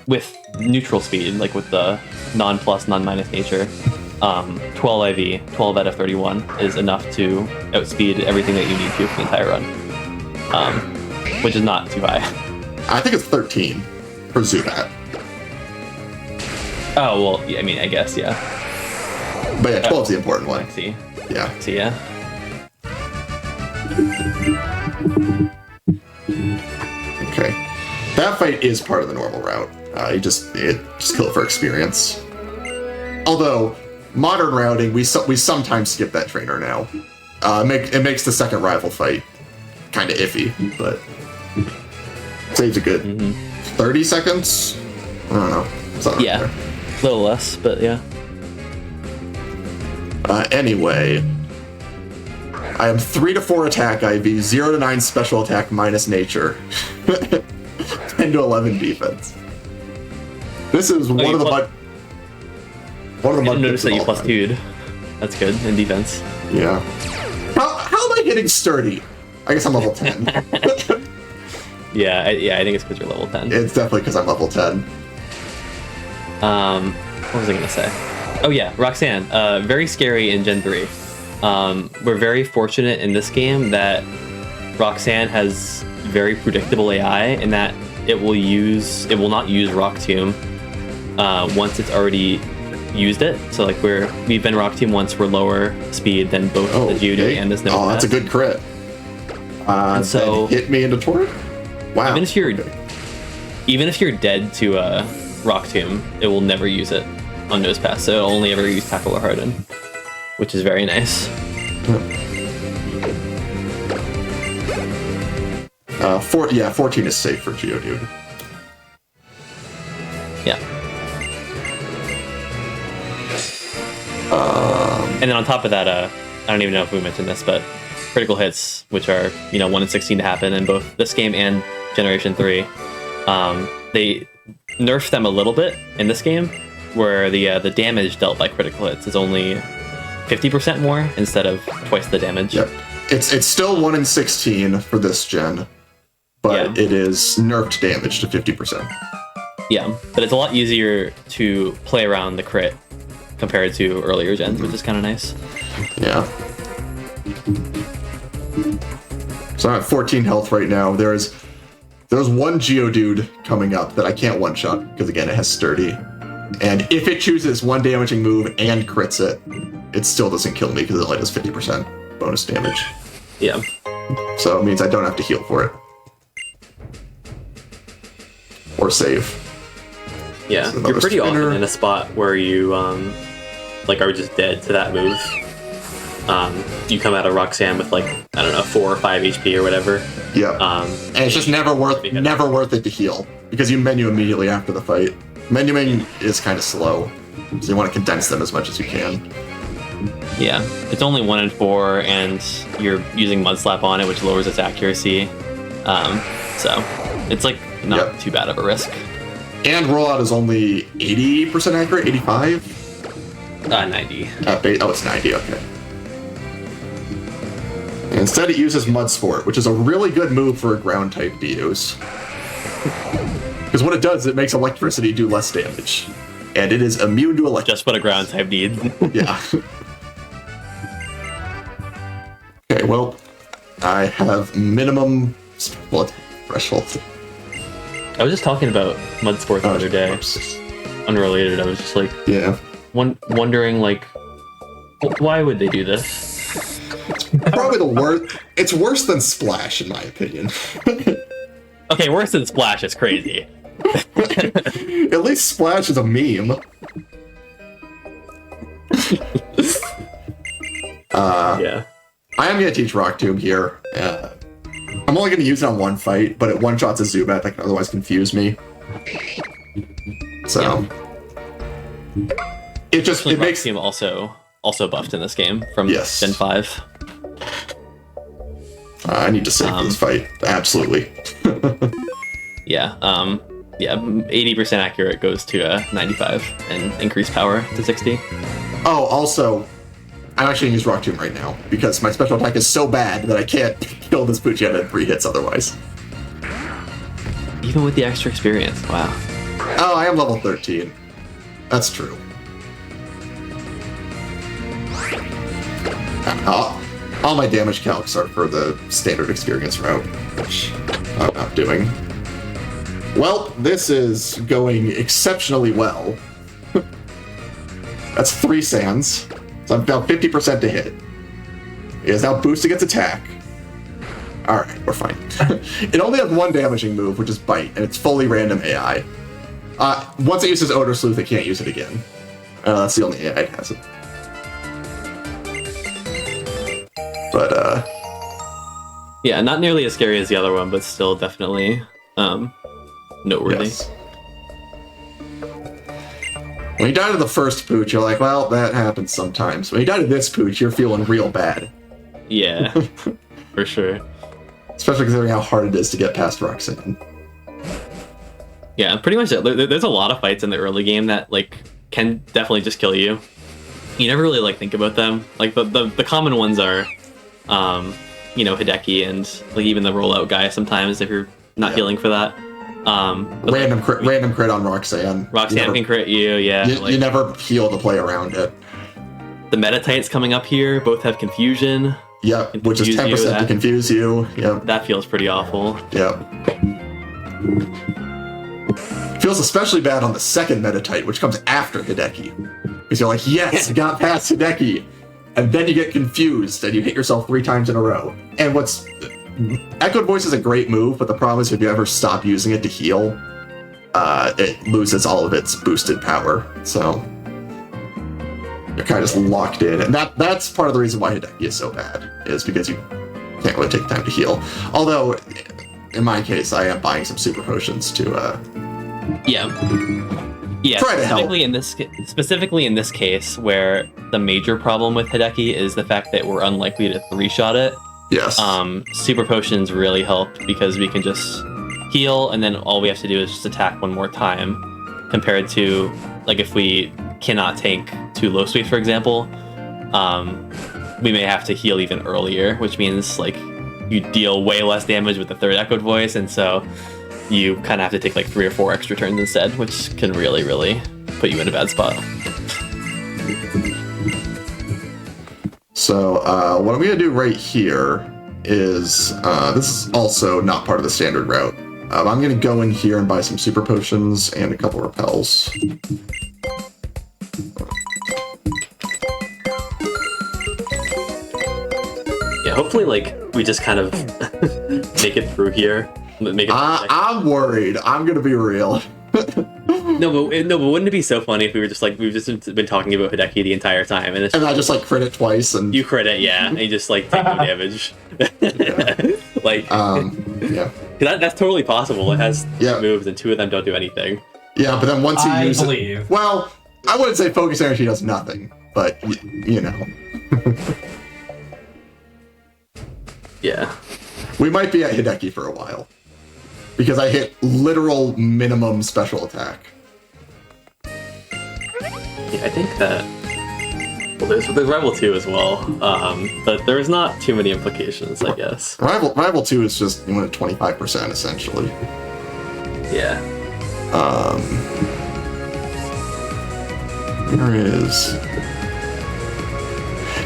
With neutral speed, like with the non-plus, non-minus nature, 12 IV, 12 out of 31 is enough to outspeed everything that you need to for the entire run. Which is not too high. I think it's 13 for Zubat. Oh, well, yeah, I mean, I guess, yeah. But yeah, 12's the important one. See. Yeah. See, yeah. Okay. That fight is part of the normal route. You just kill it for experience. Although, modern routing, we sometimes skip that trainer now. It makes the second rival fight kind of iffy, but saves a good 30 seconds? I don't know. Yeah. A little less, but yeah. Anyway, I am 3 to 4 attack IV, 0 to 9 special attack minus nature, 10 to 11 defense. This is one of the mud. I didn't notice that you plus 2'd. That's good in defense. Yeah. How am I hitting sturdy? I guess I'm level 10. Yeah, I think it's because you're level 10. It's definitely because I'm level 10. What was I gonna say? Oh yeah, Roxanne, very scary in Gen 3. We're very fortunate in this game that Roxanne has very predictable AI in that it will not use Rock Tomb once it's already used it. So like we've been Rock Tomb once, we're lower speed than both the Geodude and the Snow. Oh, that's a good crit. And so hit me into Torque? Wow. Even if you're dead to Rock Tomb, it will never use it on Nose Pass, so it'll only ever use Tackle or Harden, which is very nice. 14 is safe for Geodude. Yeah. And then on top of that, I don't even know if we mentioned this, but critical hits, which are 1 in 16 to happen in both this game and Generation 3, they nerfed them a little bit in this game, where the damage dealt by critical hits is only 50% more instead of twice the damage. Yep. It's still 1 in 16 for this gen, but it is nerfed damage to 50%. Yeah, but it's a lot easier to play around the crit compared to earlier gens, which is kind of nice. Yeah. So I'm at 14 health right now. There's one Geodude coming up that I can't one-shot because, again, it has Sturdy. And if it chooses one damaging move and crits it, it still doesn't kill me because it only does 50% bonus damage. Yeah. So it means I don't have to heal for it. Or save. Yeah, So you're pretty spinner. often in a spot where you like are just dead to that move. You come out of Roxanne with like, I don't know, 4 or 5 HP or whatever. Yep. And it's just never worth it to heal because you menu immediately after the fight. Menuing is kind of slow, so you want to condense them as much as you can. Yeah, it's only 1 in 4, and you're using Mud Slap on it, which lowers its accuracy. So it's like not too bad of a risk. And rollout is only 80% accurate, 85? 90. It's 90, okay. And instead it uses Mud Sport, which is a really good move for a ground type to use. Because what it does is it makes electricity do less damage. And it is immune to electricity. Just what a ground type needs. Yeah. Okay, well, I have minimum blood threshold. I was just talking about Mud Sport the other day. Unrelated, I was just like, wondering, like, why would they do this? Probably the worst. It's worse than Splash, in my opinion. Okay, worse than Splash is crazy. At least Splash is a meme. Yeah. I am going to teach Rock Tomb here. I'm only going to use it on one fight, but it one-shots a Zubat that can otherwise confuse me. So... It makes him also buffed in this game from Gen 5. I need to save for this fight. Absolutely. Yeah. 80% accurate goes to 95 and increased power to 60. Oh, also, I'm actually going to use Rock Tomb right now because my special attack is so bad that I can't kill this Poochyena in 3 hits otherwise. Even with the extra experience, wow. Oh, I am level 13. That's true. All my damage calcs are for the standard experience route, which I'm not doing. Well, this is going exceptionally well. That's 3 sands. So I'm about 50% to hit. It is now boosting its attack. Alright, we're fine. It only has 1 damaging move, which is Bite, and it's fully random AI. Once it uses Odor Sleuth, it can't use it again. That's the only AI it has it. But, yeah, not nearly as scary as the other one, but still definitely noteworthy. Yes. When you die to the first Pooch, you're like, well, that happens sometimes. When you die to this Pooch, you're feeling real bad. Yeah, for sure. Especially considering how hard it is to get past Roxanne. Yeah, pretty much. There's a lot of fights in the early game that like can definitely just kill you. You never really like think about them. Like the common ones are, Hideki and like even the rollout guy sometimes if you're not healing for that. Random crit on Roxanne. Roxanne can crit you, yeah. You never heal to play around it. The Metatites coming up here both have confusion. Yep, which is 10% to confuse you. Yep. That feels pretty awful. Yep. Feels especially bad on the second Metatite, which comes after Hideki. Because you're like, yes, I got past Hideki! And then you get confused, and you hit yourself 3 times in a row. And Echoed Voice is a great move, but the problem is if you ever stop using it to heal, it loses all of its boosted power. So you're kind of just locked in. And that's part of the reason why Hideki is so bad, is because you can't really take time to heal. Although, in my case, I am buying some super potions to Yeah, try to help. Specifically in this case, where the major problem with Hideki is the fact that we're unlikely to 3-shot it. Yes. Super potions really help because we can just heal and then all we have to do is just attack one more time, compared to like if we cannot tank 2 low sweeps, for example, we may have to heal even earlier, which means like you deal way less damage with the 3rd Echoed Voice, and so you kind of have to take like 3 or 4 extra turns instead, which can really, really put you in a bad spot. So what I'm going to do right here is, this is also not part of the standard route. I'm going to go in here and buy some super potions and a couple repels. Yeah, hopefully, like, we just kind of make it through here. Make it I'm worried. I'm gonna be real. No, but wouldn't it be so funny if we were just like, we've just been talking about Hideki the entire time, and I just like crit it twice, and you crit it, yeah, and you just like take no damage. Like, yeah, that's totally possible. It has Yeah. 2 moves, and 2 of them don't do anything. yeah. But then once you I use believe. it, well, I wouldn't say focus energy does nothing, but you know, Yeah. we might be at Hideki for a while because I hit literal minimum special attack. Yeah, I think that. Well, there's Rival 2 as well, but there's not too many implications, I guess. Rival 2 is just you win at 25% essentially. Yeah. There is.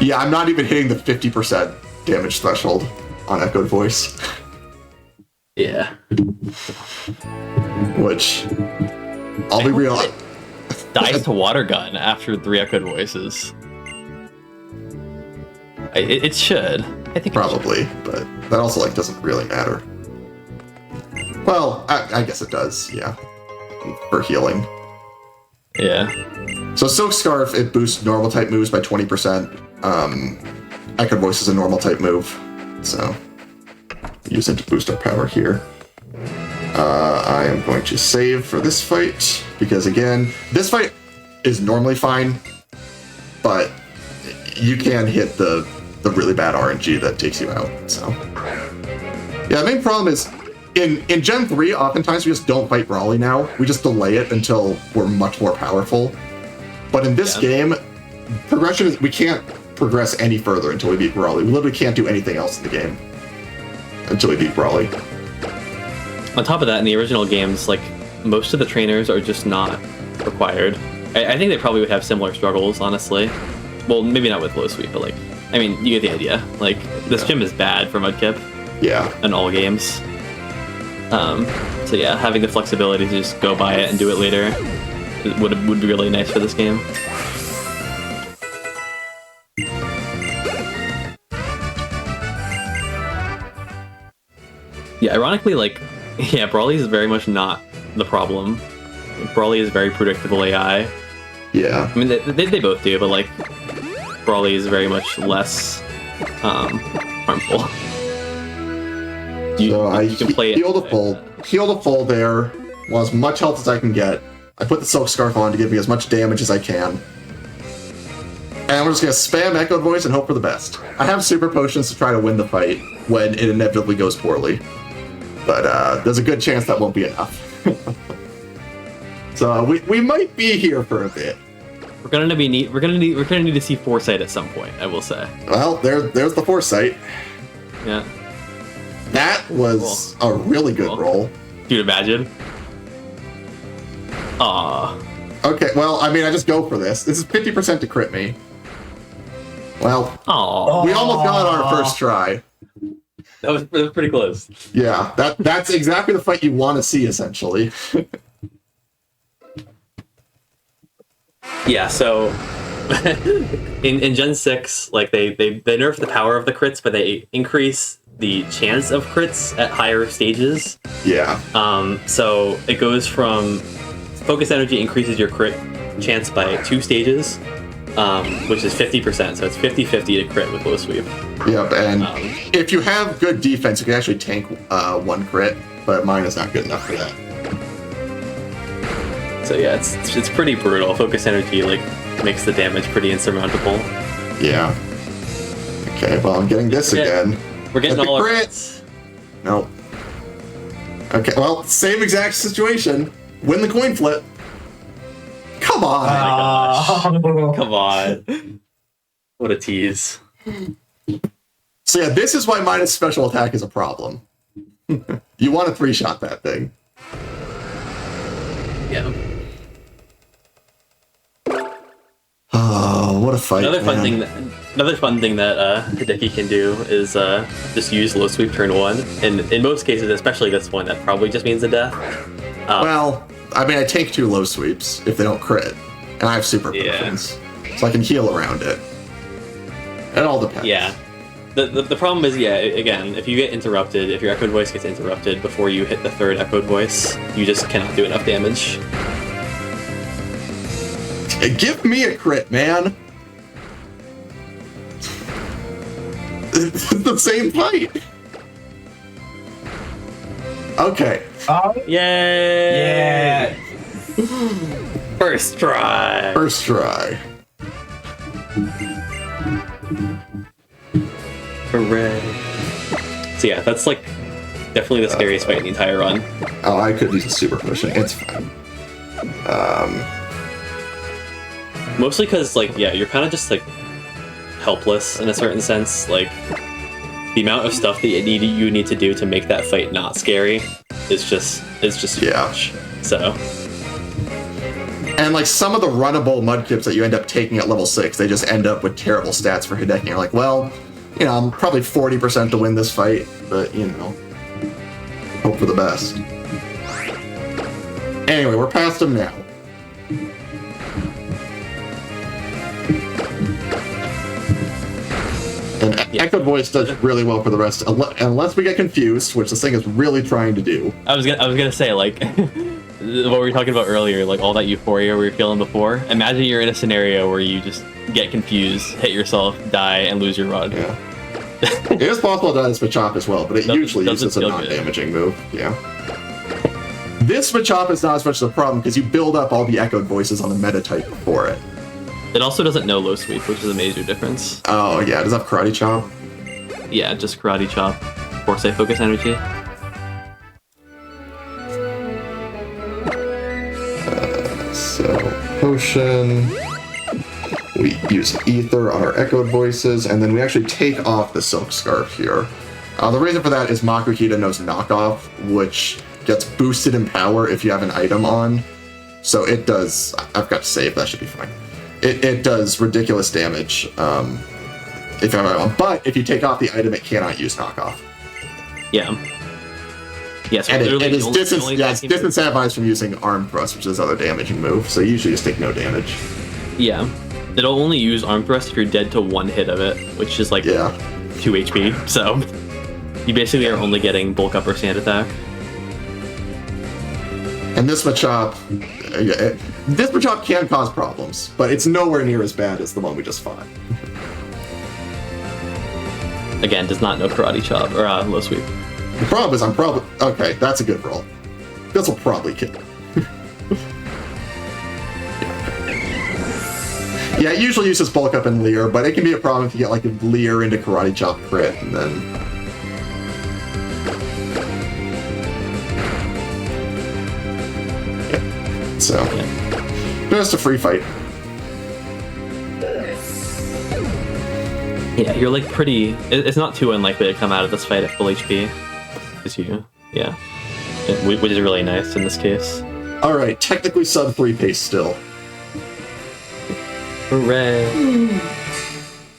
Yeah, I'm not even hitting the 50% damage threshold on Echoed Voice, Yeah. which I'll be real. Dies to Water Gun after 3 Echoed Voices. It should. I think Probably, but that also like doesn't really matter. Well, I guess it does, yeah. For healing. It should. Yeah. So Silk Scarf, it boosts normal type moves by 20%. Echoed Voice is a normal type move, so use it to boost our power here. I am going to save for this fight, because again, this fight is normally fine, but you can hit the really bad RNG that takes you out, so. Yeah, the main problem is, in Gen 3, oftentimes we just don't fight Brawly now. We just delay it until we're much more powerful. But in this game, progression is, we can't progress any further until we beat Brawly. We literally can't do anything else in the game until we beat Brawly. On top of that, in the original games, like, most of the trainers are just not required. I think they probably would have similar struggles, honestly. Well, maybe not with Low Sweep, but, like, I mean, you get the idea. Like, this gym is bad for Mudkip Yeah. in all games. So yeah, having the flexibility to just go buy it and do it later would be really nice for this game. Yeah, ironically, like, yeah, Brawly is very much not the problem. Brawly is very predictable AI. Yeah. I mean, they both do, but, like, Brawly is very much less harmful. So I you can play healed a full there, want as much health as I can get. I put the Silk Scarf on to give me as much damage as I can. And I'm just gonna spam Echoed Voice and hope for the best. I have super potions to try to win the fight when it inevitably goes poorly. But there's a good chance that won't be enough. So we might be here for a bit. We're gonna need to see Foresight at some point, I will say. Well, there's the Foresight. Yeah. That was a really good roll. Dude, imagine. Aww. Okay, well, I mean, I just go for this. This is 50% to crit me. Well, Aww. we almost got it on our first try. That was pretty close. Yeah, that's exactly the fight you want to see, essentially. Yeah, so in Gen 6, like they nerf the power of the crits, but they increase the chance of crits at higher stages. Yeah. So it goes from focus energy increases your crit chance by 2 stages, which is 50%. So it's 50-50 to crit with Low Sweep. Yep, and if you have good defense, you can actually tank 1 crit, but mine is not good enough for that. So yeah, it's pretty brutal. Focus energy like makes the damage pretty insurmountable. Yeah. Okay, well, I'm getting this again. We're getting Epic all our crits. Nope. Okay, well, same exact situation. Win the coin flip. Come on. Come on. What a tease. So yeah, this is why minus special attack is a problem. You want to 3-shot that thing. Yeah. Oh, what a fight! Another fun thing that Hideki can do is just use Low Sweep turn 1, and in most cases, especially this one, that probably just means a death. Well, I mean, I take 2 low sweeps if they don't crit, and I have super potions, so I can heal around it. It all depends. Yeah. The problem is, yeah, again, if you get interrupted, if your echoed voice gets interrupted before you hit the third echoed voice, you just cannot do enough damage. Hey, give me a crit, man. It's the same fight. Okay. Yay! Yeah. First try. First try. Hooray. So yeah, that's like definitely the scariest fight in the entire run. Oh, I could use a super potion. It's fine. Mostly because, like, yeah, you're kind of just like helpless in a certain sense. Like, the amount of stuff that you need to do to make that fight not scary is just too much. So. And like some of the runnable mudkips that you end up taking at level 6, they just end up with terrible stats for Hideki. You're like, well, you know, I'm probably 40% to win this fight, but you know, hope for the best. Anyway, we're past him now. And Echoed Voice does really well for the rest, unless we get confused, which this thing is really trying to do. I was gonna say, like, what we were talking about earlier, like all that euphoria we were feeling before. Imagine you're in a scenario where you just get confused, hit yourself, die, and lose your rod. Yeah. It is possible to die this Machop as well, but it usually uses a non-damaging move. Yeah. This Machop is not as much of a problem because you build up all the Echoed Voices on the meta type before it. It also doesn't know low sweep, which is a major difference. Oh yeah, does it have Karate Chop? Yeah, just Karate Chop, Force Focus Energy. So, Potion. We use Ether on our Echoed Voices, and then we actually take off the Silk Scarf here. The reason for that is Makuhita knows Knockoff, which gets boosted in power if you have an item on. So it does... I've got to save, that should be fine. It does ridiculous damage if you have an item on. But if you take off the item, it cannot use Knockoff. Yeah. Yeah, so and it is it's disincentivized from using Arm Thrust, which is another damaging move, so you usually just take no damage. Yeah. It'll only use Arm Thrust if you're dead to one hit of it, which is like 2 HP, so you basically are only getting bulk up or sand attack. And this Machop can cause problems, but it's nowhere near as bad as the one we just fought. Again, does not know Karate Chop, or low sweep. The problem is okay, that's a good roll. This will probably kill. Yeah, it usually uses bulk up and Leer, but it can be a problem if you get like a Leer into Karate Chop crit, and then... Yeah. So, just a free fight. Yeah, you're like pretty... It's not too unlikely to come out of this fight at full HP. Because which is really nice in this case. Alright, technically sub 3 pace still. Hooray.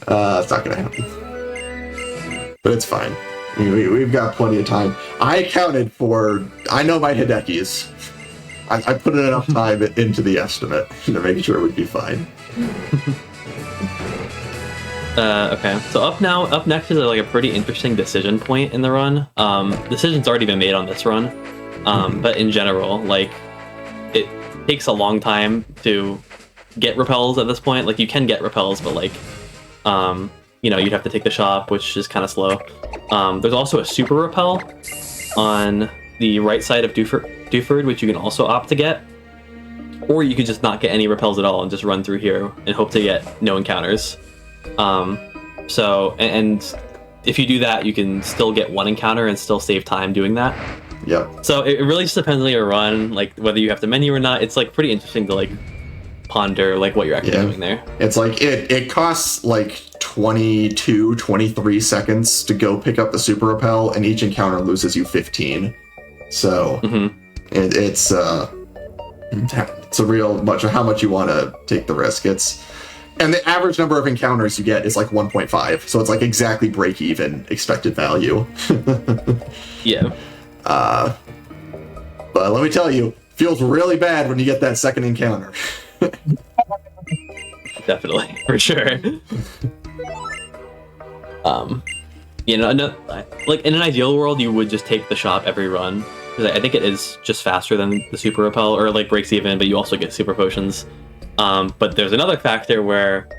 It's not gonna happen. But it's fine. We've got plenty of time. I know my Hidekis. I put enough time into the estimate to make sure it would be fine. Okay, so up next is like a pretty interesting decision point in the run. Decision's already been made on this run, but in general, like, it takes a long time to get repels at this point. Like, you can get repels, but like, you'd have to take the shop, which is kind of slow. There's also a super repel on the right side of Dewford, which you can also opt to get. Or you could just not get any repels at all and just run through here and hope to get no encounters. And if you do that, you can still get one encounter and still save time doing that. Yep. So it really just depends on your run, like whether you have to menu or not. It's like pretty interesting to like ponder like what you're actually doing there. It's like it costs like 22, 23 seconds to go pick up the super repel, and each encounter loses you 15. So it's a real much of how much you want to take the risk. And the average number of encounters you get is like 1.5, so it's like exactly break even expected value. Yeah. But let me tell you, feels really bad when you get that second encounter. Definitely, for sure. You know, like in an ideal world, you would just take the shop every run, because I think it is just faster than the super repel, or like breaks even, but you also get super potions. But there's another factor where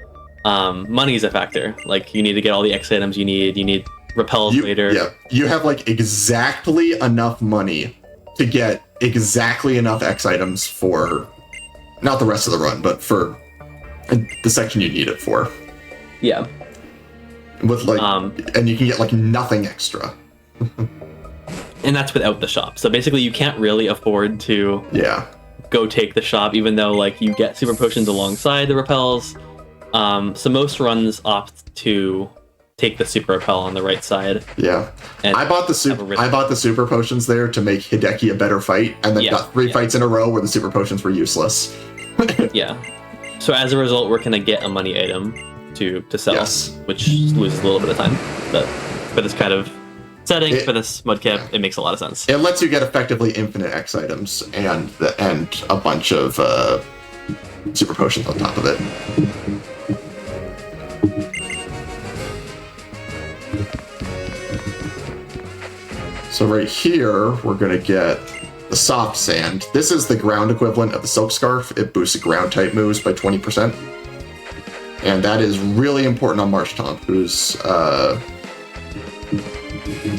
money is a factor. Like you need to get all the X items you need repels later. Yeah, you have like exactly enough money to get exactly enough X items for not the rest of the run, but for the section you need it for. Yeah. With like, and you can get like nothing extra. And that's without the shop. So basically, you can't really afford to go take the shop, even though like you get super potions alongside the repels. So most runs opt to take the super repel on the right side. Yeah, and I bought the super potions there to make Hideki a better fight, and then got 3 fights in a row where the super potions were useless. Yeah. So as a result, we're gonna get a money item to sell, which loses a little bit of time. But for this kind of setting, for this mudkip, it makes a lot of sense. It lets you get effectively infinite X items and a bunch of super potions on top of it. So right here, we're gonna get the soft sand. This is the ground equivalent of the silk scarf. It boosts ground type moves by 20%. And that is really important on Marshtomp, whose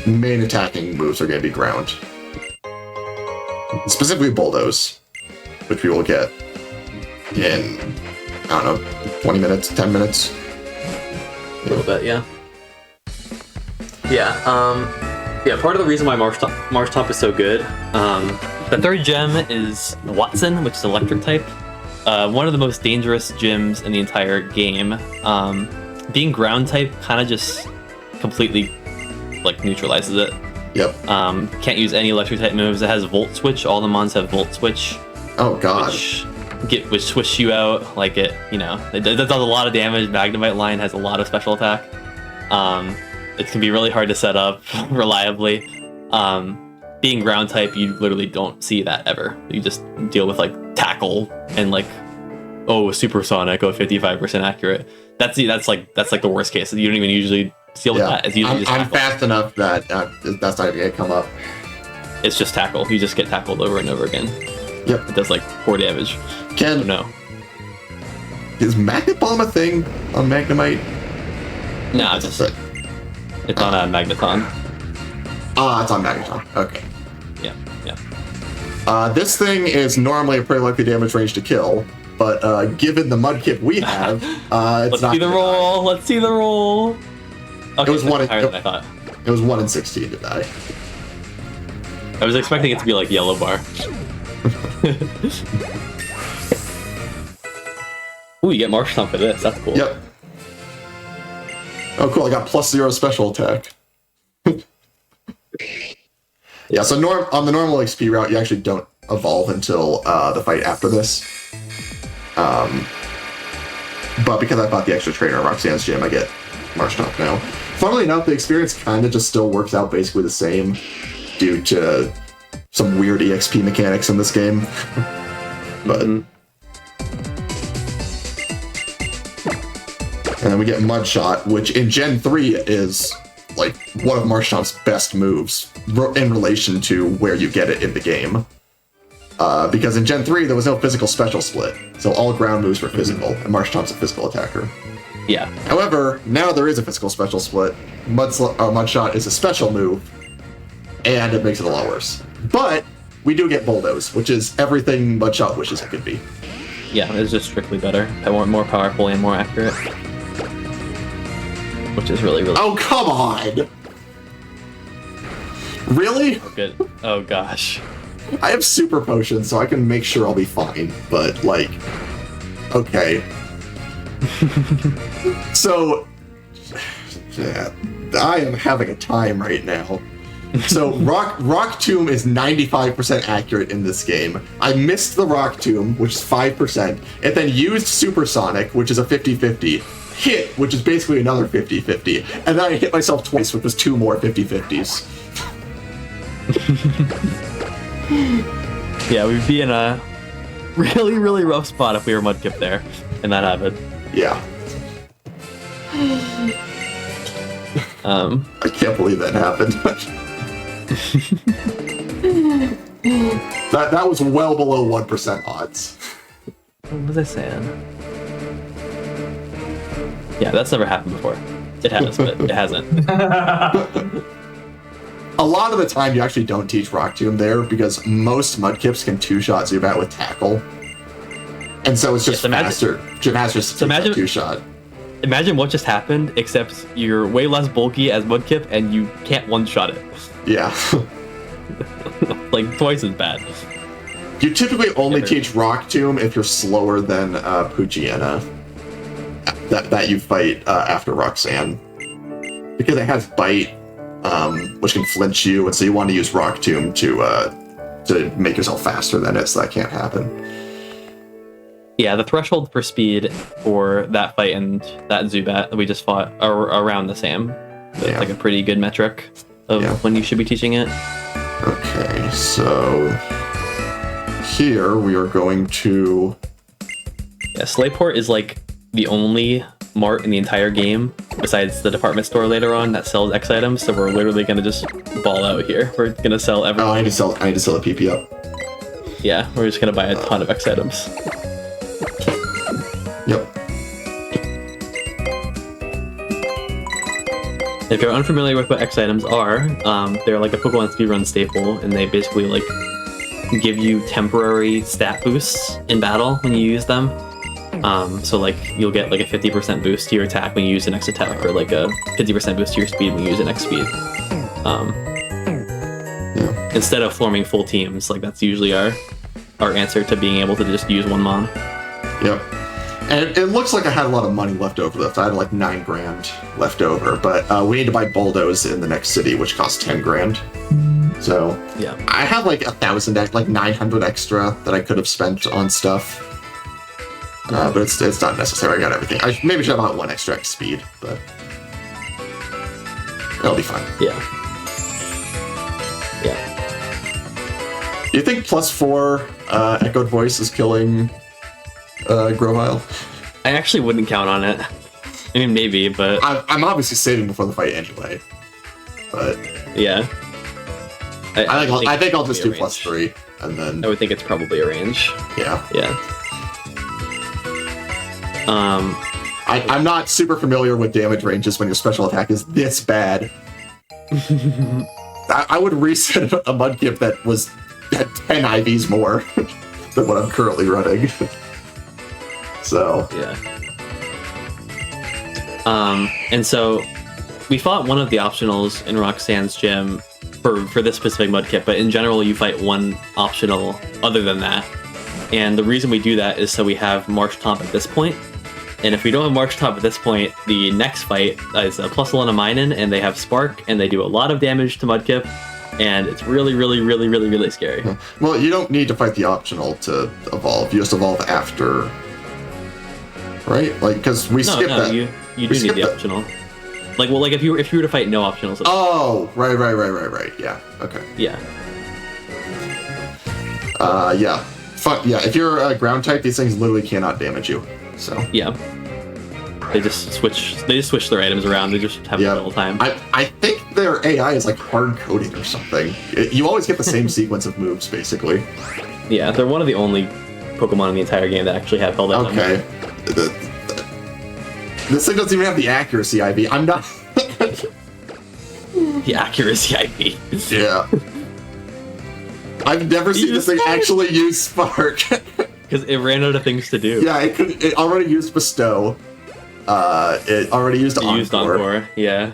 main attacking moves are going to be ground. Specifically Bulldoze, which we will get in, I don't know, 20 minutes, 10 minutes. A little bit, yeah. Yeah, part of the reason why Marshtomp is so good, the third gem is Watson, which is electric type. One of the most dangerous gyms in the entire game. Being ground type kind of just completely like neutralizes it. Yep. Can't use any electric type moves. It has Volt Switch. All the mons have Volt Switch. Oh god. Which swish you out. Like it does a lot of damage. Magnemite line has a lot of special attack. It can be really hard to set up reliably. Being ground type, you literally don't see that ever. You just deal with like tackle and like, supersonic, 55% accurate. That's like the worst case. You don't even usually deal with that. It's usually just I'm fast enough that that's not even gonna come up. It's just tackle. You just get tackled over and over again. Yep. It does like 4 damage. Is Magnet Bomb a thing on Magnemite? No, it's on a Magneton. Ah, it's on Magneton. Okay. Yeah. This thing is normally a pretty likely damage range to kill, but given the mudkip we have, it's Let's not. See the roll. Let's see the roll. Okay, it was higher than I thought. It was 1 in 16 to die. I was expecting it to be like yellow bar. Ooh, you get Marshtomp for this. That's cool. Yep. Oh, cool! I got +0 special attack. Yeah, so on the normal XP route, you actually don't evolve until the fight after this. But because I bought the extra trainer in Roxanne's gym, I get Marshtomp now. Funnily enough, the experience kind of just still works out basically the same due to some weird EXP mechanics in this game. But and then we get Mudshot, which in Gen 3 is like one of Marshtomp's best moves in relation to where you get it in the game. Because in Gen 3, there was no physical special split, so all ground moves were physical, and Marshtomp's a physical attacker. Yeah. However, now there is a physical special split. Mudshot is a special move, and it makes it a lot worse. But we do get Bulldoze, which is everything Mudshot wishes it could be. Yeah, it's just strictly better. I want more powerful and more accurate. Which is really, really... Oh, come on! Really? Oh, good. Oh, gosh. I have super potions, so I can make sure I'll be fine, but, like... Okay. So... Yeah, I am having a time right now. So, Rock Tomb is 95% accurate in this game. I missed the Rock Tomb, which is 5%. It then used Supersonic, which is a 50-50. Hit, which is basically another 50-50. And then I hit myself twice, which was 2 more 50-50s. Yeah, we'd be in a really, really rough spot if we were Mudkip there, and that happened. Yeah. I can't believe that happened. that was well below 1% odds. What was I saying? Yeah, that's never happened before. It has, but it hasn't. A lot of the time, you actually don't teach Rock Tomb there because most Mudkips can two-shot Zubat with Tackle. And so it's just faster. Just imagine two-shot. Imagine what just happened, except you're way less bulky as Mudkip and you can't one-shot it. Yeah. Like, twice as bad. You typically only teach Rock Tomb if you're slower than Poochyena. That you fight after Roxanne. Because it has Bite, which can flinch you, and so you want to use Rock Tomb to make yourself faster than it, so that can't happen. Yeah, the threshold for speed for that fight and that Zubat that we just fought are around the same. So it's like a pretty good metric of when you should be teaching it. Okay, so here we are going to... Yeah, Slayport is like the only mart in the entire game, besides the department store later on, that sells X items, so we're literally gonna just ball out here. We're gonna sell everything. Oh, I need to sell a PP up. Yeah, we're just gonna buy a ton of X items. Yep. If you're unfamiliar with what X items are, they're like a Pokemon Speedrun staple, and they basically like give you temporary stat boosts in battle when you use them. So like you'll get like a 50% boost to your attack when you use an X attack, or like a 50% boost to your speed when you use an X speed. Instead of forming full teams, like that's usually our answer to being able to just use one mon. Yep. And it looks like I had a lot of money left over left. I had like 9 grand left over, but we need to buy Bulldoze in the next city, which costs 10 grand. So yeah, I have like 1,000, like 900 extra that I could have spent on stuff. But it's not necessary. I got everything. I maybe should have about 1 extra X speed, but it'll be fine. Yeah. Do you think +4 echoed voice is killing Grovyle? I actually wouldn't count on it. I mean, maybe, but I'm obviously saving before the fight anyway. But yeah, I think I'll just do +3, and then I would think it's probably a range. Yeah. I'm not super familiar with damage ranges when your special attack is this bad. I would reset a Mudkip that had 10 IVs more than what I'm currently running. So yeah. And so we fought one of the optionals in Roxanne's gym for this specific Mudkip, but in general you fight one optional other than that. And the reason we do that is so we have Marshtomp at this point. And if we don't have Marshtomp at this point, the next fight is a +1 Minun, and they have Spark, and they do a lot of damage to Mudkip, and it's really, really, really, really, really scary. Well, you don't need to fight the optional to evolve. You just evolve after, right? Like, because we skipped that. You do need the optional. Like, well, like if you were to fight no optionals. Oh, right. Yeah. Okay. Yeah. Yeah. Yeah. If you're a ground type, these things literally cannot damage you. So yeah, they just switch their items around. They just have a little time. I think their AI is like hard coding or something. You always get the same sequence of moves, basically. Yeah, they're one of the only Pokemon in the entire game that actually have held that. Okay. This thing doesn't even have the accuracy IV. I'm not. The accuracy IV. Yeah. I've never seen this thing actually use Spark. Because it ran out of things to do. Yeah, it already used Bestow. It already used Encore. Used Encore, yeah.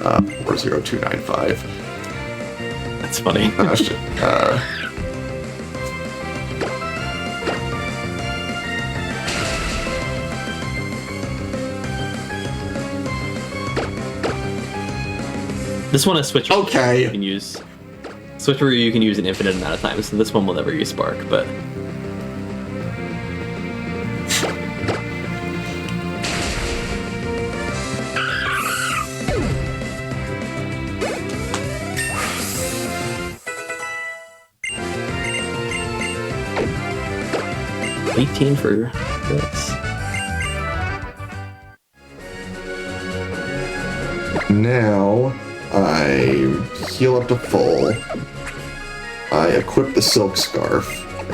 40295. That's funny. Shit. This one is Switch. Okay. You can use Switch where you can use an infinite amount of times. So this one will never use Spark, but. $18 for this. Now, I heal up to full. I equip the Silk Scarf,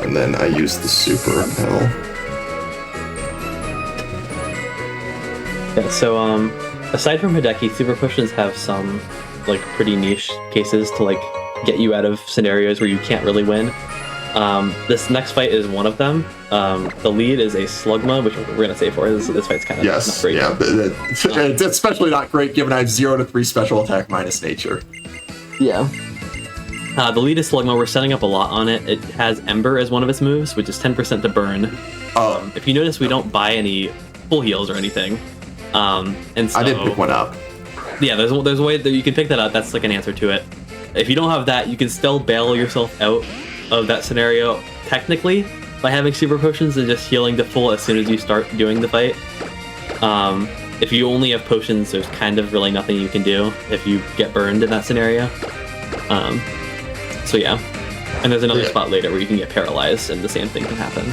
and then I use the Super Repel. Yeah, so aside from Hideki, super potions have some like pretty niche cases to like get you out of scenarios where you can't really win. This next fight is one of them. The lead is a Slugma, which we're gonna save for. This fight's kind of not great. Yeah, but it's especially not great given I have 0 to 3 special attack minus nature. Yeah. The lead is Slugma. We're setting up a lot on it. It has Ember as one of its moves, which is 10% to burn. If you notice, we don't buy any full heals or anything. And so, I did pick one up. Yeah, there's a way that you can pick that up. That's like an answer to it. If you don't have that, you can still bail yourself out of that scenario technically by having super potions and just healing to full as soon as you start doing the fight. If you only have potions, there's kind of really nothing you can do if you get burned in that scenario. So yeah, and there's another spot later where you can get paralyzed and the same thing can happen.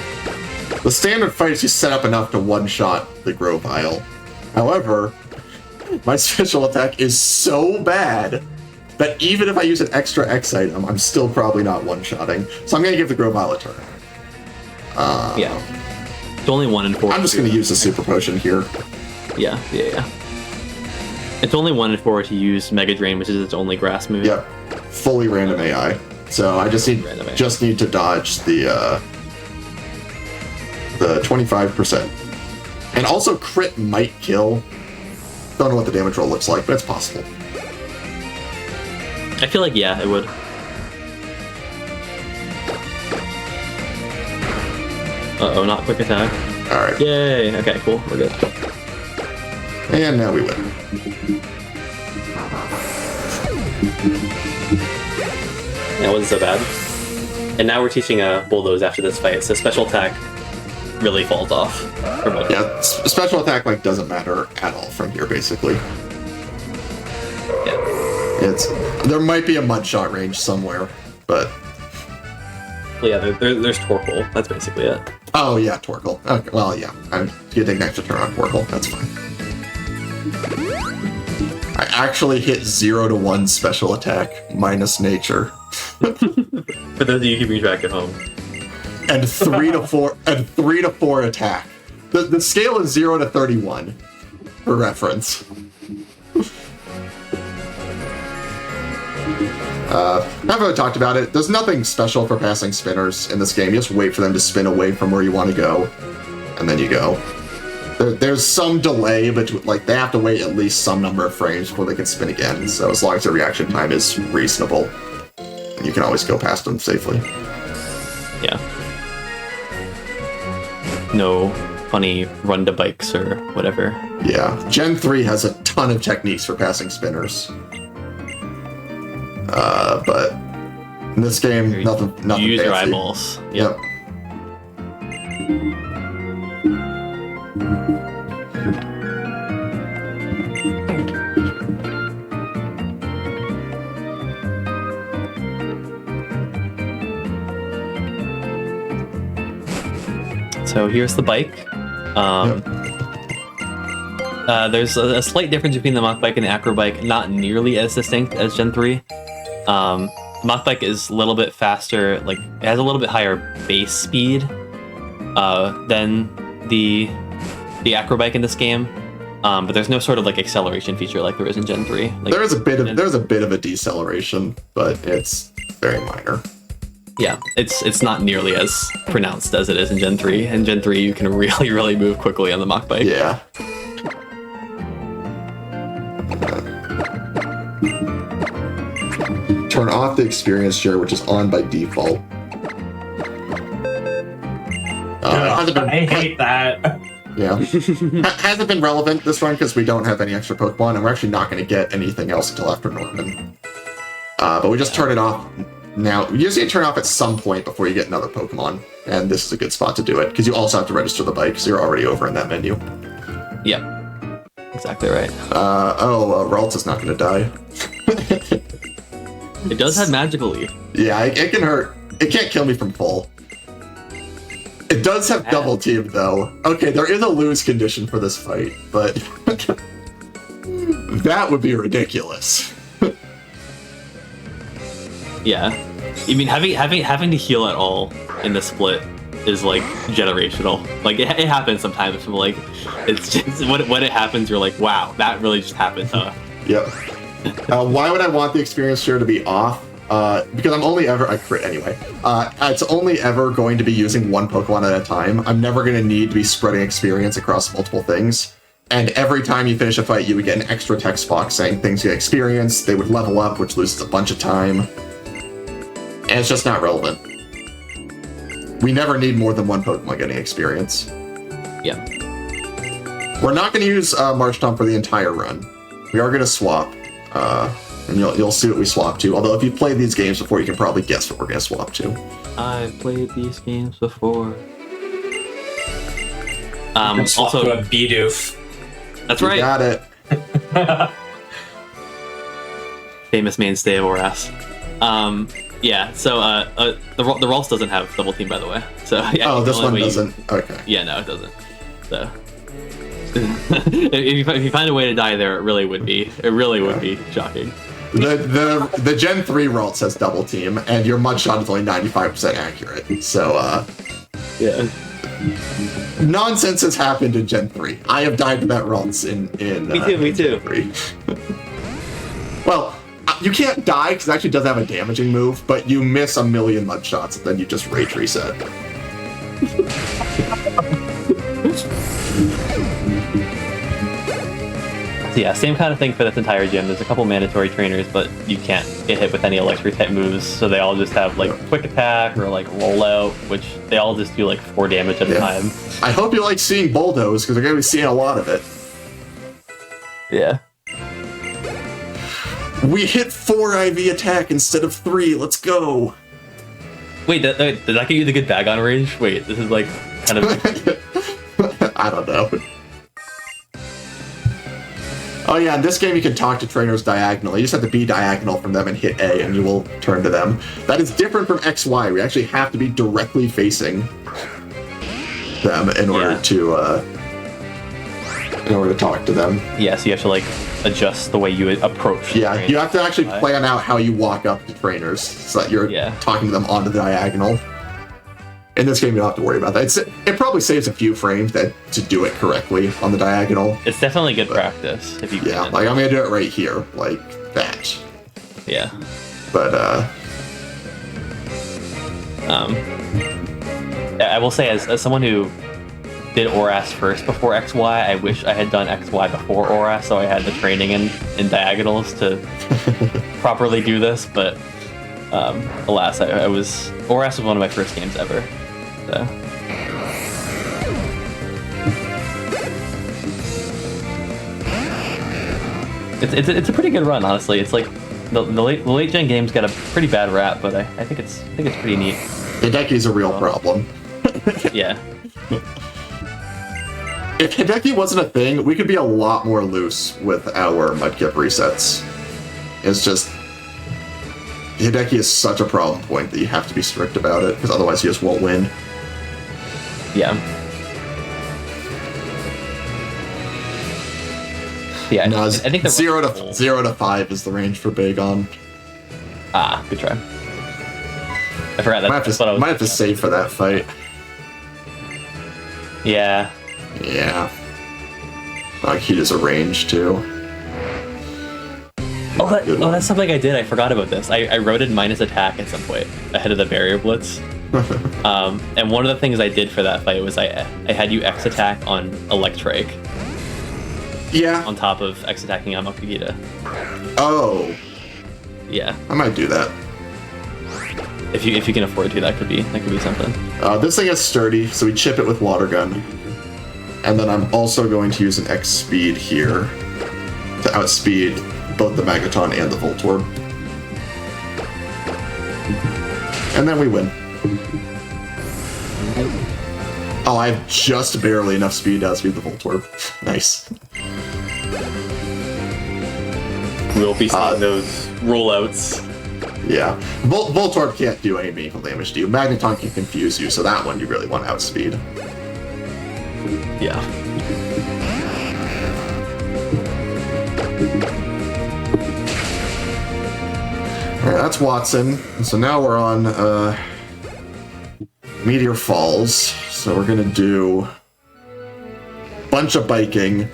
The standard fight is just set up enough to one-shot the Grovyle. However, my special attack is so bad that even if I use an extra X item, I'm still probably not one-shotting. So I'm going to give the Grovyle a turn. Yeah. It's only 1 in 4. I'm just going to use the Super Potion here. Yeah. It's only 1 in 4 to use Mega Drain, which is its only grass move. Yep. Fully random AI. So I just need to dodge the 25%. And also crit might kill. Don't know what the damage roll looks like, but it's possible. I feel like, yeah, it would. Uh-oh, not quick attack. Alright. Yay! Okay, cool. We're good. And now we win. That wasn't so bad. And now we're teaching Bulldoze after this fight, so special attack really falls off for both. Yeah, special attack like doesn't matter at all from here, basically. Yeah. There might be a mud shot range somewhere, but Well, yeah, there's Torkoal. That's basically it. oh yeah, Torkoal. Okay, well, yeah, I'm getting an extra turn on Torkoal. That's fine. I actually hit 0 to 1 special attack minus nature, For those of you keeping track at home. and 3 to 4 attack. The scale is 0 to 31 for reference. I've already talked about it. There's nothing special for passing spinners in this game. You just wait for them to spin away from where you want to go, and then you go. There's some delay, but like they have to wait at least some number of frames before they can spin again. So as long as the reaction time is reasonable, you can always go past them safely. Yeah. No funny run to bikes or whatever. Yeah, Gen 3 has a ton of techniques for passing spinners. But in this game, nothing You use your fancy. eyeballs. Yep. So here's the bike. There's a slight difference between the Mach Bike and the Acro Bike, not nearly as distinct as Gen 3. Mach Bike is a little bit faster, like it has a little bit higher base speed than the Acro Bike in this game. But there's no sort of like acceleration feature like there is in Gen 3. Like, There's a bit of a deceleration, but it's very minor. Yeah, it's not nearly as pronounced as it is in Gen 3. In Gen 3, you can really, really move quickly on the Mach Bike. Yeah. Turn off the experience share, which is on by default. I hate that. Yeah. Hasn't been relevant this run because we don't have any extra Pokemon, and we're actually not going to get anything else until after Norman. But we just turn it off now. You usually turn it off at some point before you get another Pokemon, and this is a good spot to do it, because you also have to register the bike, so you're already over in that menu. Yep. Exactly right. Ralts is not going to die. It does have Magical Leaf. Yeah, it can hurt. It can't kill me from full. It does have double team, though. Okay, there is a lose condition for this fight, but That would be ridiculous. Yeah. I mean, having to heal at all in the split is like generational. Like it happens sometimes. From like, it's just when it happens, you're like, wow, that really just happened, huh? Yep. Why would I want the experience share to be off? Because I'm only ever, I crit anyway. It's only ever going to be using one Pokemon at a time. I'm never going to need to be spreading experience across multiple things. And every time you finish a fight, you would get an extra text box saying things you get experience, they would level up, which loses a bunch of time. And it's just not relevant. We never need more than one Pokemon getting experience. Yeah. We're not going to use Marshtomp for the entire run. We are going to swap. And you'll see what we swap to. Although if you've played these games before, you can probably guess what we're going to swap to. I've played these games before. Swap Also, to a Bidoof. that's You right. got it. Famous mainstay of ORAS. Yeah. So the Ralts doesn't have double team, by the way. So yeah. Oh, this the only one way doesn't. Okay. Yeah, no, it doesn't. So if you find a way to die there, it really would be shocking. The Gen 3 Ralts has double team, and your Mudshot is only 95% accurate. So, Yeah. nonsense has happened in Gen 3. I have died to that Ralts in Me too. Gen 3. Well, you can't die because it actually does have a damaging move, but you miss a million Mudshots, and then you just rage reset. So yeah, same kind of thing for this entire gym. There's a couple mandatory trainers, but you can't get hit with any electric type moves, so they all just have like quick attack or like rollout, which they all just do like 4 damage at a time. I hope you like seeing Bulldoze, because we're going to be seeing a lot of it. Yeah. We hit 4 IV attack instead of 3. Let's go. Wait, did that get you the good bag on range? Wait, this is like kind of. I don't know. Oh yeah, in this game you can talk to trainers diagonally. You just have to be diagonal from them and hit A and you will turn to them. That is different from XY. We actually have to be directly facing them in order to talk to them. Yeah, so you have to like adjust the way you approach. Yeah, you have to actually plan out how you walk up to trainers so that you're talking to them onto the diagonal. In this game, you don't have to worry about that. It probably saves a few frames to do it correctly on the diagonal. It's definitely good practice if you can. Yeah, like I'm gonna do it right here, like that. Yeah. But I will say, as someone who did ORAS first before XY, I wish I had done XY before ORAS, so I had the training in diagonals to properly do this. But alas, ORAS was one of my first games ever. So. It's a pretty good run, honestly. It's like the late gen games got a pretty bad rap, but I think it's pretty neat. Hideki's a real problem. Yeah. If Hideki wasn't a thing, we could be a lot more loose with our Mudkip resets. It's just Hideki is such a problem point that you have to be strict about it, because otherwise you just won't win. Yeah. Yeah, No, I think the 0 to 5 is the range for Bagon. Ah, good try. I forgot that. Might have to save for that fight. Yeah. Yeah. He does a range too. That's something I did. I forgot about this. I rotated minus attack at some point ahead of the barrier blitz. And one of the things I did for that fight was I had you X attack on Electrike. Yeah. On top of X attacking on Makagita. Oh. Yeah. I might do that. If you can afford to, that could be something. This thing is sturdy, so we chip it with Water Gun. And then I'm also going to use an X speed here to outspeed both the Magneton and the Voltorb. And then we win. Oh, I have just barely enough speed to outspeed the Voltorb. Nice. We'll be seeing those rollouts. Yeah. Voltorb can't do any meaningful damage to you. Magneton can confuse you, so that one you really want to outspeed. Yeah. Okay, that's Watson. So now we're on Meteor Falls. So we're gonna do a bunch of biking,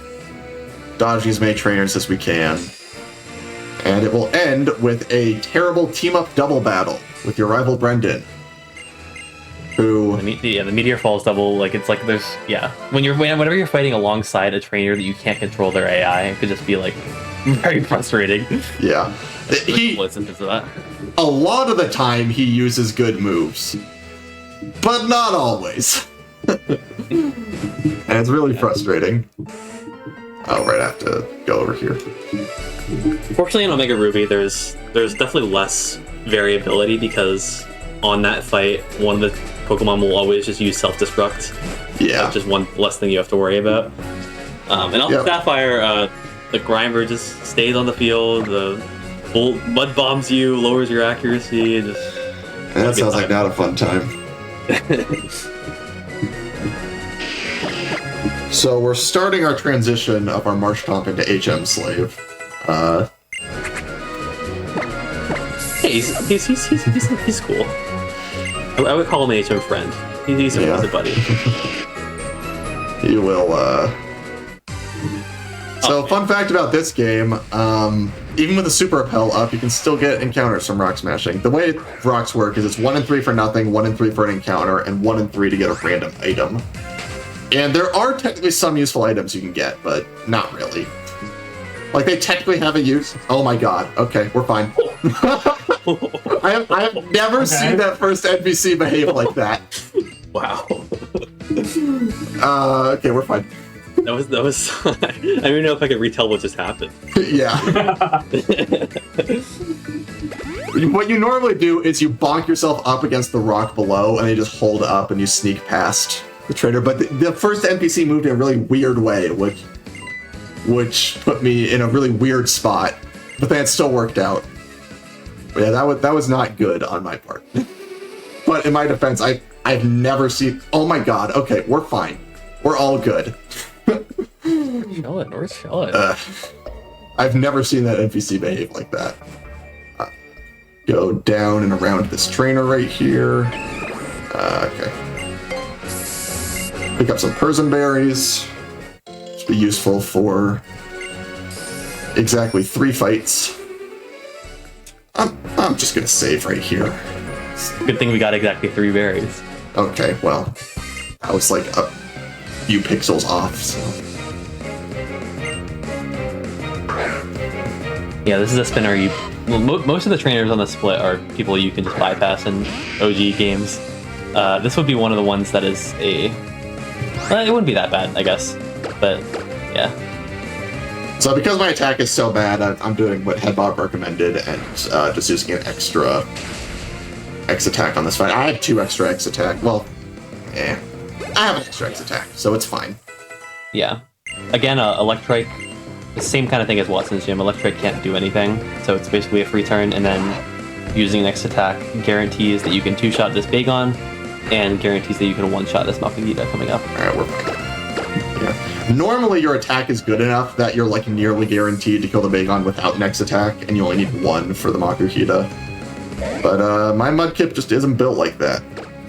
dodge as many trainers as we can, and it will end with a terrible team-up double battle with your rival Brendan. Who? The Meteor Falls double, like it's like there's whenever you're fighting alongside a trainer that you can't control their AI, it could just be like very frustrating. Yeah. Listen to that. A lot of the time he uses good moves, but not always. And it's really frustrating. Oh, right, I have to go over here. Fortunately, in Omega Ruby, there's definitely less variability because on that fight, one of the Pokemon will always just use self-destruct. Yeah. That's just one less thing you have to worry about. And on Sapphire, the Grimer just stays on the field, the mud bombs you, lowers your accuracy. That sounds like not a fun time. So we're starting our transition of our Marshtomp into HM Slave. Hey, he's cool. I would call him an HM friend. He's a buddy. You will, So, fun fact about this game, even with the Super Repel up, you can still get encounters from Rock Smashing. The way rocks work is it's 1 in 3 for nothing, 1 in 3 for an encounter, and 1 in 3 to get a random item. And there are technically some useful items you can get, but not really. Like, they technically have a use. Oh my god. Okay, we're fine. I have never seen that first NPC behave like that. Wow. Okay, we're fine. That was. I don't even know if I could retell what just happened. Yeah. What you normally do is you bonk yourself up against the rock below, and then you just hold up and you sneak past the trainer. But the first NPC moved in a really weird way, which put me in a really weird spot. But then it still worked out. But yeah, that was not good on my part. But in my defense, I've never seen. Oh my god. Okay, we're fine. We're all good. We're chilling. I've never seen that NPC behave like that. Go down and around this trainer right here. Okay. Pick up some Persian berries. Should be useful for exactly 3 fights. I'm just gonna save right here. Good thing we got exactly 3 berries. Okay, well, I was like a few pixels off, so. Yeah, this is a spinner most of the trainers on the split are people you can just bypass in OG games. This would be one of the ones that is it wouldn't be that bad, I guess. But, yeah. So because my attack is so bad, I'm doing what Headbot recommended and just using an extra X attack on this fight. I have 2 extra X attack. Well, I have an extra X attack, so it's fine. Yeah. Again, Electrike, the same kind of thing as Watson's Gym. Electrike can't do anything, so it's basically a free turn, and then using an X attack guarantees that you can 2-shot this Bagon, and guarantees that you can 1-shot this Makagita coming up. Alright, we're fine. Yeah. Normally your attack is good enough that you're like nearly guaranteed to kill the Bagon without an X attack, and you only need 1 for the Makuhita. But my Mudkip just isn't built like that,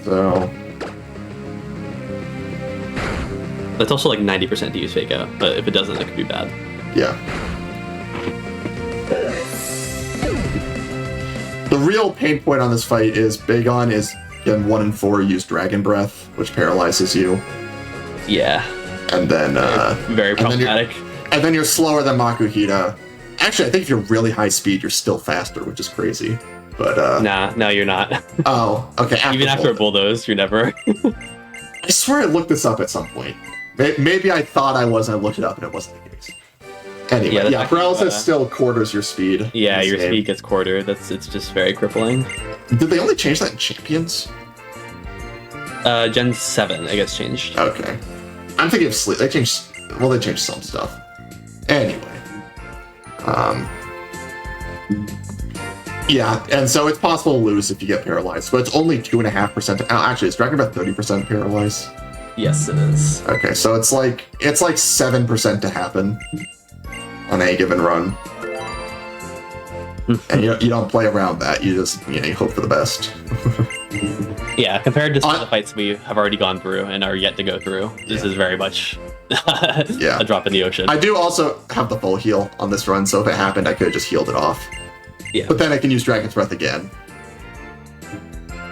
so... That's also like 90% to use Fake Out, but if it doesn't, it could be bad. Yeah. The real pain point on this fight is Bagon is, again, 1 in 4 use Dragon Breath, which paralyzes you. Yeah. And then... very problematic. And then you're slower than Makuhita. Actually, I think if you're really high speed, you're still faster, which is crazy. But, no, you're not. Oh, okay. Even after a Bulldoze, you're never... I swear I looked this up at some point. Maybe I thought I was, and I looked it up, and it wasn't the case. Anyway, yeah, paralysis still quarters your speed. Yeah, your speed gets quartered. It's just very crippling. Did they only change that in Champions? Gen 7, I guess, changed. Okay. I'm thinking of Sleep. They changed some stuff. Anyway. Yeah, and so it's possible to lose if you get paralyzed, but it's only 2.5%. Actually, is Dragon Breath 30% paralyzed? Yes, it is. Okay, so it's like 7% to happen on any given run. And you don't play around that. You just you hope for the best. Yeah, compared to some of the fights we have already gone through and are yet to go through, this is very much a drop in the ocean. I do also have the full heal on this run, so if it happened, I could have just healed it off. Yeah. But then I can use Dragon's Breath again.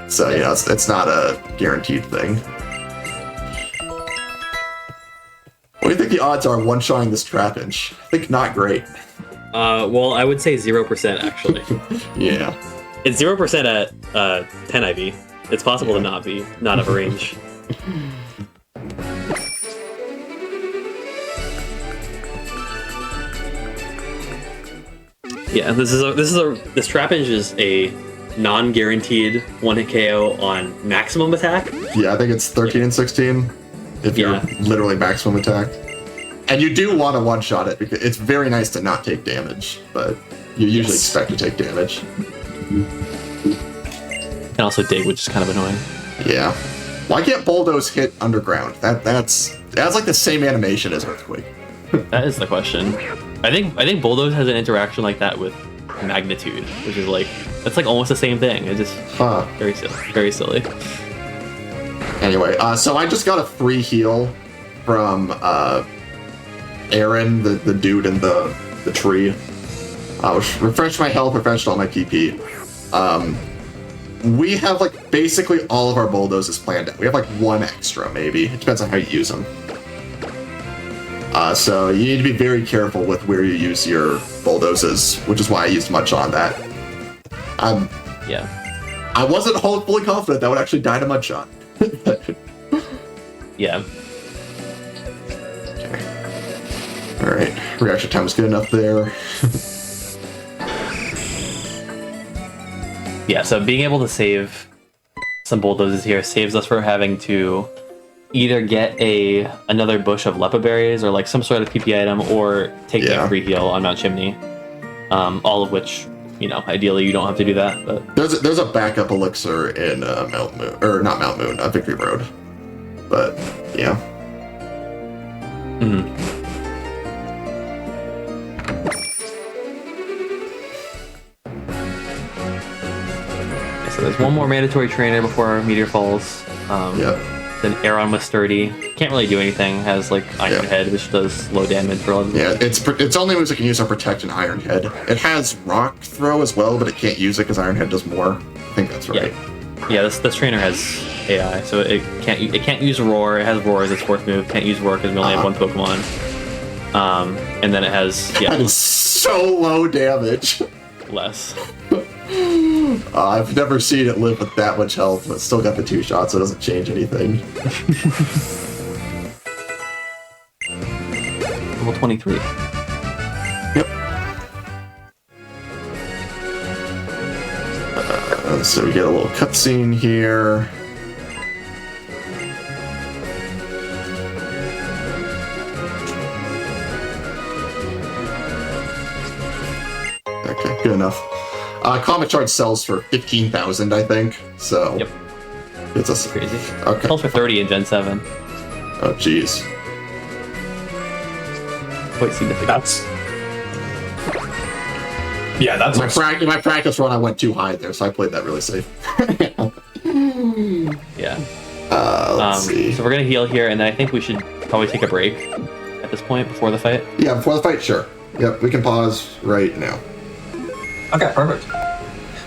So, it's not a guaranteed thing. What do you think the odds are one-shotting this Trapinch? I think not great. Well, I would say 0% actually. Yeah. It's 0% at 10 IV. It's possible to not have a range. Yeah, this Trapinch is a non-guaranteed 1-hit KO on maximum attack. Yeah, I think it's 13 and 16 if you're literally maximum attack. And you do want to one-shot it because it's very nice to not take damage, but you usually expect to take damage. And also dig, which is kind of annoying. Yeah. Why can't Bulldoze hit underground? That's like the same animation as Earthquake. That is the question. I think Bulldoze has an interaction like that with Magnitude, which is that's almost the same thing. It's just very silly. Very silly. Anyway, so I just got a free heal from Aaron, the dude in the tree. Refreshed my health, refreshed all my PP. We have basically all of our bulldozers planned out. We have one extra, maybe. It depends on how you use them. So you need to be very careful with where you use your bulldozers, which is why I used much on that. Yeah. I wasn't fully confident that would actually die to Mudshot. Yeah. Okay. Alright, reaction time is good enough there. Yeah, so being able to save some bulldozers here saves us from having to either get another bush of Lepa berries or some sort of PP item, or take a free heal on Mount Chimney. All of which, ideally you don't have to do that. But there's a backup elixir in Mount Moon, or not Mount Moon, Victory Road. But yeah. So there's one more mandatory trainer before Meteor falls. Then Aeron with Sturdy. Can't really do anything. Has Iron Head, which does low damage relatively. Yeah, it's only moves it can use on Protect and Iron Head. It has Rock Throw as well, but it can't use it because Iron Head does more. I think that's right. Yeah, this trainer has AI, so it can't use Roar. It has Roar as its fourth move. Can't use Roar because we only have one Pokemon. And then it has that is so low damage. Less. I've never seen it live with that much health, but still got the 2 shots, so it doesn't change anything. Level 23. Yep. So we get a little cutscene here. Okay, good enough. Comet Charge sells for 15,000, I think. So yep, it's crazy. Okay, sells for 30 in Gen 7. Oh, jeez. Quite significant. That's my practice run. I went too high there, so I played that really safe. Yeah. Let's see. So we're gonna heal here, and then I think we should probably take a break at this point before the fight. Yeah, before the fight, sure. Yep, we can pause right now. Okay, perfect.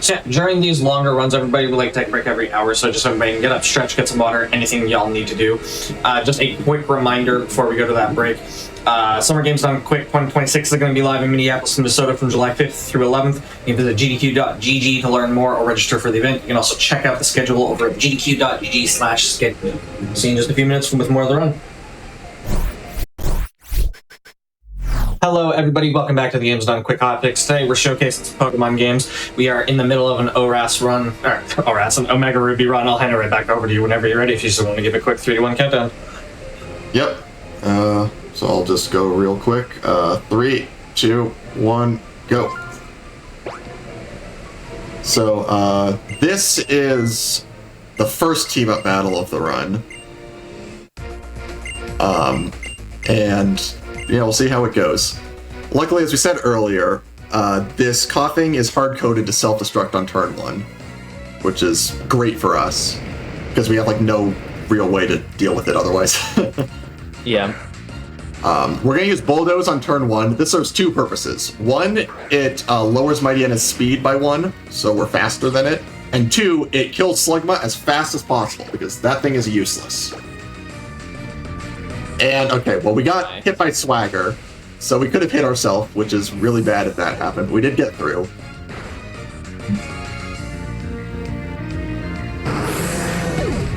So yeah, during these longer runs, everybody would take a break every hour, so just everybody can get up, stretch, get some water, anything y'all need to do. Just a quick reminder before we go to that break. Summer Games Done Quick 2026 is going to be live in Minneapolis, Minnesota from July 5th through 11th. You can visit gdq.gg to learn more or register for the event. You can also check out the schedule over at gdq.gg/schedule. See you in just a few minutes with more of the run. Hello, everybody. Welcome back to the Games Done Quick Hotfix. Today, we're showcasing some Pokemon games. We are in the middle of an ORAS run, an Omega Ruby run. I'll hand it right back over to you whenever you're ready, if you just want to give a quick 3, 2, 1 countdown. Yep. So I'll just go real quick. 3, 2, 1, go. So, this is the first team-up battle of the run. And we'll see how it goes. Luckily, as we said earlier, this coughing is hard-coded to self-destruct on turn 1, which is great for us, because we have, like, no real way to deal with it otherwise. Yeah. We're going to use Bulldoze on turn 1. This serves 2 purposes. 1, it lowers Mightyana's speed by 1, so we're faster than it. And 2, it kills Slugma as fast as possible, because that thing is useless. And, okay, well, we got hit by Swagger, so we could have hit ourselves, which is really bad if that happened. We did get through.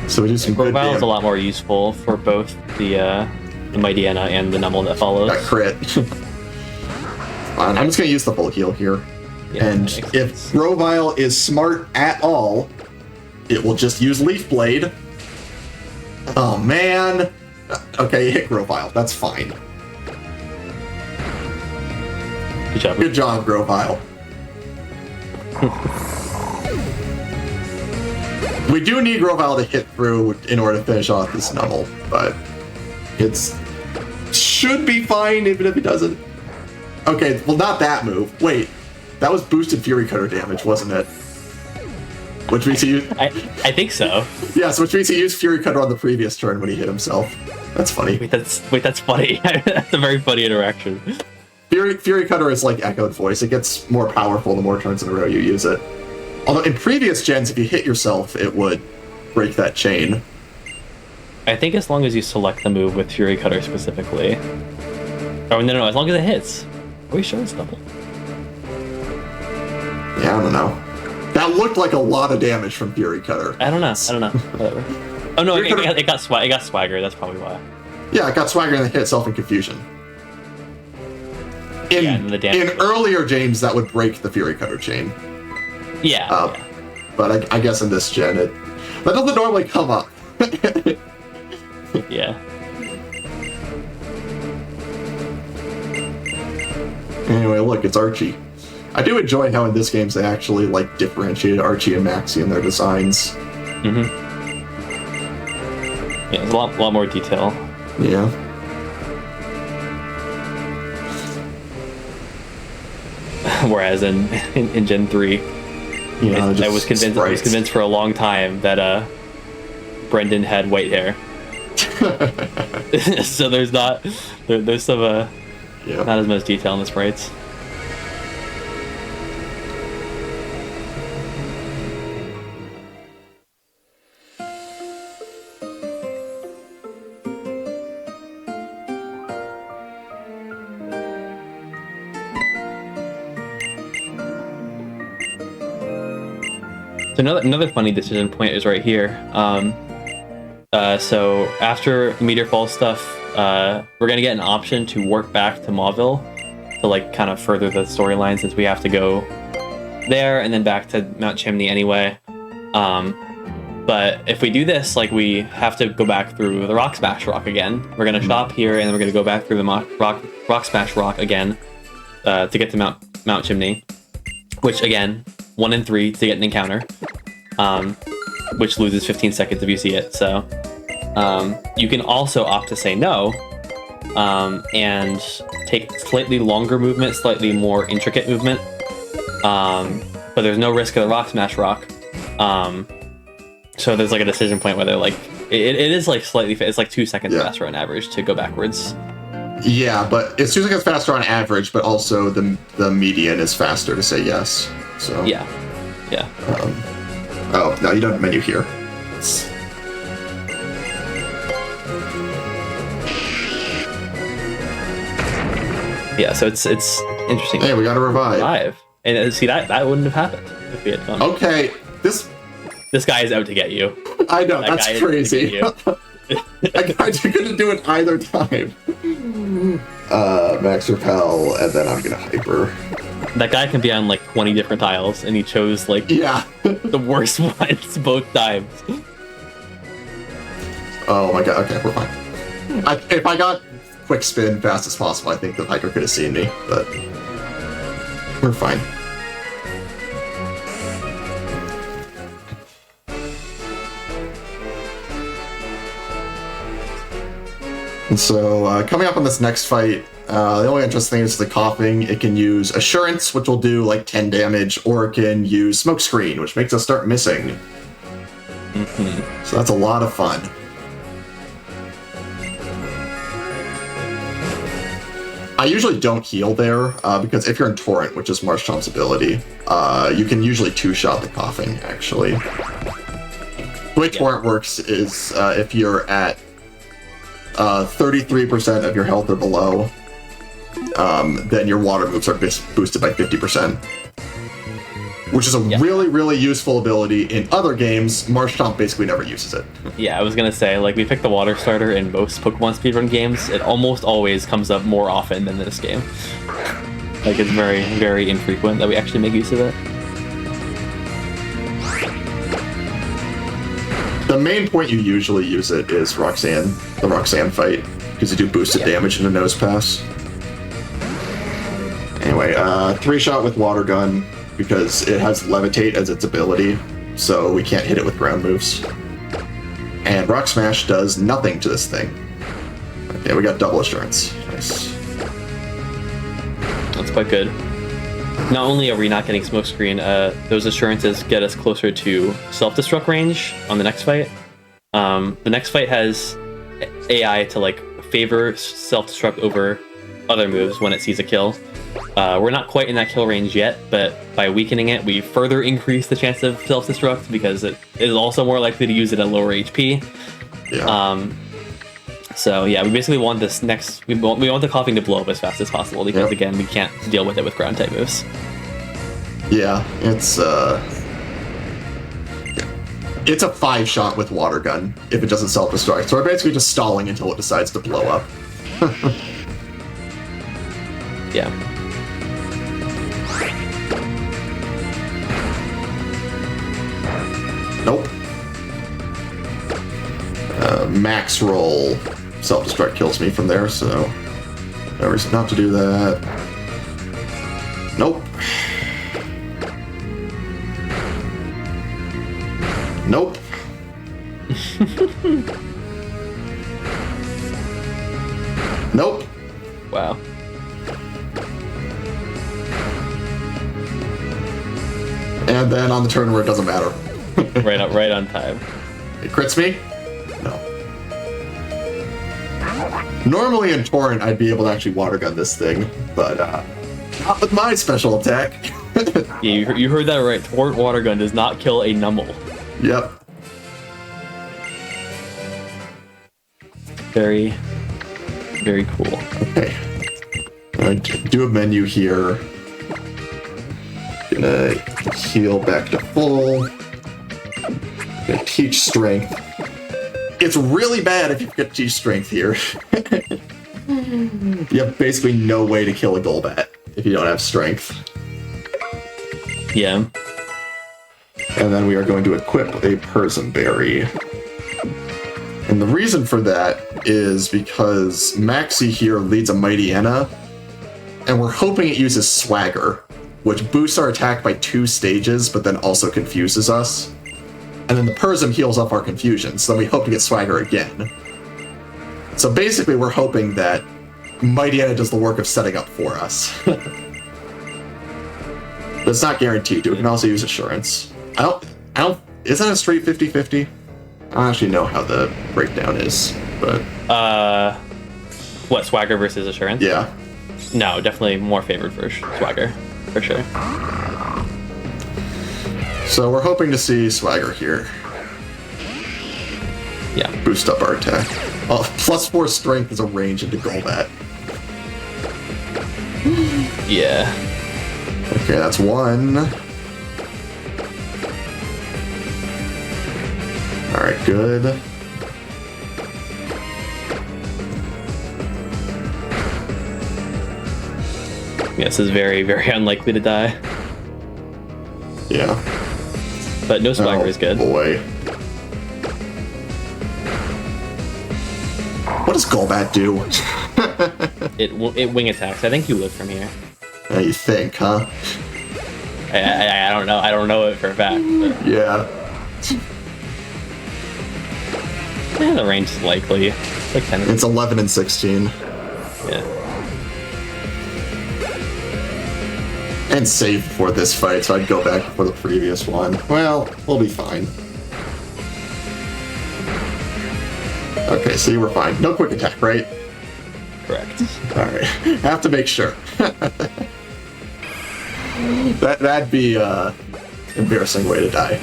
So we do some good Grovyle is damage. a lot more useful for both the Mightyena and the Numel that follows. Got crit. Fine, I'm just going to use the full heal here. Yeah, And that makes if sense. Grovyle is smart at all, it will just use Leaf Blade. Oh, man. Okay, hit Grovyle. That's fine. Good job. Good job, Grovyle. We do need Grovyle to hit through in order to finish off this Numel, but it's should be fine even if it doesn't. Okay, well, not that move. Wait, that was boosted Fury Cutter damage, wasn't it? Which means he used, I think so. yes, which means he used Fury Cutter on the previous turn when he hit himself. That's funny. Wait, that's funny. That's a very funny interaction. Fury Cutter is like Echoed Voice. It gets more powerful the more turns in a row you use it. Although in previous gens, if you hit yourself, it would break that chain. I think as long as you select the move with Fury Cutter specifically. Oh, no, as long as it hits. Are we sure it's double? Yeah, I don't know. That looked like a lot of damage from Fury Cutter. I don't know. Whatever. Oh no, it got Swagger. That's probably why. Yeah, it got Swagger and it hit itself in Confusion. And the damage. In earlier games, that would break the Fury Cutter chain. Yeah. But I guess in this gen, that doesn't normally come up. Yeah. Anyway, look, it's Archie. I do enjoy how in this games they actually like differentiated Archie and Maxie in their designs. Mm-hmm. Yeah, there's a lot more detail. Yeah. Whereas in Gen 3, Yeah, I was convinced sprites. for a long time that Brendan had white hair. So there's some Yeah. not as much detail in the sprites. So another funny decision point is right here. So after Meteor Fall stuff, we're gonna get an option to work back to Mauville to like kind of further the storyline, since we have to go there and then back to Mount Chimney anyway. But if we do this, like, we have to go back through the Rock Smash Rock again. We're gonna shop here and then we're gonna go back through the Rock Smash Rock again to get to Mount Chimney, which again, 1 in 3 to get an encounter, which loses 15 seconds if you see it. So you can also opt to say no and take slightly longer movement, slightly more intricate movement, but there's no risk of the Rock Smash Rock. So there's like a decision point whether like it is like slightly, it's like 2 seconds faster on average to go backwards. Yeah, but it's 2 seconds faster on average, but also the median is faster to say yes. So Yeah. Oh no, you don't have a menu here. Yeah, so it's interesting. Hey, we got to revive. Live. And see, that wouldn't have happened if we had done. Okay, this This guy is out to get you. I know, That guy that's is gonna crazy. get I couldn't do it either time. Max Repel, and then I'm gonna hyper. That guy can be on like 20 different tiles, and he chose like Yeah. the worst ones both times. Oh my god, okay, we're fine. If I got quick spin fast as possible, I think the hiker could have seen me, but we're fine. And so, coming up on this next fight, The only interesting thing is the coughing. It can use Assurance, which will do like 10 damage, or it can use Smokescreen, which makes us start missing. So that's a lot of fun. I usually don't heal there, because if you're in Torrent, which is Marshtomp's ability, you can usually two-shot the coughing, actually. The way Torrent works is if you're at 33% of your health or below, then your water moves are boosted by 50%. Which is a really, really useful ability in other games. Marshtomp basically never uses it. Yeah, I was gonna say, like, we pick the water starter in most Pokemon speedrun games. It almost always comes up more often than this game. Like, it's very, very infrequent that we actually make use of it. The main point you usually use it is Roxanne, the Roxanne fight, because you do boosted damage in a nose pass. Anyway, 3-shot with Water Gun, because it has Levitate as its ability, so we can't hit it with ground moves. And Rock Smash does nothing to this thing. Okay, we got double Assurance. Nice. That's quite good. Not only are we not getting Smokescreen, those assurances get us closer to self-destruct range on the next fight. The next fight has AI to like favor self-destruct over other moves when it sees a kill. We're not quite in that kill range yet, but by weakening it, we further increase the chance of self-destruct because it is also more likely to use it at lower HP. Yeah. So yeah, we basically want this next. We want the coughing to blow up as fast as possible because again, we can't deal with it with ground type moves. Yeah, it's a 5-shot with Water Gun if it doesn't self-destruct. So we're basically just stalling until it decides to blow up. Yeah. Nope. Max roll self-destruct kills me from there, so no reason not to do that. Nope. Nope. Nope. Wow. And then on the turn where it doesn't matter. right on time. It crits me? No. Normally in Torrent, I'd be able to actually Water Gun this thing, but not with my special attack. Yeah, you heard that right. Torrent Water Gun does not kill a Numble. Yep. Very, very cool. Okay. I'm gonna do a menu here. Gonna heal back to full. Gonna teach strength. It's really bad if you forget to teach strength here. You have basically no way to kill a Golbat if you don't have strength. Yeah. And then we are going to equip a Persim Berry. And the reason for that is because Maxie here leads a Mighty Anna, and we're hoping it uses Swagger, which boosts our attack by 2 stages, but then also confuses us. And then the Persim heals up our confusion, so then we hope to get Swagger again. So basically, we're hoping that Mighty Anna does the work of setting up for us. But it's not guaranteed to. We can also use Assurance. Is that a straight 50-50? I don't actually know how the breakdown is, but... What, Swagger versus Assurance? Yeah. No, definitely more favored for Swagger, for sure. So we're hoping to see Swagger here. Yeah. Boost up our attack. Oh, +4 strength is a range into Golbat. Yeah. Okay, that's 1. Alright, good. Yeah, this is very, very unlikely to die. Yeah. But no Swagger is good. Boy. What does Golbat do? It wing attacks. I think you live from here. Yeah, you think, huh? I don't know. I don't know it for a fact. But Yeah. the range is likely. Like 10. It's 11 and 16. Yeah. And save before this fight, so I'd go back before the previous one. Well, we'll be fine. Okay, see, we're fine. No quick attack, right? Correct. Alright. Have to make sure. That'd be embarrassing way to die.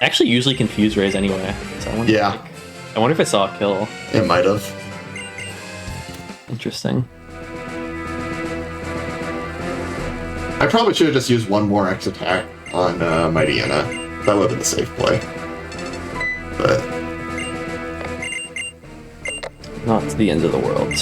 I actually usually confuse Rays anyway. So I wonder, Yeah. I wonder if I saw a kill. It might have. Interesting. I probably should have just used one more X attack on Mightyena. That would have been the safe play. But Not to the end of the world.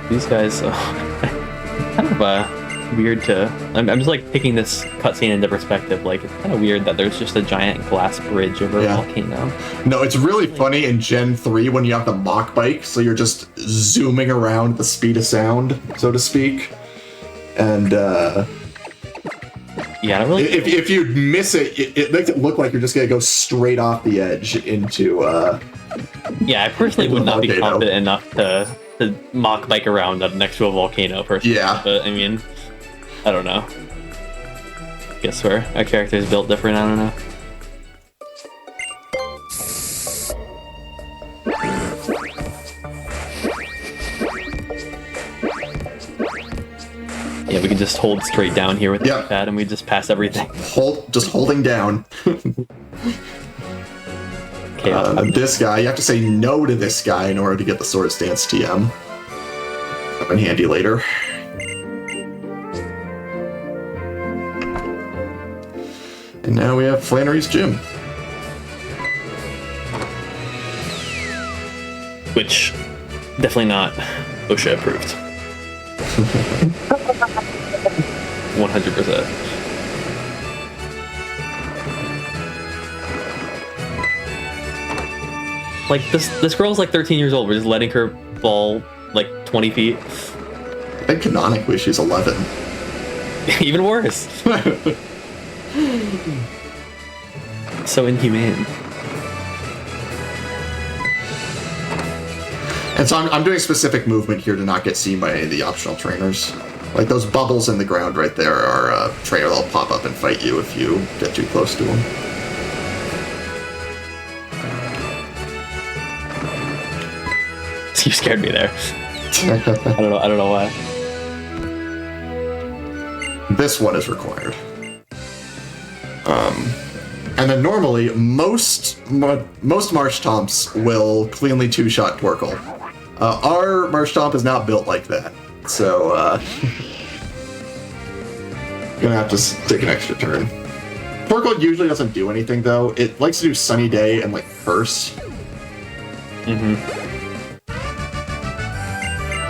These guys, kind of weird to. I'm just like taking this cutscene into perspective. Like it's kind of weird that there's just a giant glass bridge over a volcano. no, it's really funny in Gen 3 when you have the mock bike, so you're just zooming around at the speed of sound, so to speak. And Yeah, I don't really. if you miss it, it makes it look like you're just gonna go straight off the edge into. Yeah, I personally would not be Volcano. confident enough to mock bike around up next to a volcano personally. Yeah. But I mean, I don't know. Guess where our character is built different, I don't know. Yeah, we can just hold straight down here with the Yep. pad and we just pass everything. just holding down. Okay, This guy, you have to say no to this guy in order to get the Swords Dance TM. Come in handy later. And now we have Flannery's Gym. which definitely not OSHA approved. 100%. Like this girl's like 13 years old. We're just letting her fall like 20 feet. I think canonically she's 11. Even worse. So inhumane. And so I'm doing specific movement here to not get seen by any of the optional trainers. Like those bubbles in the ground right there are a trainer that'll pop up and fight you if you get too close to them. You scared me there. I don't know why. This one is required. And then normally, most Marshtomps will cleanly two-shot Torkoal. Our Marshtomp is not built like that, so gonna have to take an extra turn. Torkoal usually doesn't do anything though. It likes to do Sunny Day and like Curse.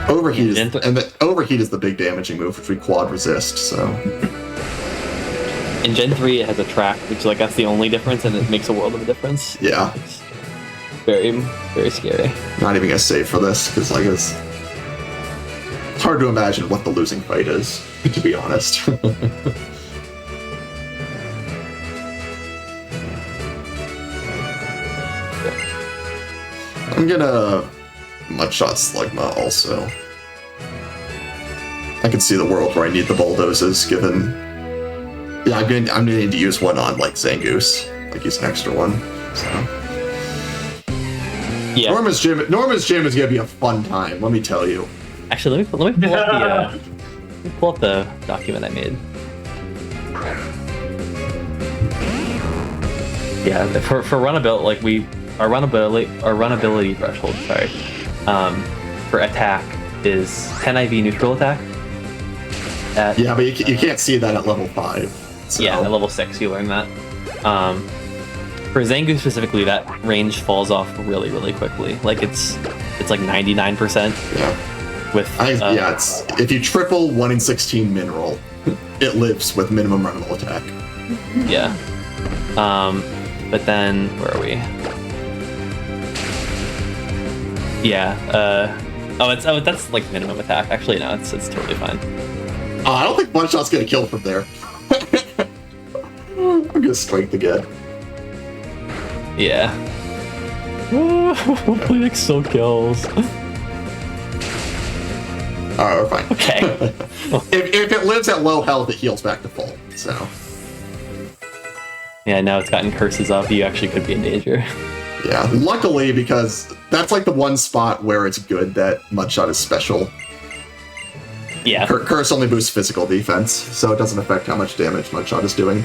Overheat is, and the overheat is the big damaging move, which we quad resist. So in Gen 3, it has a track, which like that's the only difference, and it makes a world of a difference. yeah, It's very, very scary. not even gonna save for this because like it's hard to imagine what the losing fight is, to be honest. I'm gonna Mudshot Slugma also. I can see the world where I need the bulldozers, given. Yeah, I'm gonna need to use one on like Zangoose, like use an extra one. So Yeah. Norma's gym is gonna be a fun time. Let me tell you. Actually, let me pull up the document I made. Yeah, for runabil, like our runability threshold, sorry, for attack is 10 IV neutral attack. Yeah, but you can't see that at level 5. So. Yeah, at level 6 you learn that. For Zangoose specifically, that range falls off really, really quickly. Like it's like 99%. Yeah. With yeah, it's if you triple 1 in 16 mineral, it lives with minimum runnable attack. Yeah. But then where are we? Yeah. That's like minimum attack. Actually, no, it's totally fine. I don't think One Shot's gonna kill from there. I'm gonna strength again. Yeah. Hopefully it still kills. Alright, we're fine. Okay. If it lives at low health, it heals back to full, so. Yeah, now it's gotten curses up. You actually could be in danger. Yeah, luckily, because that's like the one spot where it's good that Mudshot is special. Yeah. Curse only boosts physical defense, so it doesn't affect how much damage Mudshot is doing.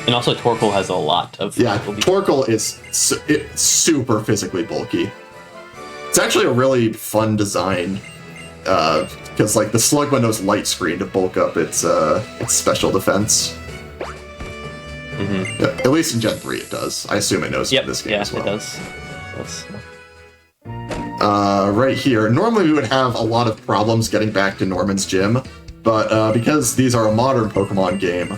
And also Torkoal has a lot of Yeah, physical defense. Torkoal is it's super physically bulky. It's actually a really fun design, because like the Slugma knows light screen to bulk up its special defense. Mm-hmm. Yeah, at least in Gen 3 it does. I assume it knows in this game as well. It does. Right here, normally we would have a lot of problems getting back to Norman's gym, but because these are a modern Pokemon game,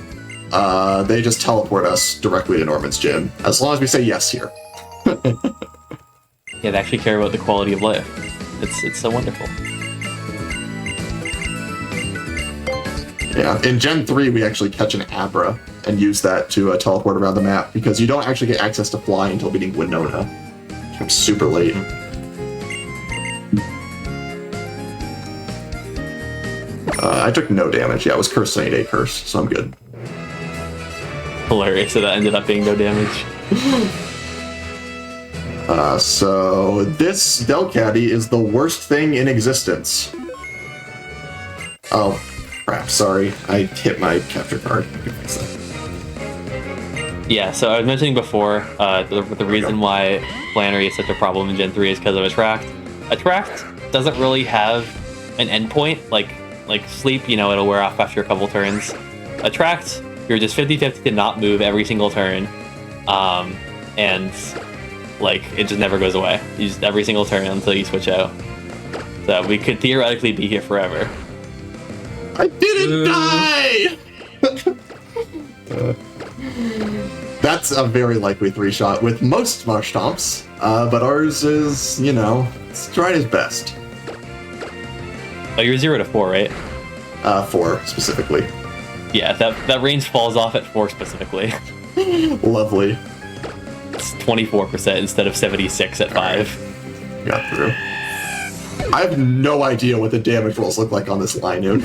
they just teleport us directly to Norman's gym, as long as we say yes here. Yeah, they actually care about the quality of life. It's so wonderful. Yeah, in Gen 3 we actually catch an Abra and use that to teleport around the map, because you don't actually get access to fly until beating Winona. It's super late. I took no damage. Yeah, it was Curse 98 Curse, so I'm good. Hilarious that that ended up being no damage. So this Delcatty is the worst thing in existence. Oh, crap, sorry. I hit my capture card. I can fix that. Yeah, so I was mentioning before, the reason why Flannery is such a problem in Gen 3 is because of Attract. Attract doesn't really have an endpoint, like Sleep, you know, it'll wear off after a couple turns. Attract, you're just 50-50 to not move every single turn, and like it just never goes away. You just every single turn until you switch out. So we could theoretically be here forever. I didn't die! That's a very likely 3-shot with most Marsh Stomps, but ours is, you know, it's trying his best. Oh, you're 0 to 4, right? 4 specifically. Yeah, that range falls off at 4 specifically. Lovely. It's 24% instead of 76 at 5. Got through. I have no idea what the damage rolls look like on this Linoon.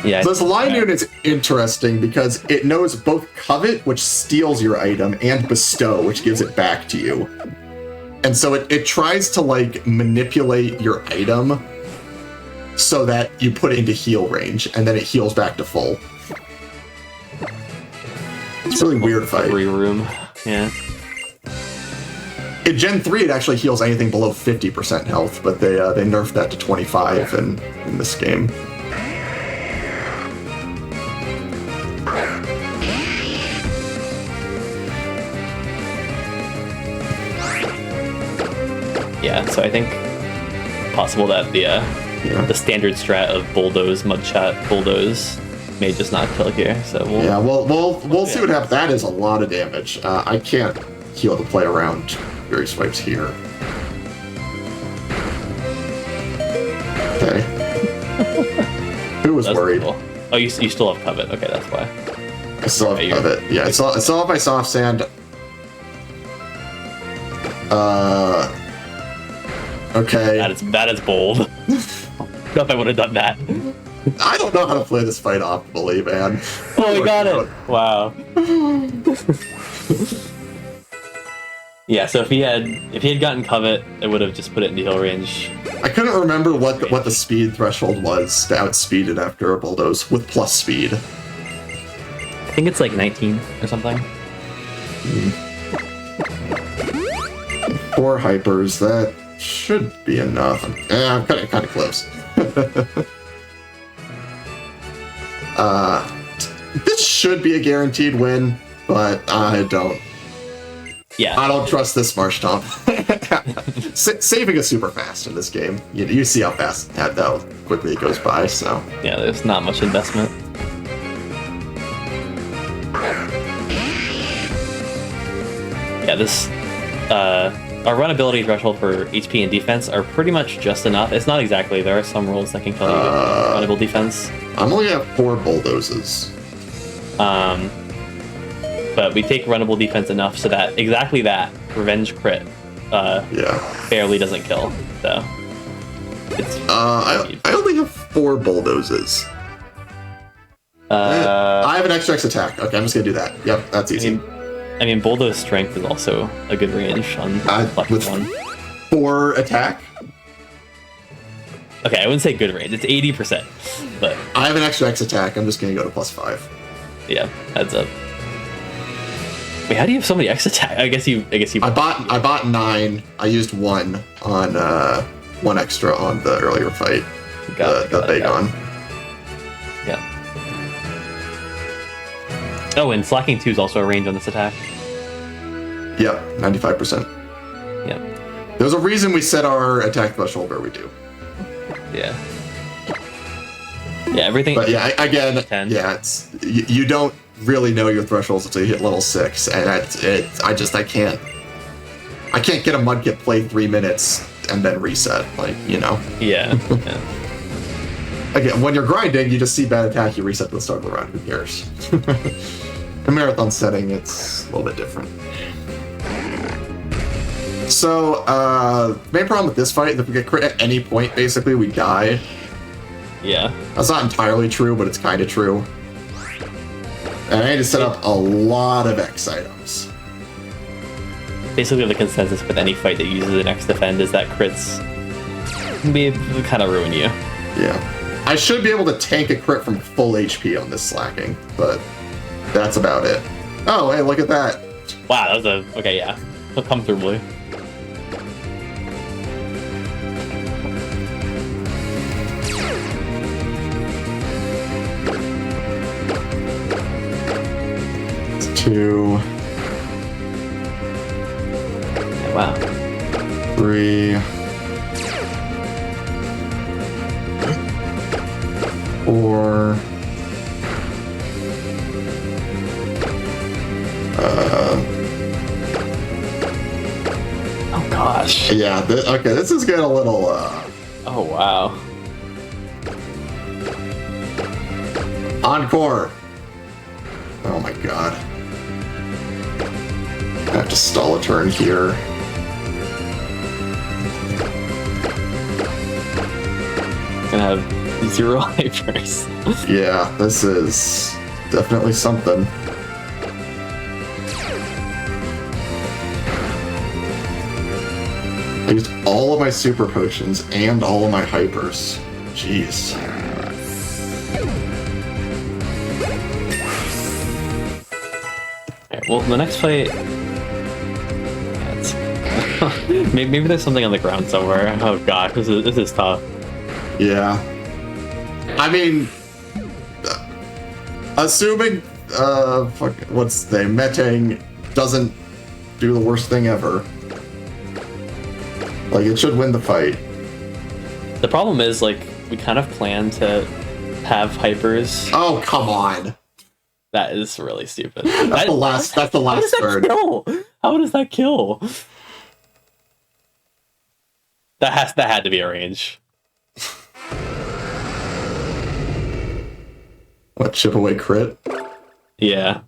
Yeah. So this Linoon is interesting because it knows both Covet, which steals your item, and Bestow, which gives it back to you. And so it tries to, like, manipulate your item so that you put it into heal range, and then it heals back to full. It's a really weird fight. Recovery room. Yeah. In Gen 3, it actually heals anything below 50% health, but they nerfed that to 25 in this game. Yeah, so I think possible that the standard strat of Bulldoze, Mudshot, Bulldoze may just not kill here. So we'll see what happens. That is a lot of damage. I can't heal the play around Fury Swipes here. Okay. Who was worried? Cool. Oh, you still have Covet. Okay, that's why. I still have Covet. Yeah, I still have my Soft Sand. Okay. That is bold. I don't know if I would have done that. I don't know how to play this fight optimally, man. Oh, we got it! Wow. Yeah, so if he had gotten Covet, it would have just put it into heal range. I couldn't remember what the speed threshold was to outspeed it after a Bulldoze with plus speed. I think it's like 19 or something. 4 hypers, that should be enough. I'm kind of close. This should be a guaranteed win, but I don't. Yeah. I don't trust this Marsh Stomp. Saving is super fast in this game. You see how fast how quickly it goes by. So yeah, there's not much investment. Yeah, this our runability threshold for HP and defense are pretty much just enough. It's not exactly. There are some rules that can kill you with runnable defense. I'm only at 4 bulldozes. But we take runnable defense enough so that exactly that revenge crit barely doesn't kill. So it's I only have 4 bulldozes. I have an extra X attack. Okay, I'm just gonna do that. Yep, that's easy. I mean, bulldoze strength is also a good range on with 1. 4 attack. Okay, I wouldn't say good range. It's 80%, but I have an extra X attack. I'm just gonna go to +5. yeah, heads up. Wait, how do you have so many X attack? I guess you. I bought 9. I used 1 on 1 extra on the earlier fight. The Bagon. Yeah. Oh, and slacking 2 is also a range on this attack. Yep, 95%. Yeah. There's a reason we set our attack threshold where we do. Yeah. Yeah, everything. But yeah, again, 10. yeah, it's you don't really know your thresholds until you hit level 6, and I can't get a Mudkip play 3 minutes and then reset, like, you know. Yeah. Again, when you're grinding, you just see bad attack, you reset to the start of the round. Who cares? In marathon setting, it's a little bit different. So, main problem with this fight is if we get crit at any point, basically, we die. Yeah. That's not entirely true, but it's kind of true. And I need to set up a lot of X items. Basically, the consensus with any fight that uses an X defend is that crits can be kind of ruin you. Yeah. I should be able to tank a crit from full HP on this slacking, but that's about it. Oh, hey, look at that. Wow, that was okay, yeah. Comfortably. It's 2. Wow. 3. 4. Oh gosh. Yeah, okay, this is getting a little, Oh wow. Encore! Oh my god. I have to stall a turn here. Gonna have 0 hypers. Yeah, this is definitely something. I used all of my super potions and all of my hypers. Jeez. Alright, well, the next fight. Maybe there's something on the ground somewhere. Oh gosh, this is tough. Yeah. I mean, assuming, what's the name? Metang doesn't do the worst thing ever. Like, it should win the fight. The problem is, like, we kind of plan to have hypers. Oh, come on. That is really stupid. That's the last turn. How does that kill? That had to be a range. What, chip away crit? Yeah.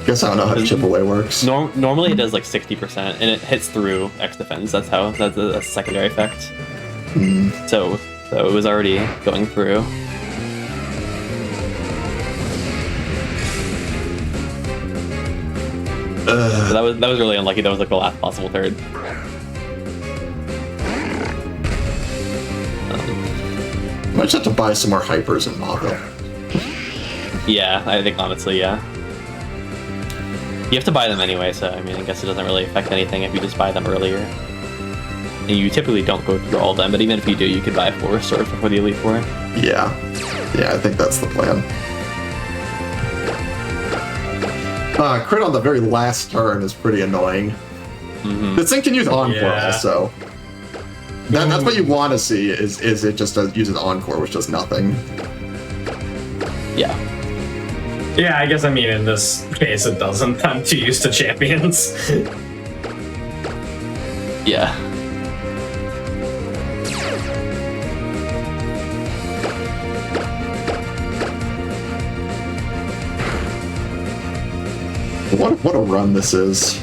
Guess I don't know how chip away works. Normally it does like 60%, and it hits through X defense. That's a secondary effect. So it was already going through. So that was really unlucky. That was like the last possible third. Might just have to buy some more hypers in Mavo. Yeah, I think honestly, yeah. You have to buy them anyway, so I mean, I guess it doesn't really affect anything if you just buy them earlier. And you typically don't go through all of them, but even if you do, you could buy 4 swords before the Elite Four. Yeah. Yeah, I think that's the plan. Crit on the very last turn is pretty annoying. This thing can use Encore also. That's what you want to see, is it just uses Encore, which does nothing. Yeah. Yeah, I guess, I mean, in this case it doesn't. I'm too used to champions. Yeah. What a run this is.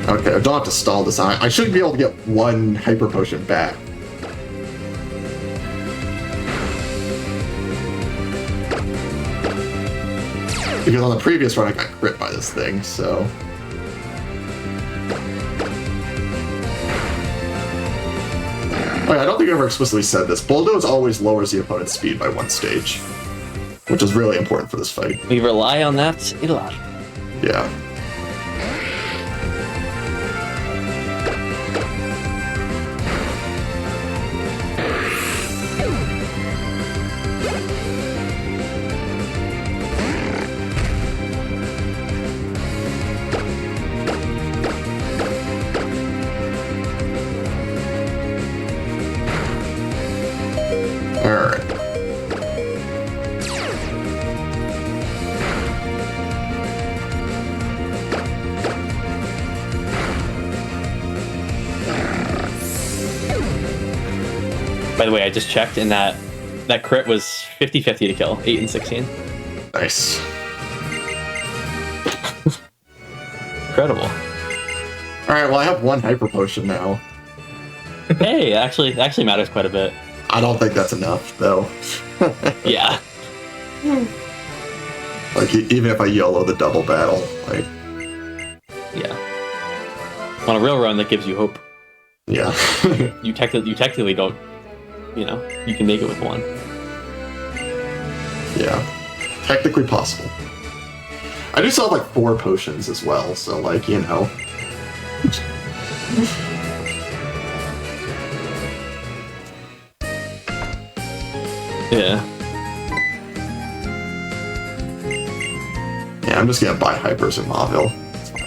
Okay, I don't have to stall this out. I should be able to get one Hyper Potion back. Because on the previous run I got crit by this thing, so... Oh yeah, I don't think I ever explicitly said this. Bulldoze always lowers the opponent's speed by 1 stage. Which is really important for this fight. We rely on that a lot. Yeah. Alright. By the way, I just checked, and that crit was 50-50 to kill, 8 and 16. Nice. Incredible. Alright, well I have 1 Hyper Potion now. Hey, actually matters quite a bit. I don't think that's enough, though. Yeah. Like, even if I YOLO the double battle, like... Yeah. On a real run, that gives you hope. Yeah. You technically don't, you know, you can make it with 1. Yeah. Technically possible. I do still have, like, 4 potions as well, so, like, you know... Yeah. Yeah, I'm just gonna buy Hypers in Mauville. It's fine.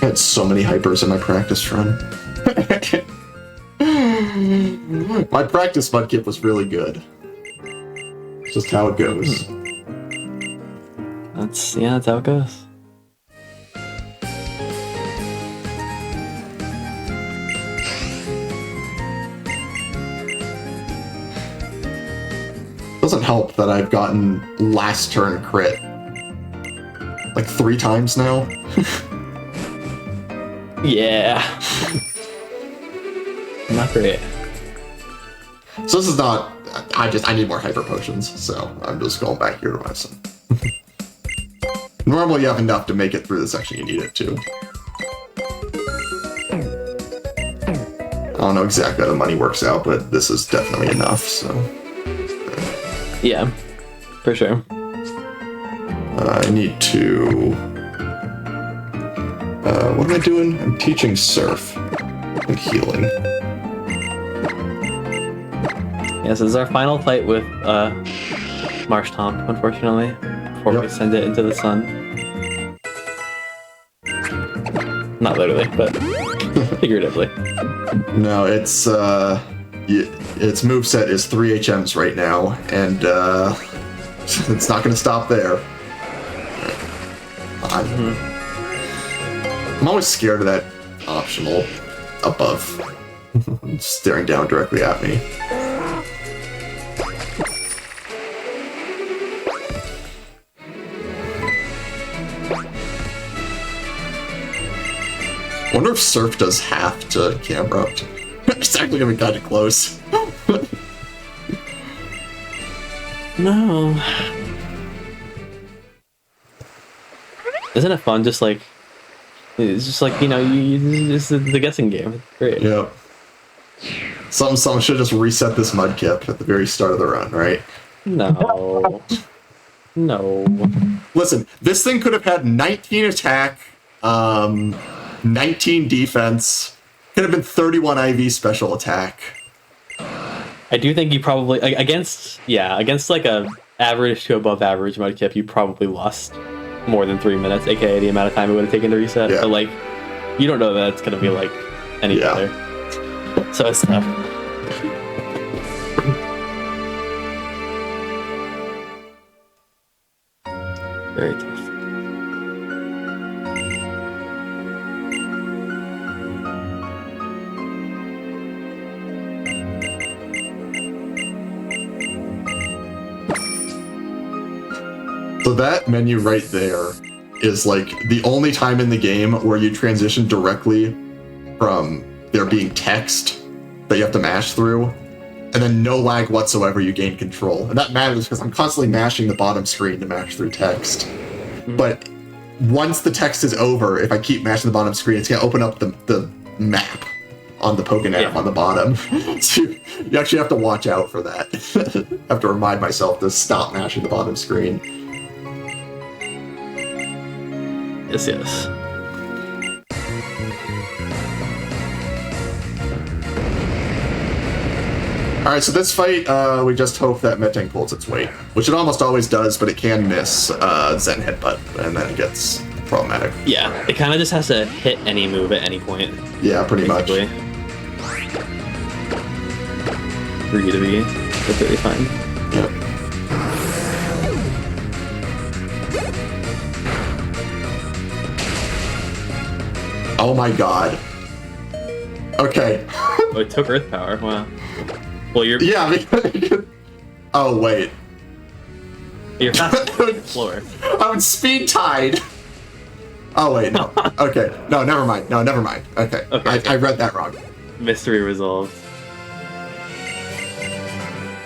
I had so many Hypers in my practice run. My practice mudkip was really good. Just how it goes. That's how it goes. Doesn't help that I've gotten last turn crit like 3 times now. Yeah. Not great. So this is not... I need more Hyper Potions, so I'm just going back here to buy some. Normally you have enough to make it through the section you need it to. I don't know exactly how the money works out, but this is definitely enough, so... Yeah, for sure. I need to... what am I doing? I'm teaching Surf and healing. Yeah, so this is our final fight with Marshtomp, unfortunately, before we send it into the sun. Not literally, but figuratively. No, its moveset is 3 HMs right now, and it's not going to stop there. I'm always scared of that optional above staring down directly at me. I wonder if Surf does half to camera. It's actually gonna be kind of close. No. Isn't it fun? Just like it's just like, you know, it's the guessing game. It's great. Yep. Something should just reset this mudkip at the very start of the run, right? No. No. Listen, this thing could have had 19 attack, 19 defense, could have been 31 IV special attack. I do think you probably against like a average to above average Mudkip, you probably lost more than 3 minutes, aka the amount of time it would have taken to reset. Yeah. But like, you don't know that it's gonna be like any better. So it's tough. Very tough. So that menu right there is like the only time in the game where you transition directly from there being text that you have to mash through, and then no lag whatsoever, you gain control. And that matters because I'm constantly mashing the bottom screen to mash through text. But once the text is over, if I keep mashing the bottom screen, it's going to open up the map on the Pokénav on the bottom. So you actually have to watch out for that. I have to remind myself to stop mashing the bottom screen. Yes, yes. Alright, so this fight, we just hope that Metang pulls its weight, which it almost always does, but it can miss Zen Headbutt, and then it gets problematic. Yeah, it kind of just has to hit any move at any point. Yeah, pretty basically. much. For you to be completely fine. Yep. Oh my god. Okay. Oh, it took Earth Power. Wow. Well, you're oh wait. you're faster, slower. I'm speed tied. Oh wait, no. Okay. No, never mind. No, never mind. Okay. Okay. I read that wrong. Mystery resolved.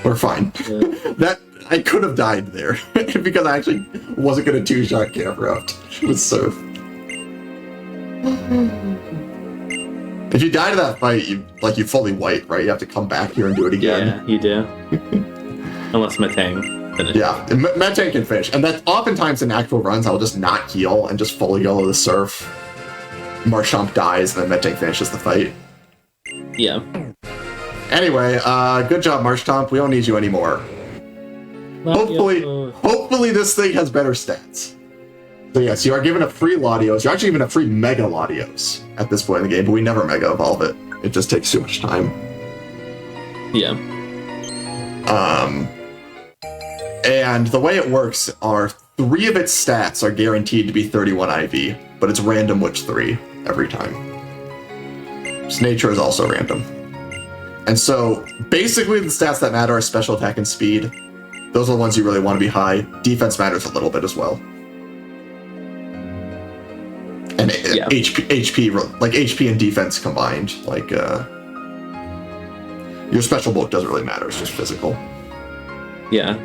We're fine. Yeah. That I could have died there because I actually wasn't gonna two-shot Camerupt with Surf. If you die to that fight, you fully wipe, right? You have to come back here and do it again. Yeah, you do. Unless Metang finishes. Yeah, Metang can finish, and that oftentimes in actual runs I'll just not heal and just fully go to the Surf. Marchamp dies, and then Metang finishes the fight. Yeah. Anyway, good job, Marchamp. We don't need you anymore. Hopefully this thing has better stats. So yes, you are given a free Latios. You're actually given a free Mega Latios at this point in the game, but we never Mega Evolve it. It just takes too much time. Yeah. And the way it works are 3 of its stats are guaranteed to be 31 IV, but it's random which 3 every time. Its nature is also random. And so basically the stats that matter are special attack and speed. Those are the ones you really want to be high. Defense matters a little bit as well. And HP, like HP and defense combined, like your special bulk doesn't really matter. It's just physical. Yeah.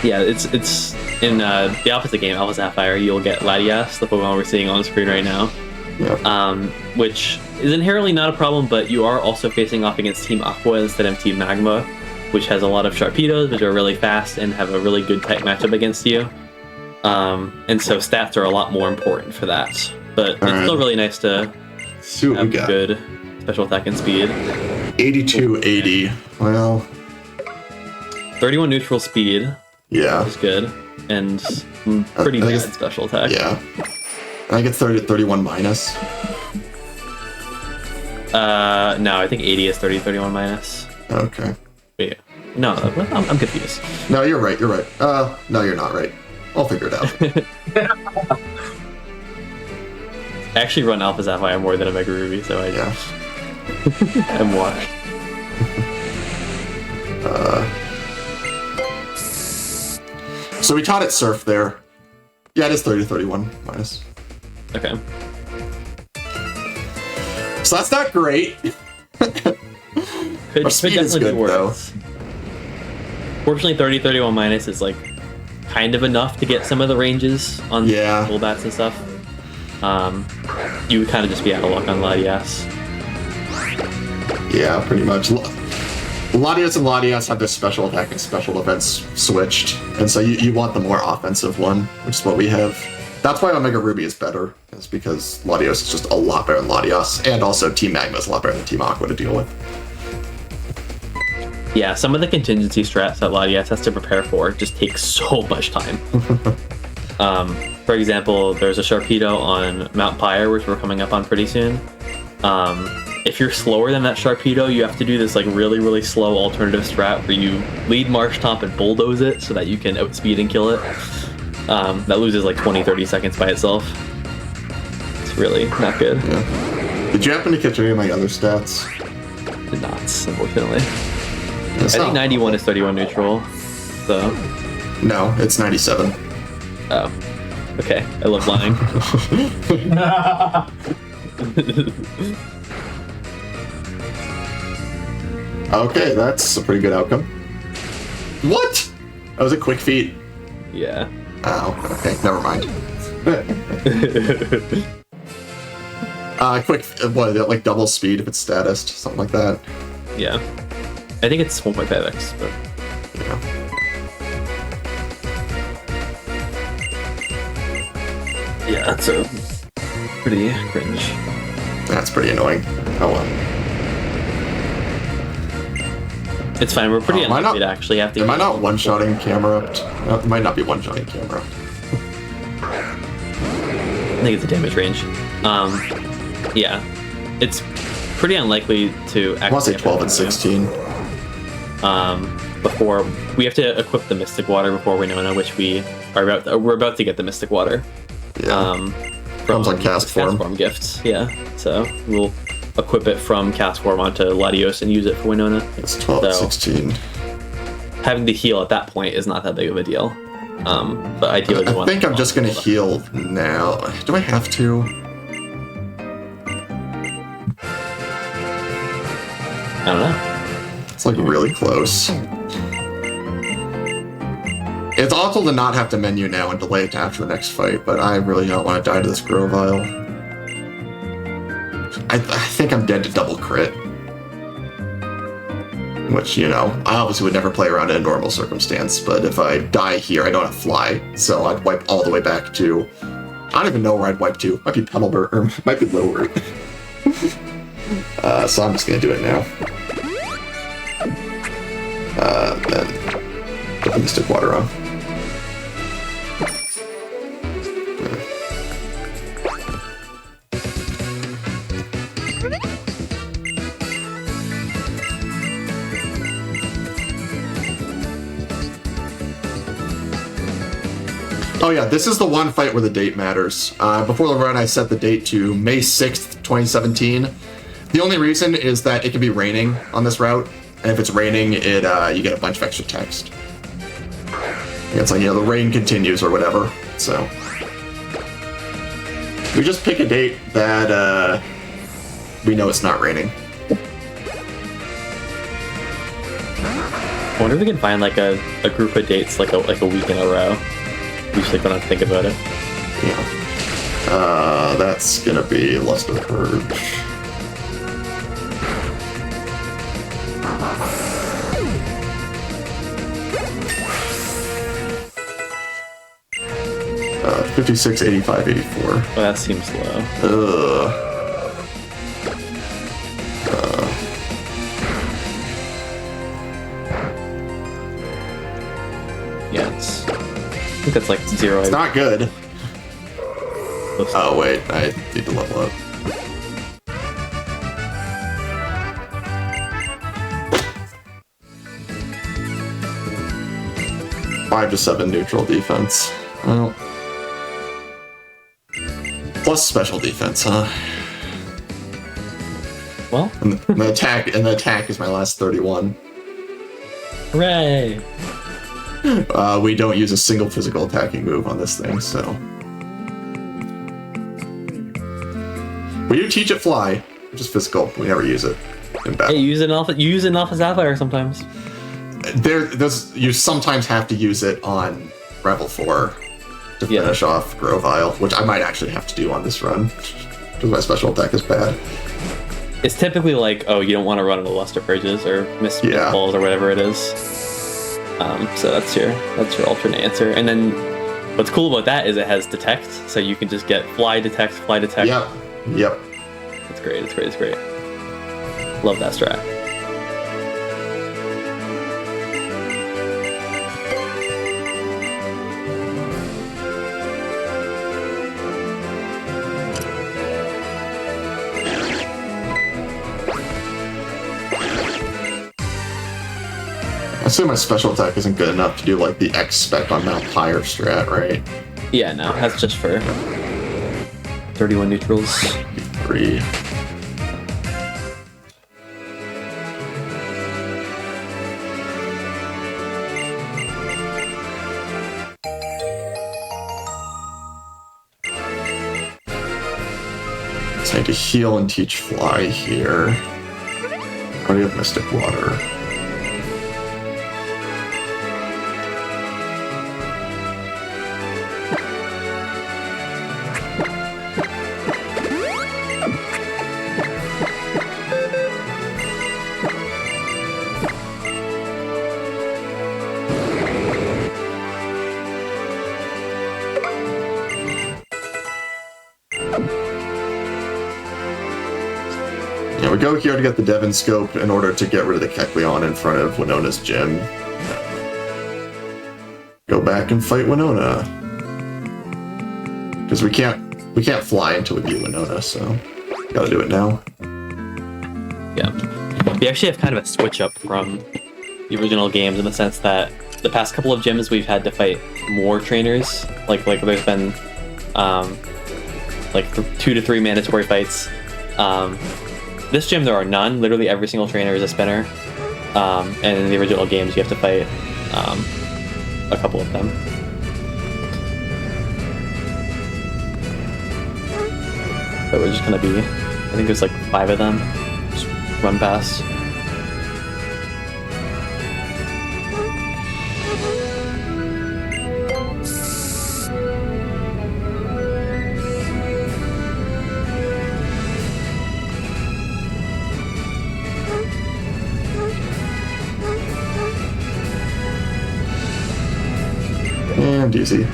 Yeah, it's in the opposite game, Alpha Sapphire, you'll get Latias, the Pokemon we're seeing on the screen right now. Yeah. Which is inherently not a problem, but you are also facing off against Team Aqua instead of Team Magma, which has a lot of Sharpedos, which are really fast and have a really good type matchup against you. And so stats are a lot more important for that. But it's still really nice to have good special attack and speed. 82-80. Well, 31 neutral speed. Yeah. Is good. And pretty bad special attack. Yeah. I think it's 31 minus. No, I think 80 is 31 minus. Okay. Wait. No, I'm confused. No, you're right. You're right. No, you're not right. I'll figure it out. I actually run Alpha Sapphire more than Omega Ruby, so I am washed. So we taught it Surf there. Yeah, it is 30-31 minus. Okay. So that's not great. Could speed is definitely good, be worse. Fortunately, 30-31 minus is like kind of enough to get some of the ranges on full bats and stuff. You would kind of just be out of luck on Latias. Yeah, pretty much. Latias and Latias have their special attack and special defense switched, and so you want the more offensive one, which is what we have. That's why Omega Ruby is better, is because Latios is just a lot better than Latias, and also Team Magma is a lot better than Team Aqua to deal with. Yeah, some of the contingency strats that Latias has to prepare for just take so much time. For example, there's a Sharpedo on Mount Pyre, which we're coming up on pretty soon. If you're slower than that Sharpedo, you have to do this like really, really slow alternative strat where you lead Marshtomp and bulldoze it so that you can outspeed and kill it. That loses like 20-30 seconds by itself. It's really not good. Yeah. Did you happen to catch any of my other stats? Did not, unfortunately. It's I think not- 91 is 31 neutral, so... No, it's 97. Oh. Okay, I love lying. Okay, that's a pretty good outcome. What? That was a quick feat. Yeah. Oh, okay, never mind. Quick, what, like double speed if it's statused, something like that. Yeah. I think it's 1.5x, but... Yeah. Yeah, that's a pretty cringe. That's pretty annoying. Oh well. It's fine, we're pretty Am I unlikely not- to actually have to... Am I not one-shotting camera? It might not be one-shotting camera. I think it's a damage range. Yeah. It's pretty unlikely to actually... I want to say have 12 and to- 16. Before... We have to equip the Mystic Water before Winona, which we're about to get the Mystic Water. Yeah. From Comes on cast form. gifts, yeah. So we'll equip it from cast form onto Latios and use it for Winona. It's 12 and So- 16. Having to heal at that point is not that big of a deal. But ideally, we I want think I'm just gonna heal now. Do I have to? I don't know. It's like really close. It's awful to not have to menu now and delay it to after the next fight, but I really don't want to die to this Grovyle. I think I'm dead to double crit. Which, you know, I obviously would never play around in a normal circumstance, but if I die here, I don't have fly, so I'd wipe all the way back to... I don't even know where I'd wipe to. Might be Petalburg, or might be Lower. So I'm just gonna do it now. Then put the Mystic Water on. Oh yeah, this is the one fight where the date matters. Before the run, I set the date to May 6th, 2017. The only reason is that it can be raining on this route, and if it's raining, you get a bunch of extra text. It's like, you know, the rain continues or whatever, so. We just pick a date that we know it's not raining. I wonder if we can find like a group of dates like a week in a row. We just like don't have to think about it. Yeah. That's gonna be Luster Purge. Uh, 56, 85, 84. Well, that seems low. Yeah, I think that's like 0. It's not good. Oh wait, I need to level up. Five to 7 neutral defense. Well, plus special defense, huh? Well, And the attack is my last 31. hooray! We don't use a single physical attacking move on this thing, so. We do teach it fly, which is physical. We never use it in battle. Hey, you use an Alpha Sapphire sometimes. You sometimes have to use it on Revel 4 to finish off Grovyle, which I might actually have to do on this run, because my special attack is bad. It's typically like, oh, you don't want to run into Luster Purges or Mist Balls or whatever it is. So that's your alternate answer. And then what's cool about that is it has detect, so you can just get fly detect. Yep. It's great. Love that strat. say my special attack isn't good enough to do like the X spec on Mount Pyre strat, right? Yeah, no, that's just for 31 neutrals. 3. So I need to heal and teach Fly here. I already have Mystic Water. Yeah, we go here to get the Devon Scope in order to get rid of the Kecleon in front of Winona's gym. Go back and fight Winona. Because we can't fly until we beat Winona, so gotta do it now. Yeah. We actually have kind of a switch up from the original games in the sense that the past couple of gyms we've had to fight more trainers. Like there's been 2 to 3 mandatory fights. This gym there are none. Literally every single trainer is a spinner. And in the original games you have to fight a couple of them. But we're just gonna be, I think there's like 5 of them. Just run past. And easy.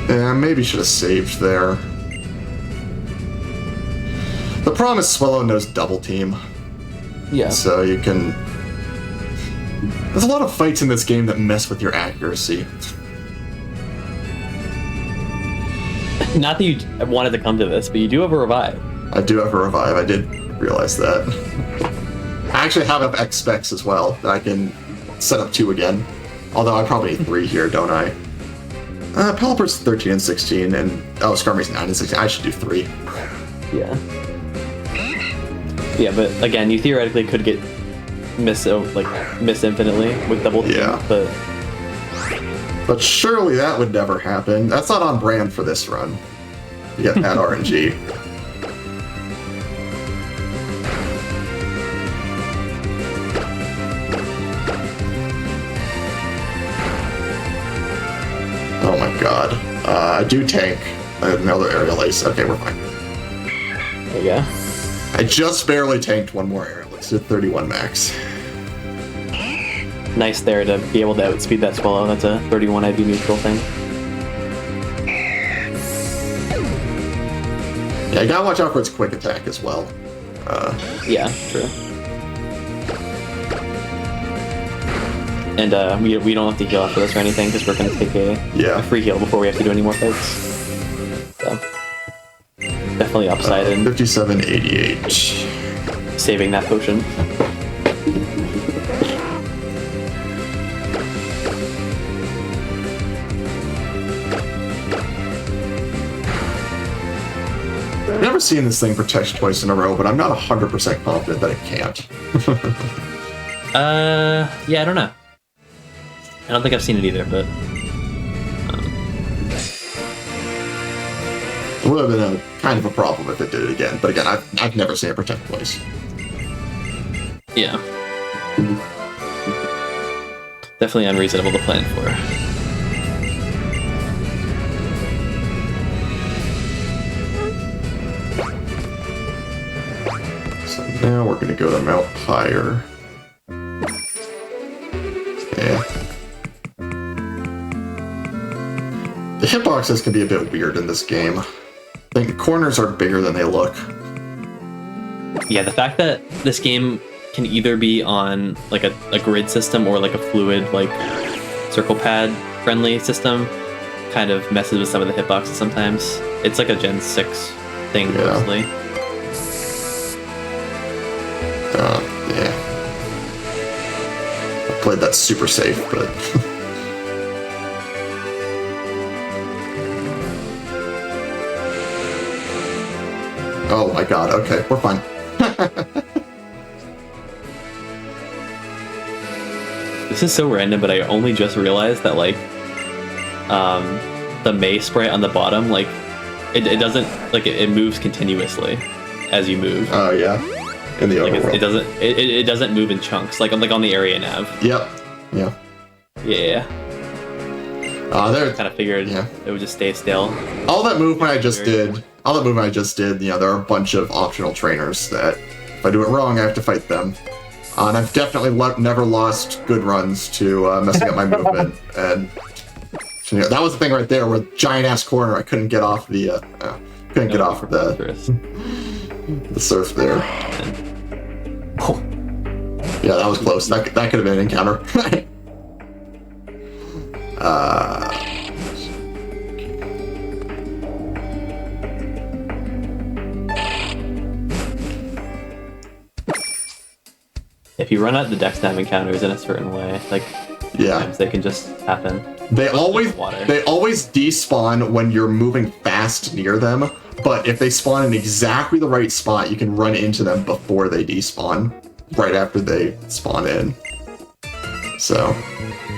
Yeah, maybe should have saved there. The problem is Swallow knows double team. Yeah. So you can... There's a lot of fights in this game that mess with your accuracy. Not that you wanted to come to this, but you do have a revive. I do have a revive, I did realize that. I actually have up X specs as well, that I can set up 2 again. Although I probably need 3 here, don't I? Pelipper's 13 and 16, and Skarmory's 9 and 16. I should do 3. Yeah. Yeah, but again, you theoretically could get miss infinitely with double team, Yeah. But surely that would never happen. That's not on brand for this run. You get that RNG. Oh my god. I do tank another aerial ace. Okay, we're fine. Oh, yeah. I just barely tanked one more aerial ace at 31 max. Nice there to be able to outspeed that Swallow. That's a 31 IV neutral thing. Yeah, you gotta watch out for its quick attack as well. Yeah, true. And we don't have to heal after this or anything because we're going to take a free heal before we have to do any more fights. So, definitely upside in 5788. saving that potion. I've never seen this thing protect twice in a row, but I'm not 100% confident that it can't. Yeah, I don't know. I don't think I've seen it either, but it would have been a kind of a problem if it did it again. But again, I've never seen it protect twice. yeah. Definitely unreasonable to plan for. So now we're gonna go to Mount Pyre. Yeah. The hitboxes can be a bit weird in this game. I think the corners are bigger than they look. Yeah, the fact that this game can either be on like a grid system or like a fluid, like circle pad friendly system kind of messes with some of the hitboxes sometimes. It's like a Gen 6 thing mostly. Yeah. played that super safe, but... Oh my god, okay, we're fine. This is so random, but I only just realized that, like, the May sprite on the bottom, like, it doesn't, like, it moves continuously as you move. Oh, yeah. In the Like, overworld. it doesn't move in chunks, like on the area nav. Yep. Yeah. Yeah. There. Kind of figured Yeah. it would just stay still. All that movement I just did, you know, there are a bunch of optional trainers that, if I do it wrong, I have to fight them. And I've definitely never lost good runs to messing up my movement. And you know, that was the thing right there, with giant ass corner, I couldn't get off the, get off of the surf there. Oh. Yeah, that was close. That could have been an encounter. If you run out the dex nav encounters in a certain way, like sometimes they can just happen. They always Water. despawn when you're moving fast near them, but if they spawn in exactly the right spot, you can run into them before they despawn, right after they spawn in. So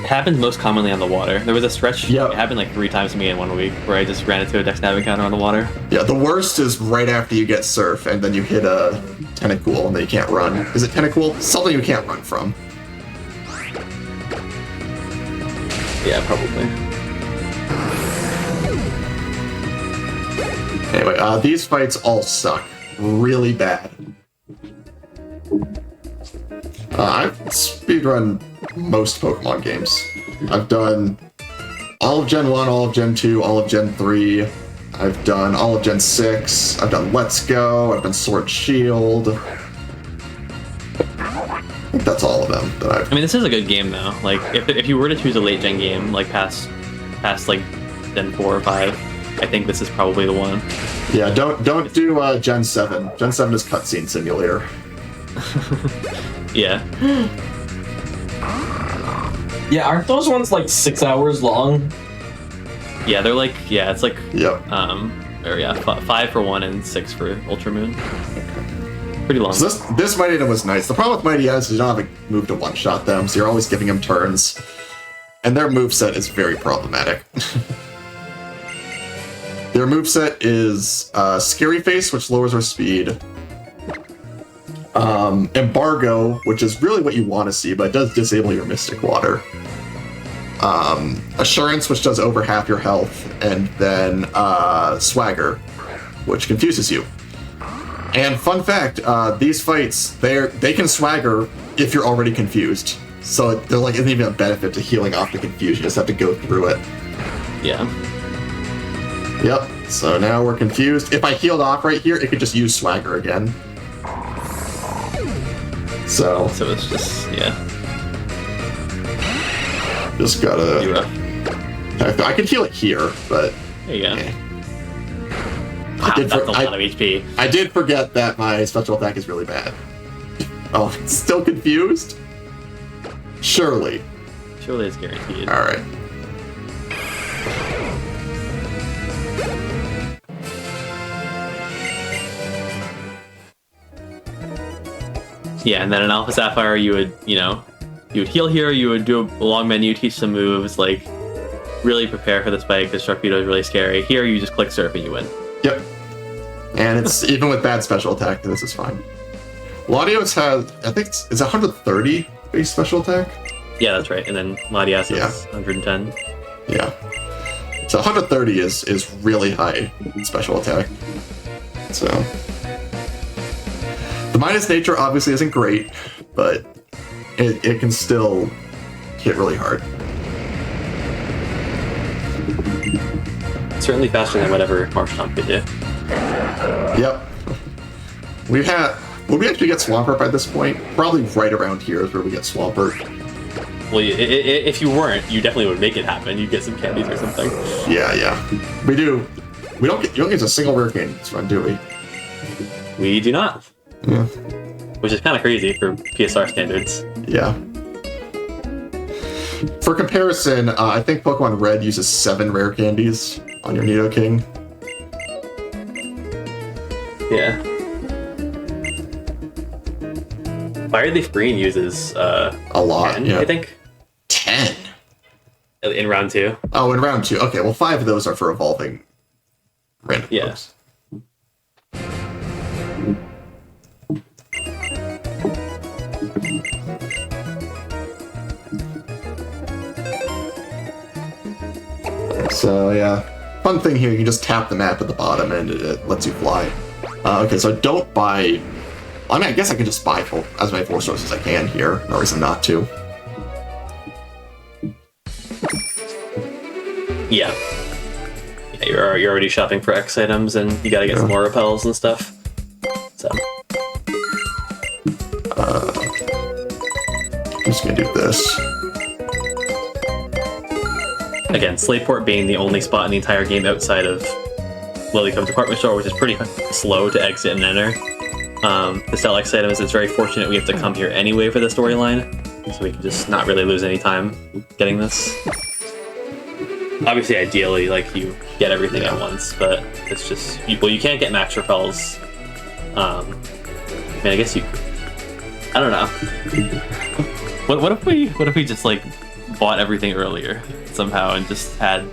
It happens most commonly on the water. There was a stretch, Yep. it happened like 3 times to me in 1 week, where I just ran into a dex nav encounter on the water. yeah, the worst is right after you get surf, and then you hit a tentacle and then you can't run. Is it tentacle? Something you can't run from. Yeah, probably. Anyway, these fights all suck really bad. I've speedrun most Pokemon games. I've done all of Gen 1, all of Gen 2, all of Gen 3. I've done all of Gen 6. I've done Let's Go. I've done Sword Shield. I think that's all of them that I've... I mean, this is a good game though. Like, if you were to choose a late gen game, like past like Gen 4 or 5, I think this is probably the one. Yeah, don't do Gen 7. Gen 7 is Cutscene Simulator. Yeah. Yeah, aren't those ones like 6 hours long? Yeah, they're like, yeah, it's like, Yep. or yeah, 5 for 1 and 6 for Ultra Moon. Pretty long. So this Mighty was nice. The problem with Mighty is you don't have a move to one-shot them, so you're always giving them turns. And their moveset is very problematic. Their moveset is Scary Face, which lowers our speed. Embargo, which is really what you want to see, but it does disable your Mystic Water. Assurance, which does over half your health. And then Swagger, which confuses you. And fun fact, these fights, they can swagger if you're already confused. So there like isn't even a benefit to healing off the confusion, you just have to go through it. Yeah. Yep, so now we're confused. If I healed off right here, it could just use swagger again. So it's just, yeah. Just gotta... Pretty rough. I could heal it here, but... There you go. Yeah. Wow, that's a lot of HP. I did forget that my special attack is really bad. Oh, still confused? Surely. Surely it's guaranteed. Alright. Yeah, and then in Alpha Sapphire, you would heal here, you would do a long menu, teach some moves, like, really prepare for the spike, because Sharpedo is really scary. Here, you just click surf and you win. Yep. And it's even with bad special attack, this is fine. Latios has, I think it's 130 base special attack? Yeah, that's right. And then Latias is Yeah. 110. Yeah. So 130 is really high special attack. So the minus nature obviously isn't great, but it can still hit really hard. Certainly faster than whatever Marshtomp could do. Yep. Will we actually get Swampert by this point? Probably right around here is where we get Swampert. Well, if you weren't, you definitely would make it happen. You'd get some candies or something. Yeah. We do. You don't get a single rare candy this run, do we? We do not. Yeah. Which is kind of crazy for PSR standards. Yeah. For comparison, I think Pokemon Red uses 7 rare candies on your Nidoking. Yeah. Fire Leaf Green uses A lot, 10, yeah. I think, 10? in round 2. Oh, in round 2. Okay, well 5 of those are for evolving random Yeah. pokes. So yeah, fun thing here, you can just tap the map at the bottom and it lets you fly. Okay, so don't buy... I mean, I guess I can just buy as many 4 stars as I can here. No reason not to. Yeah. Yeah, you're already shopping for X items, and you gotta get some more repels and stuff. So. I'm just gonna do this. Again, Slateport being the only spot in the entire game outside of Lilycove Department Store, which is pretty slow to exit and enter. To sell X items, it's very fortunate we have to come here anyway for the storyline, so we can just not really lose any time getting this. Obviously, ideally, like, you get everything at once, but it's just... Well, you can't get max repels. I mean, I guess you could. I don't know. What if we just, like, bought everything earlier somehow and just had...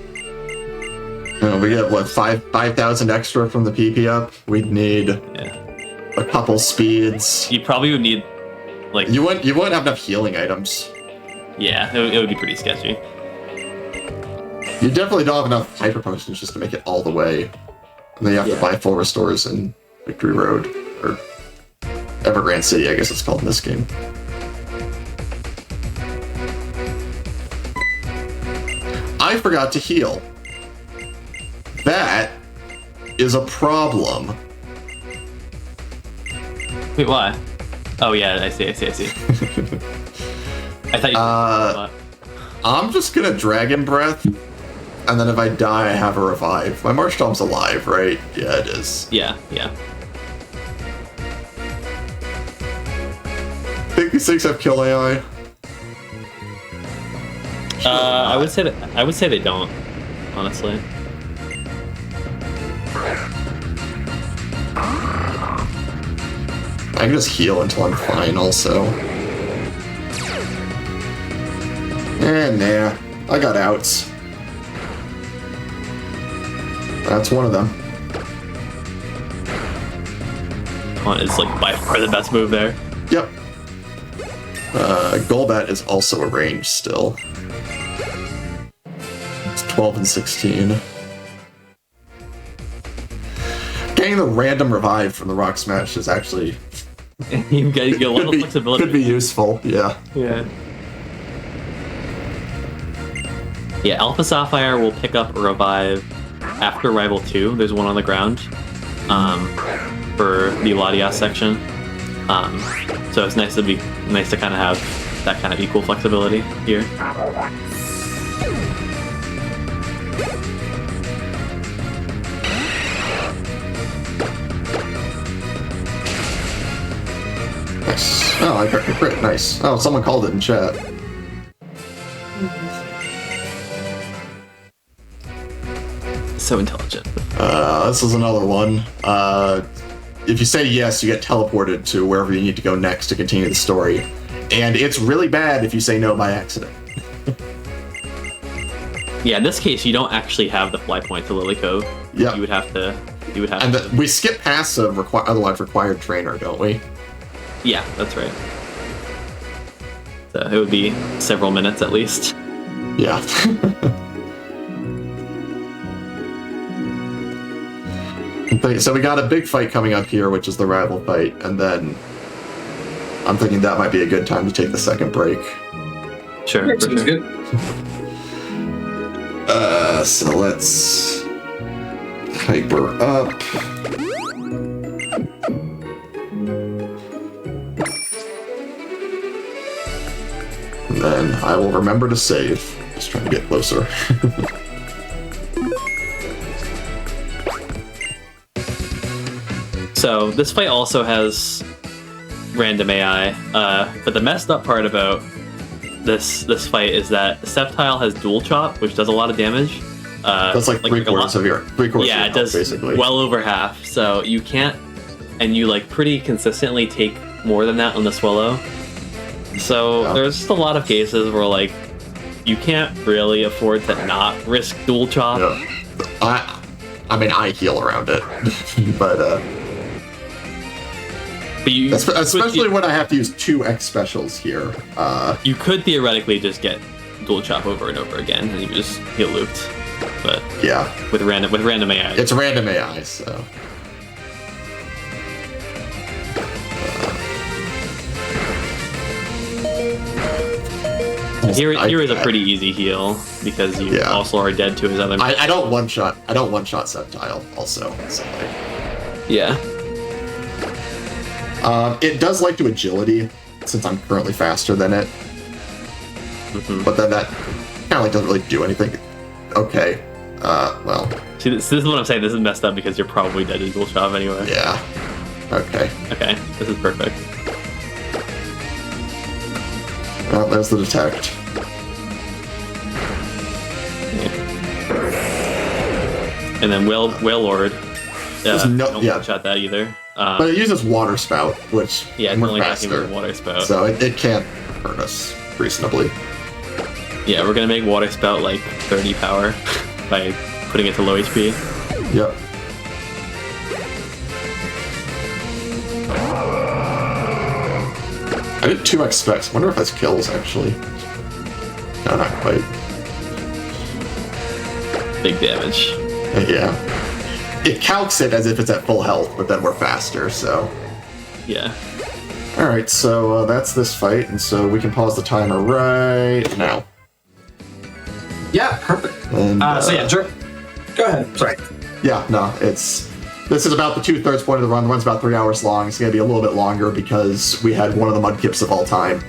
We get, what, 5,000 extra from the PP up? We'd need a couple speeds. You probably would need, like... You wouldn't have enough healing items. Yeah, it would be pretty sketchy. You definitely don't have enough hyper potions just to make it all the way. And then you have to buy full restores in Victory Road, or Evergrande City, I guess it's called in this game. I forgot to heal. That is a problem. Wait, why? Oh yeah, I see. I thought you... I'm just gonna Dragon Breath, and then if I die, I have a revive. My Marshtomp's alive, right? Yeah, it is. Yeah. 56 have kill AI. I would say they don't, honestly. I can just heal until I'm fine, also. Nah. I got outs. That's one of them. Taunt is, like, by far the best move there. Yep. Golbat is also a range still. It's 12 and 16. Getting the random revive from the Rock Smash is actually... you get a lot of flexibility. Could be useful, yeah. Yeah, Alpha Sapphire will pick up a revive after Rival 2. There's one on the ground for the Latias section. So it's nice to kind of have that kind of equal flexibility here. Nice. Oh, I got a crit. Nice. Oh, someone called it in chat. So intelligent. This is another one. If you say yes, you get teleported to wherever you need to go next to continue the story. And it's really bad if you say no by accident. Yeah, in this case, you don't actually have the fly point to Lilycove. Yeah. You would have to. And we skip past a otherwise required trainer, don't we? Yeah, that's right. So it would be several minutes at least. Yeah. So we got a big fight coming up here, which is the rival fight, and then I'm thinking that might be a good time to take the second break. Sure. Sounds good. So let's hyper up. And then I will remember to save. Just trying to get closer. So this fight also has random AI, but the messed up part about this fight is that Sceptile has dual chop, which does a lot of damage. That's like three quarters of your yeah, it does basically. well over half. So you can't, and you like pretty consistently take more than that on the Swallow. So there's just a lot of cases where like you can't really afford to not risk dual chop. Yeah. I mean, I heal around it, but you, especially when I have to use 2x specials here. You could theoretically just get dual chop over and over again, and you just get looped. But yeah, with random AI, it's random AI. So here is a pretty easy heal because you also are dead to his other. I don't one shot Sceptile also. So yeah. It does like to agility since I'm currently faster than it, but then that kind of like doesn't really do anything. Okay, well. See, this is what I'm saying. This is messed up because you're probably dead to dual chop anyway. Yeah. Okay. Okay, this is perfect. Well, there's the detect. And then Wailord. Don't yeah. shot that either. But it uses Water Spout, which it's we're only faster, with Water Spout. so it can't hurt us reasonably. Yeah, we're gonna make Water Spout like 30 power by putting it to low HP. Yep. I did 2x specs. Wonder if that's kills actually. No, not quite. Big damage. Yeah. It calcs it as if it's at full health, but then we're faster, so. Yeah. Alright, so that's this fight, and so we can pause the timer right now. Yeah, perfect. And, so yeah, go ahead. Sorry. Yeah, no, this is about the 2/3 point of the run. The run's about 3 hours long. It's going to be a little bit longer because we had one of the mudkips of all time.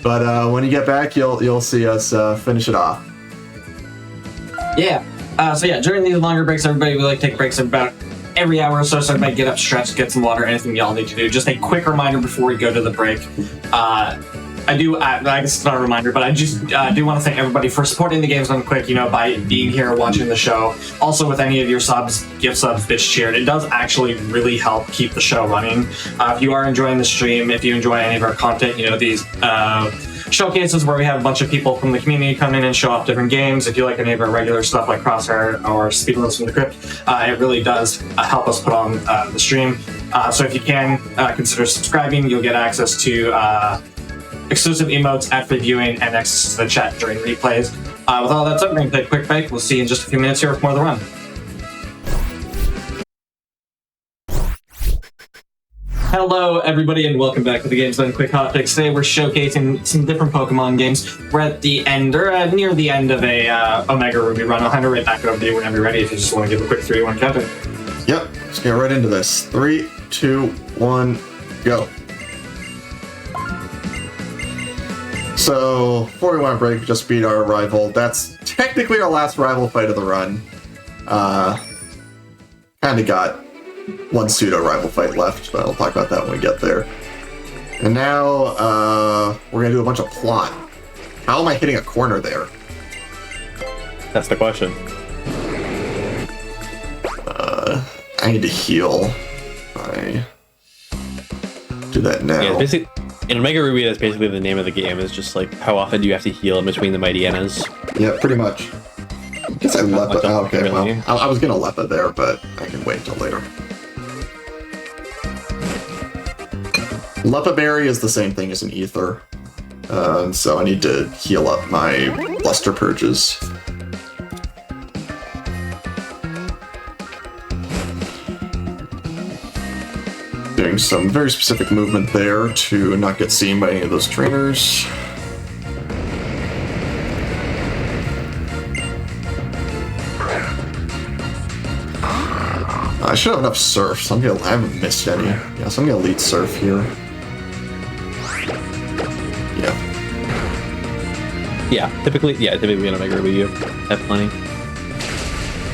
But when you get back, you'll see us finish it off. Yeah. So yeah, during these longer breaks, everybody we like to take breaks about every hour or so. So everybody get up, stretch, get some water, anything y'all need to do. Just a quick reminder before we go to the break. I guess it's not a reminder, but I just do want to thank everybody for supporting the Games Done Quick, by being here, watching the show. Also, with any of your subs, gift subs, bitch cheered, it does actually really help keep the show running. If you are enjoying the stream, if you enjoy any of our content, these showcases where we have a bunch of people from the community come in and show off different games. If you like any of our regular stuff like Crosshair or Speedruns from the Crypt, it really does help us put on the stream. So if you can, consider subscribing. You'll get access to exclusive emotes at free viewing and access to the chat during replays. With all that said, we're going to take a quick break. We'll see you in just a few minutes here with more of the run. Hello, everybody, and welcome back to the Games Done Quick Hotfix. Today we're showcasing some different Pokemon games. We're at the end, or near the end of a Omega Ruby run. I'll hand it right back over to you whenever you're ready if you just want to give a quick 3-1 countdown. Yep, let's get right into this. 3, 2, 1, go. So, before we went on break, we just beat our rival. That's technically our last rival fight of the run. Kinda got one pseudo-rival fight left, but I'll talk about that when we get there. And now, we're gonna do a bunch of plot. How am I hitting a corner there? That's the question. I need to heal. I do that now. Yeah, basically, in Omega Ruby, that's basically the name of the game. Is just like how often do you have to heal in between the Mighty Annas? Yeah, pretty much. I guess I Lepa. Oh, okay, really. well, I was gonna Lepa there, but I can wait until later. Lepa Berry is the same thing as an Ether, so I need to heal up my Luster Purges. Doing some very specific movement there to not get seen by any of those trainers. I should have enough Surf, so I haven't missed any. Yeah, so I'm gonna lead Surf here. Yeah. Yeah, typically in Omega Ruby you have plenty.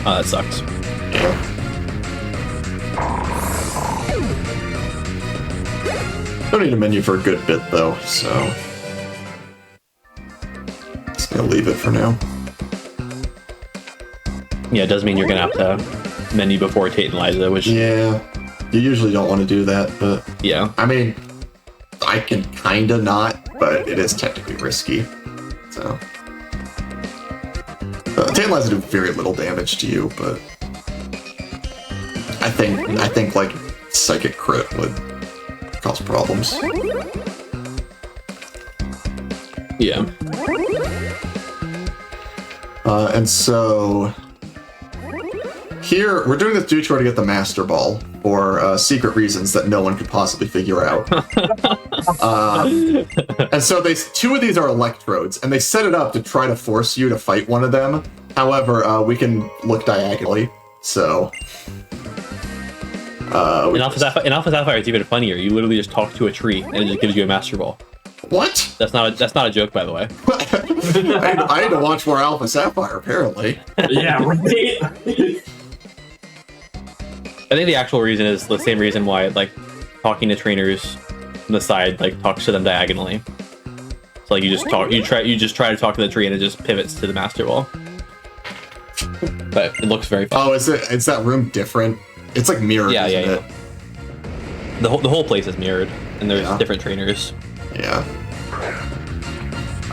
Oh, that sucks. Yeah. Don't need a menu for a good bit though, so just gonna leave it for now. Yeah, it does mean you're gonna have to menu before Tate and Liza, which Yeah, you usually don't want to do that, but yeah. I mean, I can kinda not, but it is technically risky. So Tate and Liza do very little damage to you, but I think like Psychic Crit would cause problems. Yeah. And so here we're doing this detour to get the Master Ball for secret reasons that no one could possibly figure out. And so two of these are electrodes, and they set it up to try to force you to fight one of them. However, we can look diagonally, so. In Alpha Sapphire, it's even funnier. You literally just talk to a tree, and it just gives you a Master Ball. What? That's not a joke, by the way. I had to watch more Alpha Sapphire, apparently. Yeah, right. I think the actual reason is the same reason why, like, talking to trainers on the side, like, talks to them diagonally. So, like, you just try to talk to the tree, and it just pivots to the Master Ball. But it looks very fun. Oh, is that room different? It's like mirrored, isn't it? The whole place is mirrored, and there's different trainers. Yeah.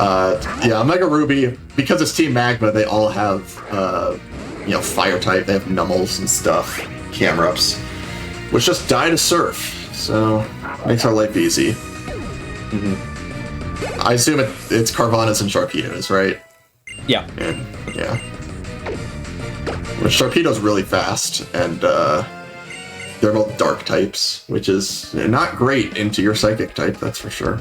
Omega Ruby, because it's Team Magma, they all have, fire type. They have Nummels and stuff, Camerups, which just die to Surf, so makes our life easy. Mm-hmm. I assume it's Carvanhas and Sharpedos, right? Yeah. Yeah. Which Sharpedo's really fast, and they're both dark types, which is not great into your psychic type, that's for sure.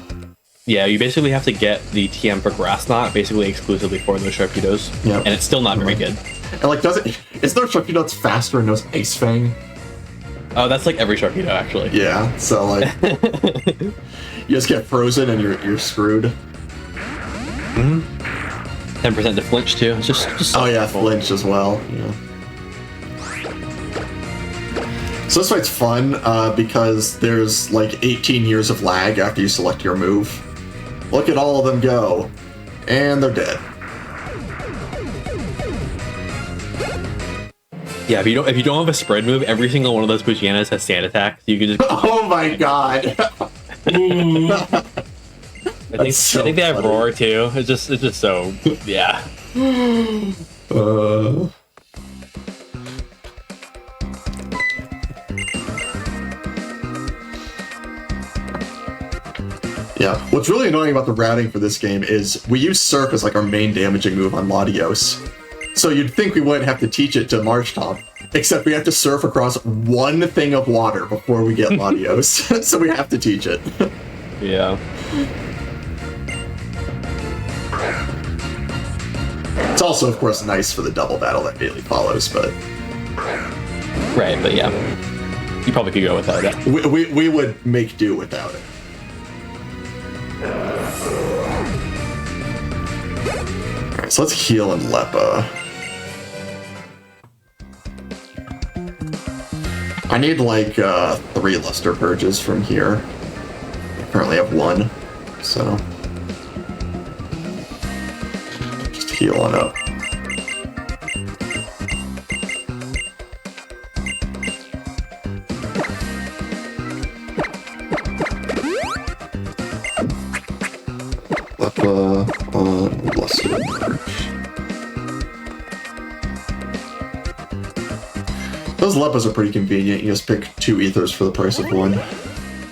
Yeah, you basically have to get the TM for Grass Knot basically exclusively for those Sharpedos. Yeah. And it's still not very good. And like, is there a Sharpedo that's faster and knows Ice Fang? Oh, that's like every Sharpedo, actually. Yeah, so like, you just get frozen and you're screwed. 10% to flinch too. It's just oh yeah, flinch as well. Yeah. So this fight's fun because there's like 18 years of lag after you select your move. Look at all of them go, and they're dead. Yeah, if you don't have a spread move, every single one of those Bugianas has stand attack. So you can just. Oh my god! I think they have roar too. It's just so yeah. Yeah, what's really annoying about the routing for this game is we use Surf as like our main damaging move on Latios. So you'd think we wouldn't have to teach it to Marshtomp, except we have to surf across one thing of water before we get Latios. So we have to teach it. Yeah. It's also, of course, nice for the double battle that immediately follows, but... Right, but yeah. You probably could go without it. We would make do without it. Alright, so let's heal in Leppa. I need like 3 Luster Purges from here. I currently have 1, so... just healing up. Leppa on Luster Purge. Those Leppas are pretty convenient. You just pick 2 Ethers for the price of 1.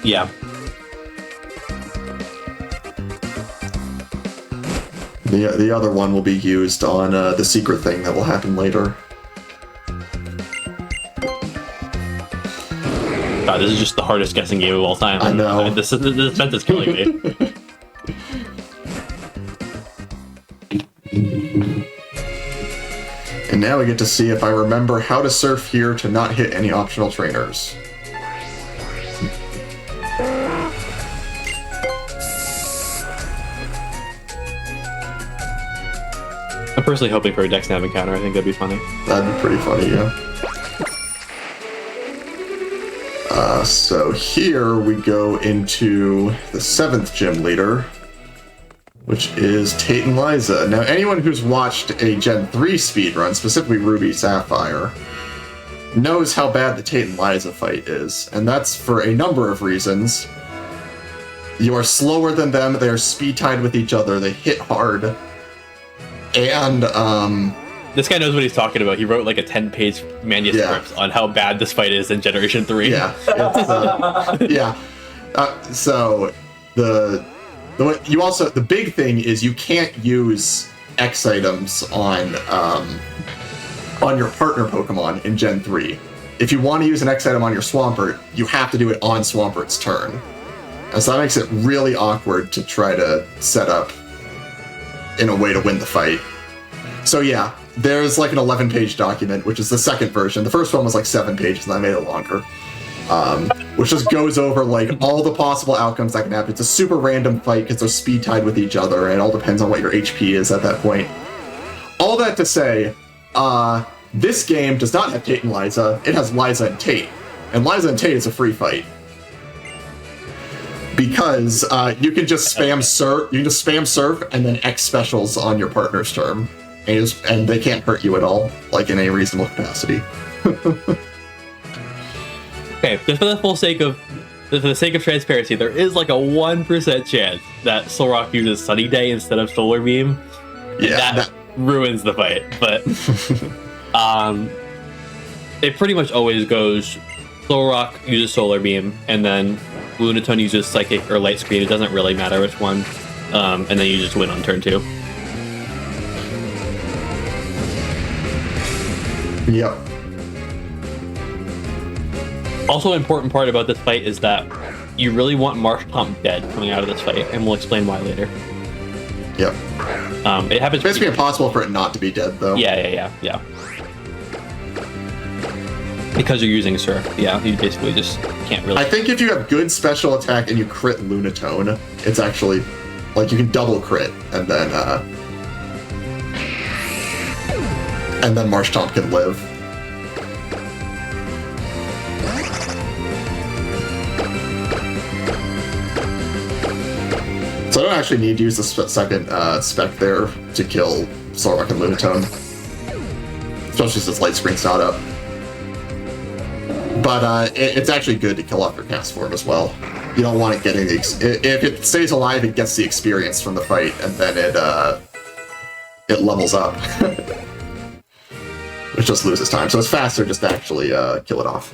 Yeah. The other one will be used on the secret thing that will happen later. God, this is just the hardest guessing game of all time. I know. This defense is killing me. And now we get to see if I remember how to surf here to not hit any optional trainers. I'm personally hoping for a Dex Nav encounter. I think that'd be funny. That'd be pretty funny, yeah. So here we go into the 7th gym leader, which is Tate and Liza. Now, anyone who's watched a Gen 3 speedrun, specifically Ruby Sapphire, knows how bad the Tate and Liza fight is, and that's for a number of reasons. You are slower than them, they are speed-tied with each other, they hit hard, and, This guy knows what he's talking about. He wrote like a 10-page manuscript on how bad this fight is in Generation 3. Yeah, it's, yeah. So, the big thing is you can't use X items on your partner Pokemon in Gen 3. If you want to use an X item on your Swampert, you have to do it on Swampert's turn. And so that makes it really awkward to try to set up in a way to win the fight. So yeah, there's like an 11-page document, which is the second version. The first one was like 7 pages, and I made it longer. Which just goes over like all the possible outcomes that can happen. It's a super random fight because they're speed tied with each other, and it all depends on what your HP is at that point. All that to say, this game does not have Tate and Liza. It has Liza and Tate, and Liza and Tate is a free fight because you can just spam surf. You can just spam surf and then X specials on your partner's turn, and they can't hurt you at all, like in a reasonable capacity. Okay, just for the sake of transparency, there is like a 1% chance that Solrock uses Sunny Day instead of Solar Beam. Yeah, that ruins the fight. But it pretty much always goes Solrock uses Solar Beam, and then Lunatone uses Psychic or Light Screen. It doesn't really matter which one, and then you just win on turn 2. Yep. Also, an important part about this fight is that you really want Marshtomp dead coming out of this fight, and we'll explain why later. Yep. It happens. It's basically impossible for it not to be dead, though. Yeah. Because you're using Surf. Yeah, you basically just can't really. I think if you have good special attack and you crit Lunatone, it's actually like you can double crit, and then Marshtomp can live. So I don't actually need to use the second spec there to kill Solrock and Lunatone. Especially since Light Screen's not up. But it's actually good to kill off your cast form as well. You don't want it getting the... if it stays alive, it gets the experience from the fight, and then it levels up. Which just loses time. So it's faster just to actually kill it off.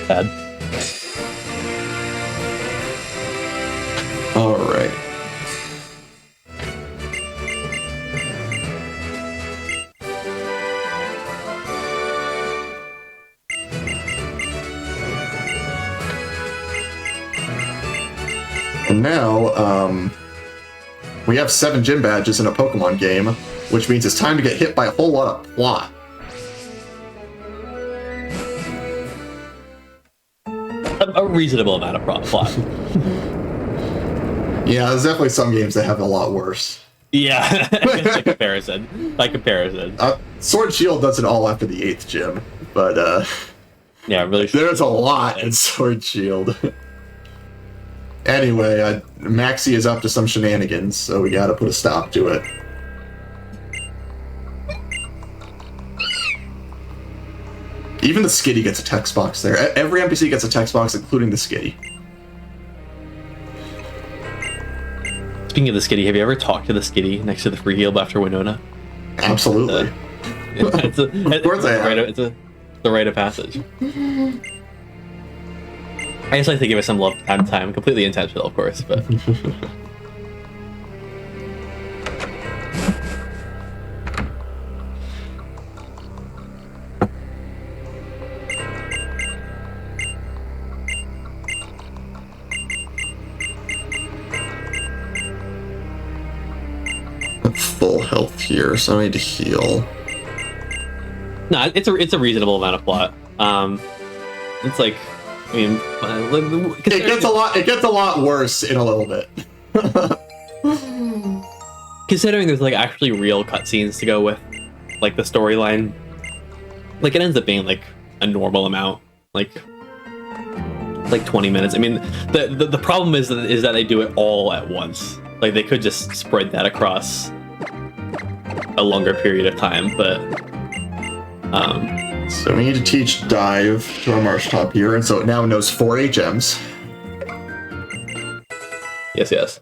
Bad. Alright. And now, we have 7 gym badges in a Pokemon game, which means it's time to get hit by a whole lot of plot. A reasonable amount of plot. Yeah, there's definitely some games that have it a lot worse. Yeah, by comparison. Sword and Shield does it all after the 8th gym, but yeah, really. There's a lot in Sword and Shield. Anyway, Maxie is up to some shenanigans, so we gotta put a stop to it. Even the Skitty gets a text box there. Every NPC gets a text box, including the Skitty. Speaking of the Skitty, have you ever talked to the Skitty next to the free heal after Winona? Absolutely. It's the rite of passage. I just like to give it some love from time. Completely intentional, of course, but... Full health here, so I need to heal. No, it's a reasonable amount of plot. It's like, I mean, it gets a lot worse in a little bit. Considering there's like actually real cutscenes to go with, like the storyline, like it ends up being like a normal amount like 20 minutes. I mean, the problem is that they do it all at once. Like they could just spread that across a longer period of time, but So we need to teach dive to our Marshtomp here, and so it now knows 4 HMs. yes.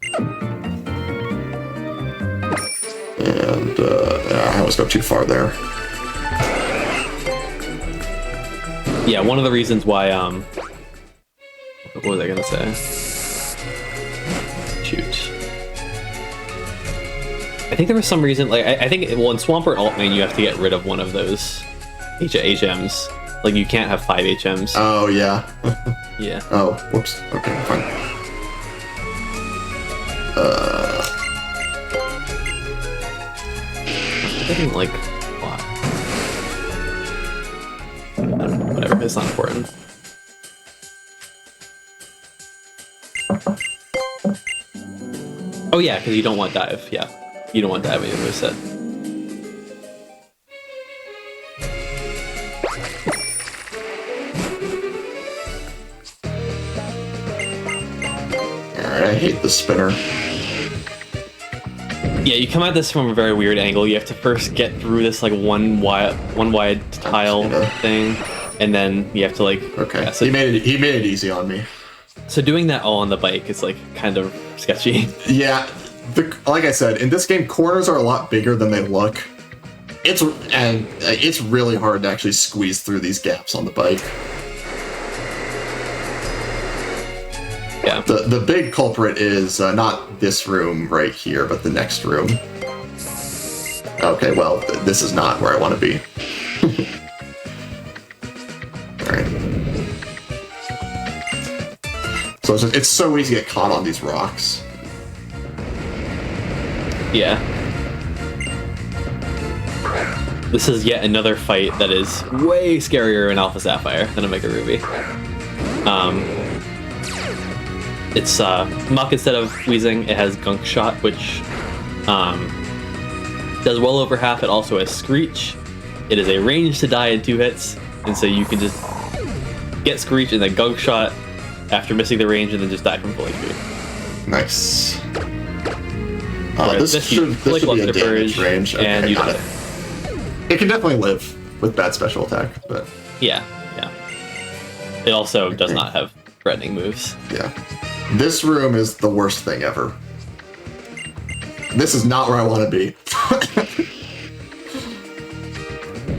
And I almost got too far there. Yeah, one of the reasons why what was I gonna say? Shoot. I think there was some reason, like I think in Swamp or Altman you have to get rid of one of those HMs. Like you can't have 5 HMs. Oh yeah. Yeah. Oh, whoops. Okay, fine. I didn't like why. I don't know, whatever, it's not important. Oh yeah, because you don't want dive, yeah. You don't want dive in your moveset. Alright, I hate the spinner. Yeah, you come at this from a very weird angle. You have to first get through this like one wide tile thing, and then you have to like. Okay. Yeah, so, He made it easy on me. so doing that all on the bike is like kind of sketchy. Yeah, like I said, in this game, corners are a lot bigger than they look. It's really hard to actually squeeze through these gaps on the bike. Yeah. The big culprit is not this room right here, but the next room. Okay, well, this is not where I want to be. Alright. So it's so easy to get caught on these rocks. Yeah. This is yet another fight that is way scarier in Alpha Sapphire than Omega Ruby. It's Muck instead of Wheezing. It has Gunk Shot, which does well over half. It also has Screech. It is a range to die in 2 hits, and so you can just get Screech and then Gunk Shot after missing the range, and then just die from full HP. Nice. Whereas This should be a damage range. Okay, and you got die. it. It can definitely live with bad special attack, but Yeah. It also does not have threatening moves. yeah. This room is the worst thing ever. This is not where I want to be.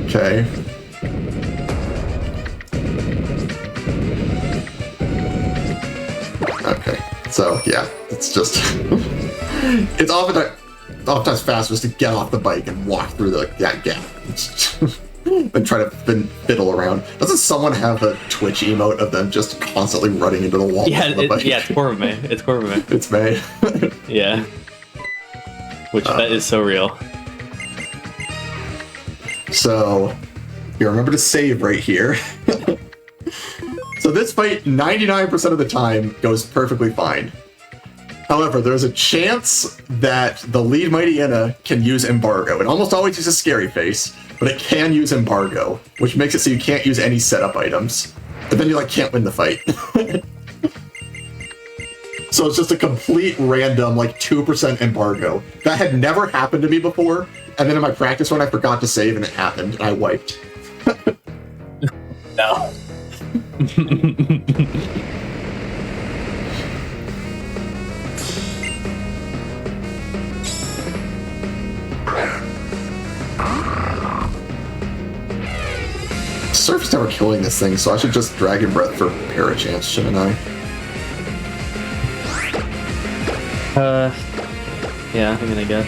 Okay. Okay. So, yeah, it's just... it's oftentimes faster just to get off the bike and walk through that gap. And try to fiddle around. Doesn't someone have a Twitch emote of them just constantly running into the wall? Yeah, on the bike? it's Corvame. It's Corvame. It's May. Yeah. Which, that is so real. So, you remember to save right here. So this fight, 99% of the time, goes perfectly fine. However, there's a chance that the lead Mightyena can use Embargo. It almost always uses Scary Face, but it can use Embargo, which makes it so you can't use any setup items. And then you, can't win the fight. So it's just a complete random, 2% Embargo. That had never happened to me before, and then in my practice run I forgot to save and it happened, and I wiped. No. Surf's never killing this thing, so I should just Dragon Breath for Parachance, shouldn't I? Yeah, I mean, I guess.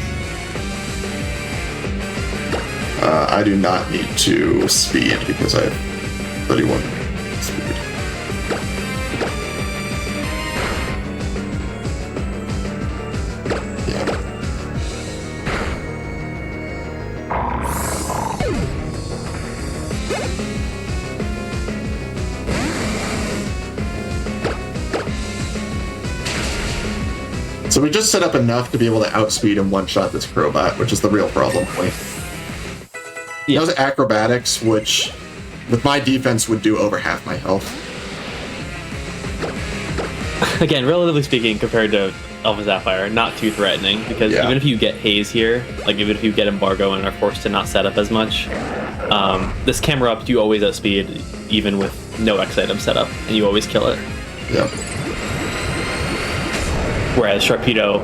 I do not need to speed because I have 31 speed. Yeah. So we just set up enough to be able to outspeed and one-shot this Crobat, which is the real problem point. Yeah. That was Acrobatics, which with my defense, would do over half my health. Again, relatively speaking, compared to Alpha Sapphire, not too threatening, because Yeah. even if you get Haze here, like even if you get Embargo and are forced to not set up as much, this camera up, you always outspeed, even with no X item set up, and you always kill it. Yeah. Whereas Sharpedo,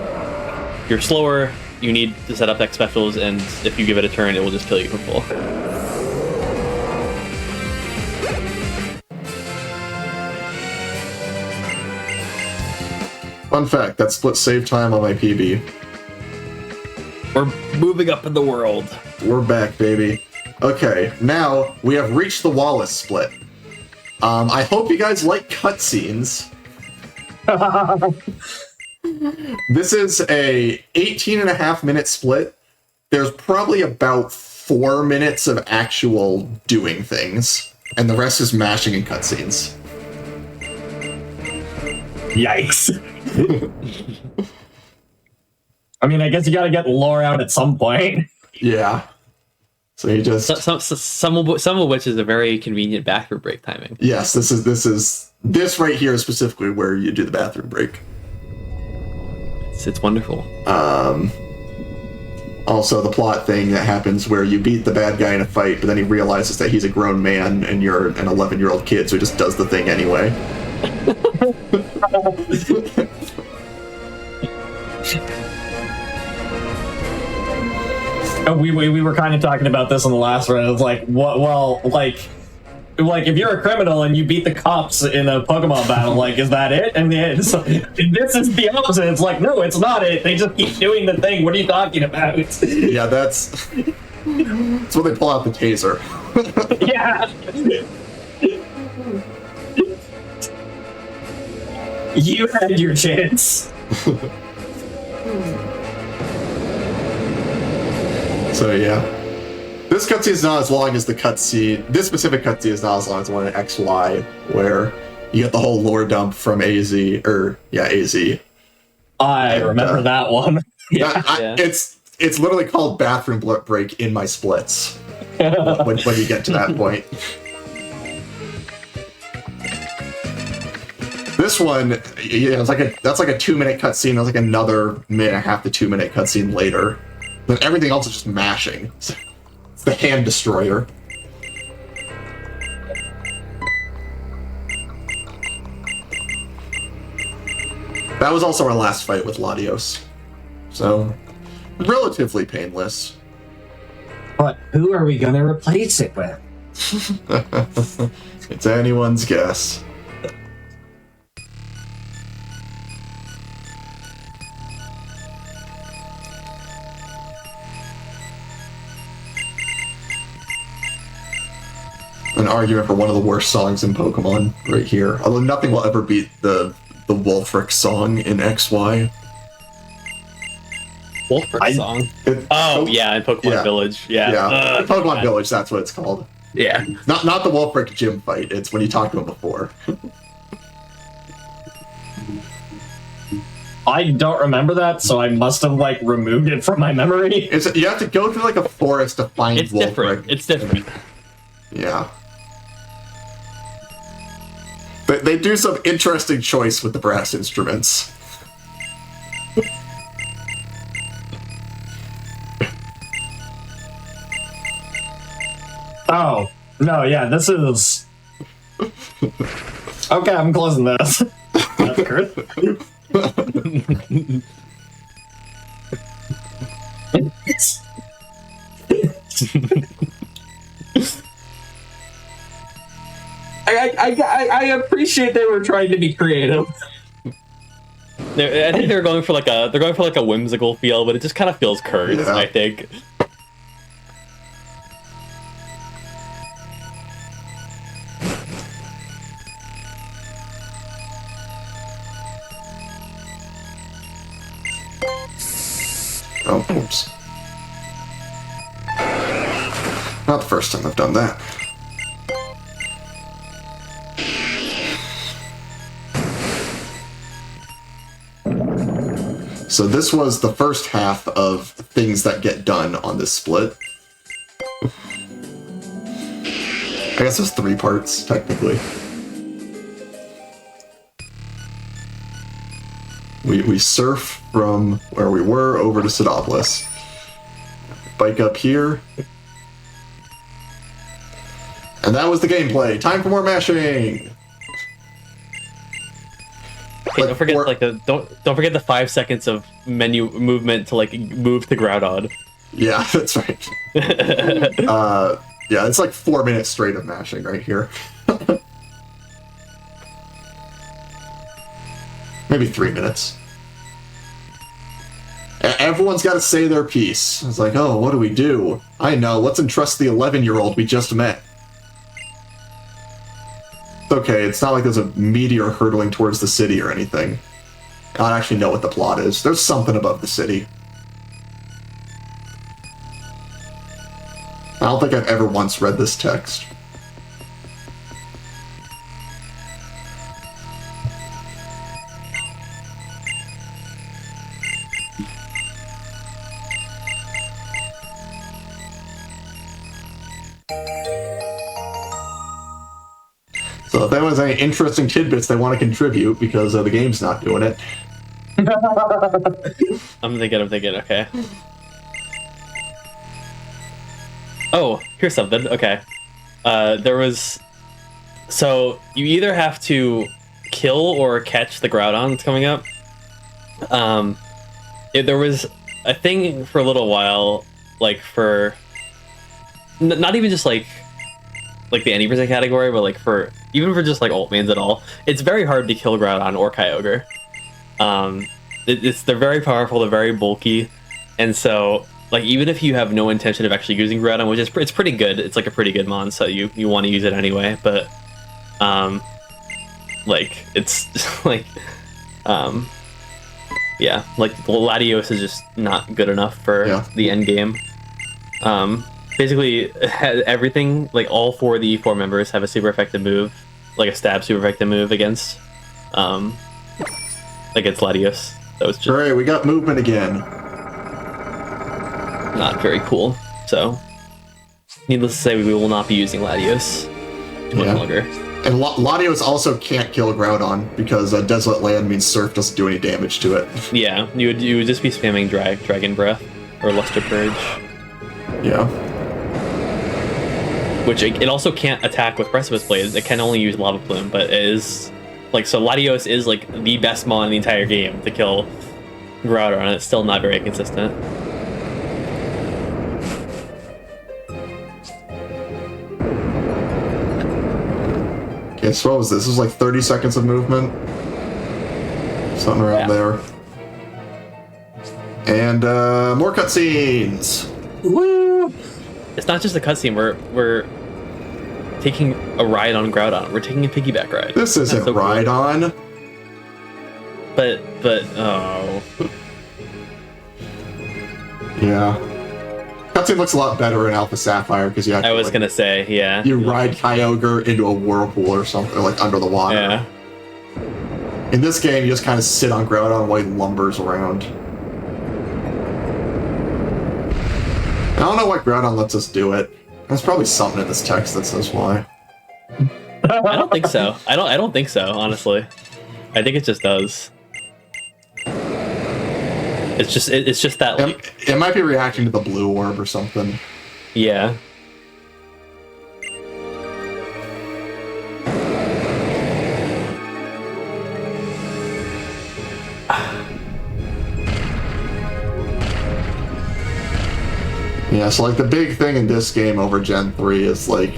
you're slower, you need to set up X specials, and if you give it a turn, it will just kill you for full. Fun fact, that split save time on my PB. We're moving up in the world. We're back, baby. Okay, now we have reached the Wallace split. I hope you guys like cutscenes. This is a 18.5-minute split. There's probably about 4 minutes of actual doing things, and the rest is mashing and cutscenes. Yikes. I mean, I guess you gotta get lore out at some point. Yeah. So you just... Some of which is a very convenient bathroom break timing. Yes, this right here is specifically where you do the bathroom break. It's wonderful. Also, the plot thing that happens where you beat the bad guy in a fight, but then he realizes that he's a grown man and you're an 11-year-old kid, so he just does the thing anyway. We were kind of talking about this in the last round. It's like, what? Well, like if you're a criminal and you beat the cops in a Pokemon battle, like, is that it? And so, this is the opposite. It's like, no, it's not it. They just keep doing the thing. What are you talking about? Yeah, that's when they pull out the taser. Yeah. You had your chance. So yeah, this cutscene is not as long as the cutscene. This specific cutscene is not as long as the one in XY, where you get the whole lore dump from AZ. I remember that one. Yeah. It's literally called bathroom break in my splits when you get to that point. This one, yeah, that's like a 2-minute cutscene. That's like another 1.5 to 2 minute cutscene later. But everything else is just mashing. It's the hand destroyer. That was also our last fight with Latios. So, relatively painless. But who are we gonna replace it with? It's anyone's guess. An argument for one of the worst songs in Pokemon right here. Although nothing will ever beat the Wolfric song in XY. Wolfric song? Yeah, in Pokemon Village. Yeah. In Pokemon Village, that's what it's called. Yeah. Not the Wolfric gym fight, it's when you talked to him before. I don't remember that, so I must have removed it from my memory. You have to go through a forest to find It's Wolfric. different. It's different. Yeah. They do some interesting choice with the brass instruments. Oh, no, yeah, this is... Okay, I'm closing this. That's good. I appreciate they were trying to be creative. I think they're going for a whimsical feel, but it just kind of feels cursed. Yeah. I think. Oh, oops. Not the first time I've done that. So this was the first half of things that get done on this split. I guess there's 3 parts, technically. We surf from where we were over to Sidopolis. Bike up here. And that was the gameplay. Time for more mashing! Hey, don't forget don't forget the 5 seconds of menu movement to like move to Groudon. Yeah, that's right. Yeah, it's like 4 minutes straight of mashing right here. Maybe 3 minutes. Everyone's got to say their piece. It's like, oh, what do we do? I know, let's entrust the 11-year-old we just met. It's okay, it's not like there's a meteor hurtling towards the city or anything. I don't actually know what the plot is. There's something above the city. I don't think I've ever once read this text. So if anyone has any interesting tidbits they want to contribute, because the game's not doing it. I'm thinking, okay. Oh, here's something. Okay. So you either have to kill or catch the Groudon that's coming up. There was a thing for a little while, like for not even just like the any percent category, but like even for just like alt mains at all. It's very hard to kill Groudon or Kyogre. They're very powerful, they're very bulky, and so like even if you have no intention of actually using Groudon, which is it's pretty good, it's like a pretty good mon, so you want to use it anyway. But like it's like yeah, like Latios is just not good enough for the end game. Basically, everything, like all 4 of the E4 members have a super effective move, like a stab super effective move against Latios. That was just Alright, we got movement again. not very cool. So, needless to say, we will not be using Latios too much longer. And Latios also can't kill Groudon, because Desolate Land means Surf doesn't do any damage to it. Yeah, you would just be spamming Dragon Breath or Luster Purge. Yeah. Which it also can't attack with Precipice Blade. It can only use Lava Plume, but it is like, so Latios is like the best mon in the entire game to kill Groudon, and it's still not very consistent. Okay, so what was this? This was like 30 seconds of movement? Something around there. And more cutscenes! Woo! It's not just a cutscene, we're taking a ride on Groudon. We're taking a piggyback ride. This isn't so ride cool. On. But oh. Yeah. Cutscene looks a lot better in Alpha Sapphire because you actually, I was gonna say, yeah. You ride Kyogre into a whirlpool or something, or like under the water. Yeah. In this game, you just kind of sit on Groudon while he lumbers around. I don't know why Groudon lets us do it. There's probably something in this text that says why. I don't think so. I don't think so, honestly. I think it just does. It's just that like it might be reacting to the blue orb or something. Yeah. Yeah, so like the big thing in this game over Gen 3 is like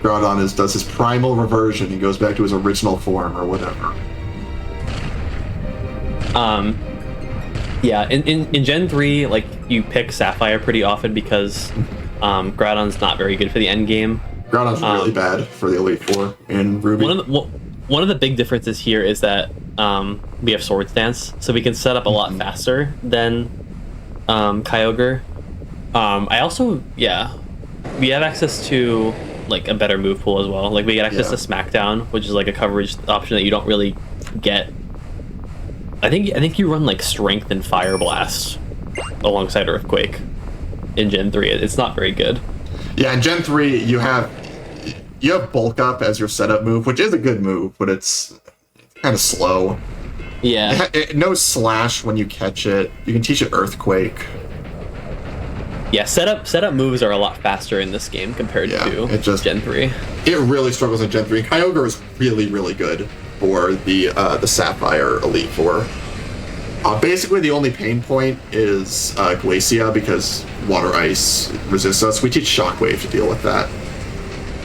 Groudon does his primal reversion and goes back to his original form or whatever. Yeah, in Gen 3, like you pick Sapphire pretty often because Groudon's not very good for the end game. Groudon's really bad for the Elite Four in Ruby. One of the big differences here is that we have Swords Dance, so we can set up a lot faster than Kyogre. I also, we have access to like a better move pool as well. Like we get access to Smackdown, which is like a coverage option that you don't really get. I think you run like Strength and Fire Blast alongside Earthquake in Gen 3. It's not very good. Yeah, in Gen 3 you have you have Bulk Up as your setup move, which is a good move, but it's kind of slow. Yeah. It knows Slash when you catch it. You can teach it Earthquake. Yeah, setup moves are a lot faster in this game compared to Gen 3. It really struggles in Gen 3. Kyogre is really, really good for the Sapphire Elite Four. Basically, the only pain point is Glacia, because Water Ice resists us. We teach Shockwave to deal with that.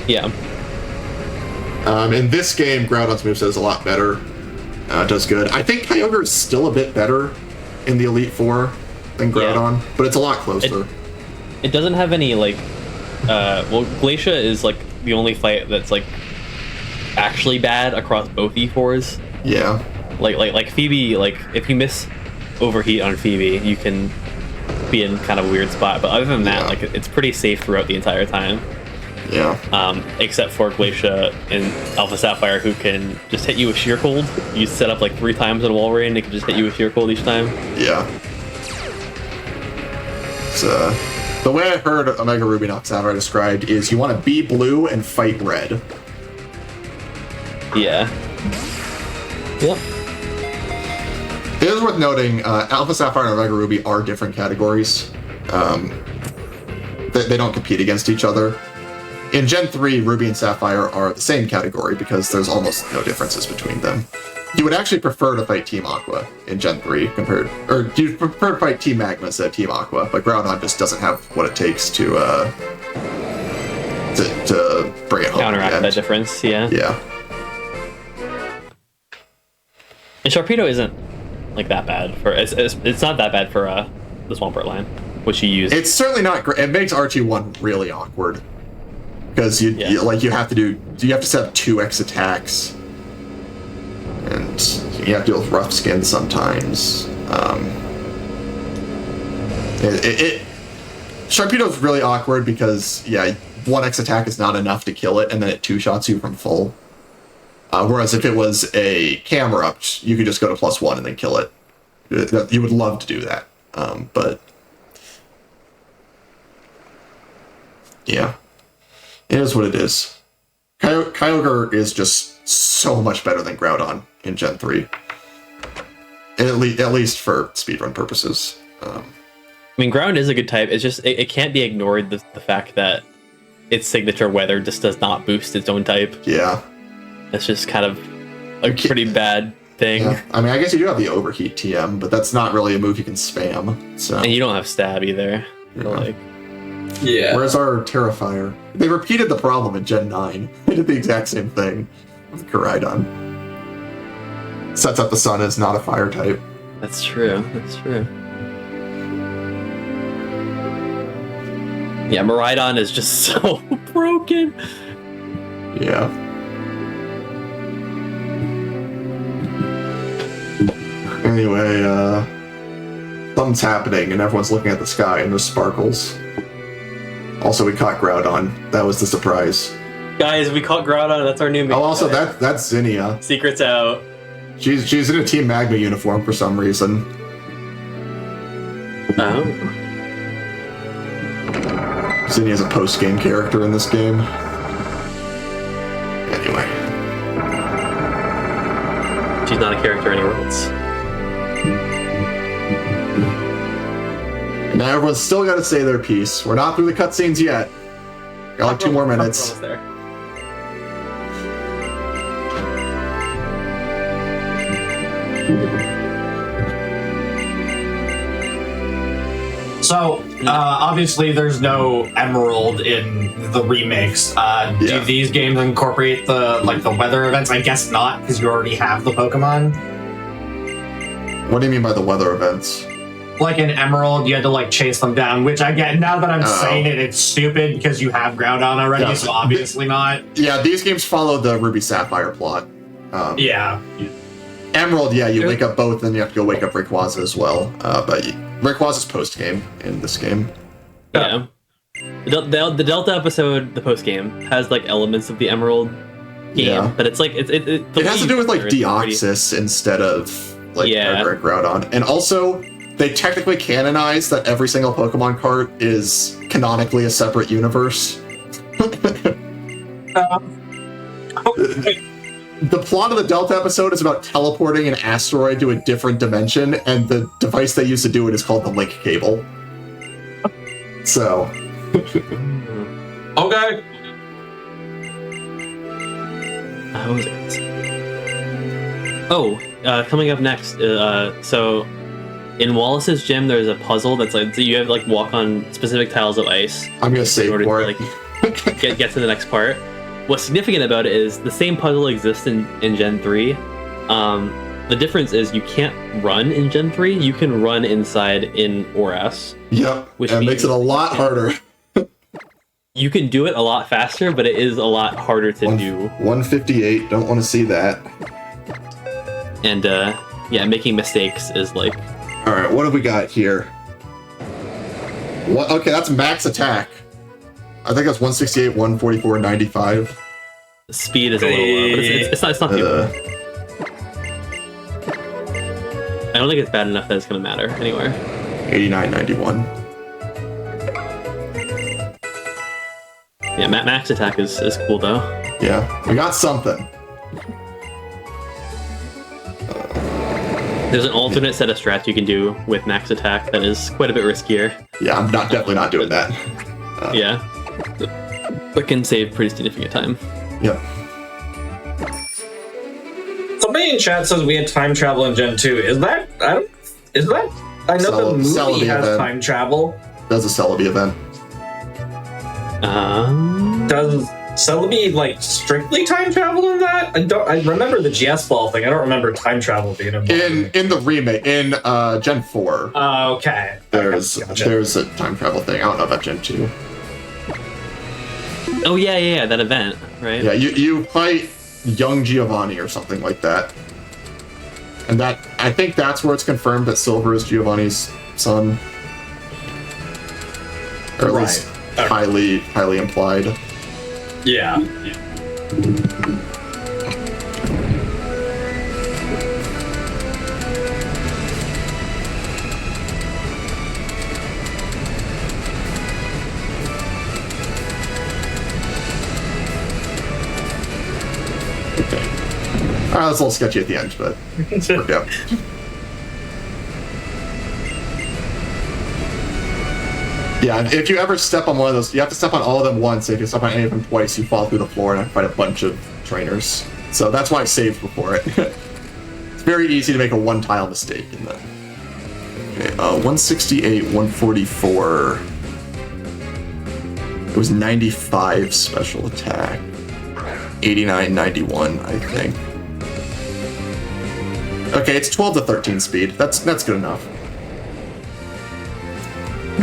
Yeah. In this game, Groudon's moveset is a lot better. Does good. I think Kyogre is still a bit better in the Elite Four than Groudon, but it's a lot closer. It doesn't have any, like... well, Glacia is, like, the only fight that's, like, actually bad across both E4s. Yeah. Like Phoebe, like, if you miss Overheat on Phoebe, you can be in kind of a weird spot. But other than that, like, it's pretty safe throughout the entire time. Yeah. Except for Glacia and Alpha Sapphire, who can just hit you with Sheer Cold. You set up like 3 times in Wall Rain, they can just hit you with Sheer Cold each time. Yeah. It's, the way I heard Omega Ruby and Sapphire described is you want to be blue and fight red. Yeah. Yep. It is worth noting, Alpha Sapphire and Omega Ruby are different categories. They don't compete against each other. In Gen 3, Ruby and Sapphire are the same category because there's almost no differences between them. You would actually prefer to fight Team Aqua in Gen 3 or you prefer to fight Team Magma instead of Team Aqua, but Groudon just doesn't have what it takes to bring it home. Counteract that difference, yeah. Yeah. And Sharpedo isn't like that bad for it's not that bad for the Swampert line, which you use. It's certainly not great. It makes RT1 really awkward because you have to set up 2x attacks, and you have to deal with rough skin sometimes. Sharpedo's really awkward because 1x attack is not enough to kill it, and then it 2-shots you from full. Whereas if it was a camera up, you could just go to +1 and then kill it. You would love to do that, but yeah, it is what it is. Kyogre is just so much better than Groudon in Gen 3, at least for speedrun purposes. I mean, Ground is a good type. It's just it can't be ignored the fact that its signature weather just does not boost its own type. Yeah. That's just kind of a pretty bad thing. Yeah. I mean, I guess you do have the Overheat TM, but that's not really a move you can spam. So. And you don't have Stab either. Yeah. Where's our Terrifier? They repeated the problem in Gen 9. They did the exact same thing with Koraidon. Sets up the sun as not a fire type. That's true. Yeah, Miraidon is just so broken. Yeah. Anyway, something's happening and everyone's looking at the sky and there's sparkles. Also, we caught Groudon. That was the surprise. Guys, we caught Groudon. That's our new main. Oh, also, that's Zinnia. Secret's out. She's in a Team Magma uniform for some reason. Oh. Zinnia's a post-game character in this game. Anyway. She's not a character anywhere else. Now everyone's still got to say their piece. We're not through the cutscenes yet. Got like 2 more minutes. So, obviously there's no Emerald in the remakes. Do these games incorporate the weather events? I guess not, because you already have the Pokemon. What do you mean by the weather events? Like in Emerald, you had to chase them down, which I get. Now that I'm saying it, it's stupid because you have Groudon already, so obviously not. Yeah, these games follow the Ruby Sapphire plot. Yeah. Emerald, you wake up both, and you have to go wake up Rayquaza as well. But Rayquaza's post-game in this game. Yeah. The Delta episode, the post-game, has elements of the Emerald game, but it's it has to do with Deoxys instead of Groudon. And also, they technically canonize that every single Pokemon cart is canonically a separate universe. The plot of the Delta episode is about teleporting an asteroid to a different dimension, and the device they use to do it is called the link cable. So. Okay. What was it? Oh, coming up next. So, in Wallace's gym, there's a puzzle that's like, so you have to like walk on specific tiles of ice. I'm gonna save in for order it. to like get to the next part. What's significant about it is the same puzzle exists in Gen 3. The difference is you can't run in Gen 3. You can run inside in ORS. Yep, which and makes it a lot harder. You can do it a lot faster, but it is a lot harder to do. 158, don't want to see that. And yeah, making mistakes is like... Alright, what have we got here? What? Okay, that's max attack. I think that's 168, 144, 95. Speed is a little low, but it's not too bad. I don't think it's bad enough that it's going to matter anywhere. 89, 91. Yeah, max attack is cool though. Yeah, we got something. There's an alternate set of strats you can do with max attack that is quite a bit riskier. Yeah, I'm definitely not doing that. Yeah. But can save pretty significant time. Yep. Somebody in chat says we had time travel in Gen 2. Is that... I know the movie Celebi has event. time travel. That's a Celebi event. Does Celebi, like, strictly time travel in that? I remember the GS ball thing. I don't remember time travel being involved. In the remake, in Gen 4. Okay. There's Gotcha. a time travel thing. I don't know about Gen 2. Oh yeah, that event, right? Yeah, you fight young Giovanni or something like that. And that, I think that's where it's confirmed that Silver is Giovanni's son. Or at least highly implied. Yeah. Okay. Alright, that's a little sketchy at the end, but worked out. Yeah, and if you ever step on one of those, you have to step on all of them once. If you step on any of them twice, you fall through the floor and have to fight a bunch of trainers. So that's why I saved before it. It's very easy to make a one-tile mistake in that. Okay, 168, 144. It was 95 special attack. 89, 91, I think. Okay, it's 12 to 13 speed. That's good enough.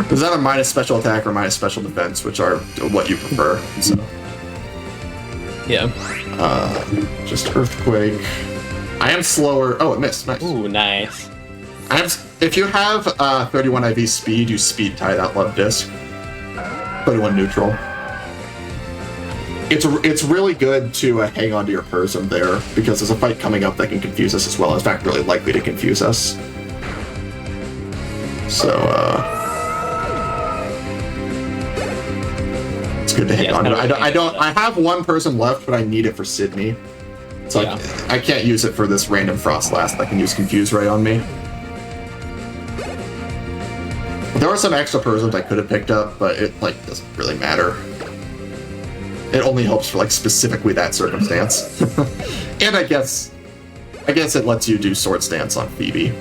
There's either minus special attack or minus special defense, which are what you prefer. So, Yeah. just earthquake. I am slower. Oh, it missed. Nice. Ooh, nice. If you have 31 IV speed, you speed tie that left disc. 31 neutral. It's really good to hang on to your Prism there, because there's a fight coming up that can confuse us as well. In fact, really likely to confuse us. So, it's good to hang on to. I have one person left, but I need it for Sydney. So Yeah. I can't use it for this random Frost Blast. I can use Confuse Ray on me. There were some extra Prisms I could have picked up, but it doesn't really matter. It only helps for specifically that circumstance. And I guess it lets you do Sword Stance on Phoebe.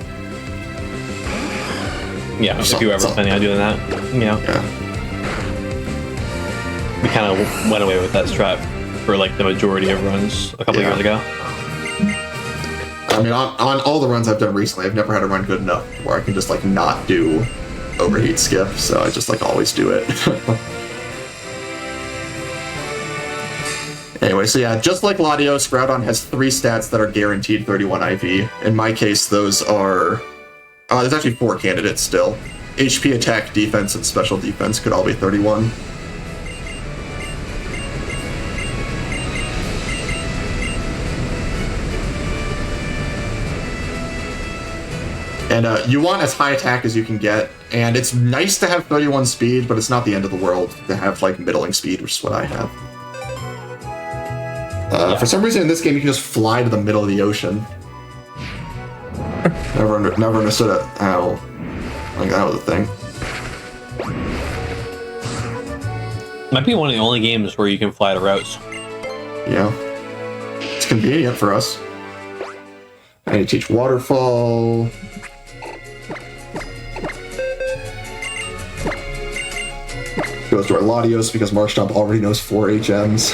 Yeah, if you were ever planning on doing that, Yeah. We kind of went away with that strat for the majority of runs a couple of years ago. I mean, on all the runs I've done recently, I've never had a run good enough where I can just not do Overheat Skip, so I just always do it. Anyway, so yeah, just like Latios, Groudon has 3 stats that are guaranteed 31 IV. In my case, those are... there's actually 4 candidates still. HP, Attack, Defense, and Special Defense could all be 31. And you want as high attack as you can get, and it's nice to have 31 speed, but it's not the end of the world to have middling speed, which is what I have. For some reason in this game, you can just fly to the middle of the ocean. Never understood it. How like that was a thing. Might be one of the only games where you can fly to routes. Yeah. It's convenient for us. I need to teach waterfall. Goes to our Latios because Marshtomp already knows 4 HMs.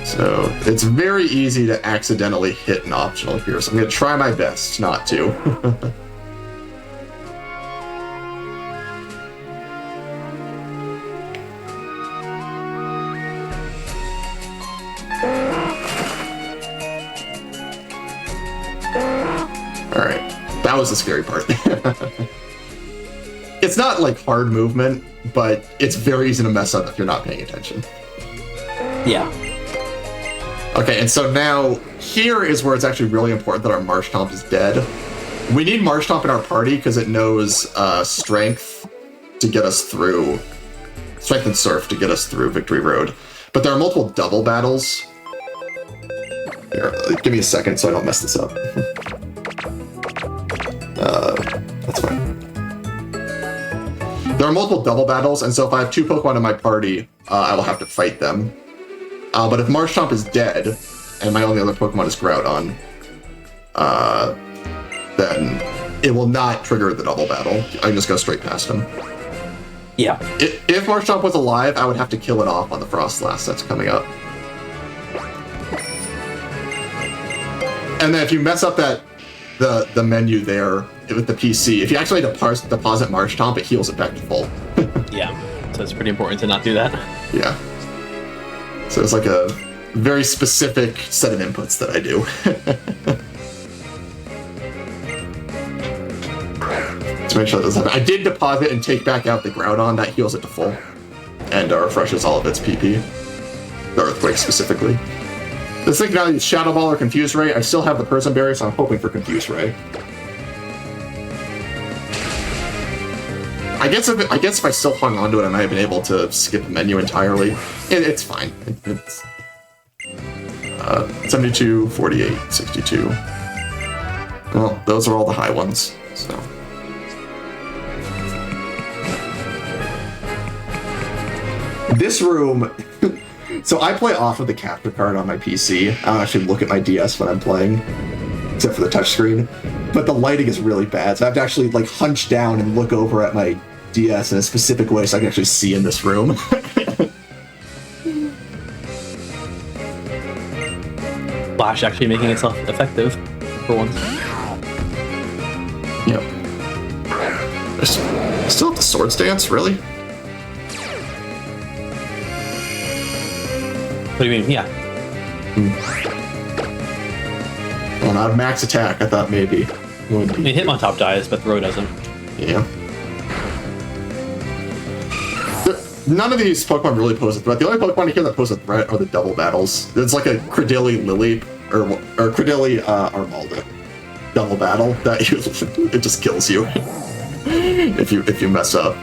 So it's very easy to accidentally hit an optional here, so I'm going to try my best not to. Alright, that was the scary part. It's not like hard movement, but it's very easy to mess up if you're not paying attention. Yeah. Okay, and so now, here is where it's actually really important that our Marshtomp is dead. We need Marshtomp in our party because it knows Strength to get us through... Strength and Surf to get us through Victory Road. But there are multiple double battles. Here, give me a second so I don't mess this up. That's fine. There are multiple double battles, and so if I have 2 Pokemon in my party, I will have to fight them. But if Marshtomp is dead, and my only other Pokemon is Groudon, then it will not trigger the double battle. I can just go straight past him. Yeah. If Marshtomp was alive, I would have to kill it off on the Frostlass that's coming up. And then if you mess up the menu there with the PC, if you actually deposit Marshtomp, it heals it back to full. Yeah. So it's pretty important to not do that. Yeah. So it's like a very specific set of inputs that I do. To make sure that doesn't happen. I did deposit and take back out the Groudon, that heals it to full. And refreshes all of its PP. The Earthquake specifically. This thing now is Shadow Ball or Confuse Ray. I still have the Person Berry, so I'm hoping for Confuse Ray. I guess if I still hung onto it, I might have been able to skip the menu entirely. It's fine. It's 72, 48, 62. Well, those are all the high ones, so. This room, so I play off of the capture card on my PC. I don't actually look at my DS when I'm playing, except for the touchscreen. But the lighting is really bad, so I have to actually like hunch down and look over at my DS in a specific way so I can actually see in this room. Flash actually making itself effective for once. Yep. I still have the Swords Dance, really? What do you mean? Yeah. Well, not max attack. I thought maybe. I mean, Hitmontop dies, but Throw doesn't. Yeah. None of these Pokemon really pose a threat. The only Pokemon here that pose a threat are the double battles. It's like a Credilli Lily or Credilli Armalda double battle that it just kills you if you mess up.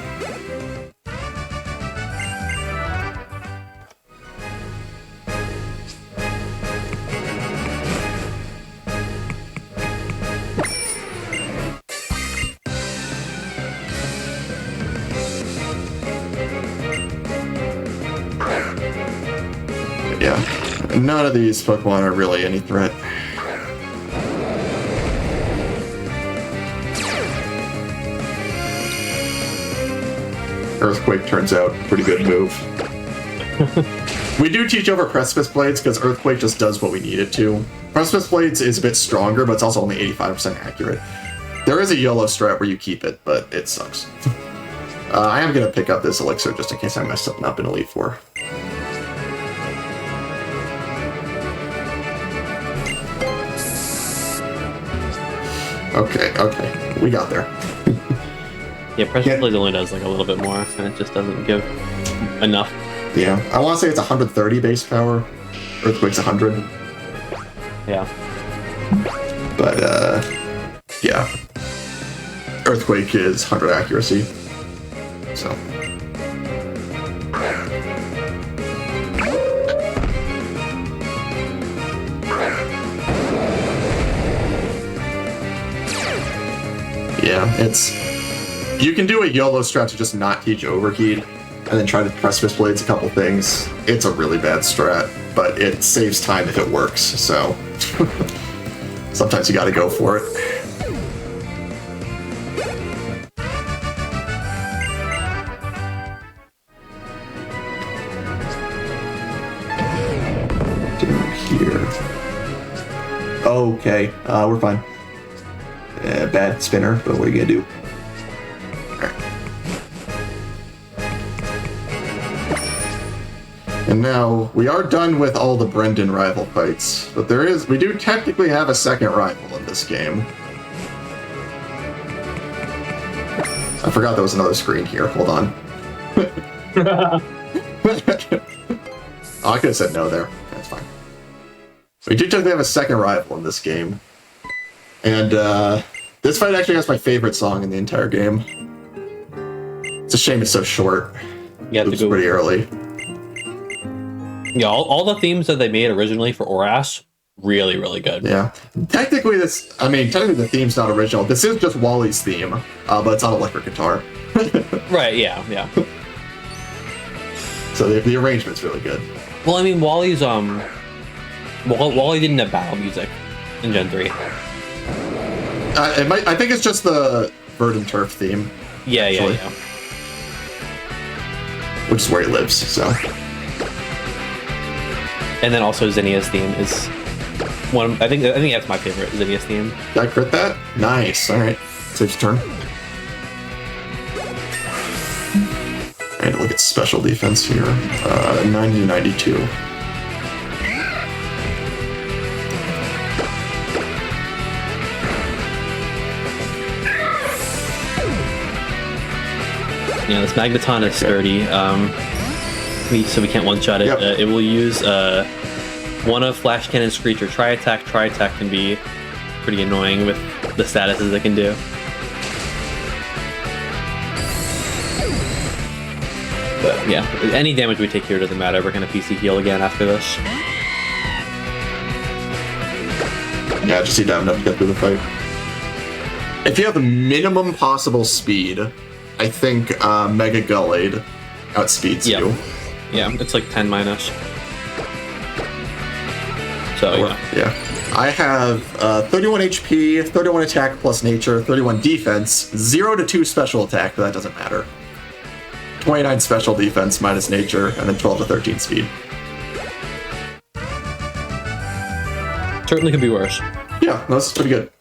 Yeah, none of these Pokemon are really any threat. Earthquake turns out a pretty good move. We do teach over Precipice Blades because Earthquake just does what we need it to. Precipice Blades is a bit stronger, but it's also only 85% accurate. There is a YOLO strat where you keep it, but it sucks. I am going to pick up this elixir just in case I mess something up in Elite Four. Okay, we got there. Yeah, Precipice Blades only does like a little bit more, and it just doesn't give enough. Yeah, I want to say it's 130 base power. Earthquake's 100. Yeah. But, yeah. Earthquake is 100 accuracy. So. Yeah, it's... You can do a YOLO strat to just not teach Overheat, and then try to Precipice Blades a couple things. It's a really bad strat, but it saves time if it works, so... Sometimes you gotta go for it. Here. Okay, we're fine. Bad spinner, but what are you gonna do? Alright. And now, we are done with all the Brendan rival fights, but we do technically have a second rival in this game. I forgot there was another screen here, hold on. Oh, I could have said no there. That's fine. We do technically have a second rival in this game. And, this fight actually has my favorite song in the entire game. It's a shame it's so short. Yeah, it was pretty early. Yeah, all the themes that they made originally for Oras, really, really good. Yeah. Technically the theme's not original. This is just Wally's theme, but it's on electric guitar. Right, yeah. So the arrangement's really good. Well, I mean, Wally's, Wally didn't have battle music in Gen 3. I think it's just the Bird and Turf theme. Yeah. Which is where he lives, so. And then also Zinnia's theme is one. I think that's my favorite Zinnia's theme. Did I crit that? Nice. All right. Saves turn. All right. Look at special defense here. 90 to 92. Yeah, this Magneton is sturdy. So we can't one-shot it. Yep. It will use one of Flash Cannon, Screech, or Tri-Attack. Tri-Attack can be pretty annoying with the statuses it can do. But yeah, any damage we take here doesn't matter. We're going to PC heal again after this. Yeah, just need to have enough to get through the fight. If you have the minimum possible speed, I think Mega Gullade outspeeds you. Yeah, it's like 10 minus. So, yeah. I have 31 HP, 31 attack plus nature, 31 defense, 0 to 2 special attack, but that doesn't matter. 29 special defense minus nature, and then 12 to 13 speed. Certainly could be worse. Yeah, no, this is pretty good.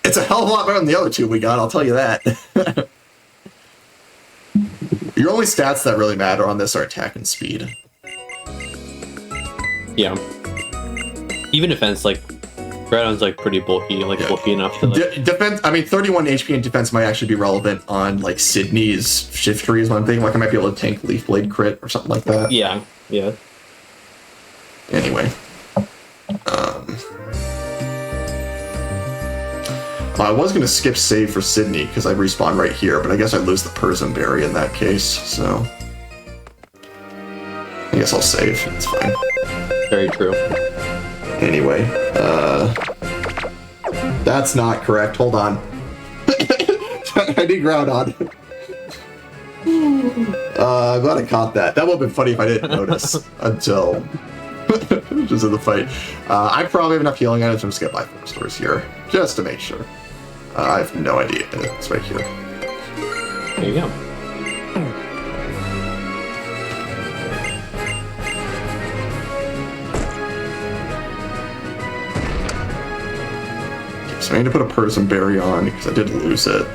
It's a hell of a lot better than the other two we got, I'll tell you that. Your only stats that really matter on this are attack and speed. Yeah. Even defense, like, Groudon's like pretty bulky, bulky enough to like... Defense, 31 HP in defense might actually be relevant on like Sydney's shift tree is one thing. Like I might be able to tank Leaf Blade crit or something like that. Yeah. Anyway. I was going to skip save for Sydney because I respawn right here, but I guess I lose the Persian Berry in that case, so... I guess I'll save, it's fine. Very true. Anyway, that's not correct, hold on. I need Groudon. I'm glad I caught that. That would have been funny if I didn't notice until... just in the fight. I probably have enough healing items, I'm just going to buy 4 stores here, just to make sure. I have no idea. It's right here. There you go. Okay, so I need to put a Persian Berry on because I did lose it.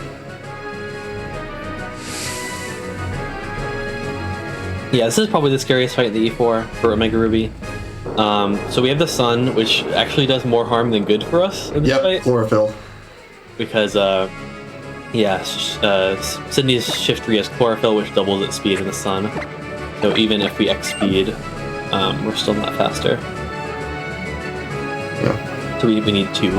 Yeah, this is probably the scariest fight in the E4 for Omega Ruby. So we have the Sun, which actually does more harm than good for us in this fight. Chlorophyll. Because, Sydney's shift tree has Chlorophyll, which doubles its speed in the Sun. So even if we X speed, we're still not faster. Yeah. So we need 2.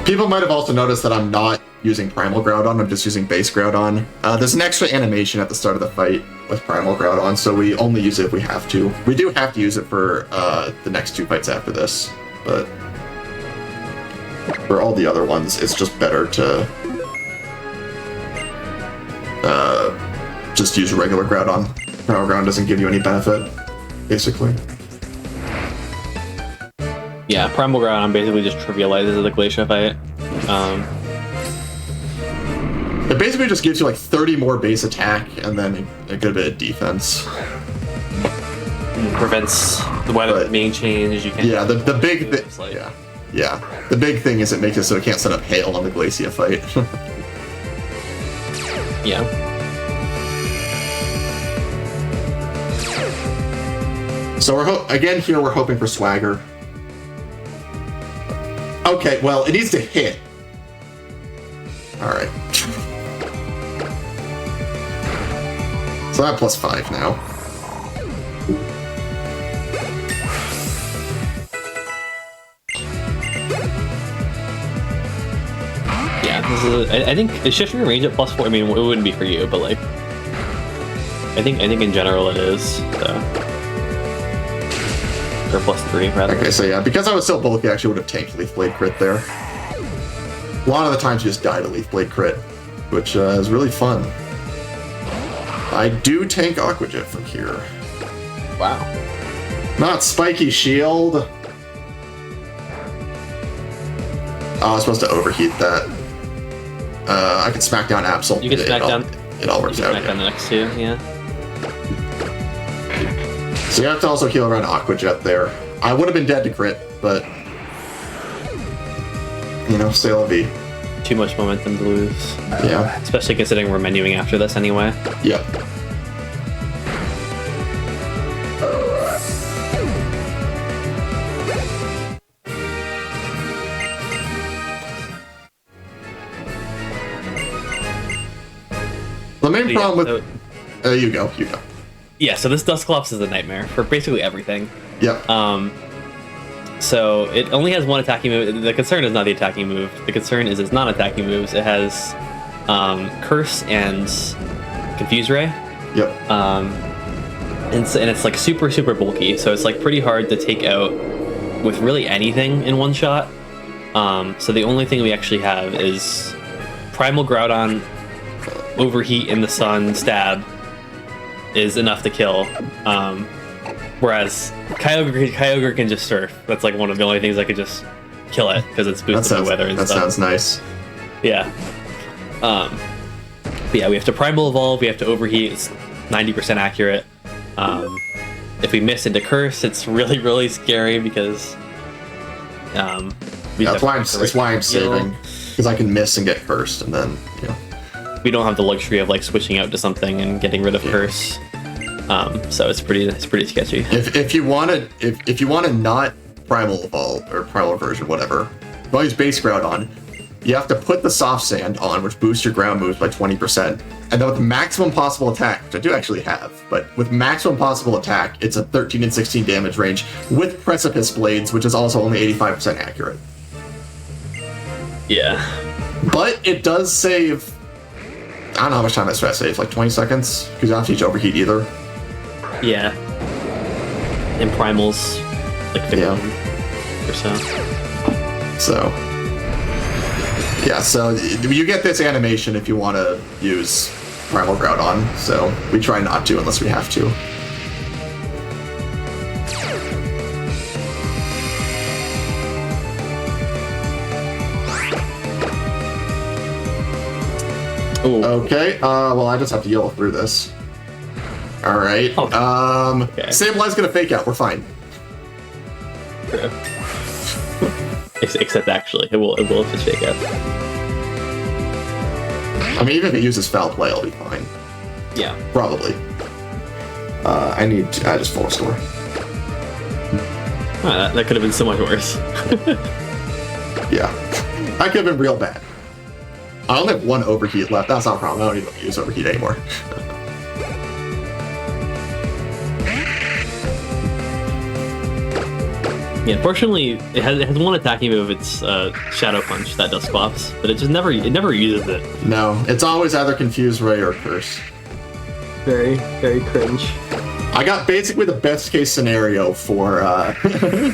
People might have also noticed that I'm not using Primal Groudon, I'm just using base Groudon. There's an extra animation at the start of the fight with Primal Groudon, so we only use it if we have to. We do have to use it for the next 2 fights after this, but for all the other ones, it's just better to just use regular Groudon. Primal Groudon doesn't give you any benefit, basically. Yeah, Primal Groudon basically just trivializes the Glacier fight. It basically just gives you like 30 more base attack and then a good bit of defense. Prevents the weather being changed. You can the big thing. Yeah. The big thing is it makes it so it can't set up hail on the Glacia fight. Yeah. So we're again here we're hoping for Swagger. Okay, well it needs to hit. All right. So I'm +5 now. Yeah, this is I think is shifting your range at +4. I mean, it wouldn't be for you, but like, I think in general it is. So. Or +3 rather. Okay, so yeah, because I was so bulky, I actually would have tanked Leaf Blade crit there. A lot of the times you just die to Leaf Blade crit, which is really fun. I do tank Aqua Jet from here. Wow. Not Spiky Shield. Oh, I was supposed to overheat that. I can smack down Absol. You can smack down. It all works out. Smack down the next 2, yeah. So you have to also heal around Aqua Jet there. I would have been dead to crit, but you know, c'est la vie. Too much momentum to lose. Yeah. Especially considering we're menuing after this anyway. Yep. The main problem with... you go. Yeah, so this Dusclops is a nightmare for basically everything. Yep. So it only has 1 attacking move. The concern is not the attacking move. The concern is its non-attacking moves. It has Curse and Confuse Ray. Yep. And it's like super, super bulky. So it's like pretty hard to take out with really anything in one shot. So the only thing we actually have is Primal Groudon, Overheat in the Sun, Stab is enough to kill. Whereas Kyogre can just Surf. That's like one of the only things that could just kill it because it's boosted by weather and stuff. That sounds nice. Yeah. But yeah, we have to Primal Evolve, we have to Overheat, it's 90% accurate. If we miss into Curse, it's really, really scary because that's why I'm saving. Because I can miss and get Cursed, and then, you know. We don't have the luxury of like switching out to something and getting rid of Curse. So it's pretty sketchy. If you want to not Primal Evolve or Primal Version, whatever, you want to use Base Groudon, you have to put the Soft Sand on, which boosts your ground moves by 20%. And then with maximum possible attack, which I do actually have, but with maximum possible attack, it's a 13 and 16 damage range with Precipice Blades, which is also only 85% accurate. Yeah. But it does save... I don't know how much time that stress saves, like 20 seconds? Because you don't have to use Overheat either. Yeah. And Primal's like 15 or so. So... yeah, so you get this animation if you want to use Primal Groudon, so we try not to unless we have to. Ooh. Okay, well I just have to yell through this. Alright, okay. Sableye gonna fake out, we're fine. True. Except actually, it will just fake out. I mean, even if it uses Foul Play, I'll be fine. Yeah. Probably. I just full restore. That could have been so much worse. Yeah. That could have been real bad. I only have 1 Overheat left, that's not a problem, I don't even use Overheat anymore. Yeah, fortunately, it has one attacking move. It's Shadow Punch that does swaps, but it never uses it. No, it's always either Confuse Ray or Curse. Very, very cringe. I got basically the best case scenario for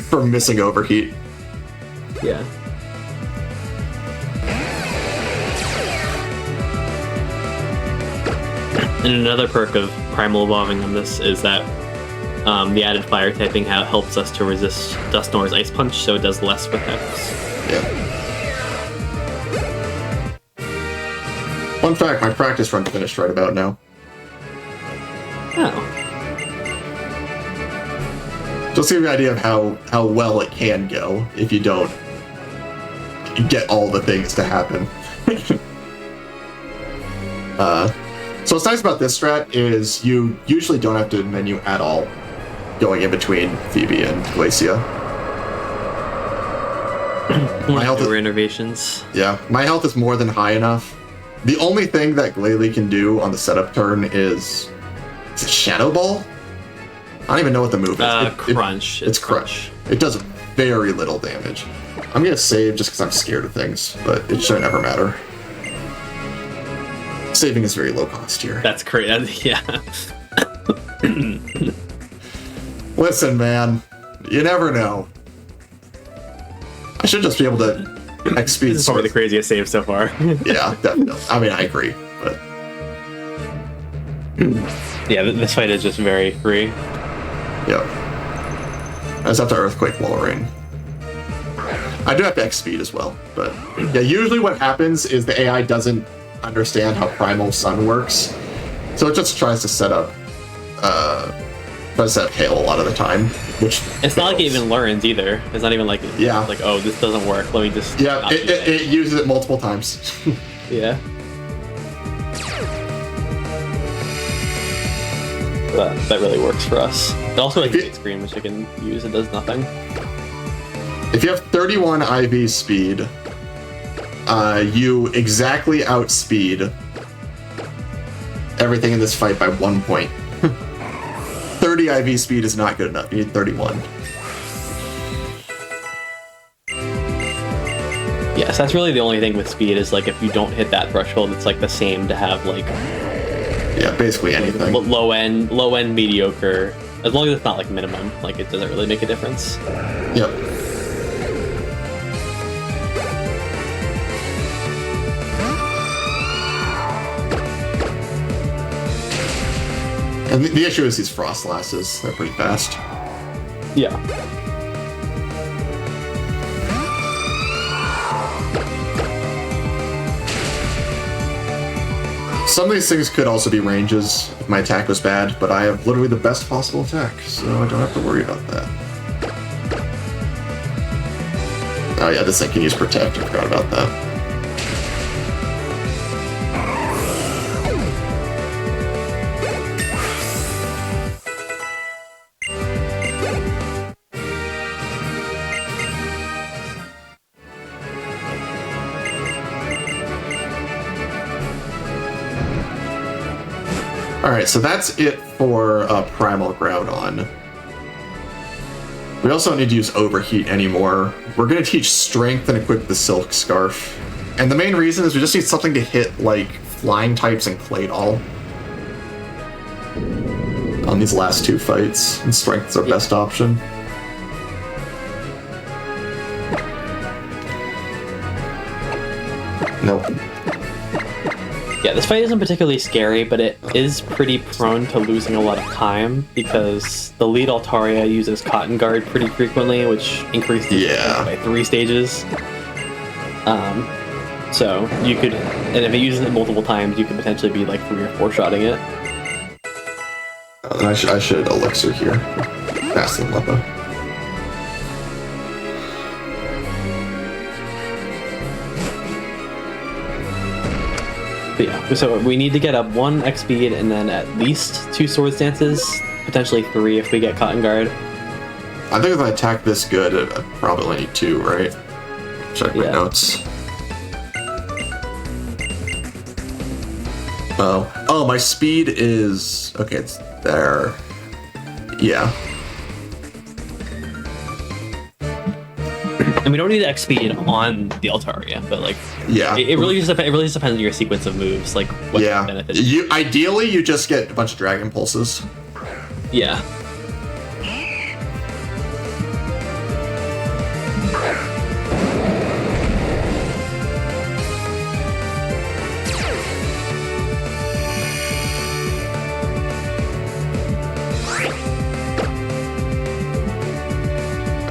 for missing Overheat. Yeah. And another perk of Primal Evolving on this is that the added fire typing helps us to resist Dusknoir's Ice Punch, so it does less with X. Yeah. Fun fact, my practice run finished right about now. Oh. Just to give you an idea of how well it can go if you don't get all the things to happen. So what's nice about this strat is you usually don't have to menu at all going in between Phoebe and Glacia. My health innovations. Yeah, my health is more than high enough. The only thing that Glalie can do on the setup turn is it Shadow Ball? I don't even know what the move is. Crunch. It's Crunch. It does very little damage. I'm gonna save just because I'm scared of things, but it should never matter. Saving is very low cost here. That's crazy. Yeah. Listen, man, you never know. I should just be able to XP. This is probably the craziest save so far. Yeah, definitely. I mean, I agree, but yeah, this fight is just very free. Yep. I just have to Earthquake Wall Rain. I do have to X speed as well, but yeah, usually what happens is the AI doesn't understand how Primal Sun works, so it just tries to set up Hail a lot of the time, which it's not like it even learns either. It's not even like like, oh, this doesn't work, let me just it uses it multiple times. Yeah. That really works for us. It also has a screen which I can use. It does nothing. If you have 31 IV speed, you exactly outspeed everything in this fight by 1 point. 30 IV speed is not good enough. You need 31. Yes, that's really the only thing with speed is like if you don't hit that threshold, it's like the same to have like basically anything. Low end, mediocre. As long as it's not like minimum, like it doesn't really make a difference. Yep. And the issue is these Frost Lasses. They're pretty fast. Yeah. Some of these things could also be ranges if my attack was bad, but I have literally the best possible attack, so I don't have to worry about that. Oh yeah, this thing can use Protect. I forgot about that. Alright, so that's it for Primal Groudon. We also don't need to use Overheat anymore. We're going to teach Strength and equip the Silk Scarf. And the main reason is we just need something to hit, like, Flying types and Claydol. On these last two fights, and Strength is our best option. Nope. Yeah, this fight isn't particularly scary, but it is pretty prone to losing a lot of time because the lead Altaria uses Cotton Guard pretty frequently, which increases by 3 stages. So you could, and if it uses it multiple times, you could potentially be like 3 or 4-shotting it. Then I should Elixir here. Faster than Leppa. But yeah, so we need to get up 1 X speed and then at least 2 Swords Dances, potentially 3 if we get Cotton Guard. I think if I attack this good, I probably only need 2, right? Check my notes. Oh, my speed is... Okay, it's there. Yeah. And we don't need XP on the Altaria, but like, Yeah. it really just depends on your sequence of moves, like what Yeah. benefits. Ideally, you just get a bunch of Dragon Pulses. Yeah.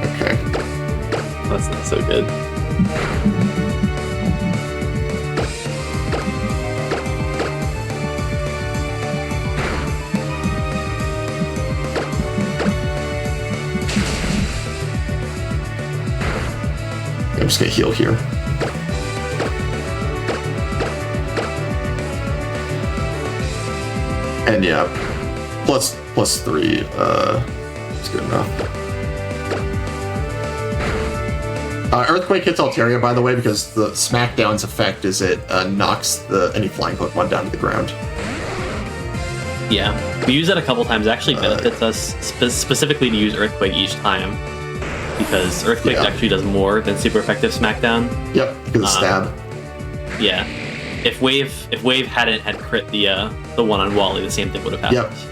Okay. That's not so good. I'm just gonna heal here. And yeah, plus 3, is good enough. Earthquake hits Altaria, by the way, because the Smackdown's effect is it knocks any flying Pokemon down to the ground. Yeah, we use that a couple times. It actually benefits us specifically to use Earthquake each time, because Earthquake actually does more than super effective Smackdown. Yep, because of stab. Yeah, if Wave hadn't had crit the one on Wally, the same thing would have happened. Yep.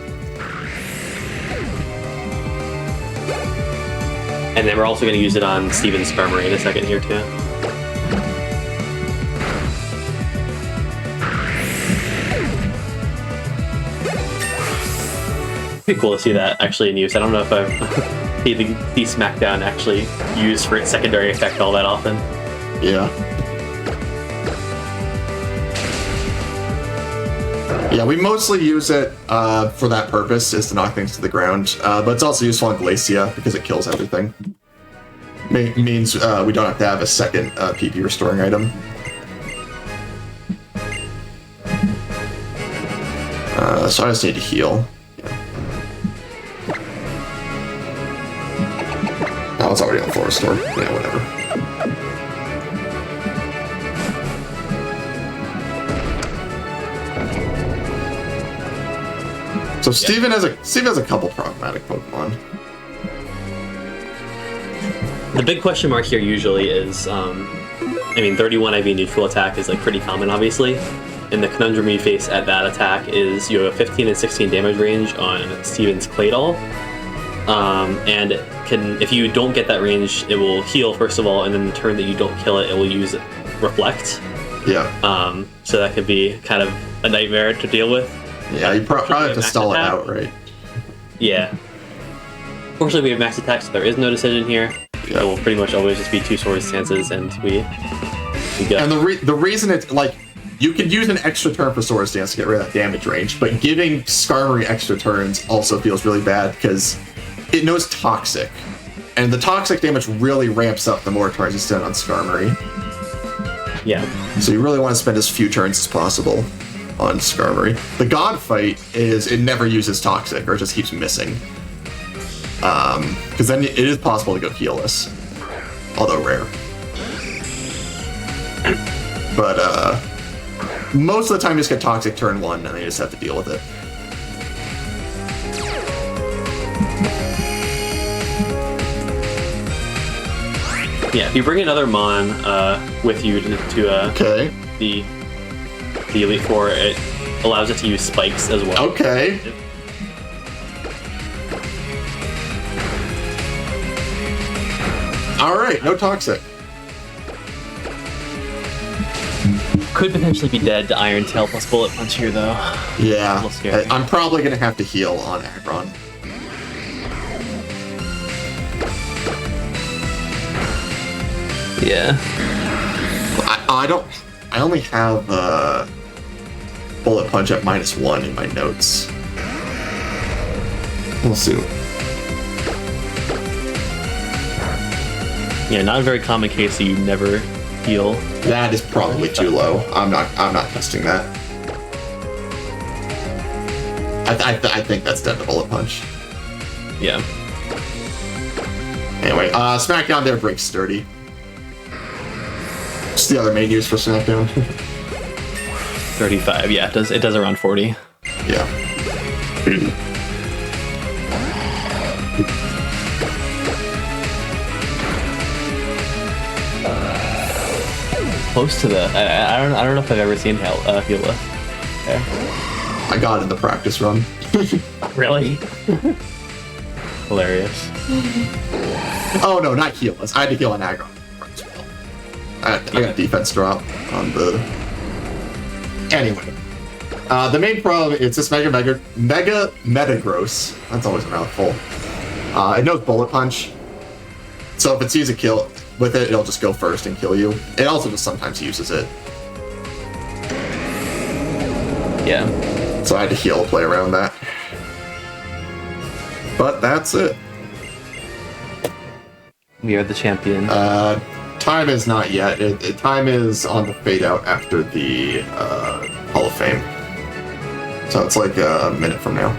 And then we're also going to use it on Steven's Skarmory in a second here too. Pretty cool to see that actually in use. I don't know if I've seen the Smackdown actually used for its secondary effect all that often. Yeah. Yeah, we mostly use it for that purpose, is to knock things to the ground. But it's also useful in Glacia because it kills everything. Means we don't have to have a second PP restoring item. So I just need to heal. Oh, it's already on full restore. Yeah, whatever. So Steven has a couple problematic Pokemon. The big question mark here usually is, 31 IV neutral attack is like pretty common, obviously. And the conundrum you face at that attack is you have a 15 and 16 damage range on Steven's Claydol. And if you don't get that range, it will heal first of all, and then the turn that you don't kill it, it will use Reflect. Yeah. So that could be kind of a nightmare to deal with. Yeah, you probably have to stall it out, right? Yeah. Fortunately, we have max attack, so there is no decision here. Yeah. It will pretty much always just be 2 sword stances, and we go. And the reason it's like, you could use an extra turn for Sword Stance to get rid of that damage range, but giving Skarmory extra turns also feels really bad because it knows Toxic. And the Toxic damage really ramps up the more turns you spend on Skarmory. Yeah. So you really want to spend as few turns as possible on Skarmory. The God Fight is it never uses Toxic, or it just keeps missing. Because then it is possible to go heelless, although rare. But most of the time you just get Toxic turn 1, and then you just have to deal with it. Yeah, if you bring another Mon with you to Okay. the Elite Four, it allows it to use spikes as well. Okay. Alright, no Toxic. Could potentially be dead to Iron Tail plus Bullet Punch here, though. Yeah. A little scary. I'm probably going to have to heal on Aggron. Yeah. I only have Bullet Punch at -1 in my notes. We'll see. Yeah, not a very common case that you never heal. That is probably too low. I'm not testing that. I think that's dead to Bullet Punch. Yeah. Anyway, Smackdown there breaks sturdy. What's the other main use for Smackdown? 35, yeah, it does around 40. Yeah. close to the. I don't know if I've ever seen Heala. Okay. I got in the practice run. Really? Hilarious. Oh no, not heal. I had to heal an aggro. I got defense drop on the. Anyway, the main problem is this Mega Metagross. That's always a mouthful. It knows Bullet Punch, so if it sees a kill with it, it'll just go first and kill you. It also just sometimes uses it. Yeah. So I had to heal, play around that. But that's it. We are the champion. Time is not yet. Time is on the fade out after the Hall of Fame. So it's like a minute from now.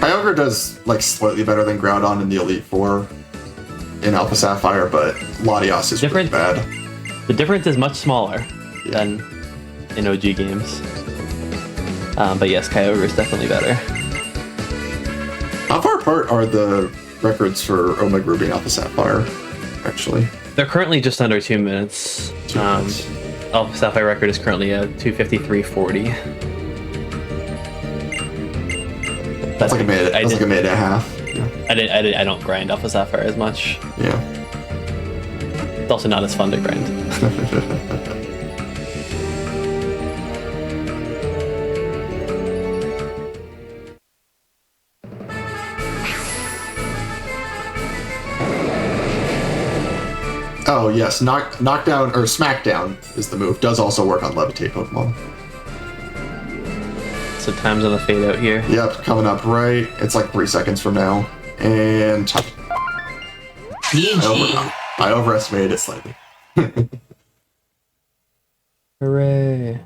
Kyogre does like slightly better than Groudon in the Elite Four in Alpha Sapphire, but Latios is pretty bad. The difference is much smaller than in OG games. But yes, Kyogre is definitely better. How far apart are the records for Omega Ruby and Alpha Sapphire, actually? They're currently just under 2 minutes. 2 minutes. Alpha Sapphire record is currently at 2:53:40. That's like a minute. That's like a minute and a half. Yeah. I don't grind Alpha Sapphire as much. Yeah. It's also not as fun to grind. Oh yes, knockdown or smackdown is the move. Does also work on levitate Pokemon. So time's on the fade out here. Yep, coming up right. It's like 3 seconds from now. And I overestimated it slightly. Hooray.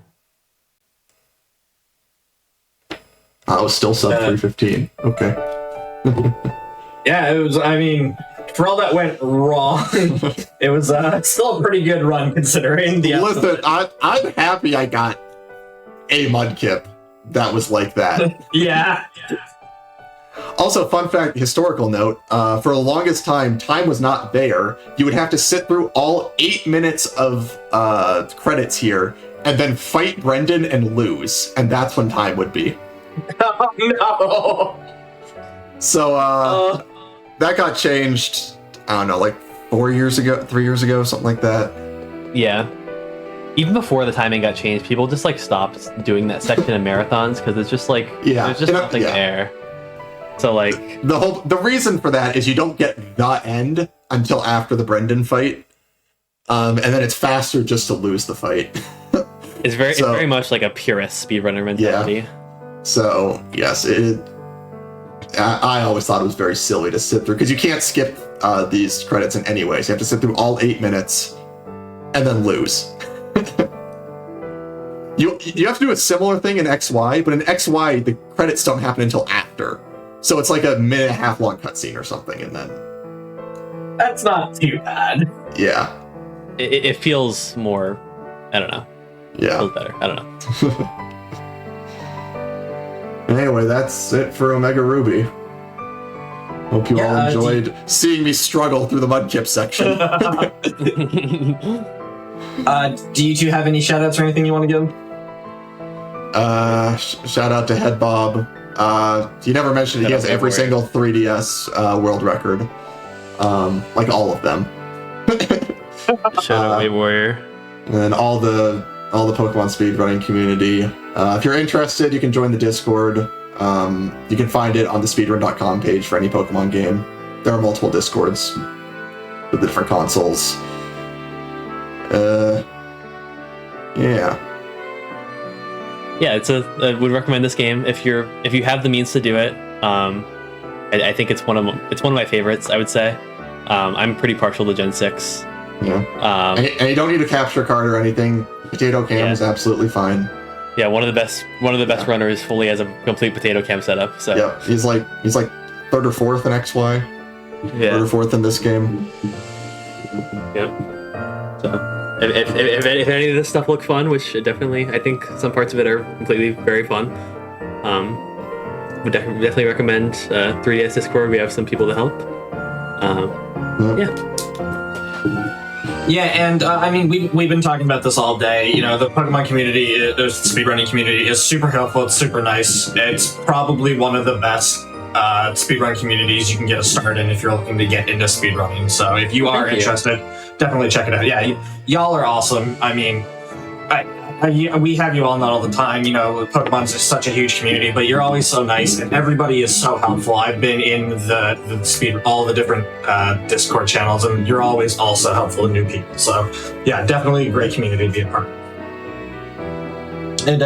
I was still sub 315. Okay. Yeah, it was, I mean, for all that went wrong, it was still a pretty good run considering the... Listen, I'm happy I got a Mudkip that was like that. Yeah. Also, fun fact, historical note, for the longest time was not there. You would have to sit through all 8 minutes of credits here, and then fight Brendan and lose, and that's when time would be. Oh, no! So, that got changed, I don't know, like 4 years ago, 3 years ago, something like that. Yeah. Even before the timing got changed, people just like stopped doing that section of marathons because it's just like there's just nothing there. So like the reason for that is you don't get the end until after the Brendan fight, and then it's faster just to lose the fight. it's very much like a purist speedrunner mentality. Yeah. So yes, I always thought it was very silly to sit through because you can't skip these credits in any way. So you have to sit through all 8 minutes and then lose. You have to do a similar thing in XY, but in XY the credits don't happen until after. So it's like a minute and a half long cutscene or something, and then that's not too bad. Yeah. It feels more, I don't know. Yeah. It feels better. I don't know. Anyway, that's it for Omega Ruby. Hope you all enjoyed seeing me struggle through the Mudkip section. Do you two have any shoutouts or anything you want to give? Shout out to Head Bob. He never mentioned he has every single 3DS world record. Like all of them. Shout out Wave Warrior. And then all the Pokemon speedrunning community. If you're interested, you can join the Discord. You can find it on the speedrun.com page for any Pokemon game. There are multiple Discords with the different consoles. Yeah, I would recommend this game if you have the means to do it. I think it's one of my favorites. I would say. I'm pretty partial to Gen 6. Yeah. And you don't need a capture card or anything. Potato Cam is absolutely fine. Yeah, one of the best runners fully has a complete Potato Cam setup. So yeah, he's like third or fourth in XY. Yeah. Third or fourth in this game. Yep. So if any of this stuff looks fun, which definitely I think some parts of it are completely very fun, Would definitely recommend 3DS Discord. We have some people to help. Yeah. Yeah, and I mean, we've been talking about this all day. You know, the Pokemon community, the speedrunning community, is super helpful. It's super nice. It's probably one of the best speedrun communities you can get a start in if you're looking to get into speedrunning. So if you are interested, definitely check it out. Yeah, y'all are awesome. I mean, we have you all not all the time. You know, Pokemon's just such a huge community, but you're always so nice, and everybody is so helpful. I've been in all the different Discord channels, and you're always also helpful to new people. So, yeah, definitely a great community to be a part of. And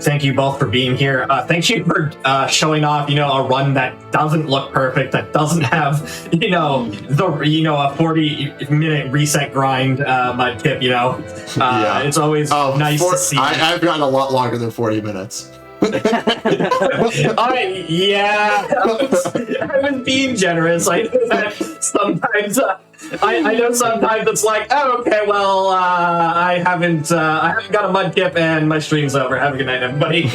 thank you both for being here. Thank you for showing off, you know, a run that doesn't look perfect, that doesn't have, a 40-minute reset grind mud tip. You know, it's always nice to see. I've gotten a lot longer than 40 minutes. Yeah, I was being generous. I know that sometimes. I know sometimes it's like, oh, okay, well, I haven't got a mud tip and my stream's over. Have a good night, everybody.